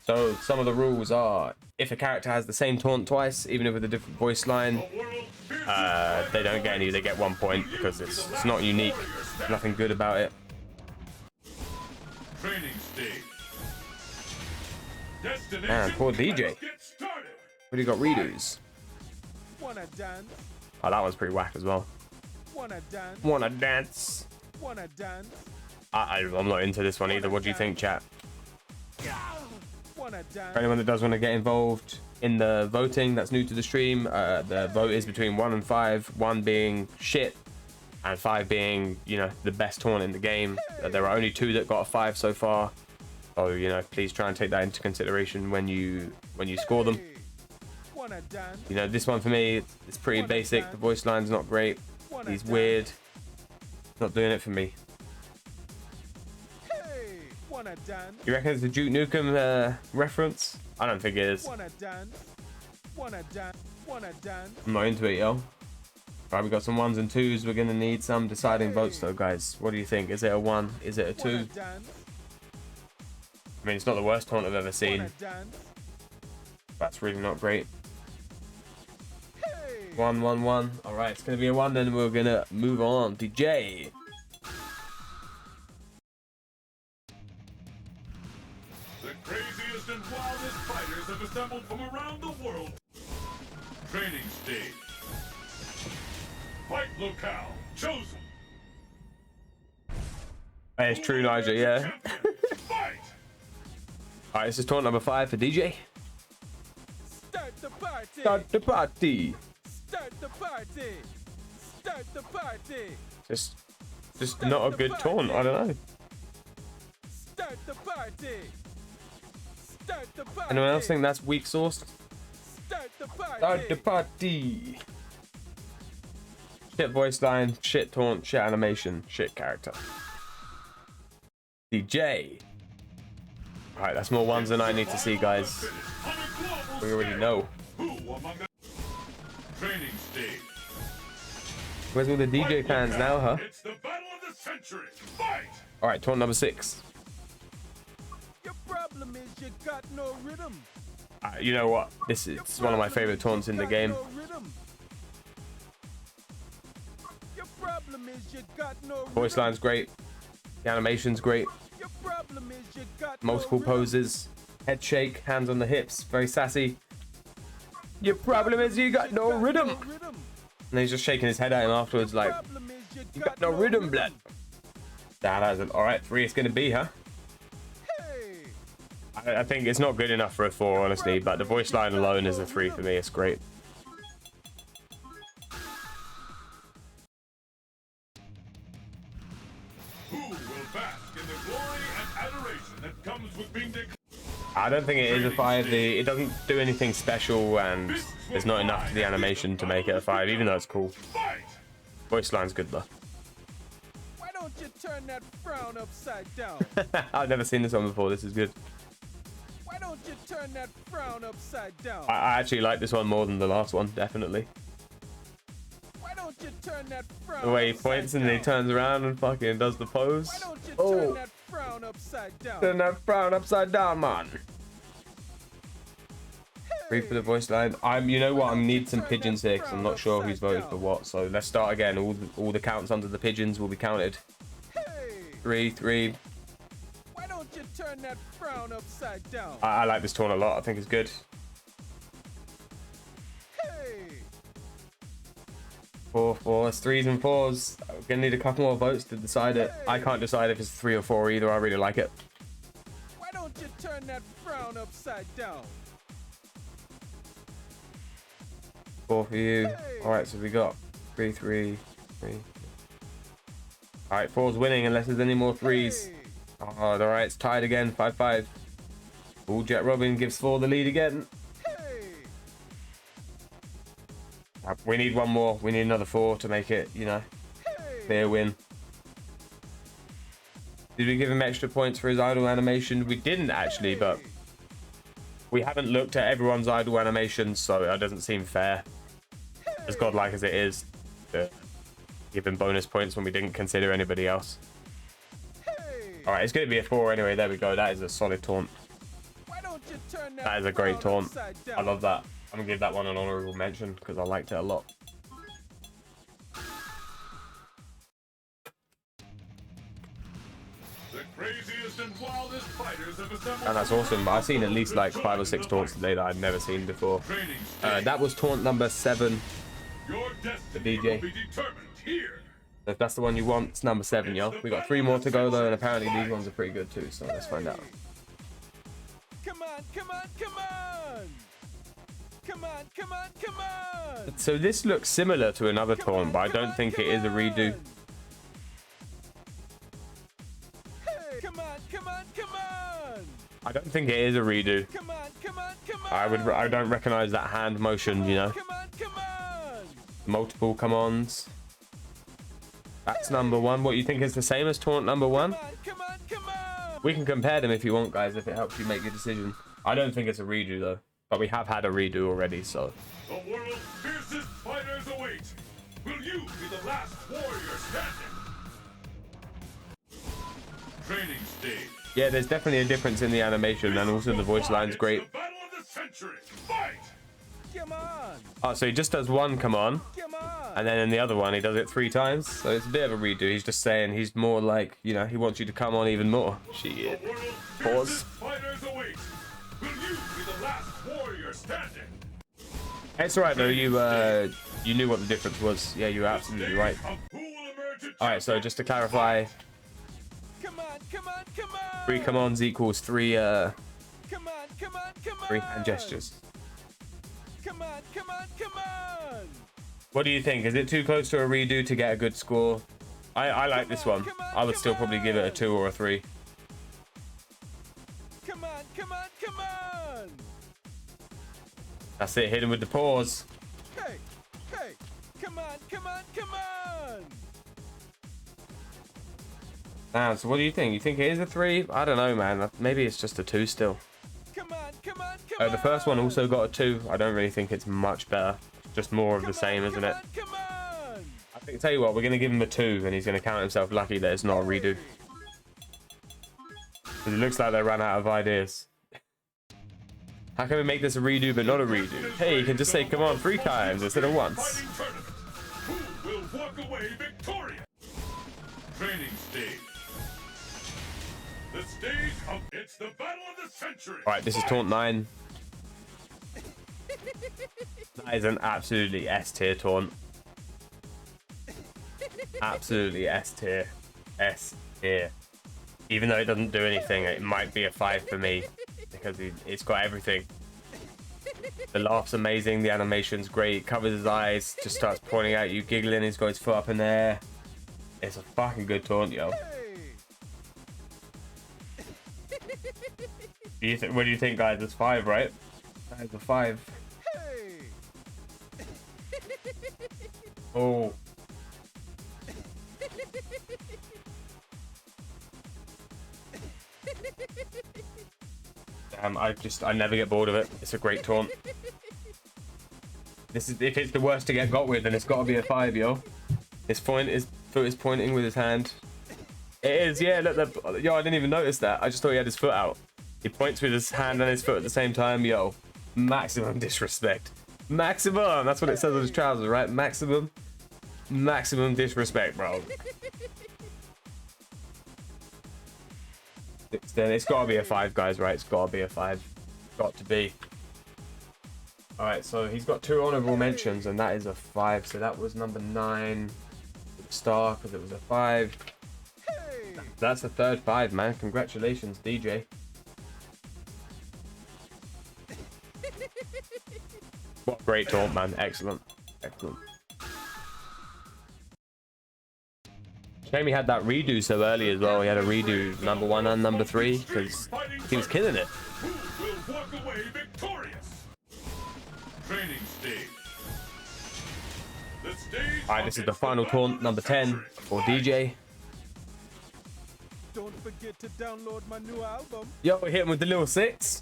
So some of the rules are, if a character has the same taunt twice, even if with a different voice line, they don't get any. They get 1 point because it's not unique. Nothing good about it. Training stage. Man, poor DJ. What do you got? Redos. Wanna dance? Oh, that one's pretty whack as well. Wanna dance? Wanna dance? Wanna dance? I'm not into this one either. What do you think, chat? Wanna dance? For anyone that does want to get involved in the voting that's new to the stream, the vote is between 1 and 5. 1 being shit, and 5 being, you know, the best taunt in the game. There are only 2 that got a 5 so far. So, you know, please try and take that into consideration when you score them. Wanna dance? You know, this one for me, it's pretty basic. The voice line's not great. He's weird. Not doing it for me. Hey! Wanna dance? You reckon it's a Duke Nukem reference? I don't think it is. Wanna dance? Wanna dance? Wanna dance? I'm not into it, yo. Right, we got some 1s and 2s. We're gonna need some deciding votes though, guys. What do you think? Is it a 1? Is it a 2? Wanna dance? I mean, it's not the worst taunt I've ever seen. Wanna dance? That's really not great. Hey! 1, 1, 1. All right, it's gonna be a 1. Then we're gonna move on. DJ. battle from around the world. Training stage. Fight locale chosen. Hey, it's true, Nigel, yeah. Fight! Alright, this is taunt number 5 for DJ. Start the party. Start the party. Start the party. Start the party. Just not a good taunt, I don't know. Start the party. Start the party. Anyone else think that's weak sauce? Start the party. Start the party. Shit voice line, shit taunt, shit animation, shit character. DJ. Alright, that's more ones than I need to see, guys. We already know. Who among the training stage? Where's all the DJ fans now, huh? It's the battle of the century. Fight! Alright, taunt number 6. Your problem is you got no rhythm. You know what? This is one of my favorite taunts in the game. Your problem is you got no Voice line's great. The animation's great. Your problem is you got Multiple poses. Head shake, hands on the hips. Very sassy. Your problem is you got no rhythm. And he's just shaking his head at him afterwards like, you got no rhythm, blood. That has an alright 3 it's gonna be, huh? I think it's not good enough for a 4, honestly, but the voice line alone is a 3 for me. It's great. Who will bask in the glory and adoration that comes with being declared? I don't think it is a 5. It doesn't do anything special, and there's not enough to the animation to make it a 5, even though it's cool. Fight! Voice line's good though. Why don't you turn that frown upside down? I've never seen this one before. This is good. Why don't you turn that frown upside down? I actually like this one more than the last one, definitely. Why don't you turn that frown The way he upside points and then he down? turns around and fucking does the pose. Why don't you Oh. turn that frown upside down? Turn that frown upside down, man. 3 for the voice line. You know what? I need some pigeons here because I'm not sure who's voted for what. So let's start again. All the counts under the pigeons will be counted. Hey, 3, 3. why don't you turn that frown upside down? I like this taunt a lot. I think it's good. Hey, 4, 4. It's 3s and 4s. We're gonna need a couple more votes to decide it. I can't decide if it's 3 or 4 either. I really like it. why don't you turn that frown upside down? 4 for you. All right, so we got 3, 3, 3. All right, 4's winning unless there's any more 3s. Hey, Oh, all right, it's tied again. 5, 5. All Jet Robin gives 4 the lead again. hey, We need one more. We need another 4 to make it, you know, hey. clear win. Did we give him extra points for his idle animation? We didn't actually, but we haven't looked at everyone's idle animation, so it doesn't seem fair. As godlike as it is, to give him bonus points when we didn't consider anybody else. All right, it's going to be a 4 anyway. There we go. That is a solid taunt. Why don't you turn that That is a great frown taunt. upside down? I love that. I'm going to give that one an honorable mention because I liked it a lot. The craziest and wildest fighters have assembled. And that's awesome. I've seen at least like 5 or 6 taunts today that I'd never seen before. Training stage. That was taunt number 7. Your destiny DJ. will be determined here. If that's the one you want, it's number 7, yo. We got 3 more to go though, and apparently these ones are pretty good too. So let's find out. Come on, come on, come on! Come on, come on, come on! So this looks similar to another Come taunt, on, but I come don't on, think it come is a redo. on! Hey, come on, come on, come on! I don't think it is a redo. Come on, come on, come on! I don't recognize that hand motion, you know. Come on, come on! Multiple come-ons. That's number 1. What, you think is the same as taunt number 1? Come on, come on, come on! We can compare them if you want, guys, if it helps you make your decision. I don't think it's a redo though, but we have had a redo already, so. The world's fiercest fighters await. Will you be the last warrior standing? Training stage. Yeah, there's definitely a difference in the animation, and also the voice line's great. The battle of the century. Fight! Come on! Oh, so he just does one come on, Come on! and then in the other one he does it 3 times. So it's a bit of a redo. He's just saying he's more like, you know, he wants you to come on even more. Shit. The world's Pause. fiercest fighters await. Will you be the last warrior It's alright though, you knew what the difference was. Yeah, you were absolutely right. Alright, so just to clarify, Come on, come on, come on! 3 come-ons equals 3 Come on, come on, come on! 3 hand gestures. Come on, come on, come on! What do you think? Is it too close to a redo to get a good score? I like this one. I would still probably give it a 2 or a 3. Come on, come on, come on! That's it, hit him with the pause. Hey, hey! Come on, come on, come on! Now, so what do you think? You think it is a 3? I don't know, man. Maybe it's just a 2 still. Come on, come on, come on! The first one also got a 2. I don't really think it's much better. Just more of the same, isn't it? Come on! I think, tell you what, we're going to give him a 2, and he's going to count himself lucky that it's not a redo. Because it looks like they ran out of ideas. How can we make this a redo but not a redo? Hey, you can just say come on 3 times instead of once. Who will walk away victorious? Training stage. The stage of it's the battle of the century. Alright, this is Taunt 9. That is an absolutely S tier taunt. Absolutely S tier. S tier. Even though it doesn't do anything, it might be a 5 for me. Because it's got everything. The laugh's amazing, the animation's great, covers his eyes, just starts pointing at you, giggling, he's got his foot up in the air. It's a fucking good taunt, yo. What do you think, guys? It's 5, right? That is a 5. Oh. Damn, I never get bored of it. It's a great taunt. This is, if it's the worst to get got with, then it's got to be a 5, yo. His foot is pointing with his hand. It is, yeah. Look, yo, I didn't even notice that. I just thought he had his foot out. He points with his hand and his foot at the same time, yo. Maximum disrespect. Maximum. That's what it says on his trousers, right? Maximum disrespect, bro. It's got to be a 5, guys, right? It's got to be a 5. Got to be. Alright, so he's got 2 honorable mentions, and that is a 5. So that was number 9. Star, because it was a 5. That's the 3rd 5, man. Congratulations, DJ. What a great taunt, man. Excellent. Excellent. Shame he had that redo so early as well. He had a redo number 1 and number 3 because he was killing it. Who will walk away victorious? Training stage. The stage. Alright, this is the final taunt, number 10 for DJ. Don't forget to download my new album. Yo, hit him with the little 6.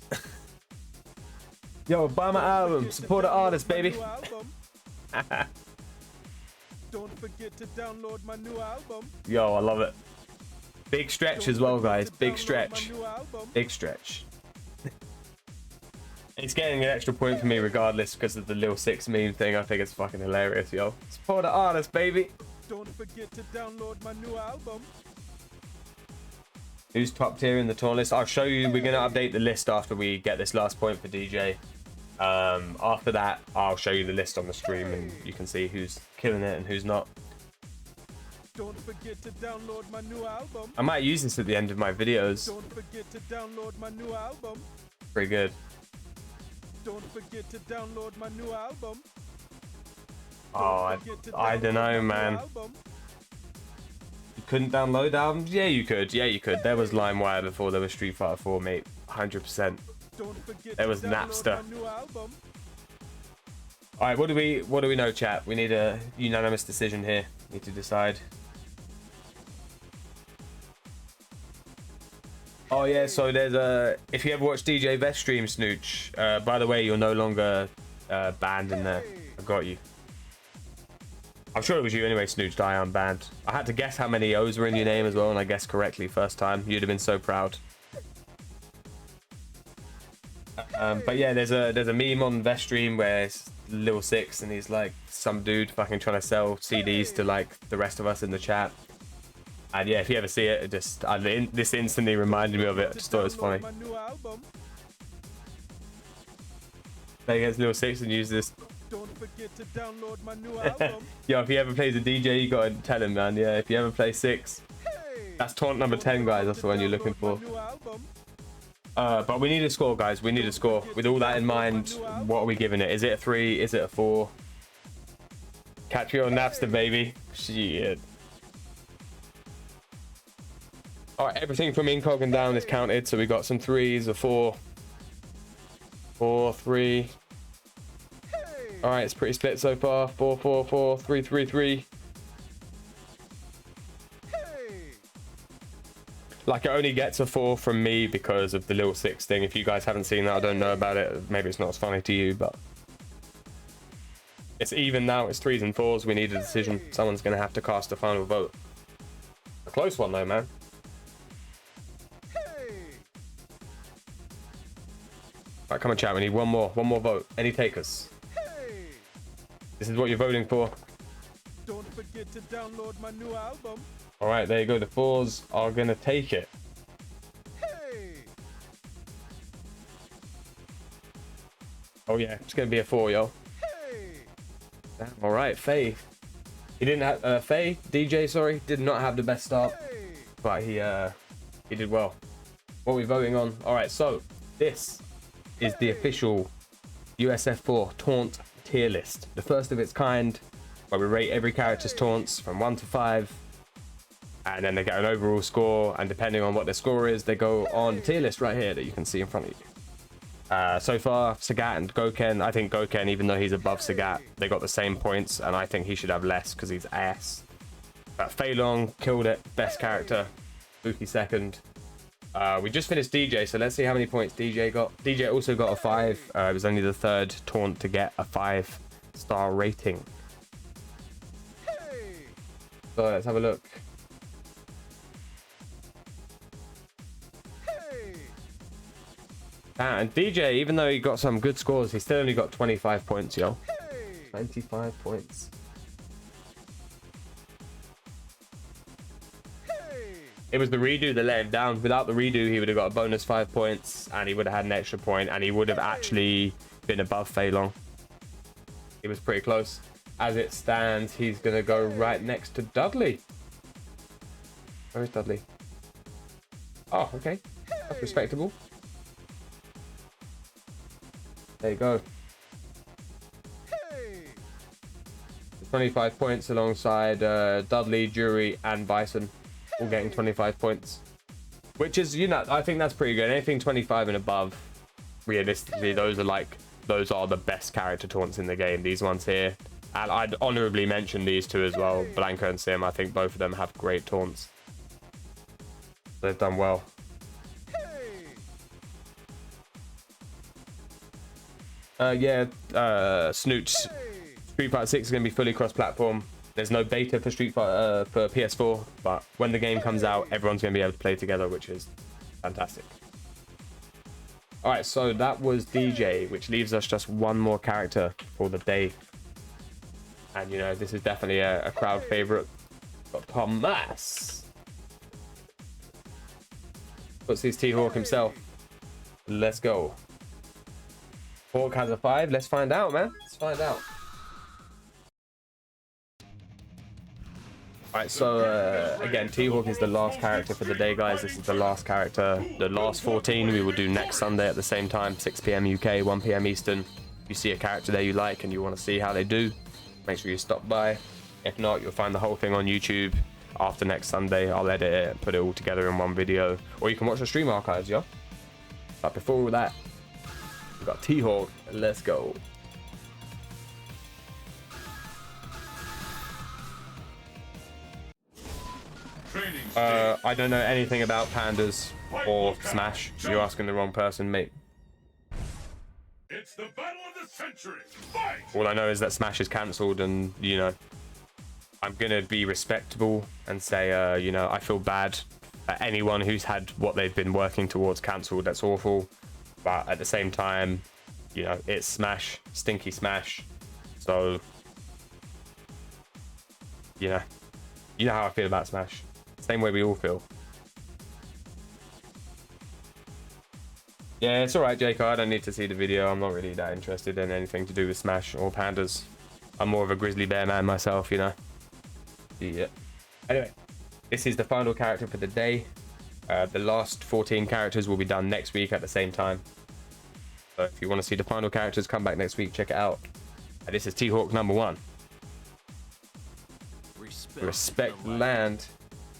Yo, buy my album. Support the artist, baby. Don't forget to download my new album. Yo, I love it. Big stretch as well, guys. Big stretch. Big stretch. It's getting an extra point for me regardless because of the little 6 meme thing. I think it's fucking hilarious, yo. Support the artist, baby. Don't forget to download my new album. Who's top tier in the taunt list? I'll show you. We're going to update the list after we get this last point for DJ. After that, I'll show you the list on the stream and you can see who's killing it and who's not. Don't forget to download my new album. I might use this at the end of my videos. Don't forget to download my new album. Pretty good. Don't forget to download my new album. Oh, I don't know, man. You couldn't download albums? Yeah, you could. Yeah, you could. There was LimeWire before there was Street Fighter 4, mate. 100%. There was Napster. Alright, what do we know, chat? We need a unanimous decision here. Need to decide. Oh yeah, so there's a, if you ever watch DJ Vest stream, Snooch, by the way, you're no longer banned in there. I got you. I'm sure it was you anyway, Snooch, I am banned. I had to guess how many O's were in your name as well, and I guessed correctly first time. You'd have been so proud. But yeah, there's a meme on Vest stream where it's Lil 6 and he's like some dude fucking trying to sell CDs to like the rest of us in the chat. And yeah, if you ever see it, this instantly reminded me of it. I just thought it was funny. Play against Lil 6 and use this Don't forget to download my new album. Yo, if he ever plays a DJ, you gotta tell him, man. Yeah, if you ever play 6, that's taunt number 10, guys. That's the one you're looking for. But we need a score, guys. We need a score. With all that in mind, what are we giving it? Is it a 3? Is it a 4? Catch me on Napster, baby. Shit. All right, everything from incog and down is counted. So we got some 3s, a 4, 4, 3. All right, it's pretty split so far. 4, 4, 4, 3, 3, 3. Like, it only gets a 4 from me because of the little 6 thing. If you guys haven't seen that, I don't know about it. Maybe it's not as funny to you, but it's even now. It's 3s and 4s. We need a decision. Someone's gonna have to cast a final vote. A close one though, man. Right, come on, chat. We need one more vote. Any takers? This is what you're voting for. Don't forget to download my new album. All right, there you go. The 4s are gonna take it. Oh yeah, it's gonna be a 4, yo. Damn, all right, Faye. He didn't have Faye DJ. Sorry, did not have the best start, but he did well. What are we voting on? All right, so this is the official USF4 Taunt tier list, the first of its kind, where we rate every character's taunts from 1 to 5. And then they get an overall score, and depending on what their score is, they go on the tier list right here that you can see in front of you. So far, Sagat and Goken, I think Goken, even though he's above Sagat, they got the same points, and I think he should have less because he's ass. But Fei Long killed it, best character. Buki second. We just finished DJ, so let's see how many points DJ got. DJ also got a 5. It was only the 3rd taunt to get a 5-star rating. So let's have a look. And DJ, even though he got some good scores, he still only got 25 points, yo. 25 points. It was the redo that let him down. Without the redo, he would have got a bonus 5 points, and he would have had an extra point, and he would have actually been above Fei Long. He was pretty close. As it stands, he's going to go right next to Dudley. Where is Dudley? Oh, okay. That's respectable. There you go. 25 points alongside Dudley, Jury, and Bison, all getting 25 points. Which is, you know, I think that's pretty good. Anything 25 and above, realistically, those are the best character taunts in the game. These ones here. And I'd honorably mention these two as well. Blanca and Sim, I think both of them have great taunts. They've done well. Snooch. Street Fighter 6 is going to be fully cross-platform. There's no beta for Street Fighter for PS4, but when the game comes out, everyone's going to be able to play together, which is fantastic. All right, so that was DJ, which leaves us just one more character for the day. And you know, this is definitely a crowd favorite. Got Thomas. Puts his T-Hawk himself. Let's go. Hawk has a 5. Let's find out, man. Let's find out. Alright, so again, T-Hawk is the last character for the day, guys. This is the last character. The last 14 we will do next Sunday at the same time, 6 PM UK, 1 PM Eastern. If you see a character there you like and you want to see how they do, make sure you stop by. If not, you'll find the whole thing on YouTube. After next Sunday, I'll edit it and put it all together in one video. Or you can watch the stream archives, yo. But before all that, we've got T-Hawk. Let's go. I don't know anything about pandas or Smash. You're asking the wrong person, mate. It's the battle of the century. Fight! All I know is that Smash is cancelled, and you know, I'm gonna be respectable and say, you know, I feel bad at anyone who's had what they've been working towards cancelled. That's awful. But at the same time, you know, it's Smash, stinky Smash. So, you know how I feel about Smash. Same way we all feel. Yeah, it's alright, Jake. I don't need to see the video. I'm not really that interested in anything to do with Smash or Pandas. I'm more of a grizzly bear man myself, you know. Yeah. Anyway, this is the final character for the day. The last 14 characters will be done next week at the same time. So if you want to see the final characters, come back next week, check it out. And this is T-Hawk number 1. Respect the land.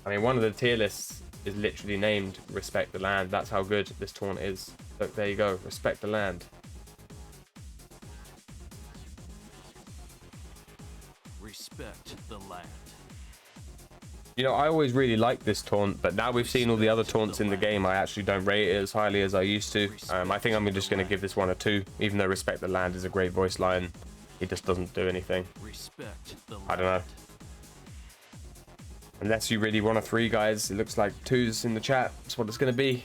I mean, one of the tier lists is literally named Respect the Land. That's how good this taunt is. Look, there you go. Respect the land. Respect the land. You know, I always really liked this taunt, but now we've seen all the other taunts in the game, I actually don't rate it as highly as I used to. I think I'm just going to give this one a 2, even though Respect the Land is a great voice line. It just doesn't do anything. Respect the land. I don't know. Unless you really want a 3, guys. It looks like 2s in the chat. That's what it's going to be.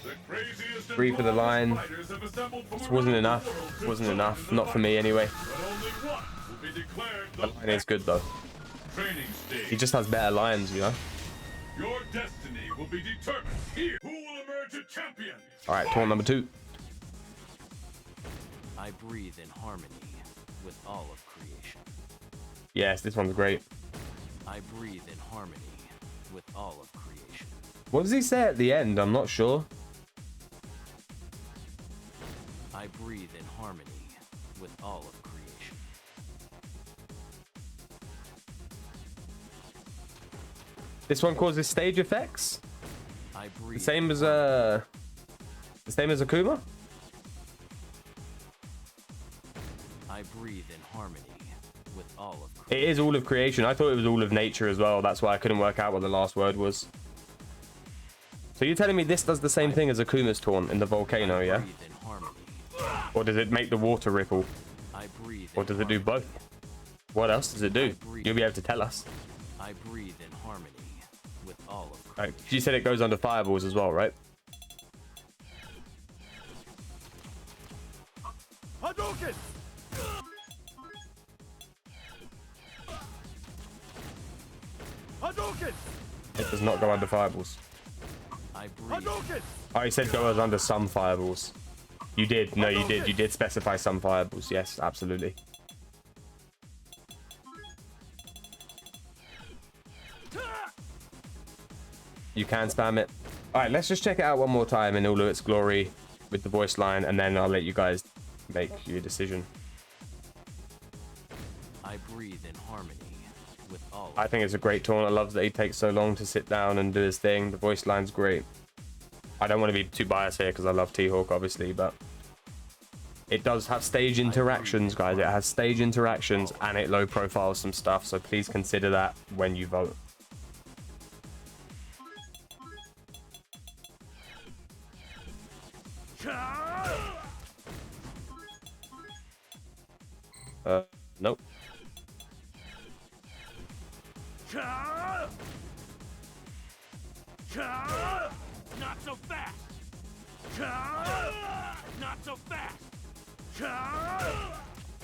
The craziest 3 for the line. fighters have assembled from This wasn't around the enough. world to Wasn't fight enough. the Not for me anyway. But only one will be declared The line is good though. training stage. He just has better lines, you know. Your destiny will be determined here. Who will emerge a champion? Alright, taunt number 2. I breathe in harmony with all of creation. Yes, this one's great. I breathe in harmony with all of creation. What does he say at the end? I'm not sure. I breathe in harmony with all of creation. This one causes stage effects. I breathe The same as Akuma. I breathe in harmony with all of It creation. is all of creation. I thought it was all of nature as well. That's why I couldn't work out what the last word was. So you're telling me this does the same thing as Akuma's taunt in the volcano, yeah? Breathe in harmony. Or does it make the water ripple? I breathe Or in does it do harmony. both? What else does it do? You'll be able to tell us. I breathe in harmony with all of creation. Right, you said it goes under fireballs as well, right? Hadouken! Hadouken! It does not go under fireballs. I breathe. Hadouken! Oh, you said goes under some fireballs. You did. No, you did. You did specify some fireballs. Yes, absolutely. You can spam it. All right, let's just check it out one more time in all of its glory with the voice line, and then I'll let you guys make your decision. I breathe in harmony with all of I think it's a great taunt. I love that he takes so long to sit down and do his thing. The voice line's great. I don't want to be too biased here because I love T-Hawk, obviously, but it does have stage interactions, guys. It has stage interactions and it low profiles some stuff, so please consider that when you vote. Nope. Not so fast! Not so fast!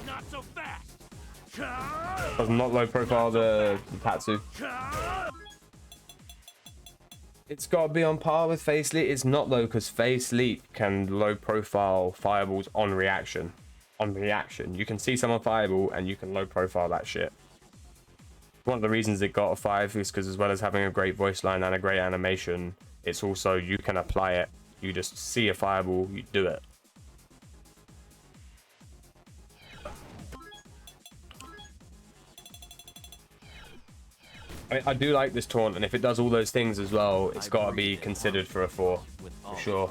Not so fast! Does not low profile the Tatsu. It's got to be on par with Face Leap. It's not though, because Face Leap can low profile fireballs on reaction. On reaction. You can see someone fireball and you can low profile that shit. One of the reasons it got a 5 is because as well as having a great voice line and a great animation, it's also you can apply it. You just see a fireball, you do it. I do like this taunt, and if it does all those things as well, it's got to be considered for a 4, for sure.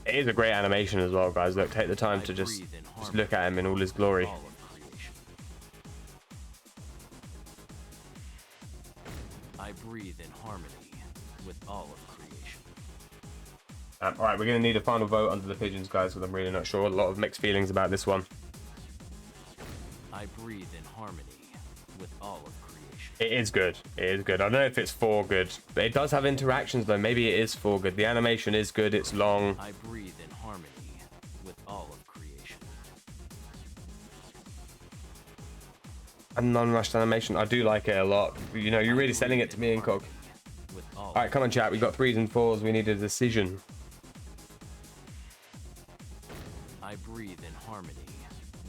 It is a great animation as well, guys. Look, take the time to just look at him in all his glory. I breathe in harmony with all of creation. All right, we're going to need a final vote under the pigeons, guys, because I'm really not sure. A lot of mixed feelings about this one. I breathe in harmony with all of creation. It is good. It is good. I don't know if it's 4 good, but it does have interactions, though. Maybe it is 4 good. The animation is good. It's long. I breathe in harmony with all of creation. A non-rushed animation. I do like it a lot. You know, you're really selling it to me, Incog. With all Alright, come on, chat. We got 3s and 4s. We need a decision. I breathe in harmony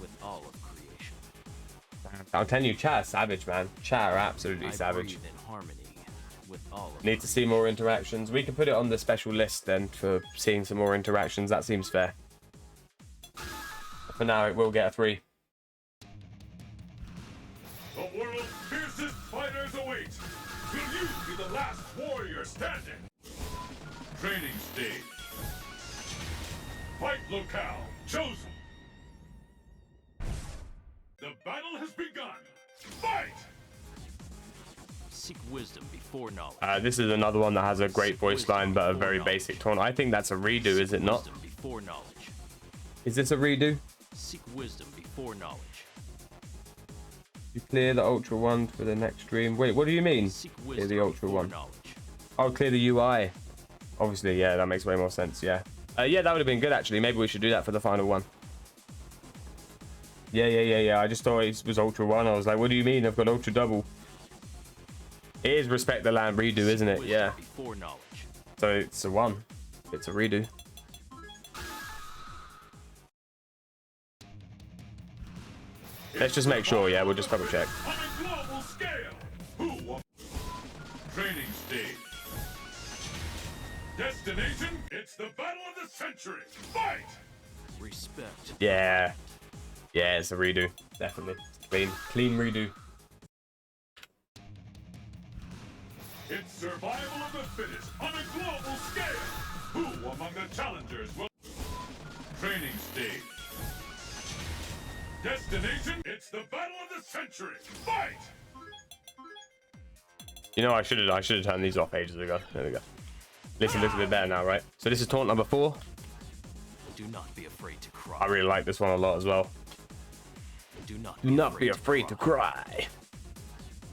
with all of creation. I'm telling you, chat is savage, man. Chat are absolutely I savage. breathe in harmony with all of Need to see more interactions. We can put it on the special list then for seeing some more interactions. That seems fair. For now, it will get a 3. The world's fiercest fighters await. Will you be the last warrior standing? Training stage. Fight locale chosen. The battle has begun. Fight! Seek wisdom before knowledge. This is another one that has a great voice line, but a very basic taunt. I think that's a redo, is it not? Wisdom before knowledge. Is this a redo? Seek wisdom before knowledge. You clear the Ultra 1 for the next stream. Wait, what do you mean? Seek Clear wisdom the Ultra before 1. knowledge. Oh, clear the UI. Obviously, yeah, that makes way more sense, yeah. Yeah, that would have been good, actually. Maybe we should do that for the final one. Yeah. I just thought it was Ultra 1. I was like, what do you mean? I've got Ultra Double. It is Respect the Land redo, isn't it? Wisdom Yeah. before knowledge. So it's a 1. It's a redo. Let's just make sure, yeah, we'll just double check. On a global scale. Who won? Training stage. Destination, it's the battle of the century. Fight! Respect. Yeah. Yeah, it's a redo. Definitely. Clean redo. It's survival of the fittest on a global scale. Who among the challengers will... Training stage. Destination, it's the battle of the century. Fight! You know, I should have turned these off ages ago. There we go. Listen, looks a bit better now, right? So this is taunt number 4. Do not be afraid to cry. I really like this one a lot as well. Do not Do not be afraid to cry.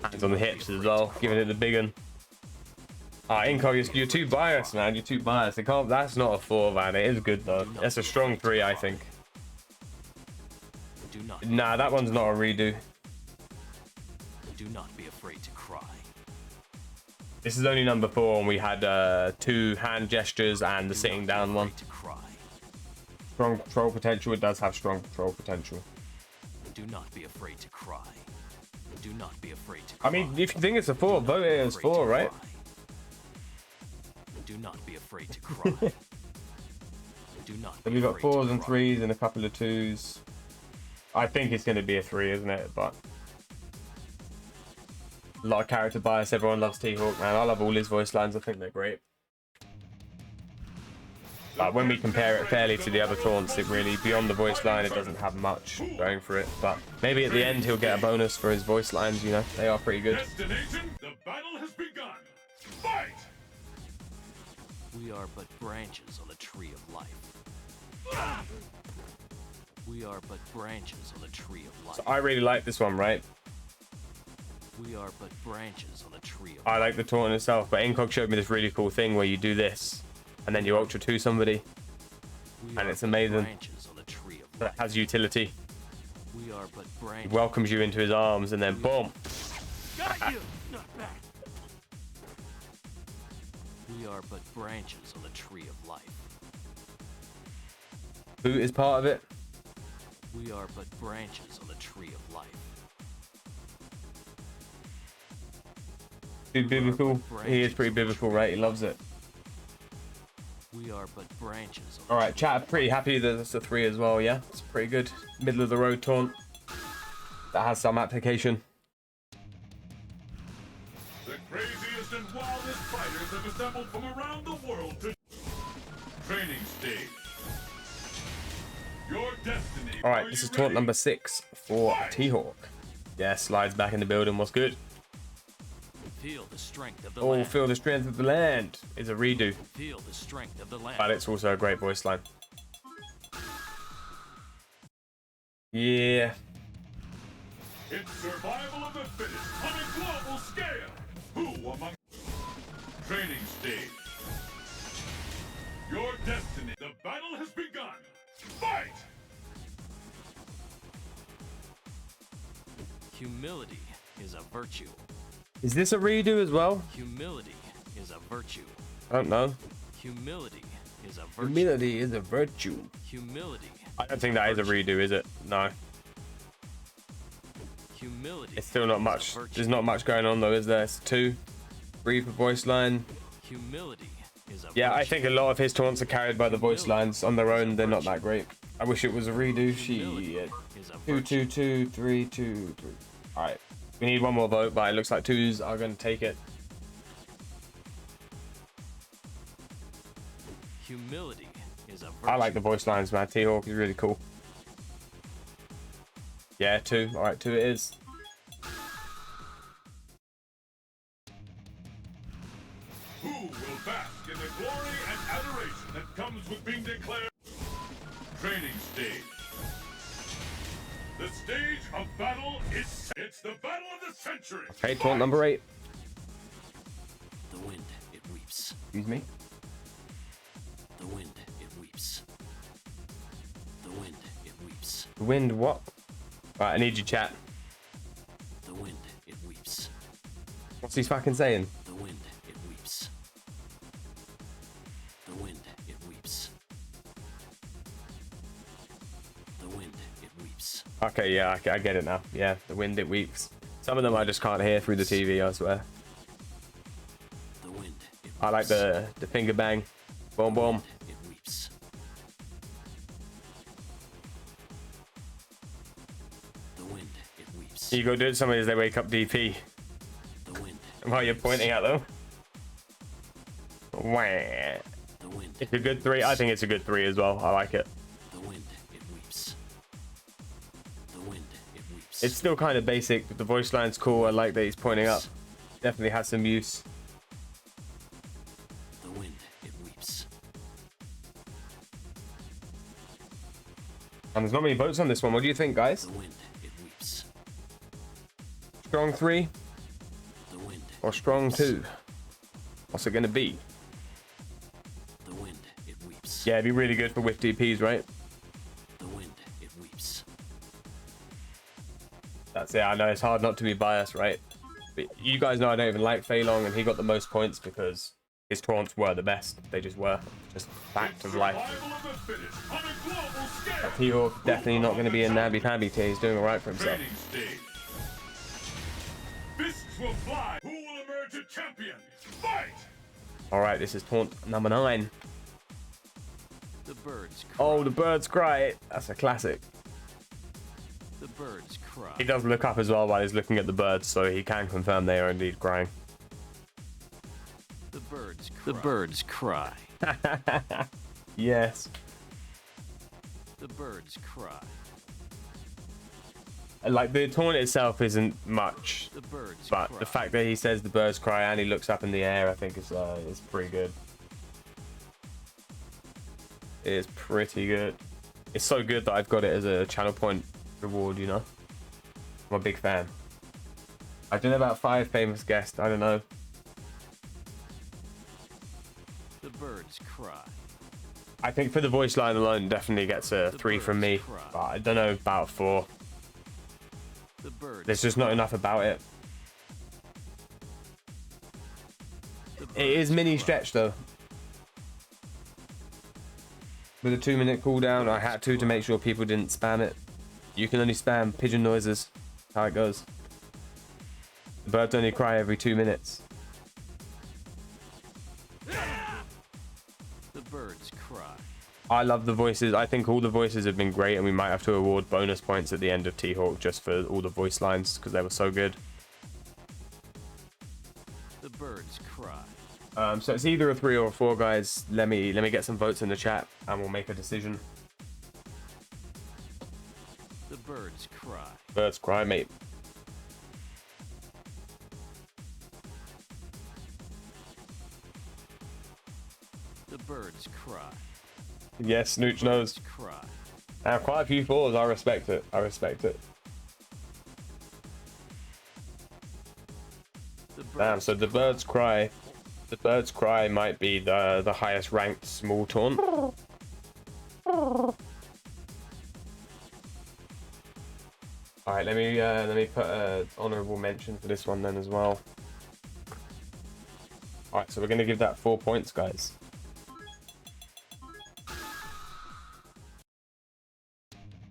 Hands on the hips as well, giving it the big one. Incog, you're too biased, man. You're too biased. That's not a 4, man. It is good though. That's a strong 3, I think. Do not. Nah, that one's not a redo. Do not be afraid to cry. This is only number 4, and we had 2 hand gestures and the Do sitting not be down one. afraid to cry. Strong control potential. It does have strong control potential. Do not be afraid to cry. Do not be afraid to cry. I mean, if you think it's a 4, vote it as 4, right? Do not be afraid to cry. Do not. So we've got 4s and 3s and a couple of 2s. I think it's going to be a 3, isn't it? But a lot of character bias. Everyone loves T-Hawk, man. I love all his voice lines. I think they're great. But when we compare it fairly to the other taunts, it really, beyond the voice line, it doesn't have much going for it. But maybe at the end he'll get a bonus for his voice lines, you know. They are pretty good. Destination, the battle has begun. Fight! We are but branches on the tree of life. We are but branches on the tree of life. So I really like this one, right? We are but branches on the tree of I life. like the taunt itself, but Incog showed me this really cool thing where you do this, and then you Ultra 2 somebody. We And are it's but amazing. branches on the tree of That life. has utility. We are but He branches. welcomes you into his arms, and then boom. Got you! Not bad. We are but branches on the tree of life. Boot is part of it. We are but branches on the tree of life. Dude, biblical. He is pretty biblical, right? He loves it. We are but branches on the All right, tree chat. of Pretty happy that it's a 3 as well. Yeah, it's pretty good. Middle of the road taunt. That has some application. The craziest and wildest fighters have assembled from around the world to training stage. Your destiny. All right, Are this you is taunt ready? number 6 for T-Hawk. Yeah, slides back in the building. What's good? Feel the strength of the Oh, land. feel the strength of the land is a redo, Feel the strength of the land. but it's also a great voice line. Yeah. It's survival of the fittest on a global scale. Who among training stage? Your destiny. The battle has begun. Fight! Humility is a virtue. Is this a redo as well? Humility is a virtue. I don't know. Humility is a virtue. Humility is a virtue. Humility. I don't think that is a redo, is it? No. Humility. It's still not is a much. virtue. There's not much going on though, is there? It's 2. 3 for voice line. Humility is a Yeah, virtue. I think a lot of his taunts are carried by the voice lines on their own. They're not that great. I wish it was a redo. Humility Shit. is a 2, virtue. 2, 2, 3, 2, 3. All right. We need one more vote, but it looks like 2s are going to take it. Humility is a virtue. I like the voice lines, man. T-Hawk is really cool. Yeah, 2. All right, 2 it is. Who will bask in the glory and adoration that comes with being declared training stage? The stage of battle is set. It's the battle of the century. Okay, taunt number 8. The wind, it weeps. Excuse me. The wind, it weeps. The wind, it weeps. The wind, what? Right, I need you, chat. The wind, it weeps. What's he fucking saying? The wind, it weeps. The wind, it weeps. The wind, it weeps. Okay, yeah, I get it now. Yeah, the wind, it weeps. Some of them I just can't hear through the TV, I swear. The wind, it weeps. I like the finger bang. Boom, boom. It weeps. The wind, it weeps. You go do it somebody as they wake up DP The wind. while you're pointing at them. Wah. The wind. It's a good 3. I think it's a good 3 as well. I like it. The wind, it weeps. The wind, it weeps. It's still kind of basic, but the voice line's cool. I like that he's pointing up. Definitely has some use. The wind, it weeps. And there's not many votes on this one. What do you think, guys? The wind, it weeps. Strong 3 The wind. or strong 2? What's it going to be? The wind, it weeps. Yeah, it'd be really good for whiff DPs, right? The wind, it weeps. That's it. I know it's hard not to be biased, right? But you guys know I don't even like Fei Long, and he got the most points because his taunts were the best. They just were. Just fact of life. Survival of the fittest on a global scale. T-Hawk definitely not going to be a namby-pamby tier. He's doing alright for himself. Training stage. Fists will fly. Who will emerge a champion? Fight! Alright, this is taunt number 9. The birds cry. Oh, the birds cry. That's a classic. The birds cry. He does look up as well while he's looking at the birds, so he can confirm they are indeed crying. The birds cry. The birds cry. Yes. The birds cry. Like, the taunt itself isn't much, The birds but cry. the fact that he says the birds cry and he looks up in the air, I think is pretty good. It is pretty good. It's so good that I've got it as a channel point reward, you know? I'm a big fan. I don't know about 5 famous guests, I don't know. The birds cry. I think for the voice line alone, definitely gets a 3 from me. But I don't know about 4. The birds. There's just not enough about it. It is mini stretch though. With a 2-minute cooldown, I had to make sure people didn't spam it. You can only spam pigeon noises. That's how it goes. The birds only cry every 2 minutes. The birds cry. I love the voices. I think all the voices have been great, and we might have to award bonus points at the end of T-Hawk just for all the voice lines because they were so good. The birds cry. So it's either a 3 or a 4, guys. Let me get some votes in the chat, and we'll make a decision. The birds cry. Birds cry, mate. The birds cry. Yes, Snooch knows. Birds cry. I have quite a few 4s. I respect it. I respect it. The birds Damn. So the birds cry. The birds cry might be the highest ranked small taunt. I right, let me put an honorable mention for this one then as well. All right, so we're gonna give that 4 points, guys.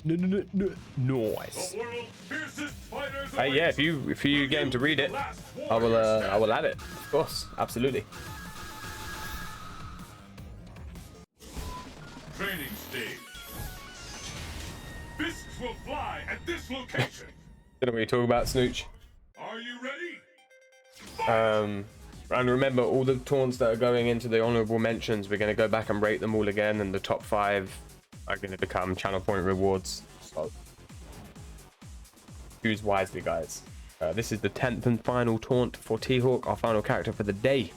Nice. The world's fiercest fighters Yeah, await. if you get him to read it, Last I warrior will add it. Of course, absolutely. training stage. Fists will fly at this location. Don't know what you're talking about, Snooch. Are you ready? And remember, all the taunts that are going into the honorable mentions, we're going to go back and rate them all again, and the top 5 are going to become channel point rewards. So choose wisely, guys. This is the 10th and final taunt for T-Hawk, our final character for the day.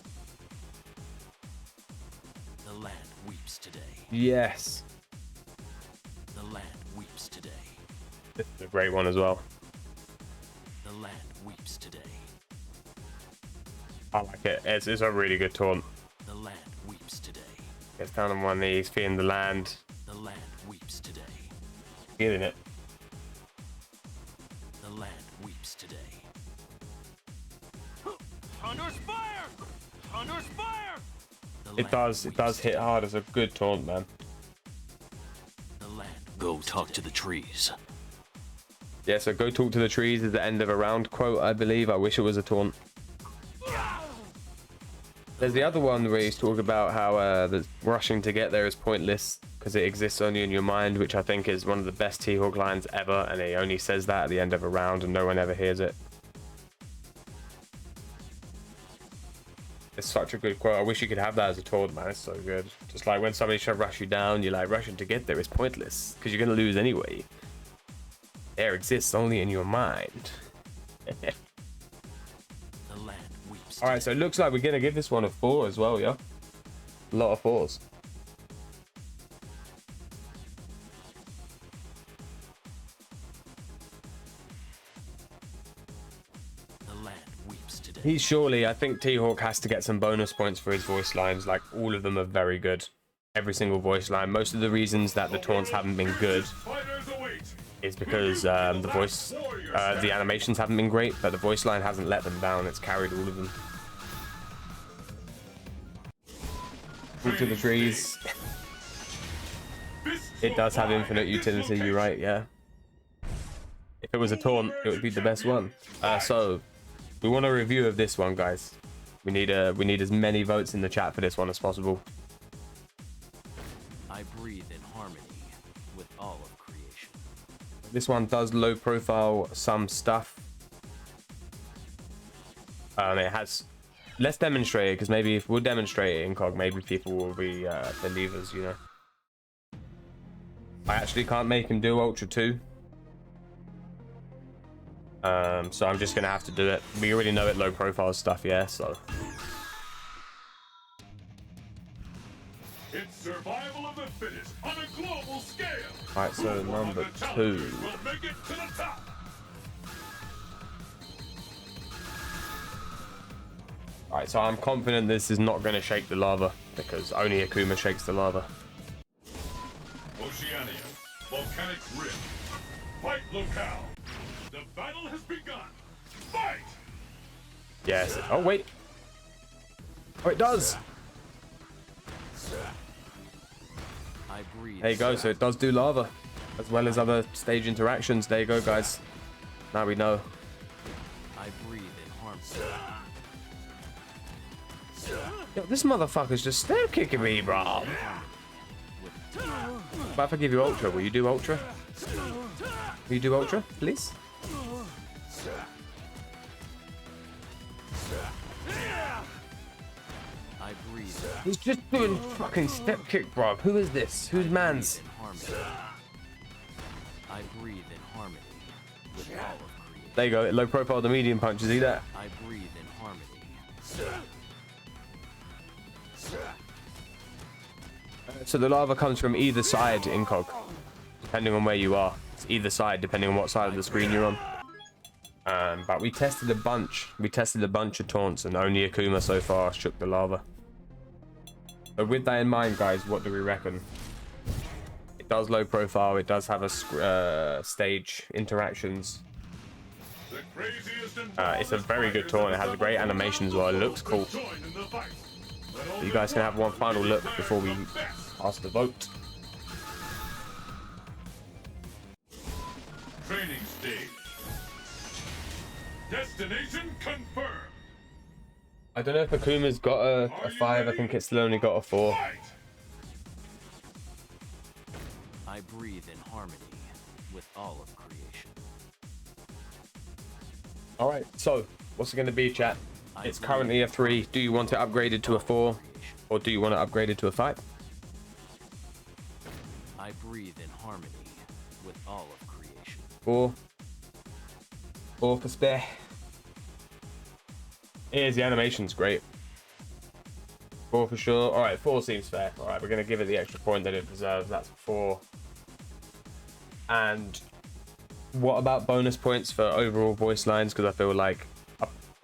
The land weeps today. Yes, The land weeps today. this is a great one as well. The land weeps today. I like it. It's a really good taunt. The land weeps today. Gets down on one knee, feeling the land, The land weeps today. feeling it. The land weeps today. Thunder's fire! Thunder's fire! The It land does hit hard as a good taunt, man. The land. Go talk to the trees. Yeah, so go talk to the trees is the end of a round quote, I believe. I wish it was a taunt. There's the other one where he's talking about how the rushing to get there is pointless because it exists only in your mind, which I think is one of the best T-Hawk lines ever, and he only says that at the end of a round and no one ever hears it. It's such a good quote. I wish you could have that as a taunt, man. It's so good. Just like when somebody tries to rush you down, you're like, rushing to get there is pointless because you're going to lose anyway. There exists only in your mind. The land weeps. All right, so it looks like we're going to give this one a 4 as well, yeah? A lot of 4s. The land weeps today. He's surely, I think T-Hawk has to get some bonus points for his voice lines. Like, all of them are very good. Every single voice line. Most of the reasons that the taunts haven't been good Fighters await. is because the animations haven't been great, but the voice line hasn't let them down. It's carried all of them. Into the trees. Fists It will does have fly infinite at this utility, you're location. right, yeah. If it was a taunt, it would be the best one. So, we want a review of this one, guys. We need as many votes in the chat for this one as possible. I breathe in harmony with all of creation. This one does low profile some stuff. It has... Let's demonstrate it, because maybe if we'll demonstrate it in COG, maybe people will be believers, you know. I actually can't make him do Ultra 2. So I'm just going to have to do it. We already know it low profile stuff, yeah, so... It's survival of the fittest on a global scale. Alright, so Who among number the 2. challengers will make it to the top? Alright, so I'm confident this is not going to shake the lava, because only Akuma shakes the lava. Oceania, volcanic rim, fight locale. The battle has begun. Fight! Yes. Oh, wait. Oh, it does. I breathe. There you go. So it does do lava, as well as other stage interactions. There you go, guys. Now we know. I breathe in harmony. Yo, this motherfucker's just step kicking me, bro. But if I give you Ultra, will you do Ultra? Will you do Ultra, please? I breathe He's just doing fucking step kick, bro. Who is this? Who's man's? in harmony. I breathe in harmony with all of creation. There you go. Low profile the medium punches. See that? I breathe in harmony. So the lava comes from either side in COG, depending on where you are. It's either side, depending on what side of the screen you're on. But we tested a bunch. We tested a bunch of taunts, and only Akuma so far shook the lava. So with that in mind, guys, what do we reckon? It does low profile. It does have a stage interactions. It's a very good taunt. It has a great animation as well. It looks cool. You guys can have one final look before we ask the vote. Training stage. Destination confirmed. I don't know if Akuma's got a 5. I think it's still only got a 4. Fight! I breathe in harmony with all of creation. All right, so what's it going to be, chat? It's currently a 3. Do you want it upgraded to a 4, or do you want it upgraded to a 5? I breathe in harmony with all of creation. 4. 4 for spare. Here's the animation's great. 4 for sure. All right, 4 seems fair. All right, we're going to give it the extra point that it deserves. That's 4. And what about bonus points for overall voice lines? Because I feel like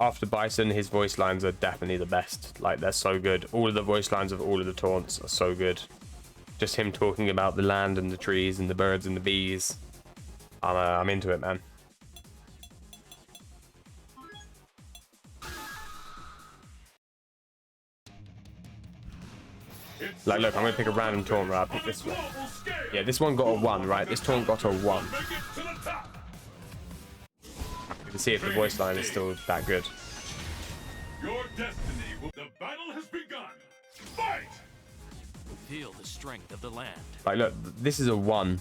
after Bison, his voice lines are definitely the best. Like, they're so good. All of the voice lines of all of the taunts are so good. Just him talking about the land and the trees and the birds and the bees. I'm into it, man. Like, look, I'm going to pick a random taunt, right? I'll pick this one. Yeah, this one got a 1, right? This taunt got a 1. You can see if the voice line is still that good. Your destiny will... The battle has begun. Fight! Feel the strength of the land. Like, look, this is a 1.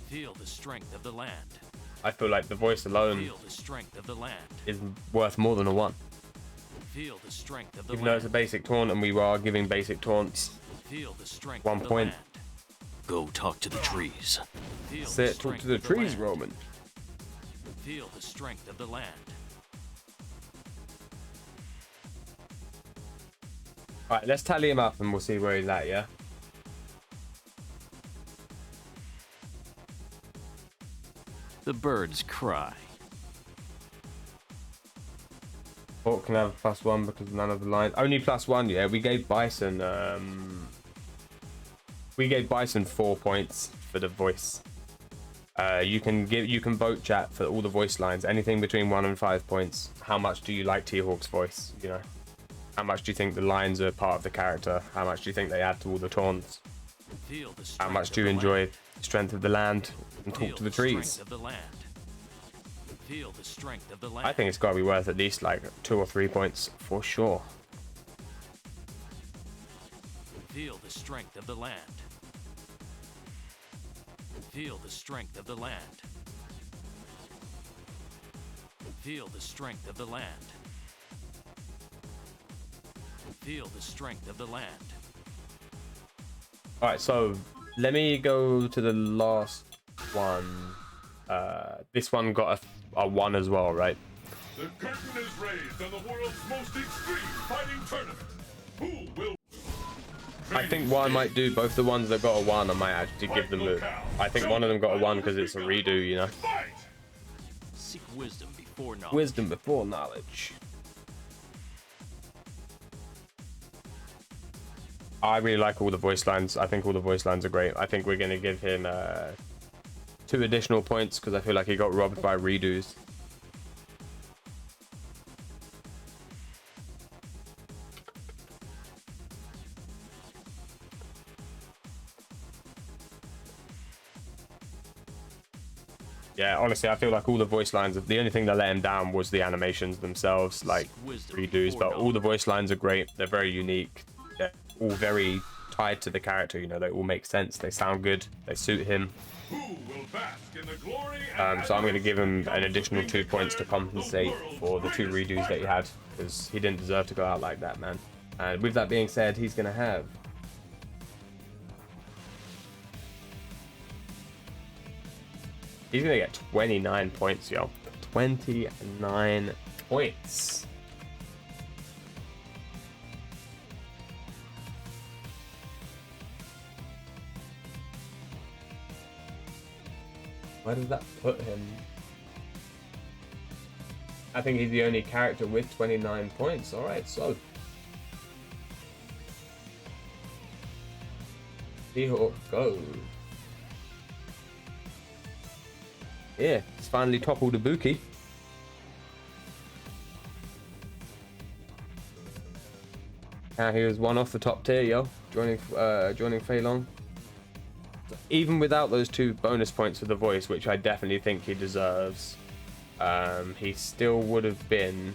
Feel the strength of the land. I feel like the voice alone Feel the strength of the land. is worth more than a 1. Feel the strength of the Even though it's a land. basic taunt and we are giving basic taunts Feel the strength 1 of the point. land. Go talk to the trees. Feel the Sit, talk strength to the of trees, land. Roman. Feel the strength of the land. Alright, let's tally him up and we'll see where he's at, yeah? The birds cry. Hawk can have +1 because none of the lines. Only +1, yeah. We gave Bison 4 points for the voice. You can vote, chat, for all the voice lines. Anything between 1 and 5 points. How much do you like T-Hawk's voice? You know, how much do you think the lines are part of the character? How much do you think they add to all the taunts? Feel the How strength much of do you the enjoy land. the strength of the land and Feel talk to the strength trees? of the land. Feel the strength of the land. I think it's got to be worth at least like 2 or 3 points for sure. Feel the strength of the land. Feel the strength of the land. Feel the strength of the land. Feel the strength of the land. All right, so let me go to the last one. This one got a 1 as well, right? The curtain is raised on the world's most extreme fighting tournament. Who will... I think what I might do, both the ones that got a 1, I might actually give them a... I think one of them got a 1 because it's a redo, you know? Fight! Seek wisdom before knowledge. Wisdom before knowledge. I really like all the voice lines. I think all the voice lines are great. I think we're going to give him 2 additional points because I feel like he got robbed by redos. Yeah, honestly, I feel like all the voice lines, the only thing that let him down was the animations themselves, like redos, but all the voice lines are great. They're very unique. They're all very tied to the character, you know, they all make sense. They sound good. They suit him. Who will bask in the glory and So I'm going to give him an additional 2 points to compensate for the 2 redos that he had, because he didn't deserve to go out like that, man. And with that being said, he's going to have... He's going to get 29 points, yo. 29 points. Where does that put him? I think he's the only character with 29 points. Alright, so. Seahawk, go. Yeah, it's finally toppled Ibuki. He was one off the top tier, yo. Joining Fei Long. Even without those 2 bonus points for the voice, which I definitely think he deserves, he still would have been...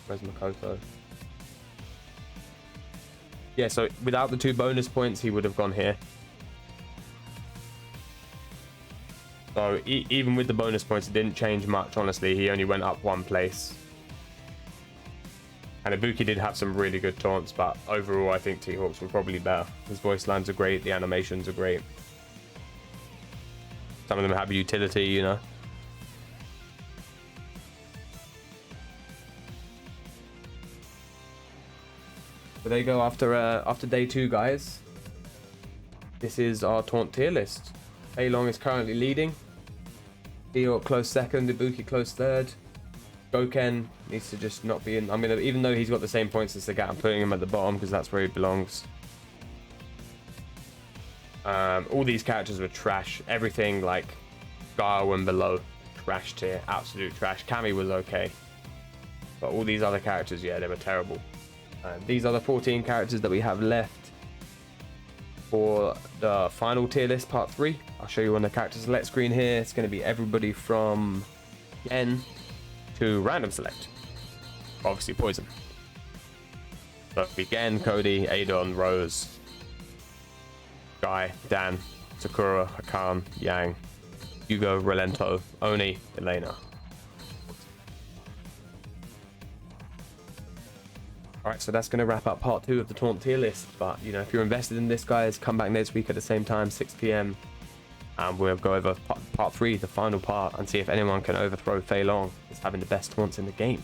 Where's Makoto? Yeah, so without the 2 bonus points, he would have gone here. So even with the bonus points, it didn't change much, honestly. He only went up 1 place. And Ibuki did have some really good taunts, but overall, I think T-Hawk's were probably better. His voice lines are great, the animations are great. Some of them have utility, you know. So there you go, after day 2, guys. This is our taunt tier list. Fei Long is currently leading. T-Hawk close second, Ibuki close third. Goken needs to just not be in. I'm gonna, even though he's got the same points as the Gat, I'm putting him at the bottom because that's where he belongs. All these characters were trash. Everything like Gao and below, trash tier, absolute trash. Cammy was okay, but all these other characters, yeah, they were terrible. These are the 14 characters that we have left for the final tier list, part 3. I'll show you on the character select screen here. It's going to be everybody from Yen to random select. Obviously Poison. So Gen, Cody, Adon, Rose, Guy, Dan, Sakura, Hakan, Yang, Hugo, Relento, Oni, Elena. Alright, so that's going to wrap up part 2 of the Taunt tier list. But, you know, if you're invested in this, guys, come back next week at the same time, 6 PM. And we'll go over part 3, the final part, and see if anyone can overthrow Fei Long as having the best taunts in the game.